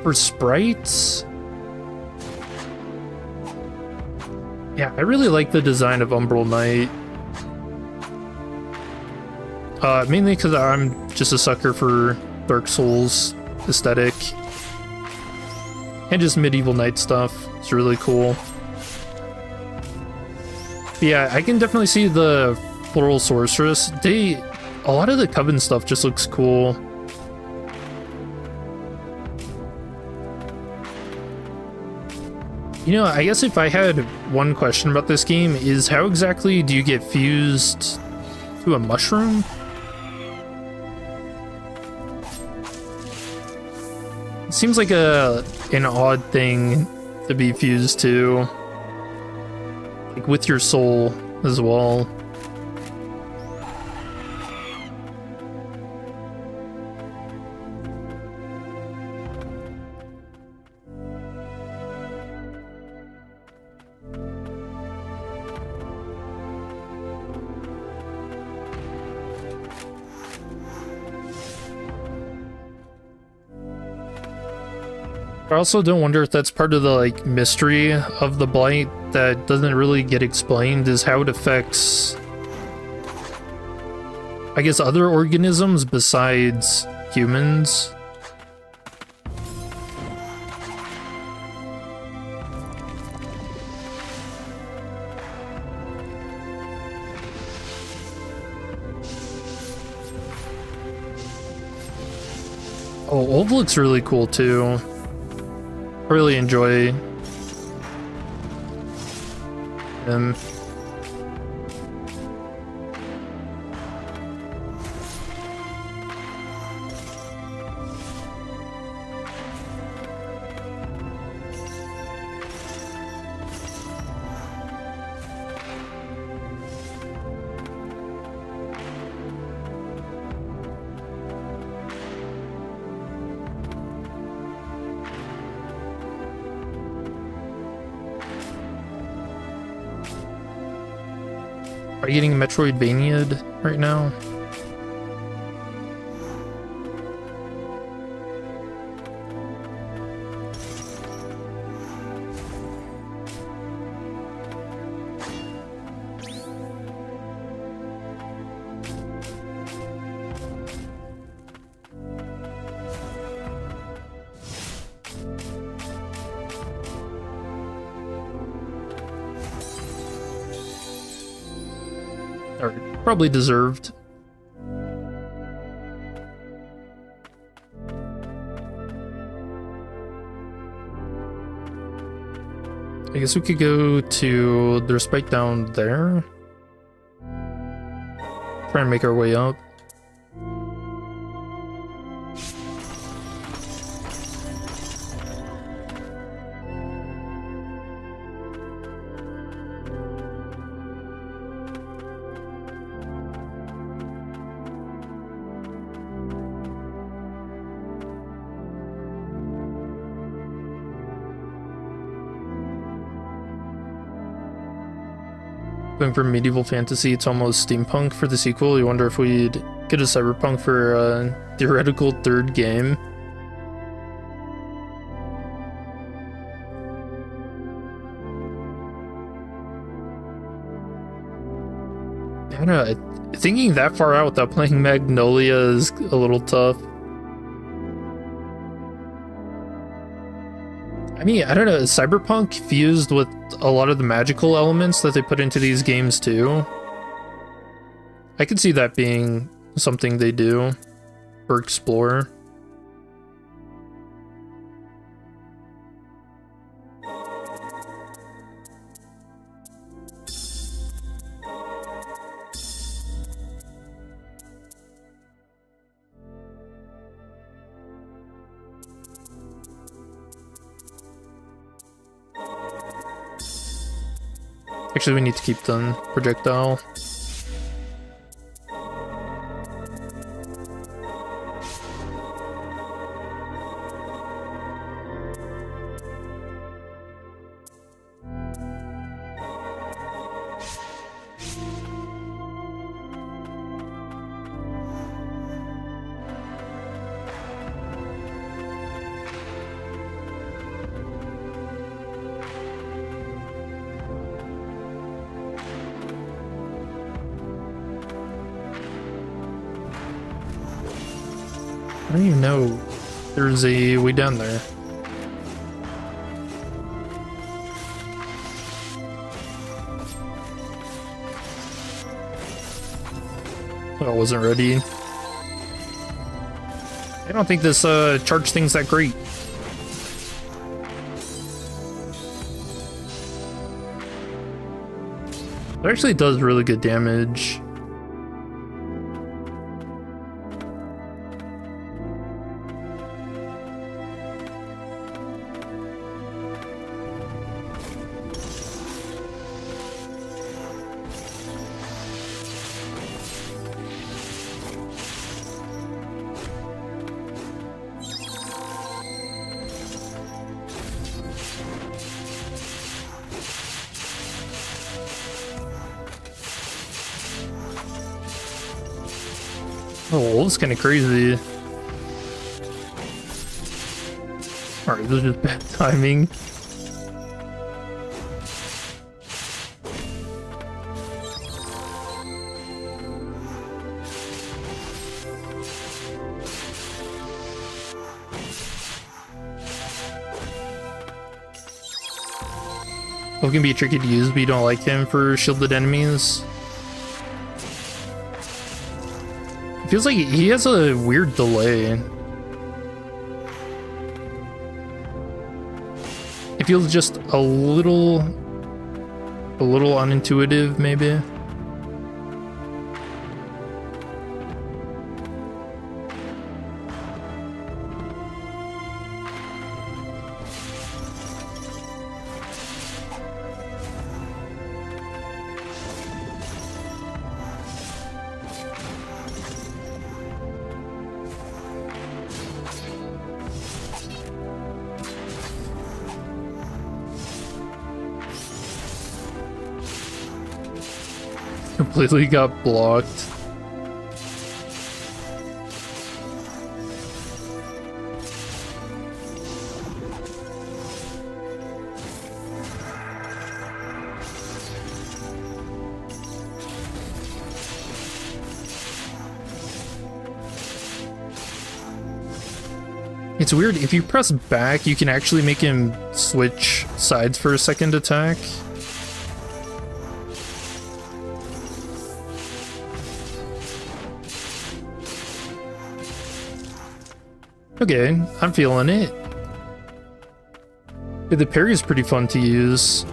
For sprites? Yeah, I really like the design of Umbral Knight. Mainly because I'm just a sucker for Dark Souls aesthetic. And just medieval knight stuff. It's really cool. But yeah, I can definitely see the floral sorceress. A lot of the Coven stuff just looks cool. You know, I guess if I had one question about this game is how exactly do you get fused to a mushroom? It seems like an odd thing to be fused to. Like with your soul as well. I also don't wonder if that's part of the like mystery of the blight that doesn't really get explained, is how it affects, I guess, other organisms besides humans. Oh, Old looks really cool too. I really enjoy him. Are you getting Metroidvania'd right now? Or probably deserved. I guess we could go to the respite down there. Try and make our way up. Going for medieval fantasy, it's almost steampunk for the sequel. You wonder if we'd get a cyberpunk for a theoretical third game. I don't know, thinking that far out without playing Magnolia is a little tough. I mean, I don't know, is cyberpunk fused with a lot of the magical elements that they put into these games too? I could see that being something they do or explore. Actually, we need to keep the projectile. I don't even know. There's a way down there. Oh, I wasn't ready. I don't think this charge thing's that great. It actually does really good damage. Oh, that's kind of crazy. Alright, this is just bad timing. It can be tricky to use, but you don't like him for shielded enemies. It feels like he has a weird delay. It feels just a little unintuitive, maybe. Completely got blocked. It's weird, if you press back, you can actually make him switch sides for a second attack. Okay, I'm feeling it. The parry is pretty fun to use.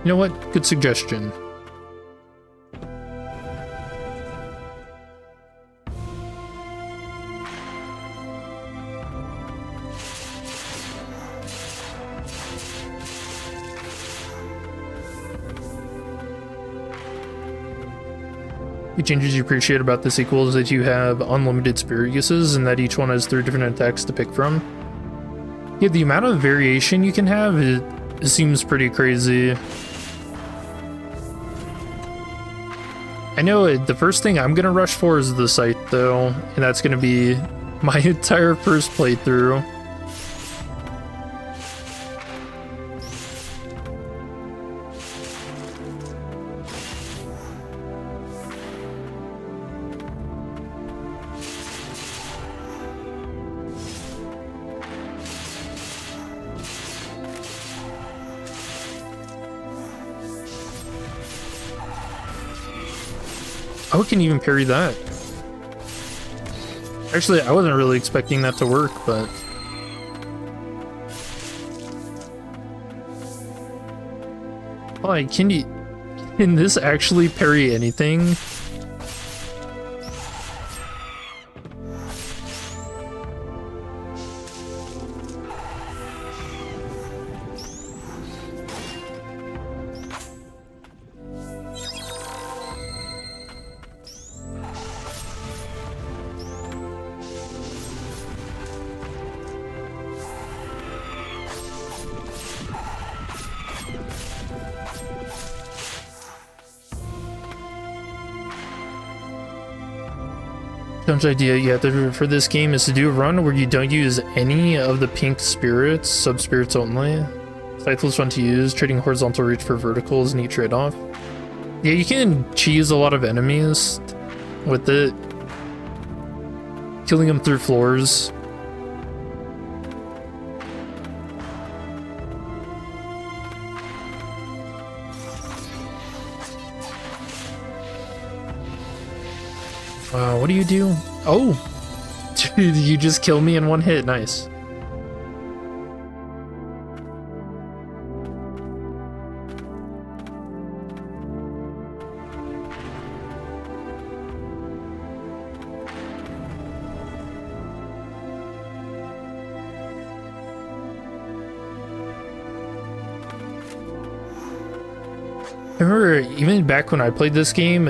You know what? Good suggestion. The changes you appreciate about the sequel is that you have unlimited spirit uses and that each one has 3 different attacks to pick from. Yeah, the amount of variation you can have, it seems pretty crazy. I know the first thing I'm gonna rush for is the site though, and that's gonna be my entire first playthrough. Oh, it can even parry that. Actually, I wasn't really expecting that to work, but... Oh, can this actually parry anything? Challenge idea, yeah, for this game is to do a run where you don't use any of the pink spirits, sub-spirits only. Scythel's fun to use, trading horizontal reach for vertical is a neat trade-off. Yeah, you can cheese a lot of enemies with it. Killing them through floors. What do you do? Oh! You just kill me in one hit. Nice. I remember even back when I played this game,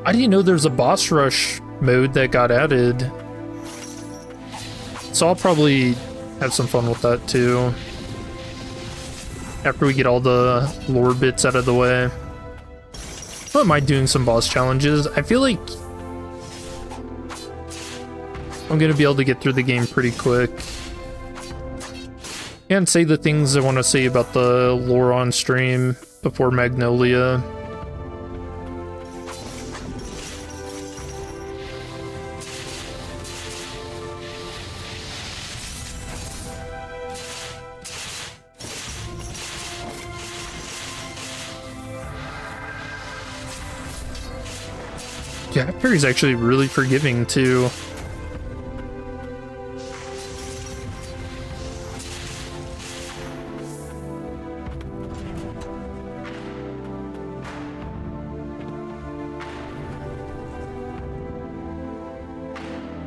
I didn't know there's a boss rush mode that got added. So I'll probably have some fun with that too. After we get all the lore bits out of the way. I don't mind doing some boss challenges. I feel like I'm gonna be able to get through the game pretty quick. And say the things I want to say about the lore on stream before Magnolia. Yeah, parry's actually really forgiving too.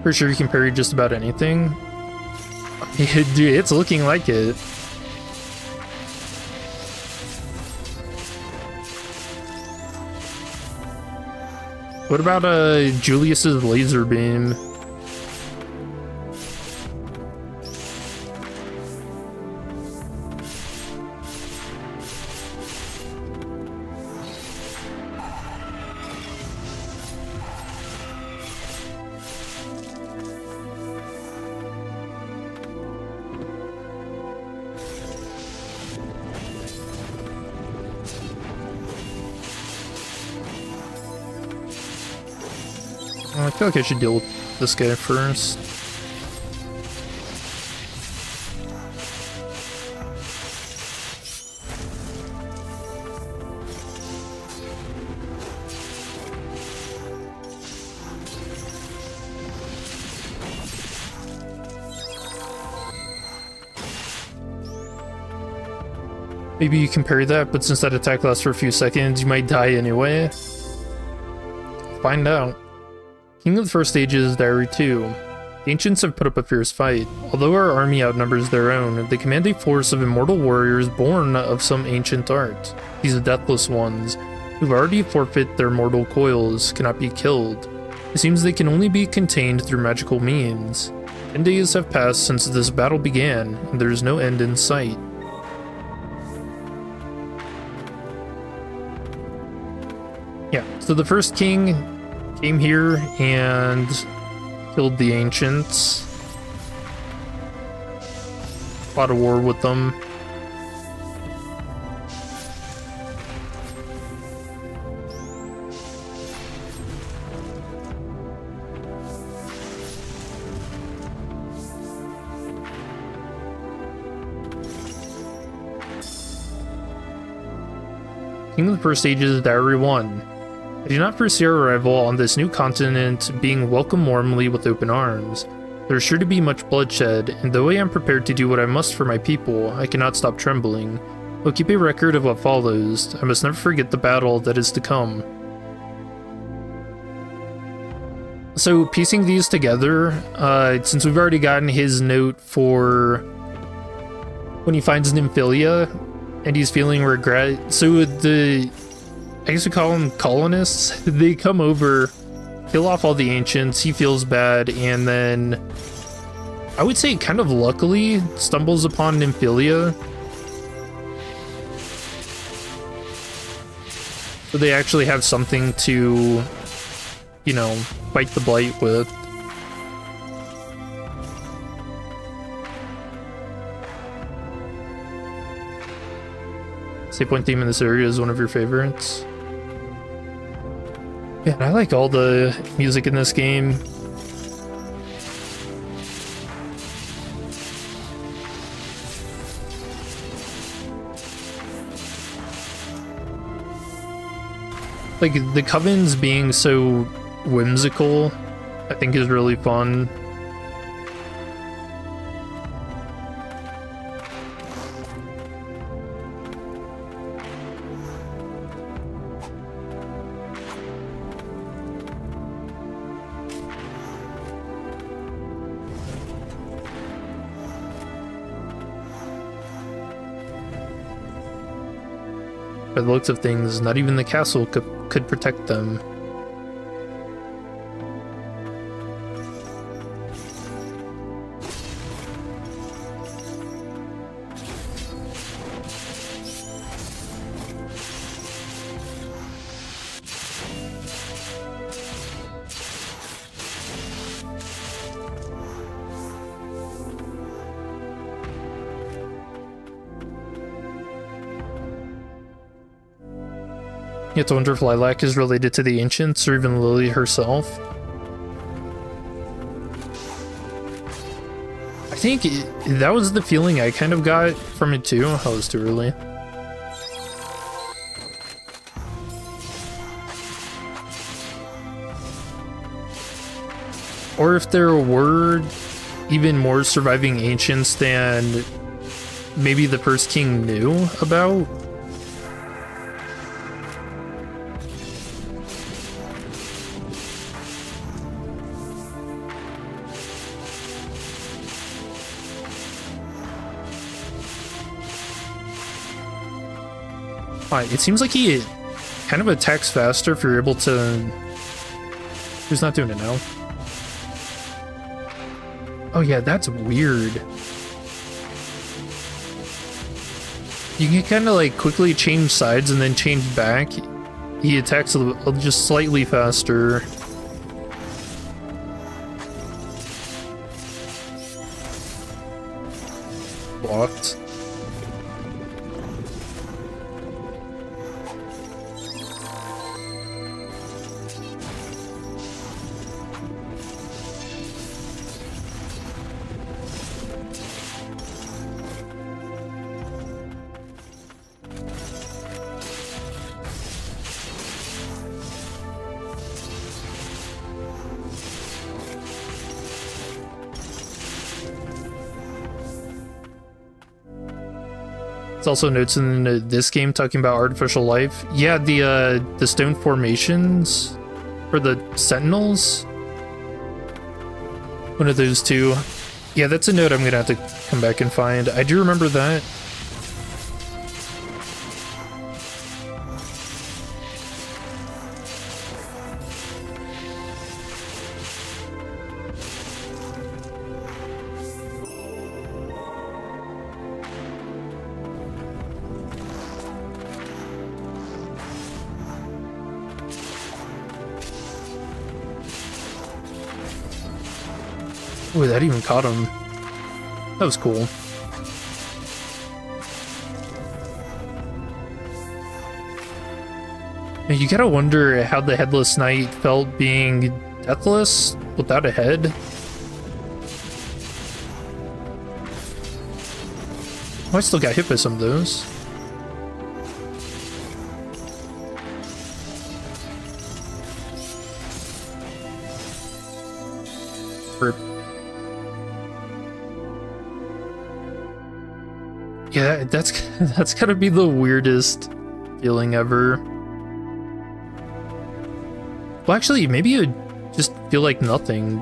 Pretty sure you can parry just about anything. Dude, it's looking like it. What about Julius's laser beam? I feel like I should deal with this guy first. Maybe you can parry that, but since that attack lasts for a few seconds, you might die anyway. Find out. King of the First Ages, Diary 2. The ancients have put up a fierce fight. Although our army outnumbers their own, they command a force of immortal warriors born of some ancient art. These deathless ones, who've already forfeit their mortal coils, cannot be killed. It seems they can only be contained through magical means. 10 days have passed since this battle began, and there is no end in sight. Yeah, so the first king came here and killed the ancients. Fought a war with them. King of the First Ages, Diary 1. I do not foresee our arrival on this new continent being welcomed warmly with open arms. There is sure to be much bloodshed, and though I am prepared to do what I must for my people, I cannot stop trembling. I'll keep a record of what follows. I must never forget the battle that is to come. So, piecing these together, since we've already gotten his note for when he finds Nymphilia, and he's feeling regret, so I guess we call them colonists. They come over, kill off all the ancients, he feels bad, and then I would say kind of luckily stumbles upon Nymphilia. So they actually have something to, you know, fight the blight with. Save point theme in this area is one of your favorites. Yeah, I like all the music in this game. Like, the covens being so whimsical, I think is really fun. By the looks of things, not even the castle could protect them. You have to wonder if Lilac is related to the ancients or even Lily herself. I think that was the feeling I kind of got from it too. Oh, it was too early. Or if there were even more surviving ancients than maybe the first king knew about. It seems like he kind of attacks faster if you're able to... Who's not doing it now? Oh yeah, that's weird. You can kind of like quickly change sides and then change back. He attacks just slightly faster. Blocked. It's also notes in this game talking about artificial life. Yeah, the stone formations for the sentinels. One of those two. Yeah, that's a note I'm gonna have to come back and find. I do remember that. Ooh, that even caught him. That was cool. You gotta wonder how the Headless Knight felt being deathless without a head. Oh, I still got hit by some of those. Rip. Yeah, that's gotta be the weirdest feeling ever. Well, actually, maybe it would just feel like nothing.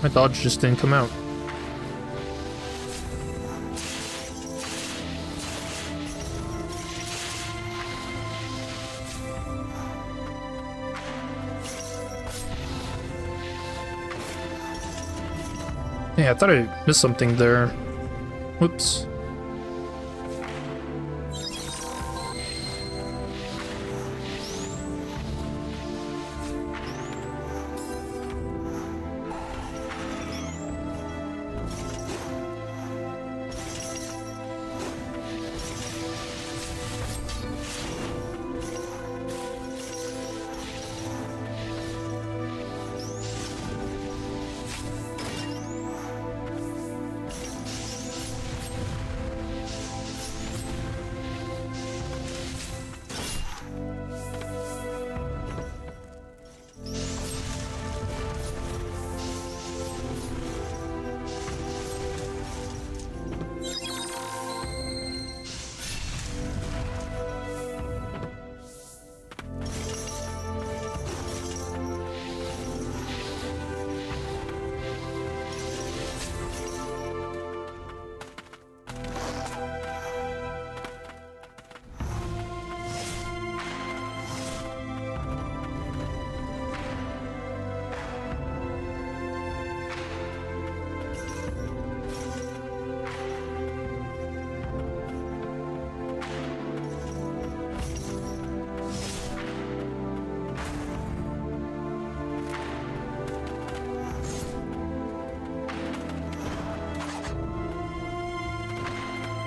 My dodge just didn't come out. Yeah, I thought I missed something there. Whoops.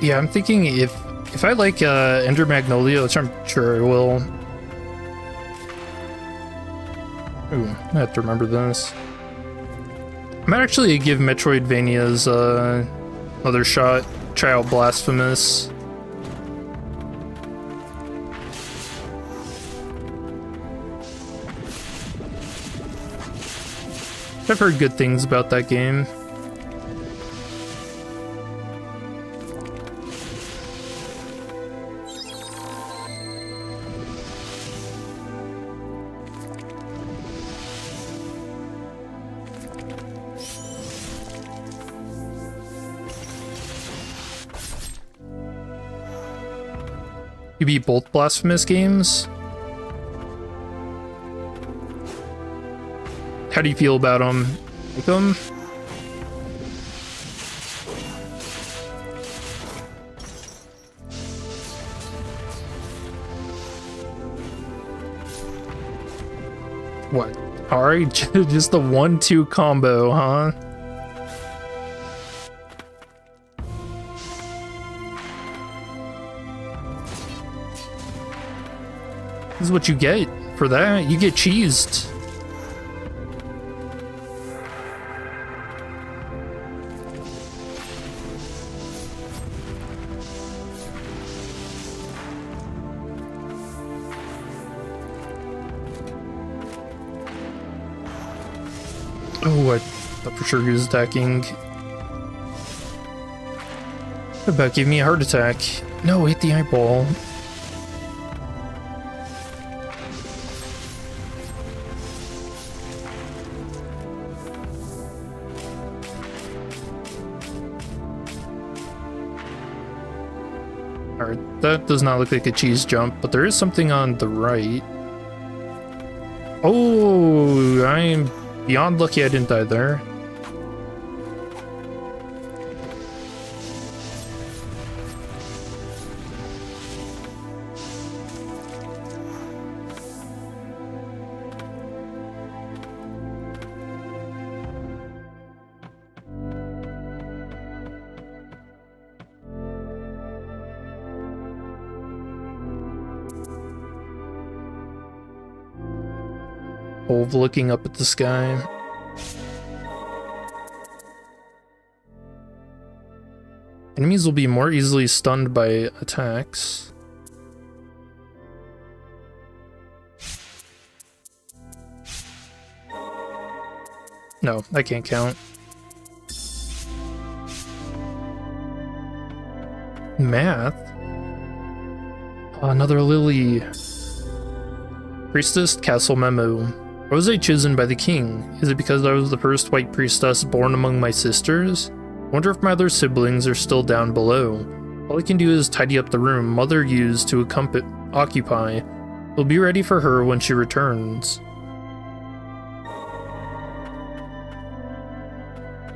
Yeah, I'm thinking if I like Ender Magnolia, which I'm sure I will. Ooh, I have to remember this. I might actually give Metroidvanias another shot. Try out Blasphemous. I've heard good things about that game. You beat both Blasphemous games? How do you feel about them? Like them? What? Alright, just the 1-2 combo, huh? This is what you get for that. You get cheesed. Oh, I thought for sure he was attacking. About gave me a heart attack. No, hit the eyeball. Alright, that does not look like a cheese jump, but there is something on the right. Oh, I'm beyond lucky I didn't die there. Ove looking up at the sky. Enemies will be more easily stunned by attacks. No, I can't count. Math? Another lily. Priestess Castle Memo. Why was I chosen by the king? Is it because I was the first white priestess born among my sisters? Wonder if my other siblings are still down below. All I can do is tidy up the room Mother used to occupy. We'll be ready for her when she returns.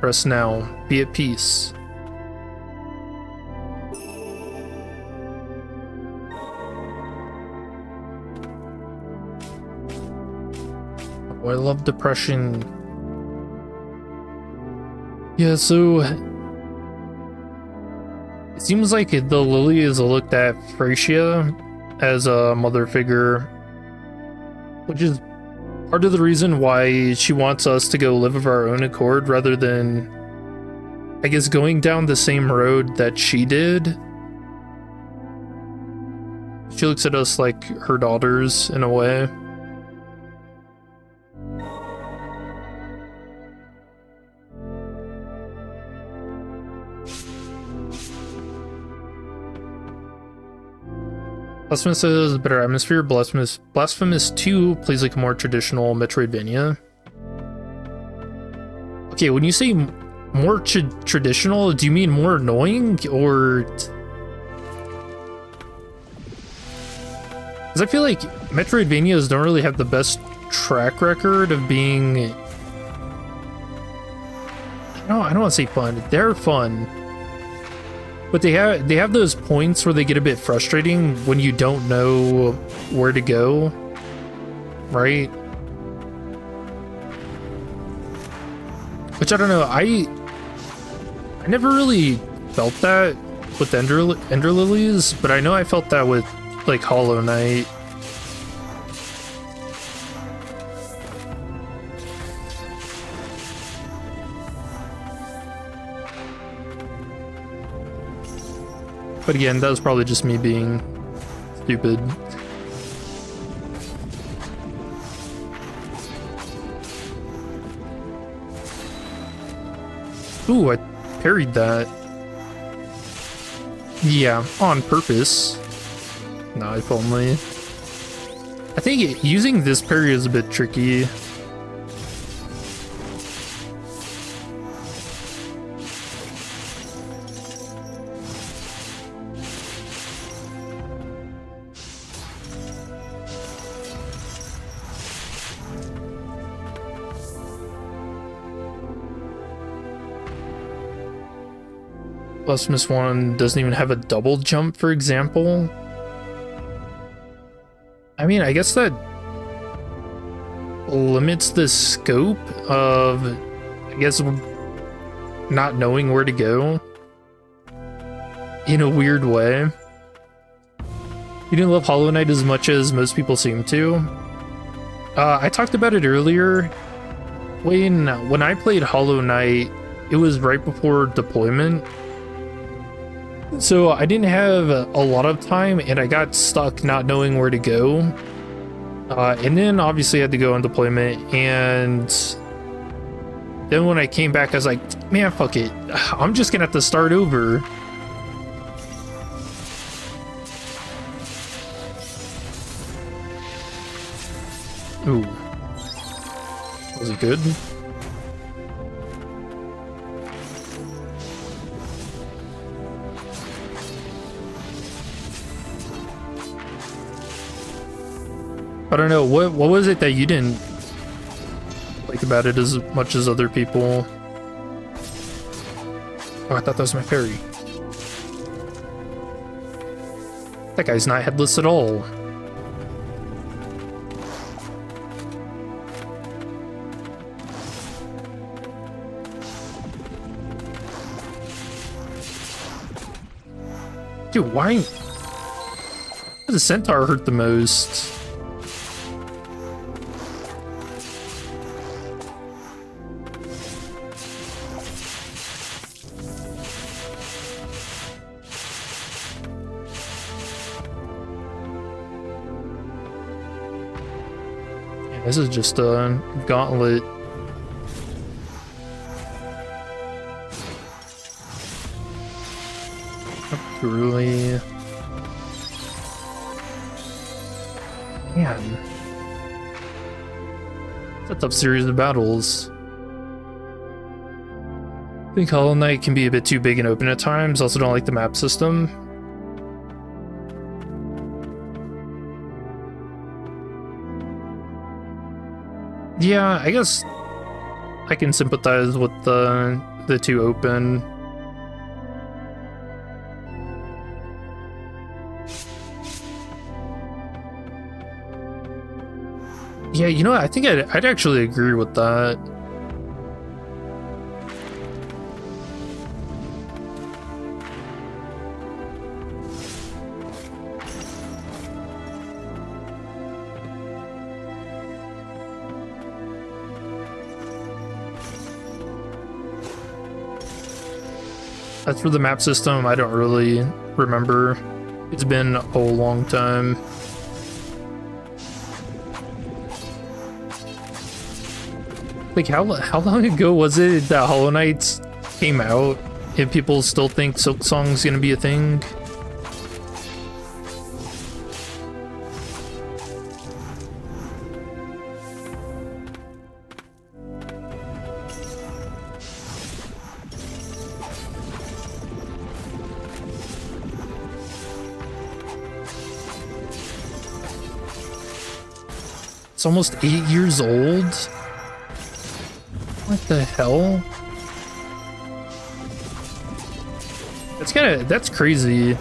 Press now. Be at peace. Oh, I love depression. Yeah, so it seems like the lily is looked at Thracia as a mother figure, which is part of the reason why she wants us to go live of our own accord rather than, I guess, going down the same road that she did. She looks at us like her daughters in a way. Blasphemous has a better atmosphere. Blasphemous 2 plays like a more traditional Metroidvania. Okay, when you say more traditional, do you mean more annoying, or... Because I feel like Metroidvanias don't really have the best track record of being... I don't want to say fun. They're fun. But they have those points where they get a bit frustrating when you don't know where to go, right? Which I don't know. I never really felt that with Ender Lilies, but I know I felt that with like Hollow Knight. But again, that was probably just me being stupid. Ooh, I parried that. Yeah, on purpose. No, if only. I think using this parry is a bit tricky. Blasphemous 1 doesn't even have a double jump, for example. I mean, I guess that limits the scope of, I guess, not knowing where to go in a weird way. You didn't love Hollow Knight as much as most people seem to. I talked about it earlier. When I played Hollow Knight, it was right before deployment. So I didn't have a lot of time and I got stuck not knowing where to go. And then obviously I had to go on deployment, and then when I came back I was like, man, fuck it. I'm just gonna have to start over. Ooh. Was it good? I don't know, what was it that you didn't like about it as much as other people? Oh, I thought that was my fairy. That guy's not headless at all. Dude, why does the centaur hurt the most? Yeah, this is just a gauntlet. Truly. Man. It's a tough series of battles. I think Hollow Knight can be a bit too big and open at times. Also don't like the map system. Yeah, I guess I can sympathize with the too open. Yeah, you know what? I think I'd actually agree with that. As for the map system, I don't really remember. It's been a long time. Like, how long ago was it that Hollow Knight came out, and people still think Silk Song's gonna be a thing? It's almost 8 years old? What the hell? That's crazy. I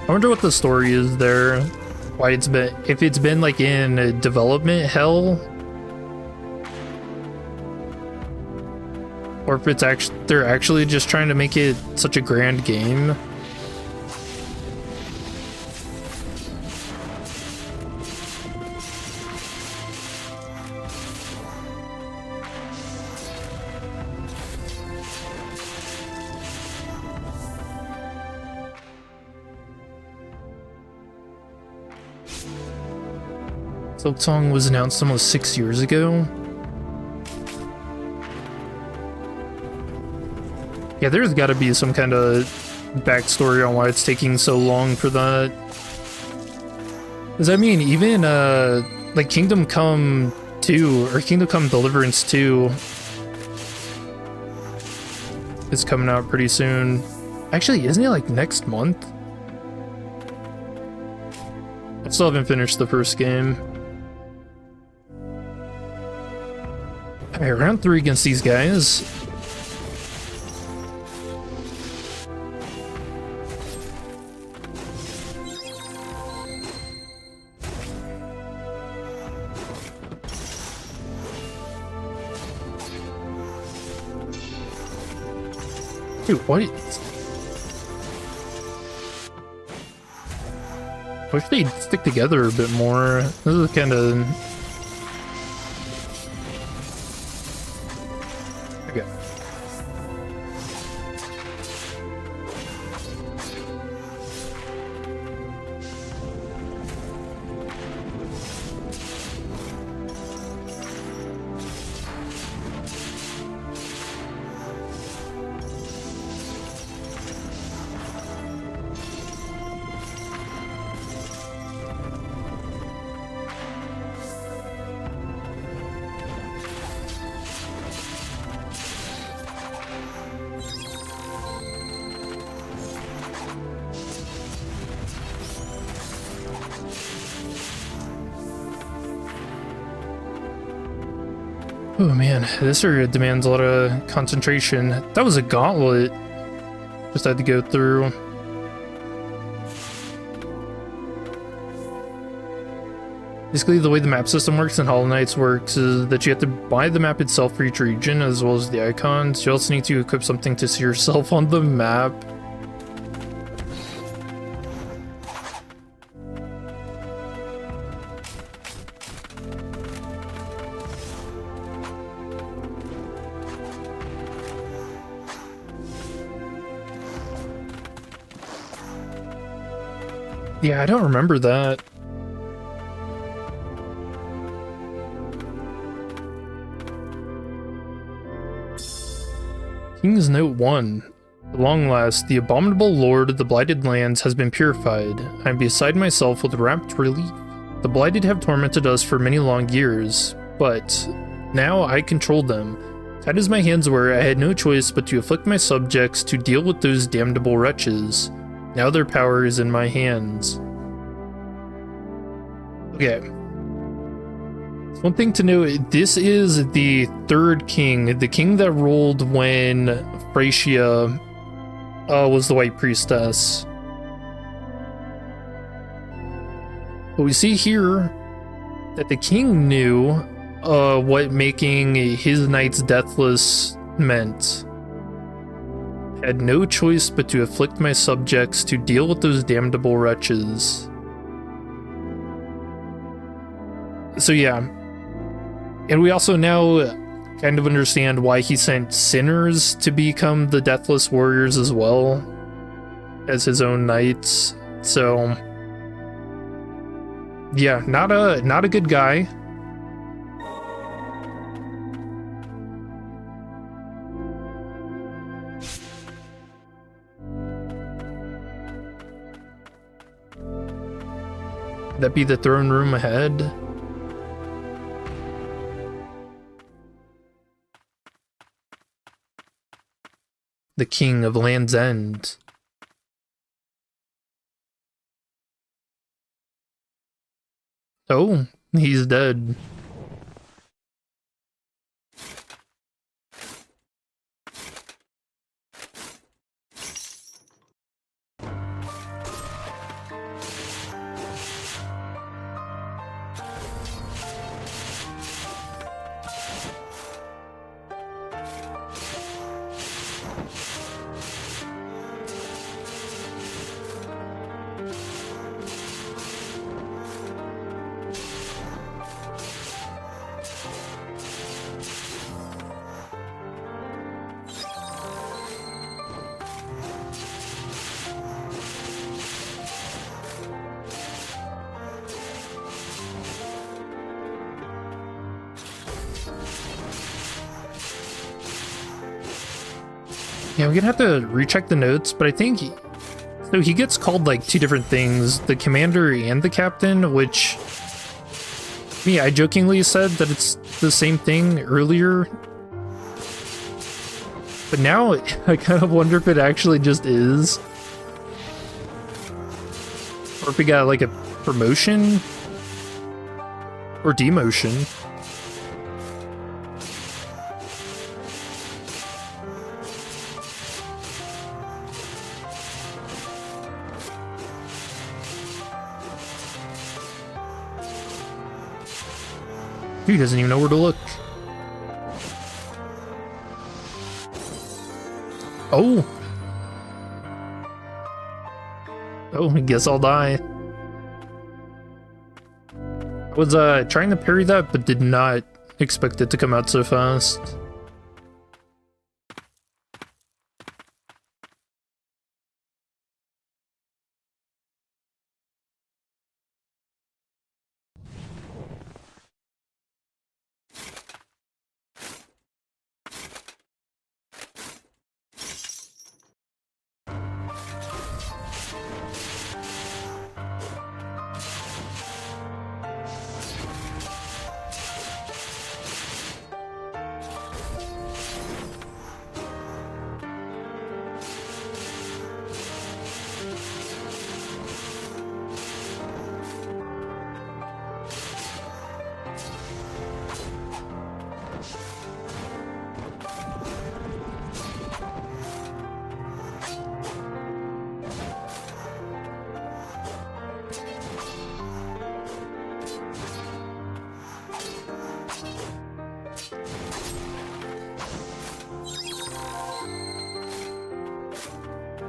wonder what the story is there. Why if it's been like in development hell, or if it's they're actually just trying to make it such a grand game. Silk Song was announced almost 6 years ago. Yeah, there's got to be some kind of backstory on why it's taking so long for that. Does that mean even like Kingdom Come 2 or Kingdom Come Deliverance 2 is coming out pretty soon? Actually, isn't it like next month? I still haven't finished the first game. Alright, round 3 against these guys. Dude, what? Wish they'd stick together a bit more. This is kind of... Okay. Oh man, this area demands a lot of concentration. That was a gauntlet. Just had to go through. Basically, the way the map system works in Hollow Knights works is that you have to buy the map itself for each region, as well as the icons. You also need to equip something to see yourself on the map. Yeah, I don't remember that. King's Note 1. At long last, the abominable lord of the Blighted Lands has been purified. I am beside myself with rapt relief. The Blighted have tormented us for many long years, but now I control them. Tied as my hands were, I had no choice but to afflict my subjects to deal with those damnable wretches. Now their power is in my hands. Okay. One thing to note, this is the third king, the king that ruled when Thracia was the White Priestess. But we see here that the king knew what making his knights deathless meant. Had no choice but to afflict my subjects to deal with those damnable wretches. So yeah. And we also now kind of understand why he sent sinners to become the deathless warriors as well as his own knights. So yeah, not a good guy. That be the throne room ahead? The king of Land's End. Oh, he's dead. Yeah, we're gonna have to recheck the notes, but I think so he gets called like two different things, the commander and the captain, which I jokingly said that it's the same thing earlier. But now I kind of wonder if it actually just is. Or if we got like a promotion or demotion. He doesn't even know where to look. Oh, Oh, I guess I'll die. I was trying to parry that, but did not expect it to come out so fast.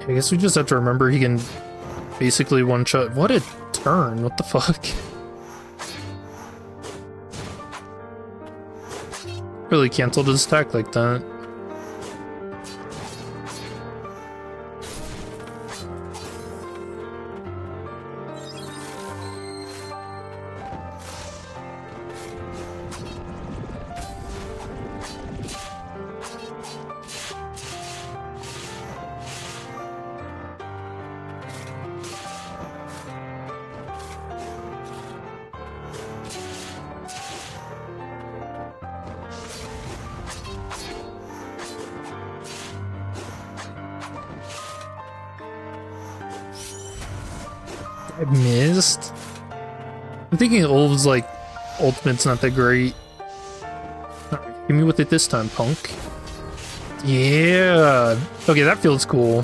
I guess we just have to remember he can basically one-shot. What a turn, what the fuck? Really canceled his attack like that. I missed. I'm thinking Ulf's like ultimate's not that great. Alright, hit me with it this time, punk. Yeah. Okay, that feels cool.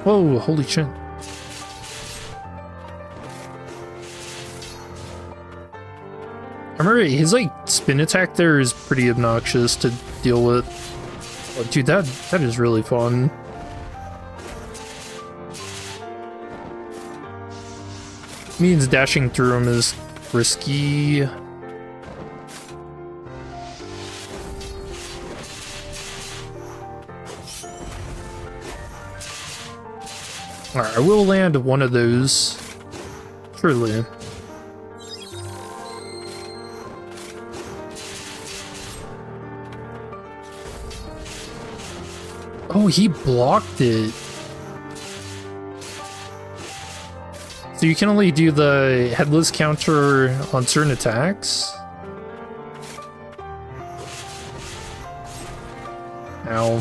Whoa, holy shit. I remember his like spin attack there is pretty obnoxious to deal with. Oh, dude, that is really fun. Means dashing through him is risky. Alright, I will land one of those. Surely. Oh, he blocked it. So you can only do the headless counter on certain attacks? Ow.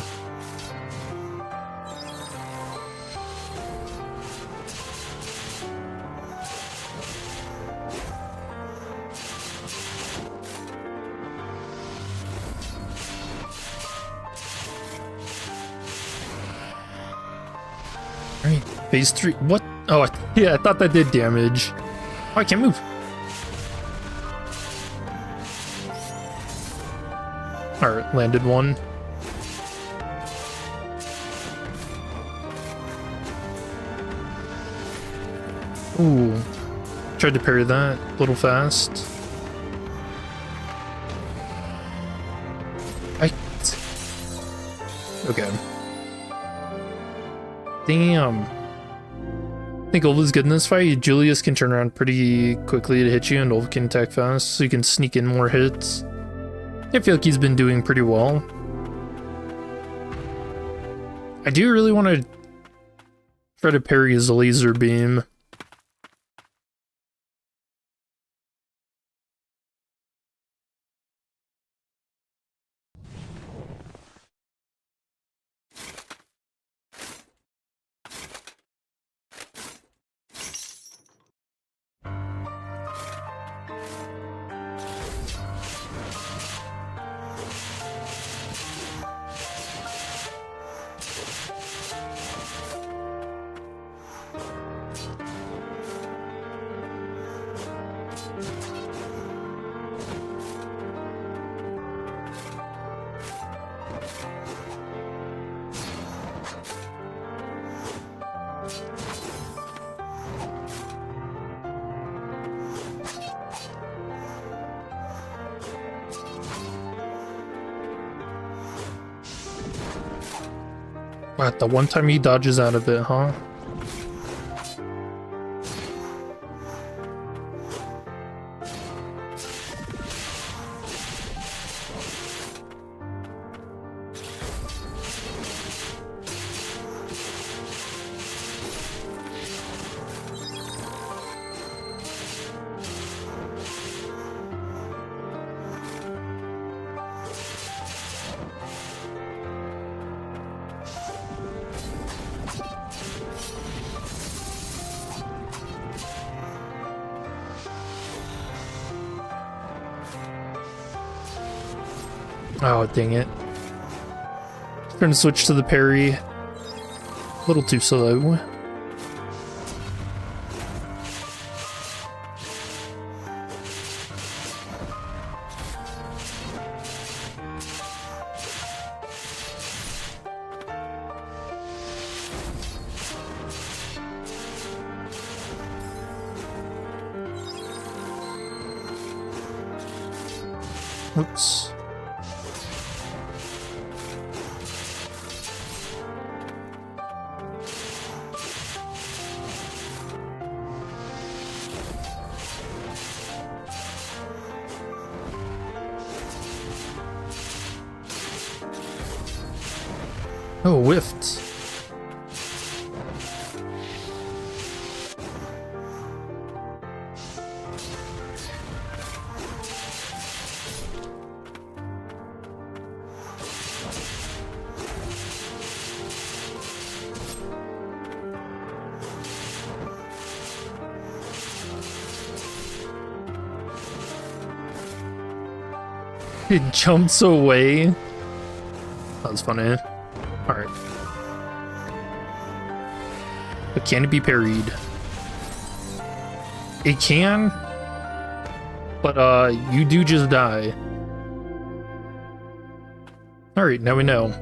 Alright, phase 3. What? Oh, yeah, I thought that did damage. Oh, I can't move. Alright, landed one. Ooh. Tried to parry that a little fast. Okay. Damn. I think Ulf is good in this fight. Julius can turn around pretty quickly to hit you, and Ulf can attack fast, so you can sneak in more hits. I feel like he's been doing pretty well. I do really want to try to parry his laser beam. What, the one time he dodges out of it, huh? Oh, dang it. Trying to switch to the parry. A little too slow. Oops. Oh, whiffed. It jumps away. That was funny. Alright. But can it be parried? It can, but you do just die. Alright, now we know.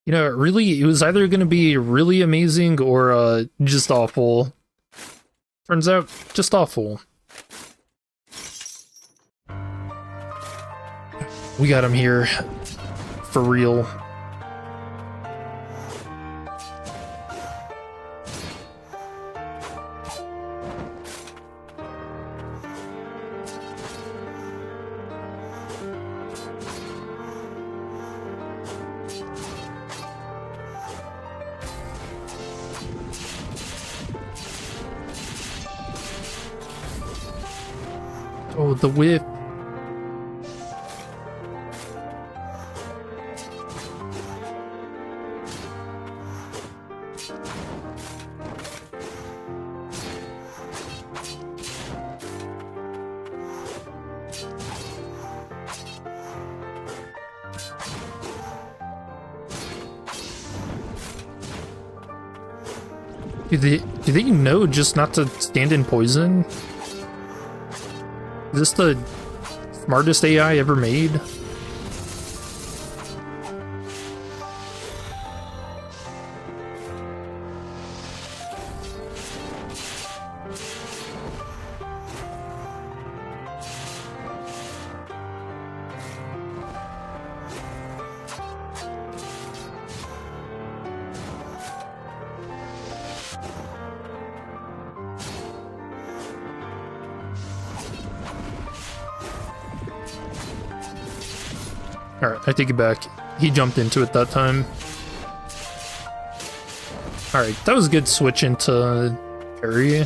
You know, really, it was either going to be really amazing or just awful. Turns out, just awful. We got him here. For real. Oh, the whip. Do they know just not to stand in poison? Is this the smartest AI ever made? Alright, I take it back. He jumped into it that time. Alright, that was a good switch into parry.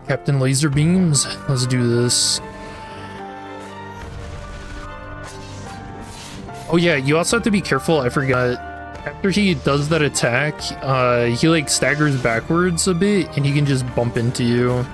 Captain Laser Beams, let's do this. Oh yeah, you also have to be careful, I forgot. After he does that attack, he like staggers backwards a bit and he can just bump into you.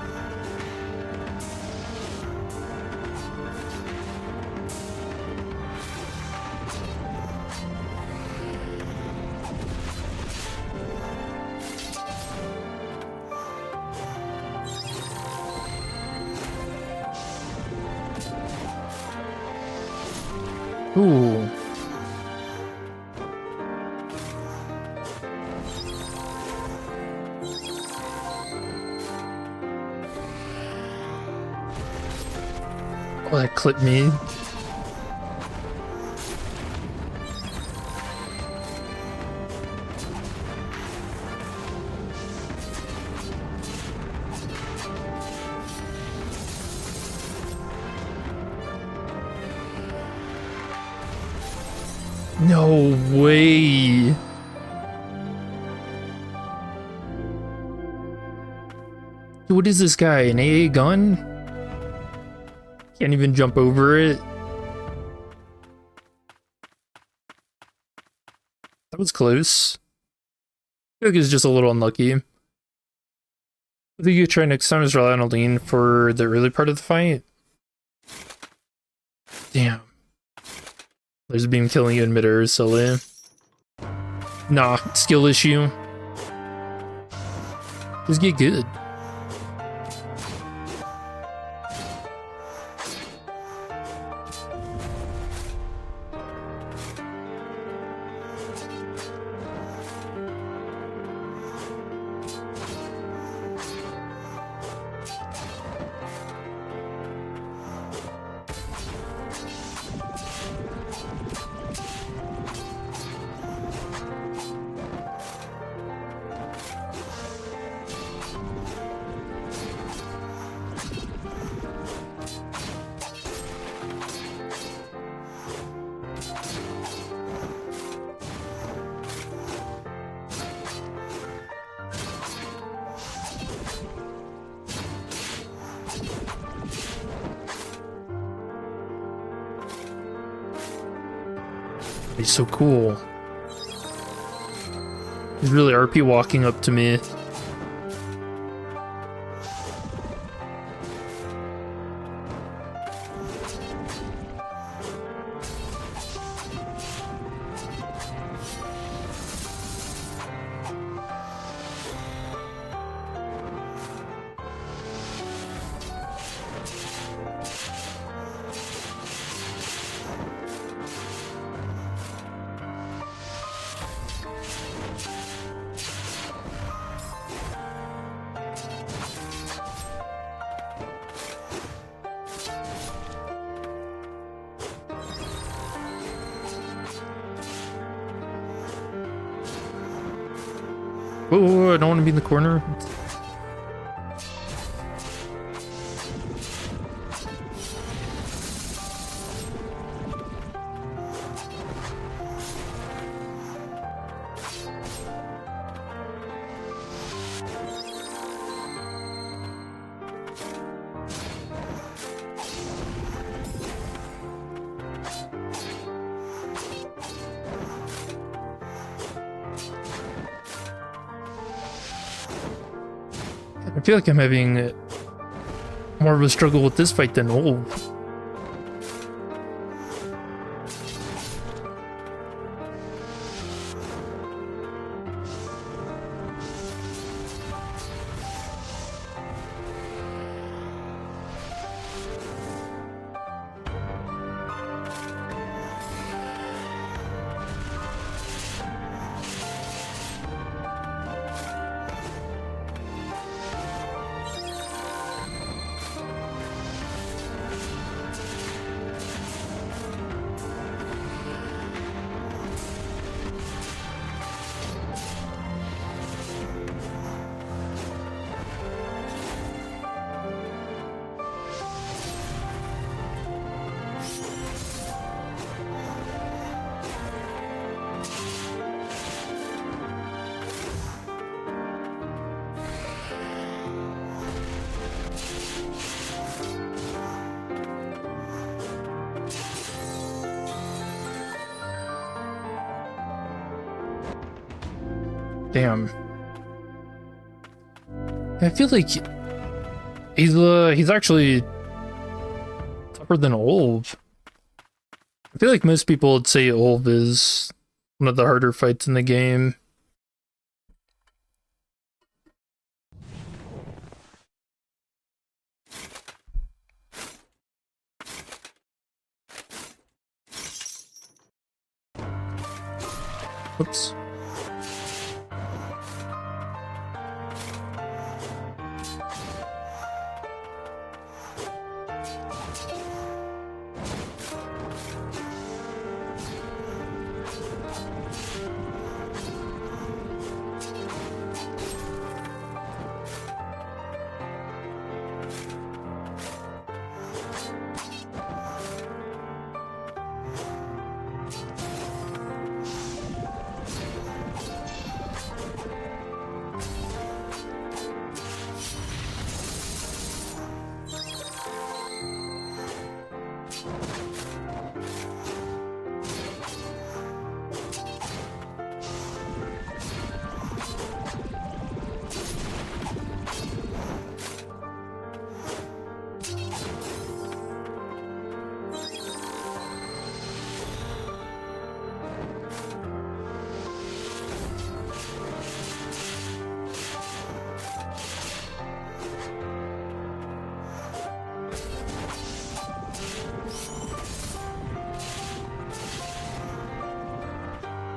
Ooh. Oh, that clipped me. No way. What is this guy? An AA gun? Can't even jump over it. That was close. I feel like it's just a little unlucky. I think you try next time is rely on a lean for the early part of the fight. Damn. There's a beam killing you in midair is silly. Nah, skill issue. Just get good. He's so cool. He's really RP walking up to me. Oh, I don't want to be in the corner. I feel like I'm having more of a struggle with this fight than old. Damn. I feel like he's actually tougher than Olv. I feel like most people would say Olv is one of the harder fights in the game. Oops.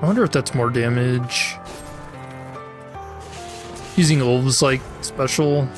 I wonder if that's more damage. Using Olv's like special.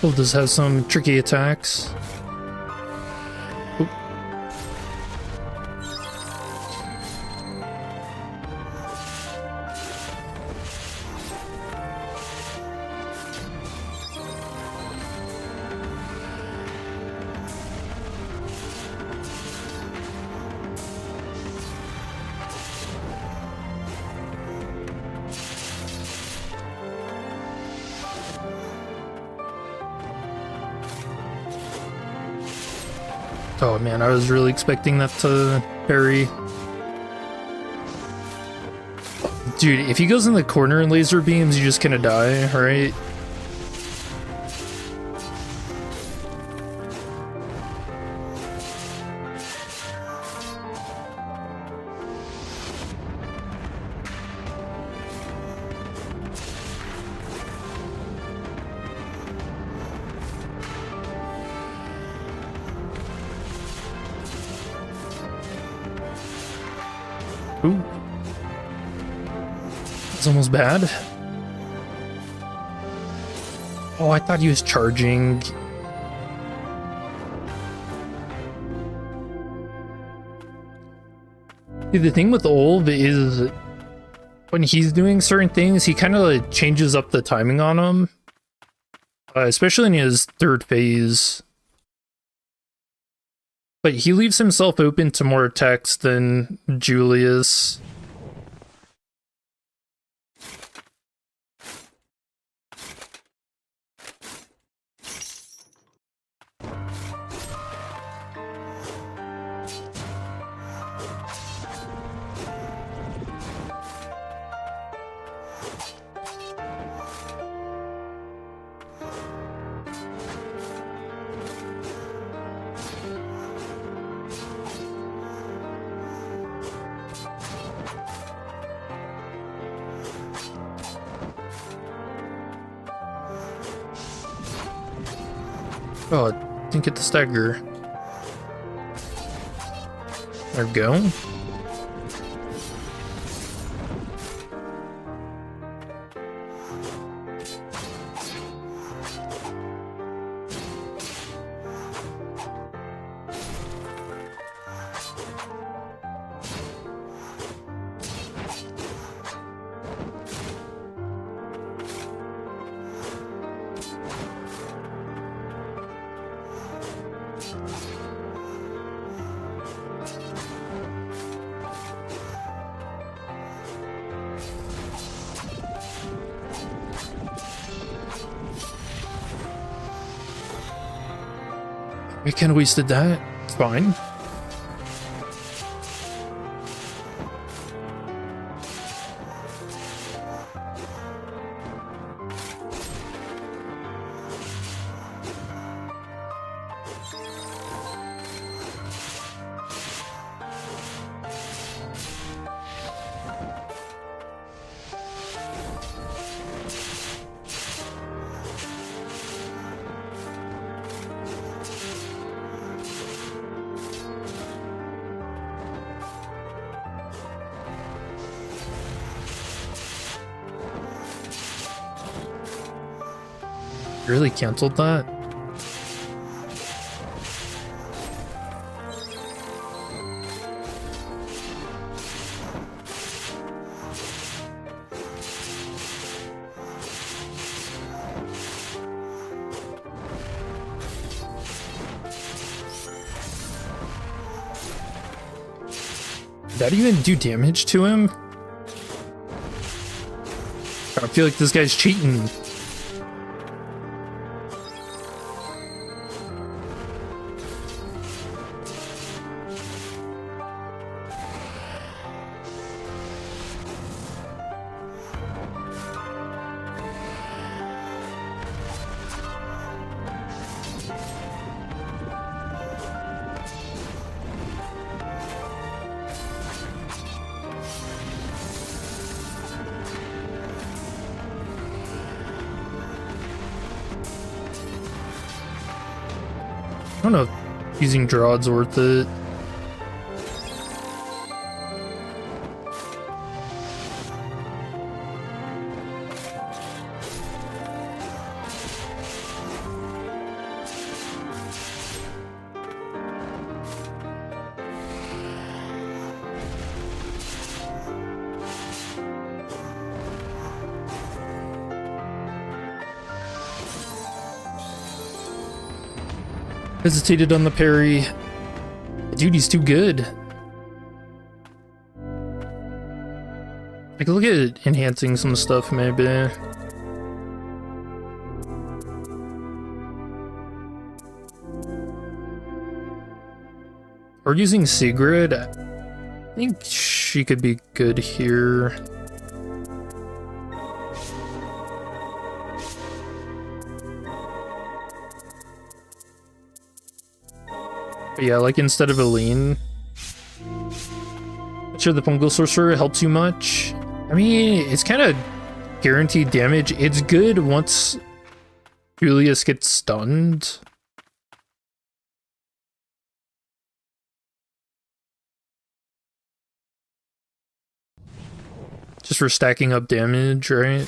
Olv does have some tricky attacks. Oop. Oh man, I was really expecting that to parry. Dude, if he goes in the corner and laser beams, you just gonna die, right? Ooh. It's almost bad. Oh, I thought he was charging. See, the thing with Olv is when he's doing certain things, he kind of like changes up the timing on them. Especially in his third phase. But he leaves himself open to more attacks than Julius. Oh, I didn't get the stagger. There we go. I kind of wasted that. It's fine. Really canceled that? Did that even do damage to him? I feel like this guy's cheating. I don't know if using Drawd's worth it. Hesitated on the parry. Dude, he's too good. I could look at enhancing some stuff, maybe. Or using Sigrid. I think she could be good here. But yeah, like instead of Aline. Not sure the Fungal Sorcerer helps you much. I mean, it's kind of guaranteed damage. It's good once Julius gets stunned. Just for stacking up damage, right?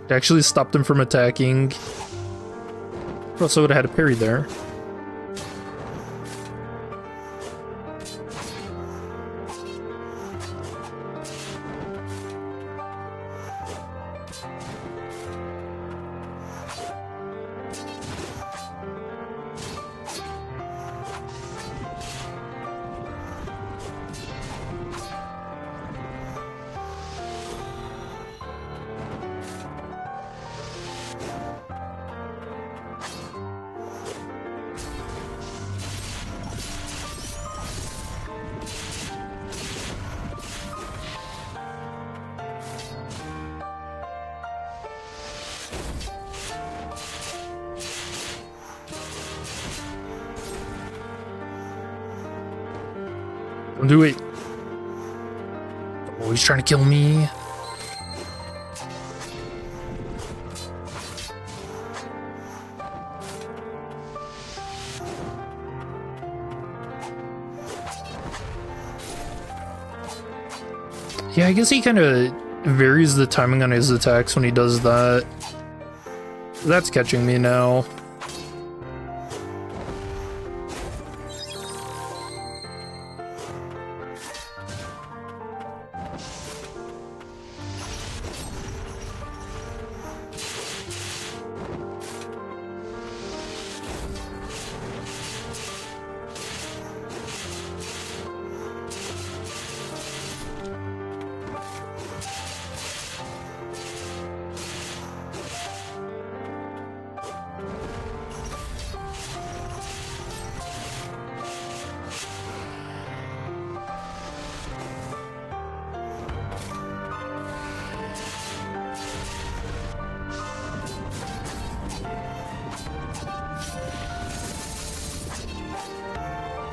It actually stopped him from attacking. Also would have had a parry there. Don't do it. Oh, he's trying to kill me. Yeah, I guess he kind of varies the timing on his attacks when he does that. That's catching me now.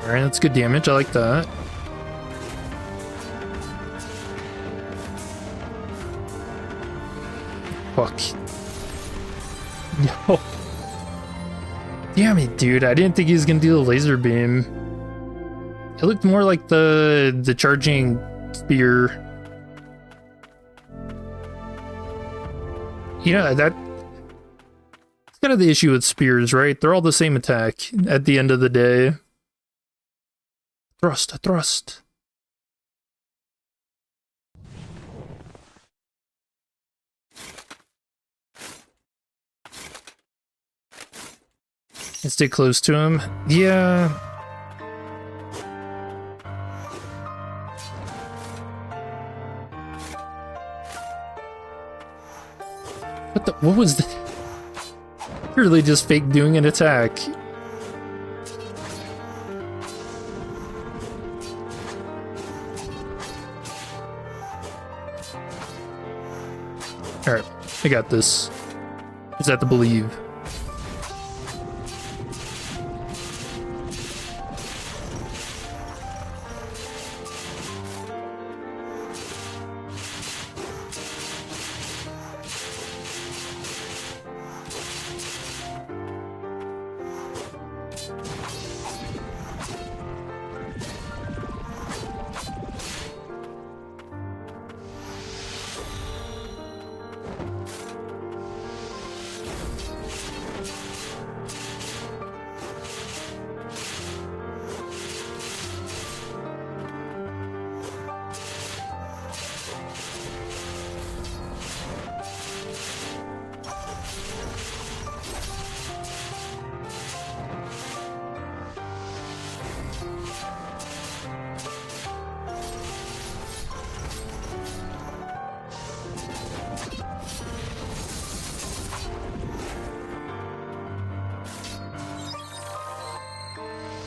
Alright, that's good damage. I like that. Fuck. No. Damn it, dude. I didn't think he was gonna do the laser beam. It looked more like the charging spear. You know, that's kind of the issue with spears, right? They're all the same attack at the end of the day. Thrust, a thrust. And stay close to him. Yeah. What was that? Really just fake doing an attack. Alright, I got this. Is that to believe?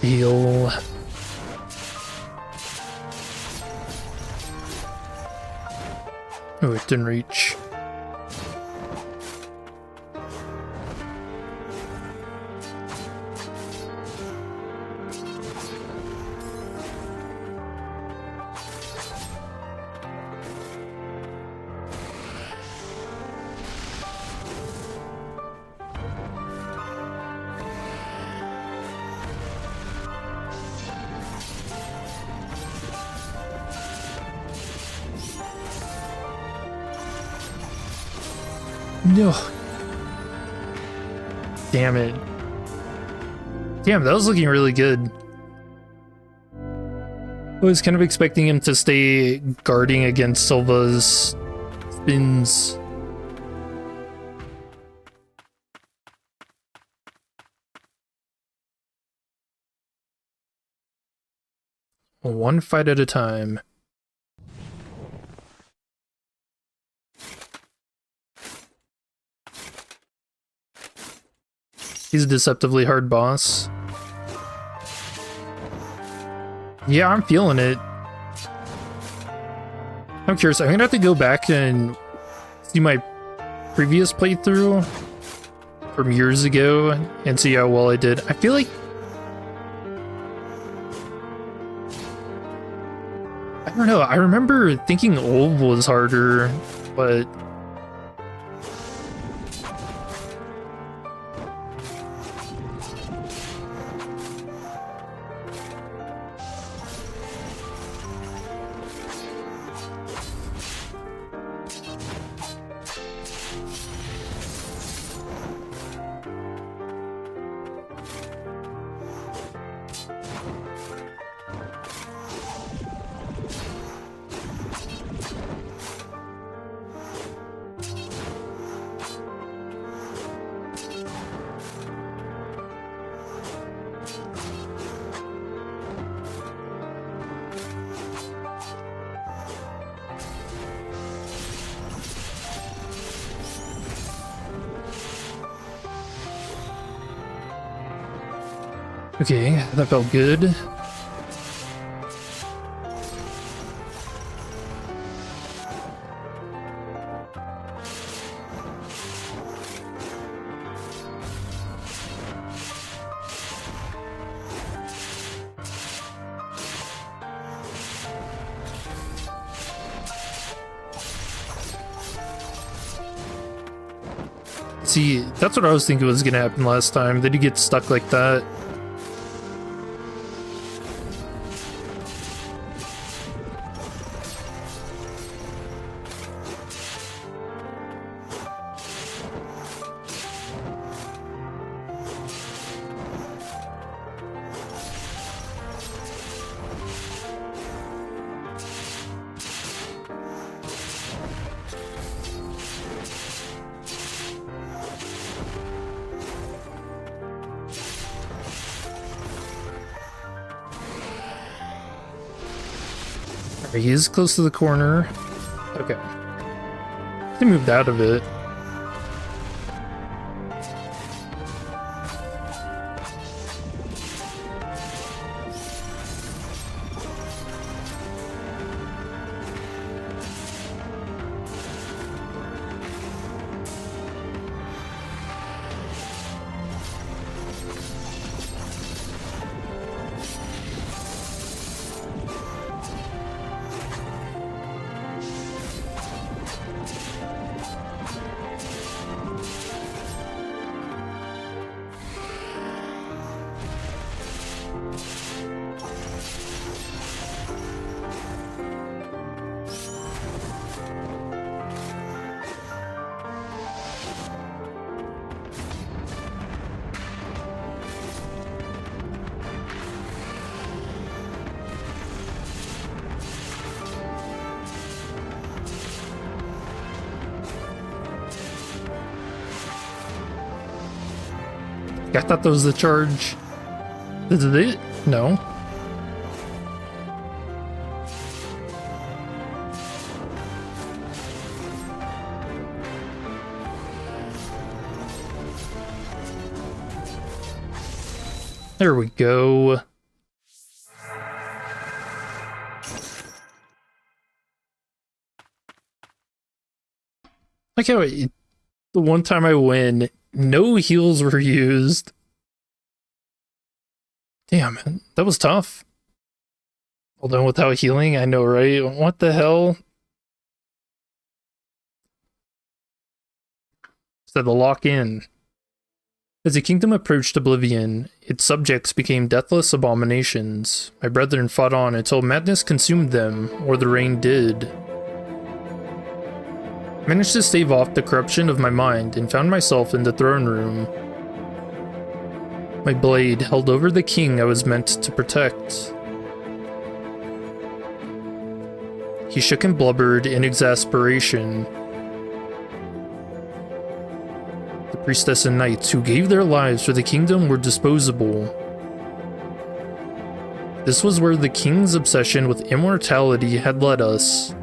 Heal. Oh, it didn't reach. No. Damn it. Damn, that was looking really good. I was kind of expecting him to stay guarding against Silva's spins. One fight at a time. He's a deceptively hard boss. Yeah, I'm feeling it. I'm curious. I'm gonna have to go back and see my previous playthrough from years ago and see how well I did. I feel like don't know, I remember thinking old was harder, but... Okay, that felt good. See, that's what I was thinking was gonna happen last time. That he gets stuck like that. He is close to the corner. Okay. He moved out of it. I thought that was the charge. Is it? No. There we go. Like how the one time I win, no heals were used. Damn, that was tough. Hold on, without healing, I know, right? What the hell? Said to lock in. As the kingdom approached oblivion, its subjects became deathless abominations. My brethren fought on until madness consumed them, or the rain did. I managed to stave off the corruption of my mind and found myself in the throne room. My blade held over the king I was meant to protect. He shook and blubbered in exasperation. The priestess and knights who gave their lives for the kingdom were disposable. This was where the king's obsession with immortality had led us.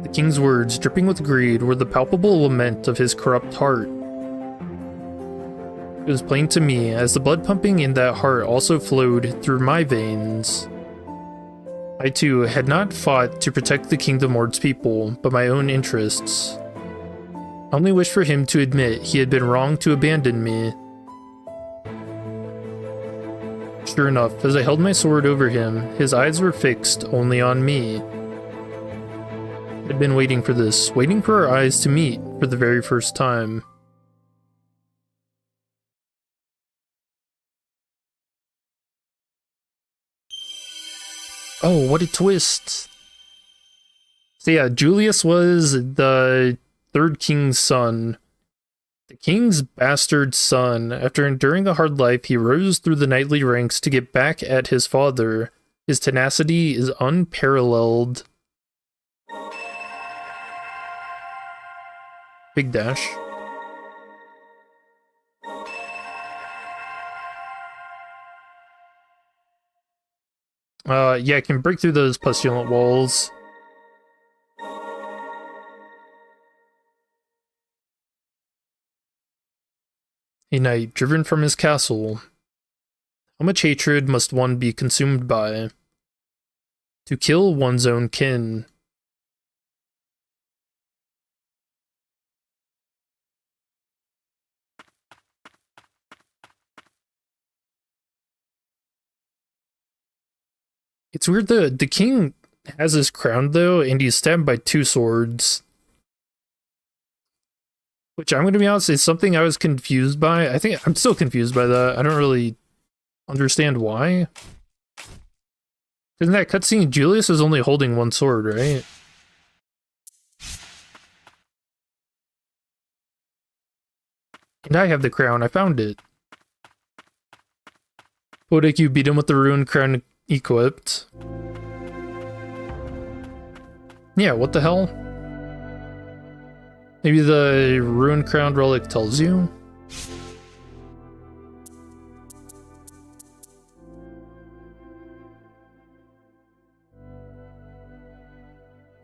The king's words, dripping with greed, were the palpable lament of his corrupt heart. It was plain to me, as the blood pumping in that heart also flowed through my veins. I too had not fought to protect the kingdom or its people, but my own interests. I only wished for him to admit he had been wrong to abandon me. Sure enough, as I held my sword over him, his eyes were fixed only on me. I'd been waiting for this, waiting for our eyes to meet for the very first time. Oh, what a twist! So yeah, Julius was the third king's son. The king's bastard son. After enduring a hard life, he rose through the knightly ranks to get back at his father. His tenacity is unparalleled. Big dash. Yeah, I can break through those pestilent walls. A knight driven from his castle. How much hatred must one be consumed by? To kill one's own kin. It's weird, the king has his crown though, and he's stabbed by 2 swords. Which I'm going to be honest, is something I was confused by. I think I'm still confused by that. I don't really understand why. In that cutscene, Julius is only holding 1 sword, right? And I have the crown. I found it. Bodek, you beat him with the ruined crown equipped. Yeah, what the hell? Maybe the ruined crown relic tells you?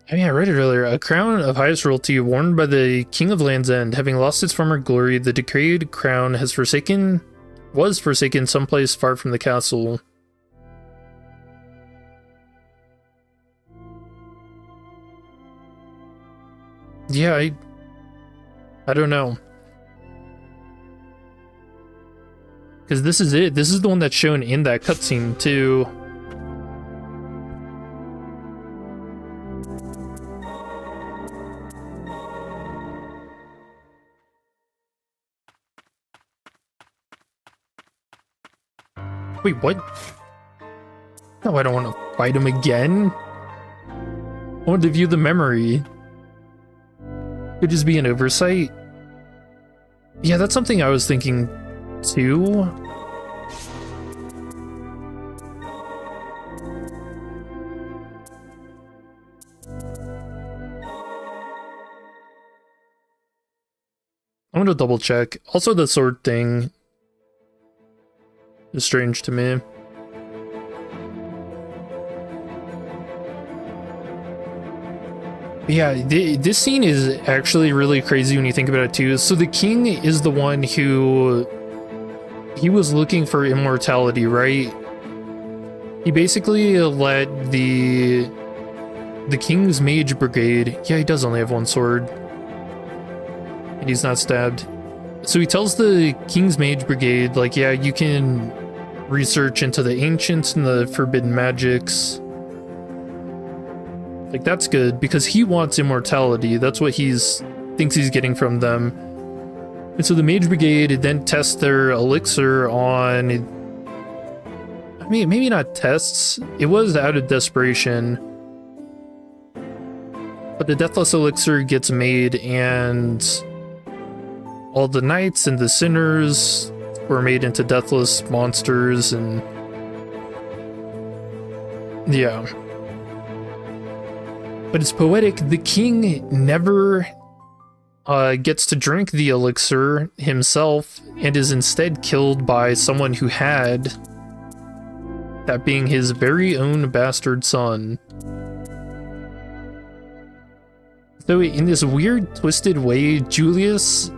I mean, I read it earlier. A crown of highest royalty worn by the King of Land's End, having lost its former glory, the decayed crown was forsaken someplace far from the castle. Yeah, I don't know. Because this is it. This is the one that's shown in that cutscene, too. Wait, what? No, I don't want to fight him again. I want to view the memory. Could just be an oversight. Yeah, that's something I was thinking too. I'm gonna double check. Also, the sword thing is strange to me. Yeah, this scene is actually really crazy when you think about it too. So the king is the one who... he was looking for immortality, right? He basically let the king's mage brigade... yeah, he does only have 1 sword. And he's not stabbed. So he tells the king's mage brigade, like, yeah, you can research into the ancients and the forbidden magics. Like, that's good, because he wants immortality. That's what thinks he's getting from them. And so the Mage Brigade then tests their elixir on... I mean, maybe not tests. It was out of desperation. But the Deathless Elixir gets made, and... all the knights and the sinners were made into deathless monsters, and... yeah. But it's poetic. The king never gets to drink the elixir himself and is instead killed by someone who had, that being his very own bastard son. So in this weird, twisted way, Julius,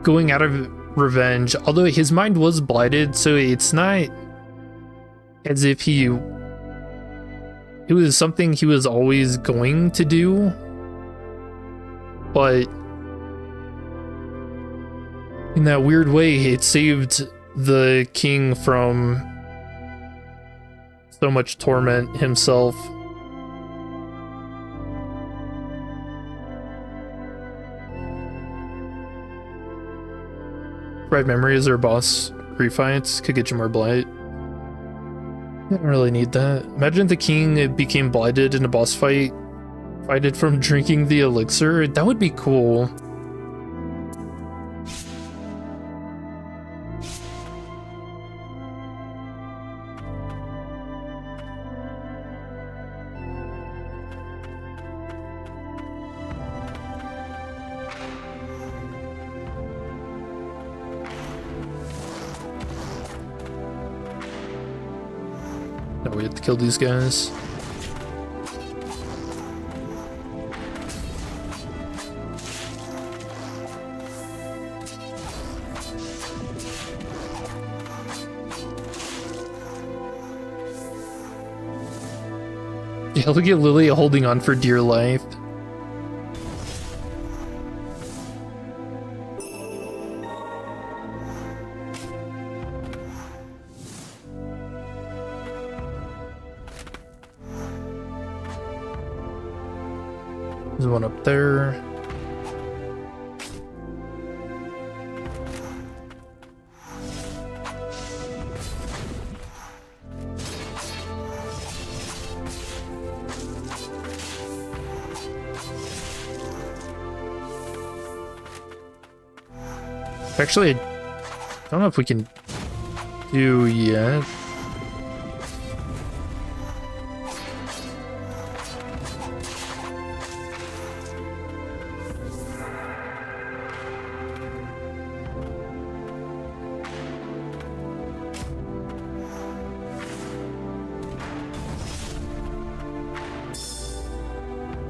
going out of revenge, although his mind was blighted, so it's not as if it was something he was always going to do, but in that weird way, it saved the king from so much torment himself. Right memories or boss refights could get you more blight. Didn't really need that. Imagine the king became blighted in a boss fight, fighted from drinking the elixir. That would be cool. No, we have to kill these guys. Yeah, look at Lily holding on for dear life. There's one up there. Actually, I don't know if we can do yet.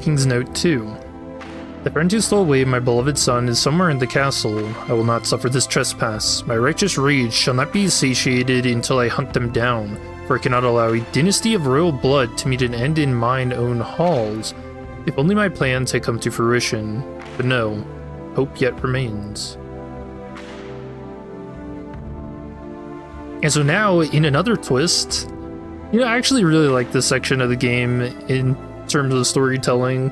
King's Note 2. The friend who stole away my beloved son is somewhere in the castle. I will not suffer this trespass. My righteous rage shall not be satiated until I hunt them down, for I cannot allow a dynasty of royal blood to meet an end in mine own halls. If only my plans had come to fruition. But no, hope yet remains. And so now, in another twist, I actually really like this section of the game in terms of storytelling.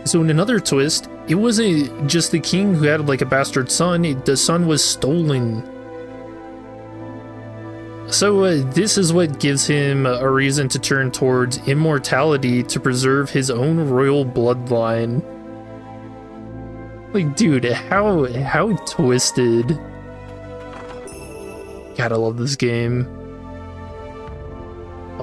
So in another twist, it was just the king who had like a bastard son. The son was stolen. So this is what gives him a reason to turn towards immortality to preserve his own royal bloodline. Like, dude, how twisted. God, I love this game.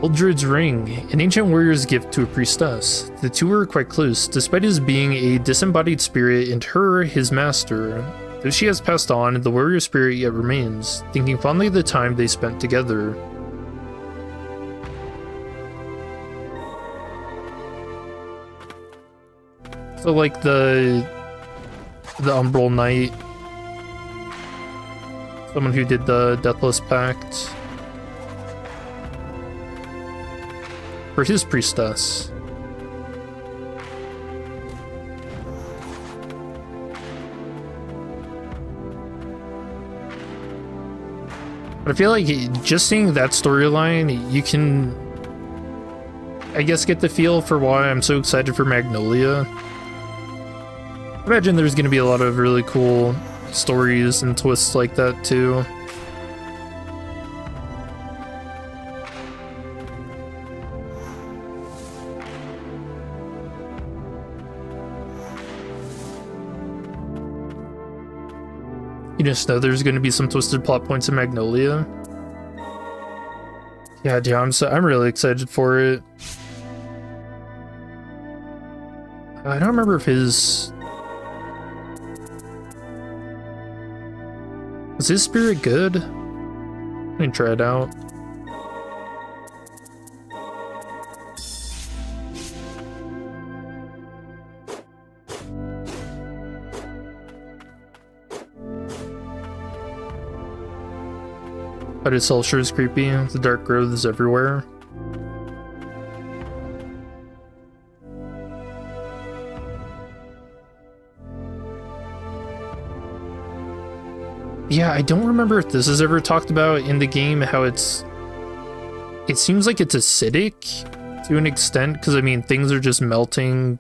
Eldred's Ring, an ancient warrior's gift to a priestess. The two were quite close, despite his being a disembodied spirit and her his master. Though she has passed on, the warrior spirit yet remains, thinking fondly of the time they spent together. So like the Umbral Knight, someone who did the Deathless Pact, for his priestess. But I feel like just seeing that storyline, you can, I guess, get the feel for why I'm so excited for Magnolia. I imagine there's going to be a lot of really cool stories and twists like that too. You just know there's going to be some twisted plot points in Magnolia. Yeah, I'm really excited for it. I don't remember if his... Was his spirit good? Let me try it out. But itself sure is creepy. The dark growth is everywhere. Yeah, I don't remember if this is ever talked about in the game, how it's It seems like it's acidic to an extent, because I mean, things are just melting.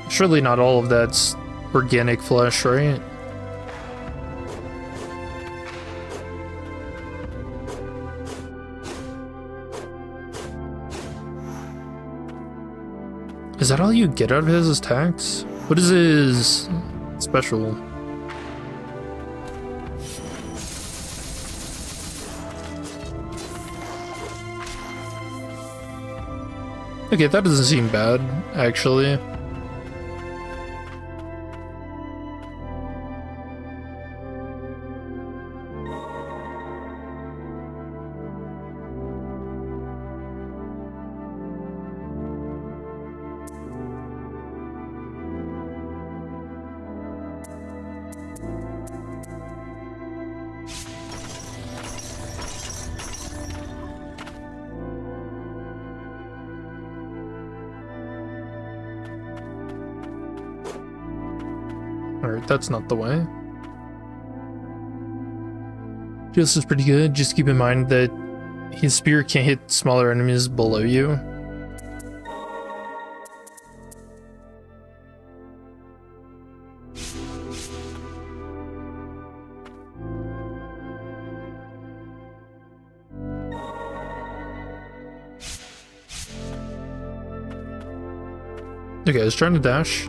Surely not all of that's organic flesh, right? Is that all you get out of his attacks? What is his special? Okay, that doesn't seem bad, actually. Alright, that's not the way. This is pretty good. Just keep in mind that his spear can't hit smaller enemies below you. Okay, I was trying to dash.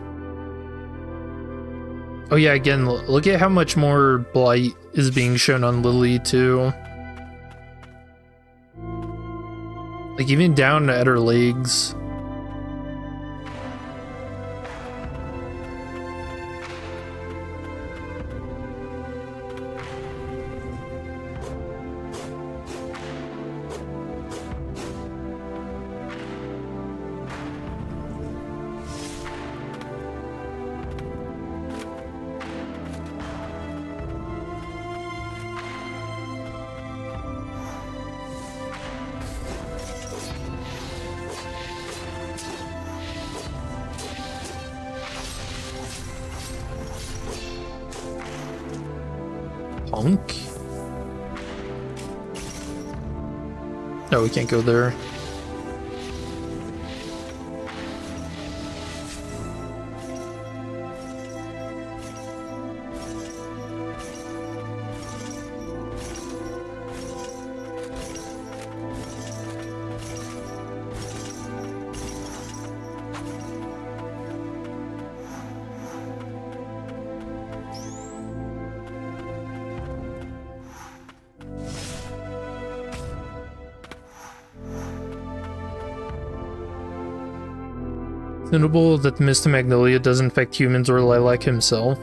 Oh yeah, again, look at how much more blight is being shown on Lily, too. Like, even down at her legs. Punk? No, we can't go there. It's notable that the Ender Magnolia doesn't affect humans or Lilac himself.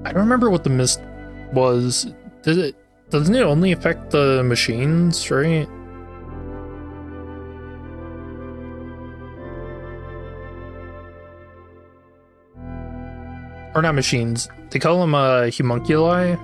I don't remember what the mist was. Doesn't it only affect the machines, right? Or not machines. They call them homunculi.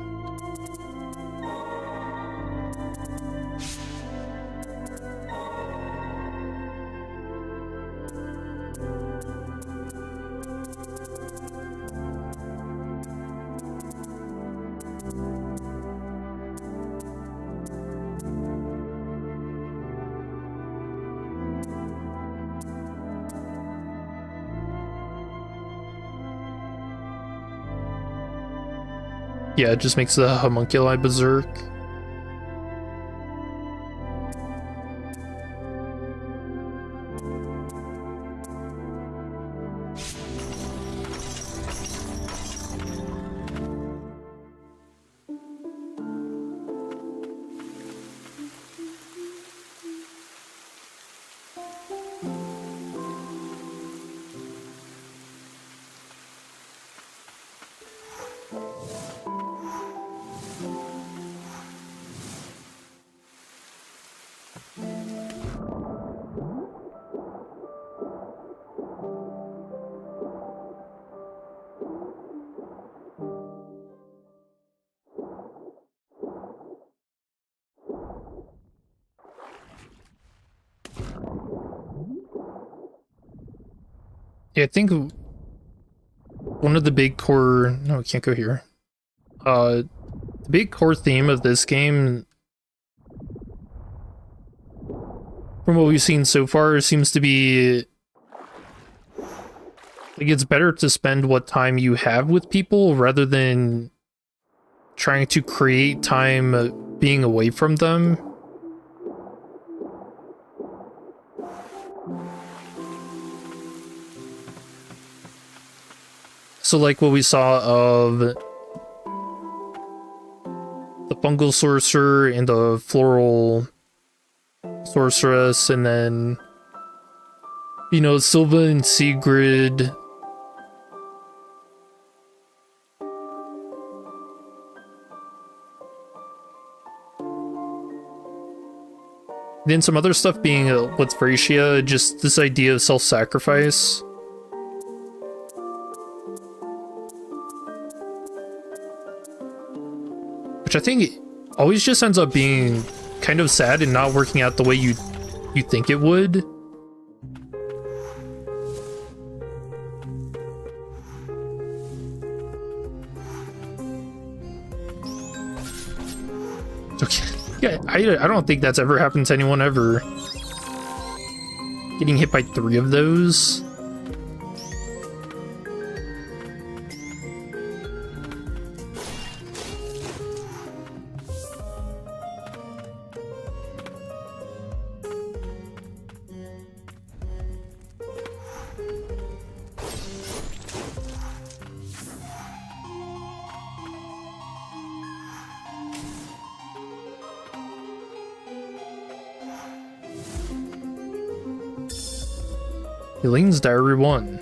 Yeah, it just makes the homunculi berserk. Yeah, I think one of the big core... No, we can't go here. The big core theme of this game from what we've seen so far, it seems to be like it's better to spend what time you have with people rather than trying to create time being away from them. So like what we saw of the fungal sorcerer and the floral sorceress, and then, you know, Silva and Sigrid. Then some other stuff being with Thracia, just this idea of self-sacrifice. Which I think always just ends up being kind of sad and not working out the way you think it would. Okay. Yeah, I don't think that's ever happened to anyone ever. Getting hit by 3 of those. Elaine's Diary 1.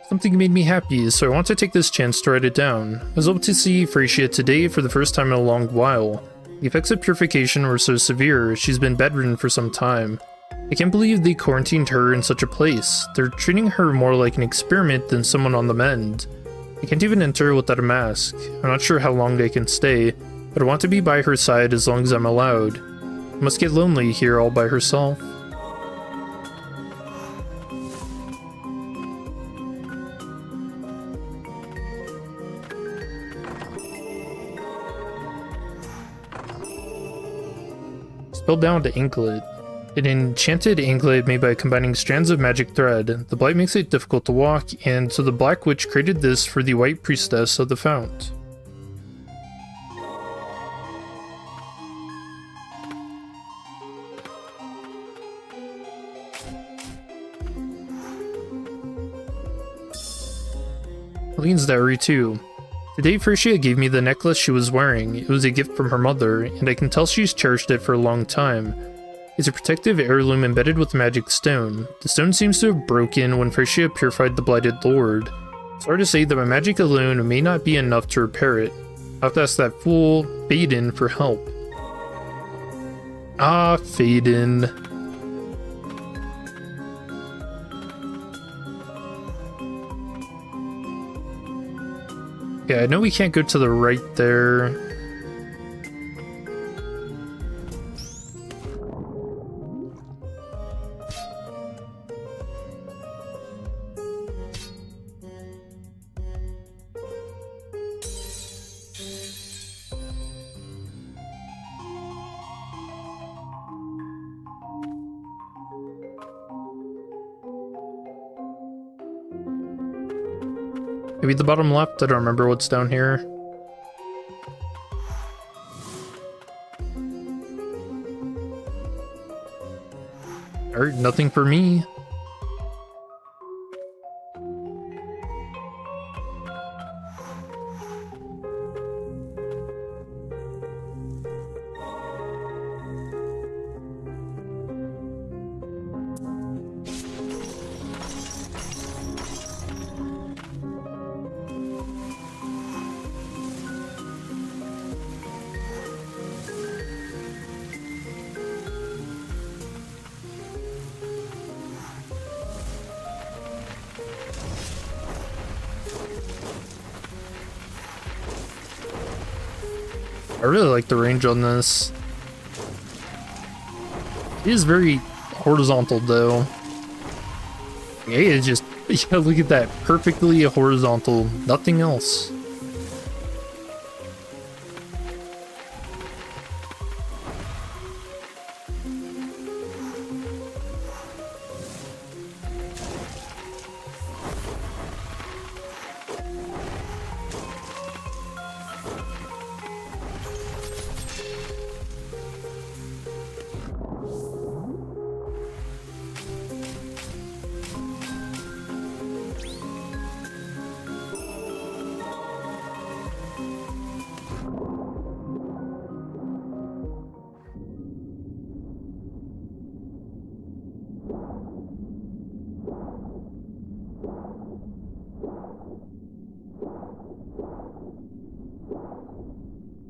Something made me happy, so I want to take this chance to write it down. I was able to see Thracia today for the first time in a long while. The effects of purification were so severe, she's been bedridden for some time. I can't believe they quarantined her in such a place. They're treating her more like an experiment than someone on the mend. I can't even enter without a mask. I'm not sure how long I can stay, but I want to be by her side as long as I'm allowed. I must get lonely here all by herself. Spellbound Anklet. An enchanted anklet made by combining strands of magic thread. The blight makes it difficult to walk, and so the Black Witch created this for the White Priestess of the Fount. Eileen's Diary 2. Today, Thracia gave me the necklace she was wearing. It was a gift from her mother, and I can tell she's cherished it for a long time. It's a protective heirloom embedded with magic stone. The stone seems to have broken when Thracia purified the Blighted Lord. It's hard to say that my magic alone may not be enough to repair it. I'll have to ask that fool, Faden, for help. Ah, Faden. Yeah, I know we can't go to the right there. Maybe the bottom left? I don't remember what's down here. Alright, nothing for me. I really like the range on this. It is very horizontal though. Yeah, it's just, yeah, look at that, perfectly horizontal, nothing else.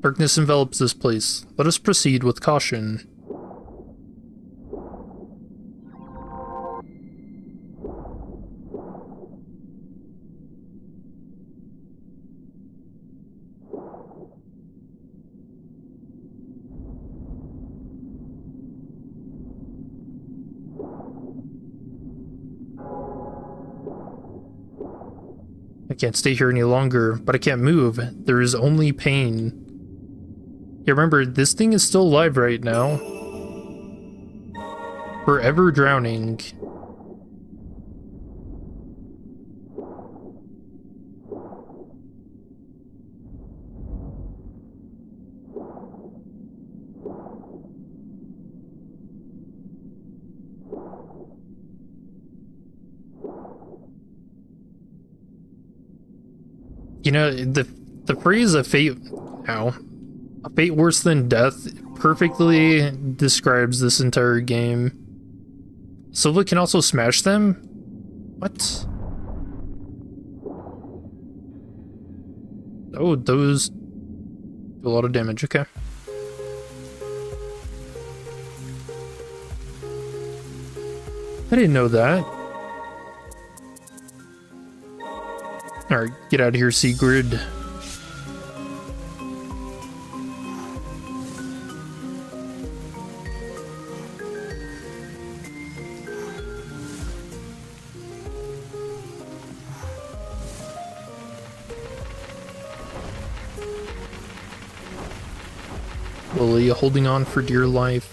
Darkness envelops this place. Let us proceed with caution. I can't stay here any longer, but I can't move. There is only pain. Yeah, remember, this thing is still alive right now. Forever drowning. You know, the phrase a fate worse than death perfectly describes this entire game. Silva can also smash them? What? Oh, those do a lot of damage, okay. I didn't know that. Alright, get out of here, Sigrid. Lily holding on for dear life.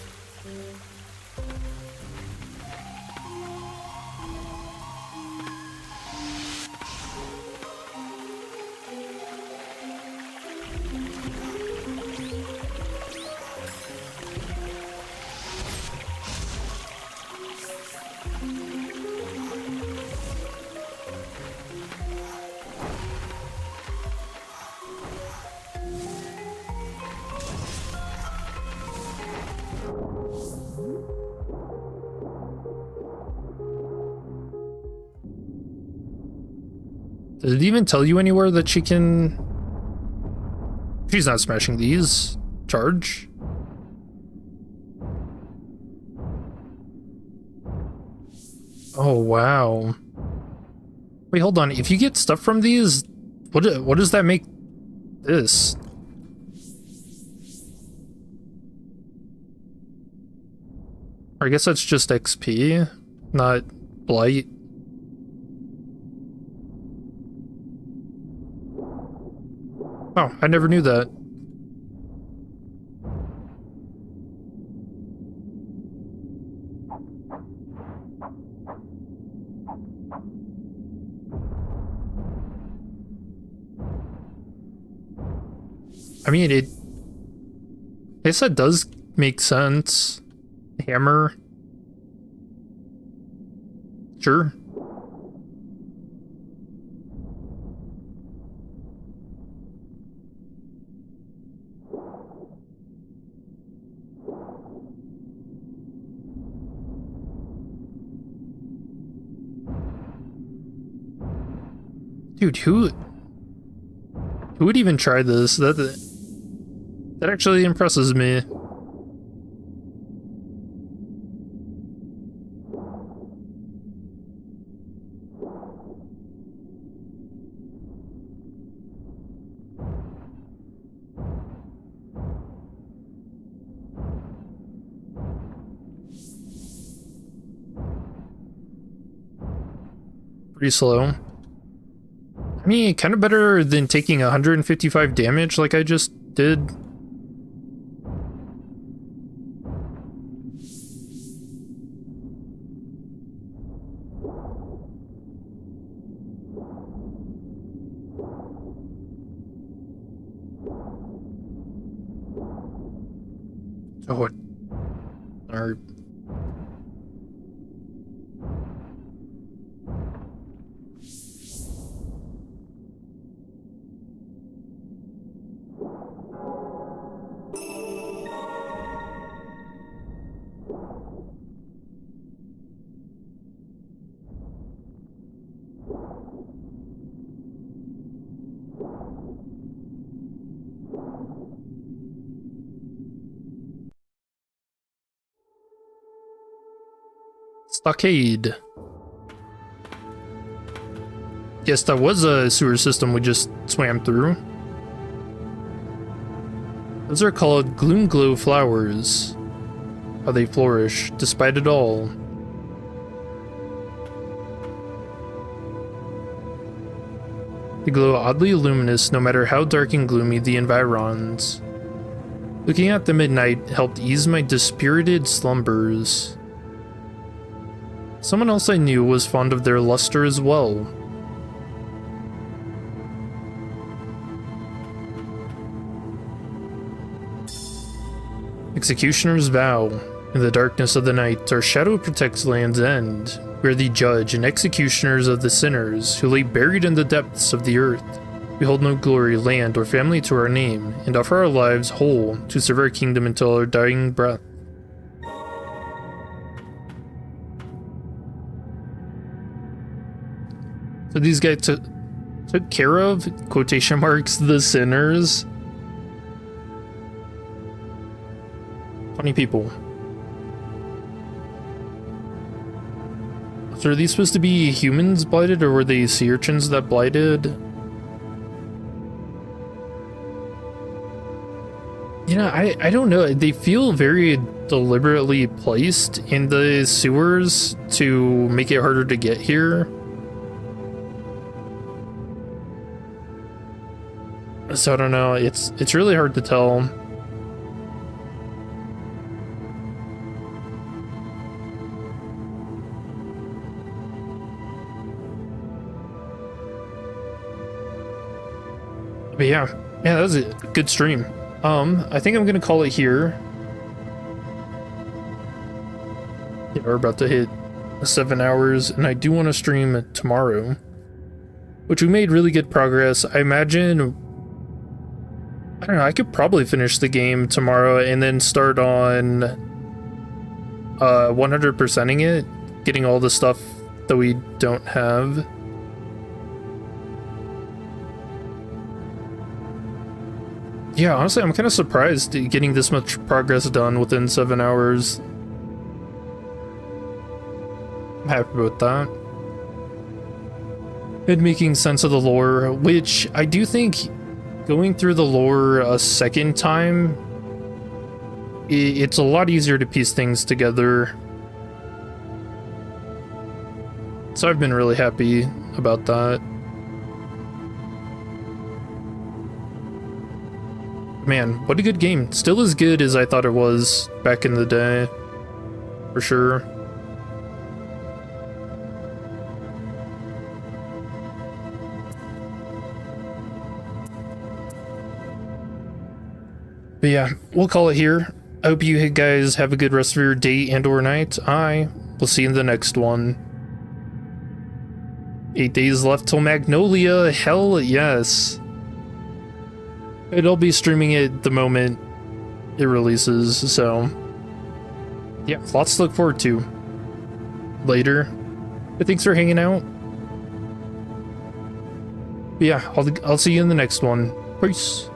Does it even tell you anywhere that she can... She's not smashing these. Charge. Oh, wow. Wait, hold on. If you get stuff from these, what does that make this? Or I guess that's just XP, not blight. Oh, I never knew that. I mean, I guess that does make sense. Hammer. Sure. Dude, who would even try this? That actually impresses me. Pretty slow. I mean, kind of better than taking 155 damage like I just did. Oh, or Stockade. Yes, that was a sewer system we just swam through. Those are called Gloom Glow flowers. How they flourish, despite it all. They glow oddly luminous no matter how dark and gloomy the environs. Looking at them at night helped ease my dispirited slumbers. Someone else I knew was fond of their luster as well. Executioner's Vow. In the darkness of the night, our shadow protects Land's End. We are the judge and executioners of the sinners who lay buried in the depths of the earth. We hold no glory, land, or family to our name, and offer our lives whole to serve our kingdom until our dying breath. So these guys took care of, quotation marks, the sinners. Funny people. So are these supposed to be humans blighted, or were they sea urchins that blighted? You know, I don't know. They feel very deliberately placed in the sewers to make it harder to get here. So I don't know. It's really hard to tell. But yeah, that was a good stream. I think I'm gonna call it here. Yeah, we're about to hit 7 hours, and I do want to stream tomorrow, which we made really good progress. I imagine, I don't know, I could probably finish the game tomorrow and then start on 100%ing it, getting all the stuff that we don't have. Yeah, honestly, I'm kind of surprised getting this much progress done within 7 hours. I'm happy about that. And making sense of the lore, which I do think going through the lore a second time, it's a lot easier to piece things together. So I've been really happy about that. Man, what a good game. Still as good as I thought it was back in the day. For sure. But yeah, we'll call it here. I hope you guys have a good rest of your day and or night. I will see you in the next one. 8 days left till Magnolia. Hell yes. I'll be streaming it the moment it releases, so yeah, lots to look forward to later. But thanks for hanging out. But yeah, I'll see you in the next one. Peace.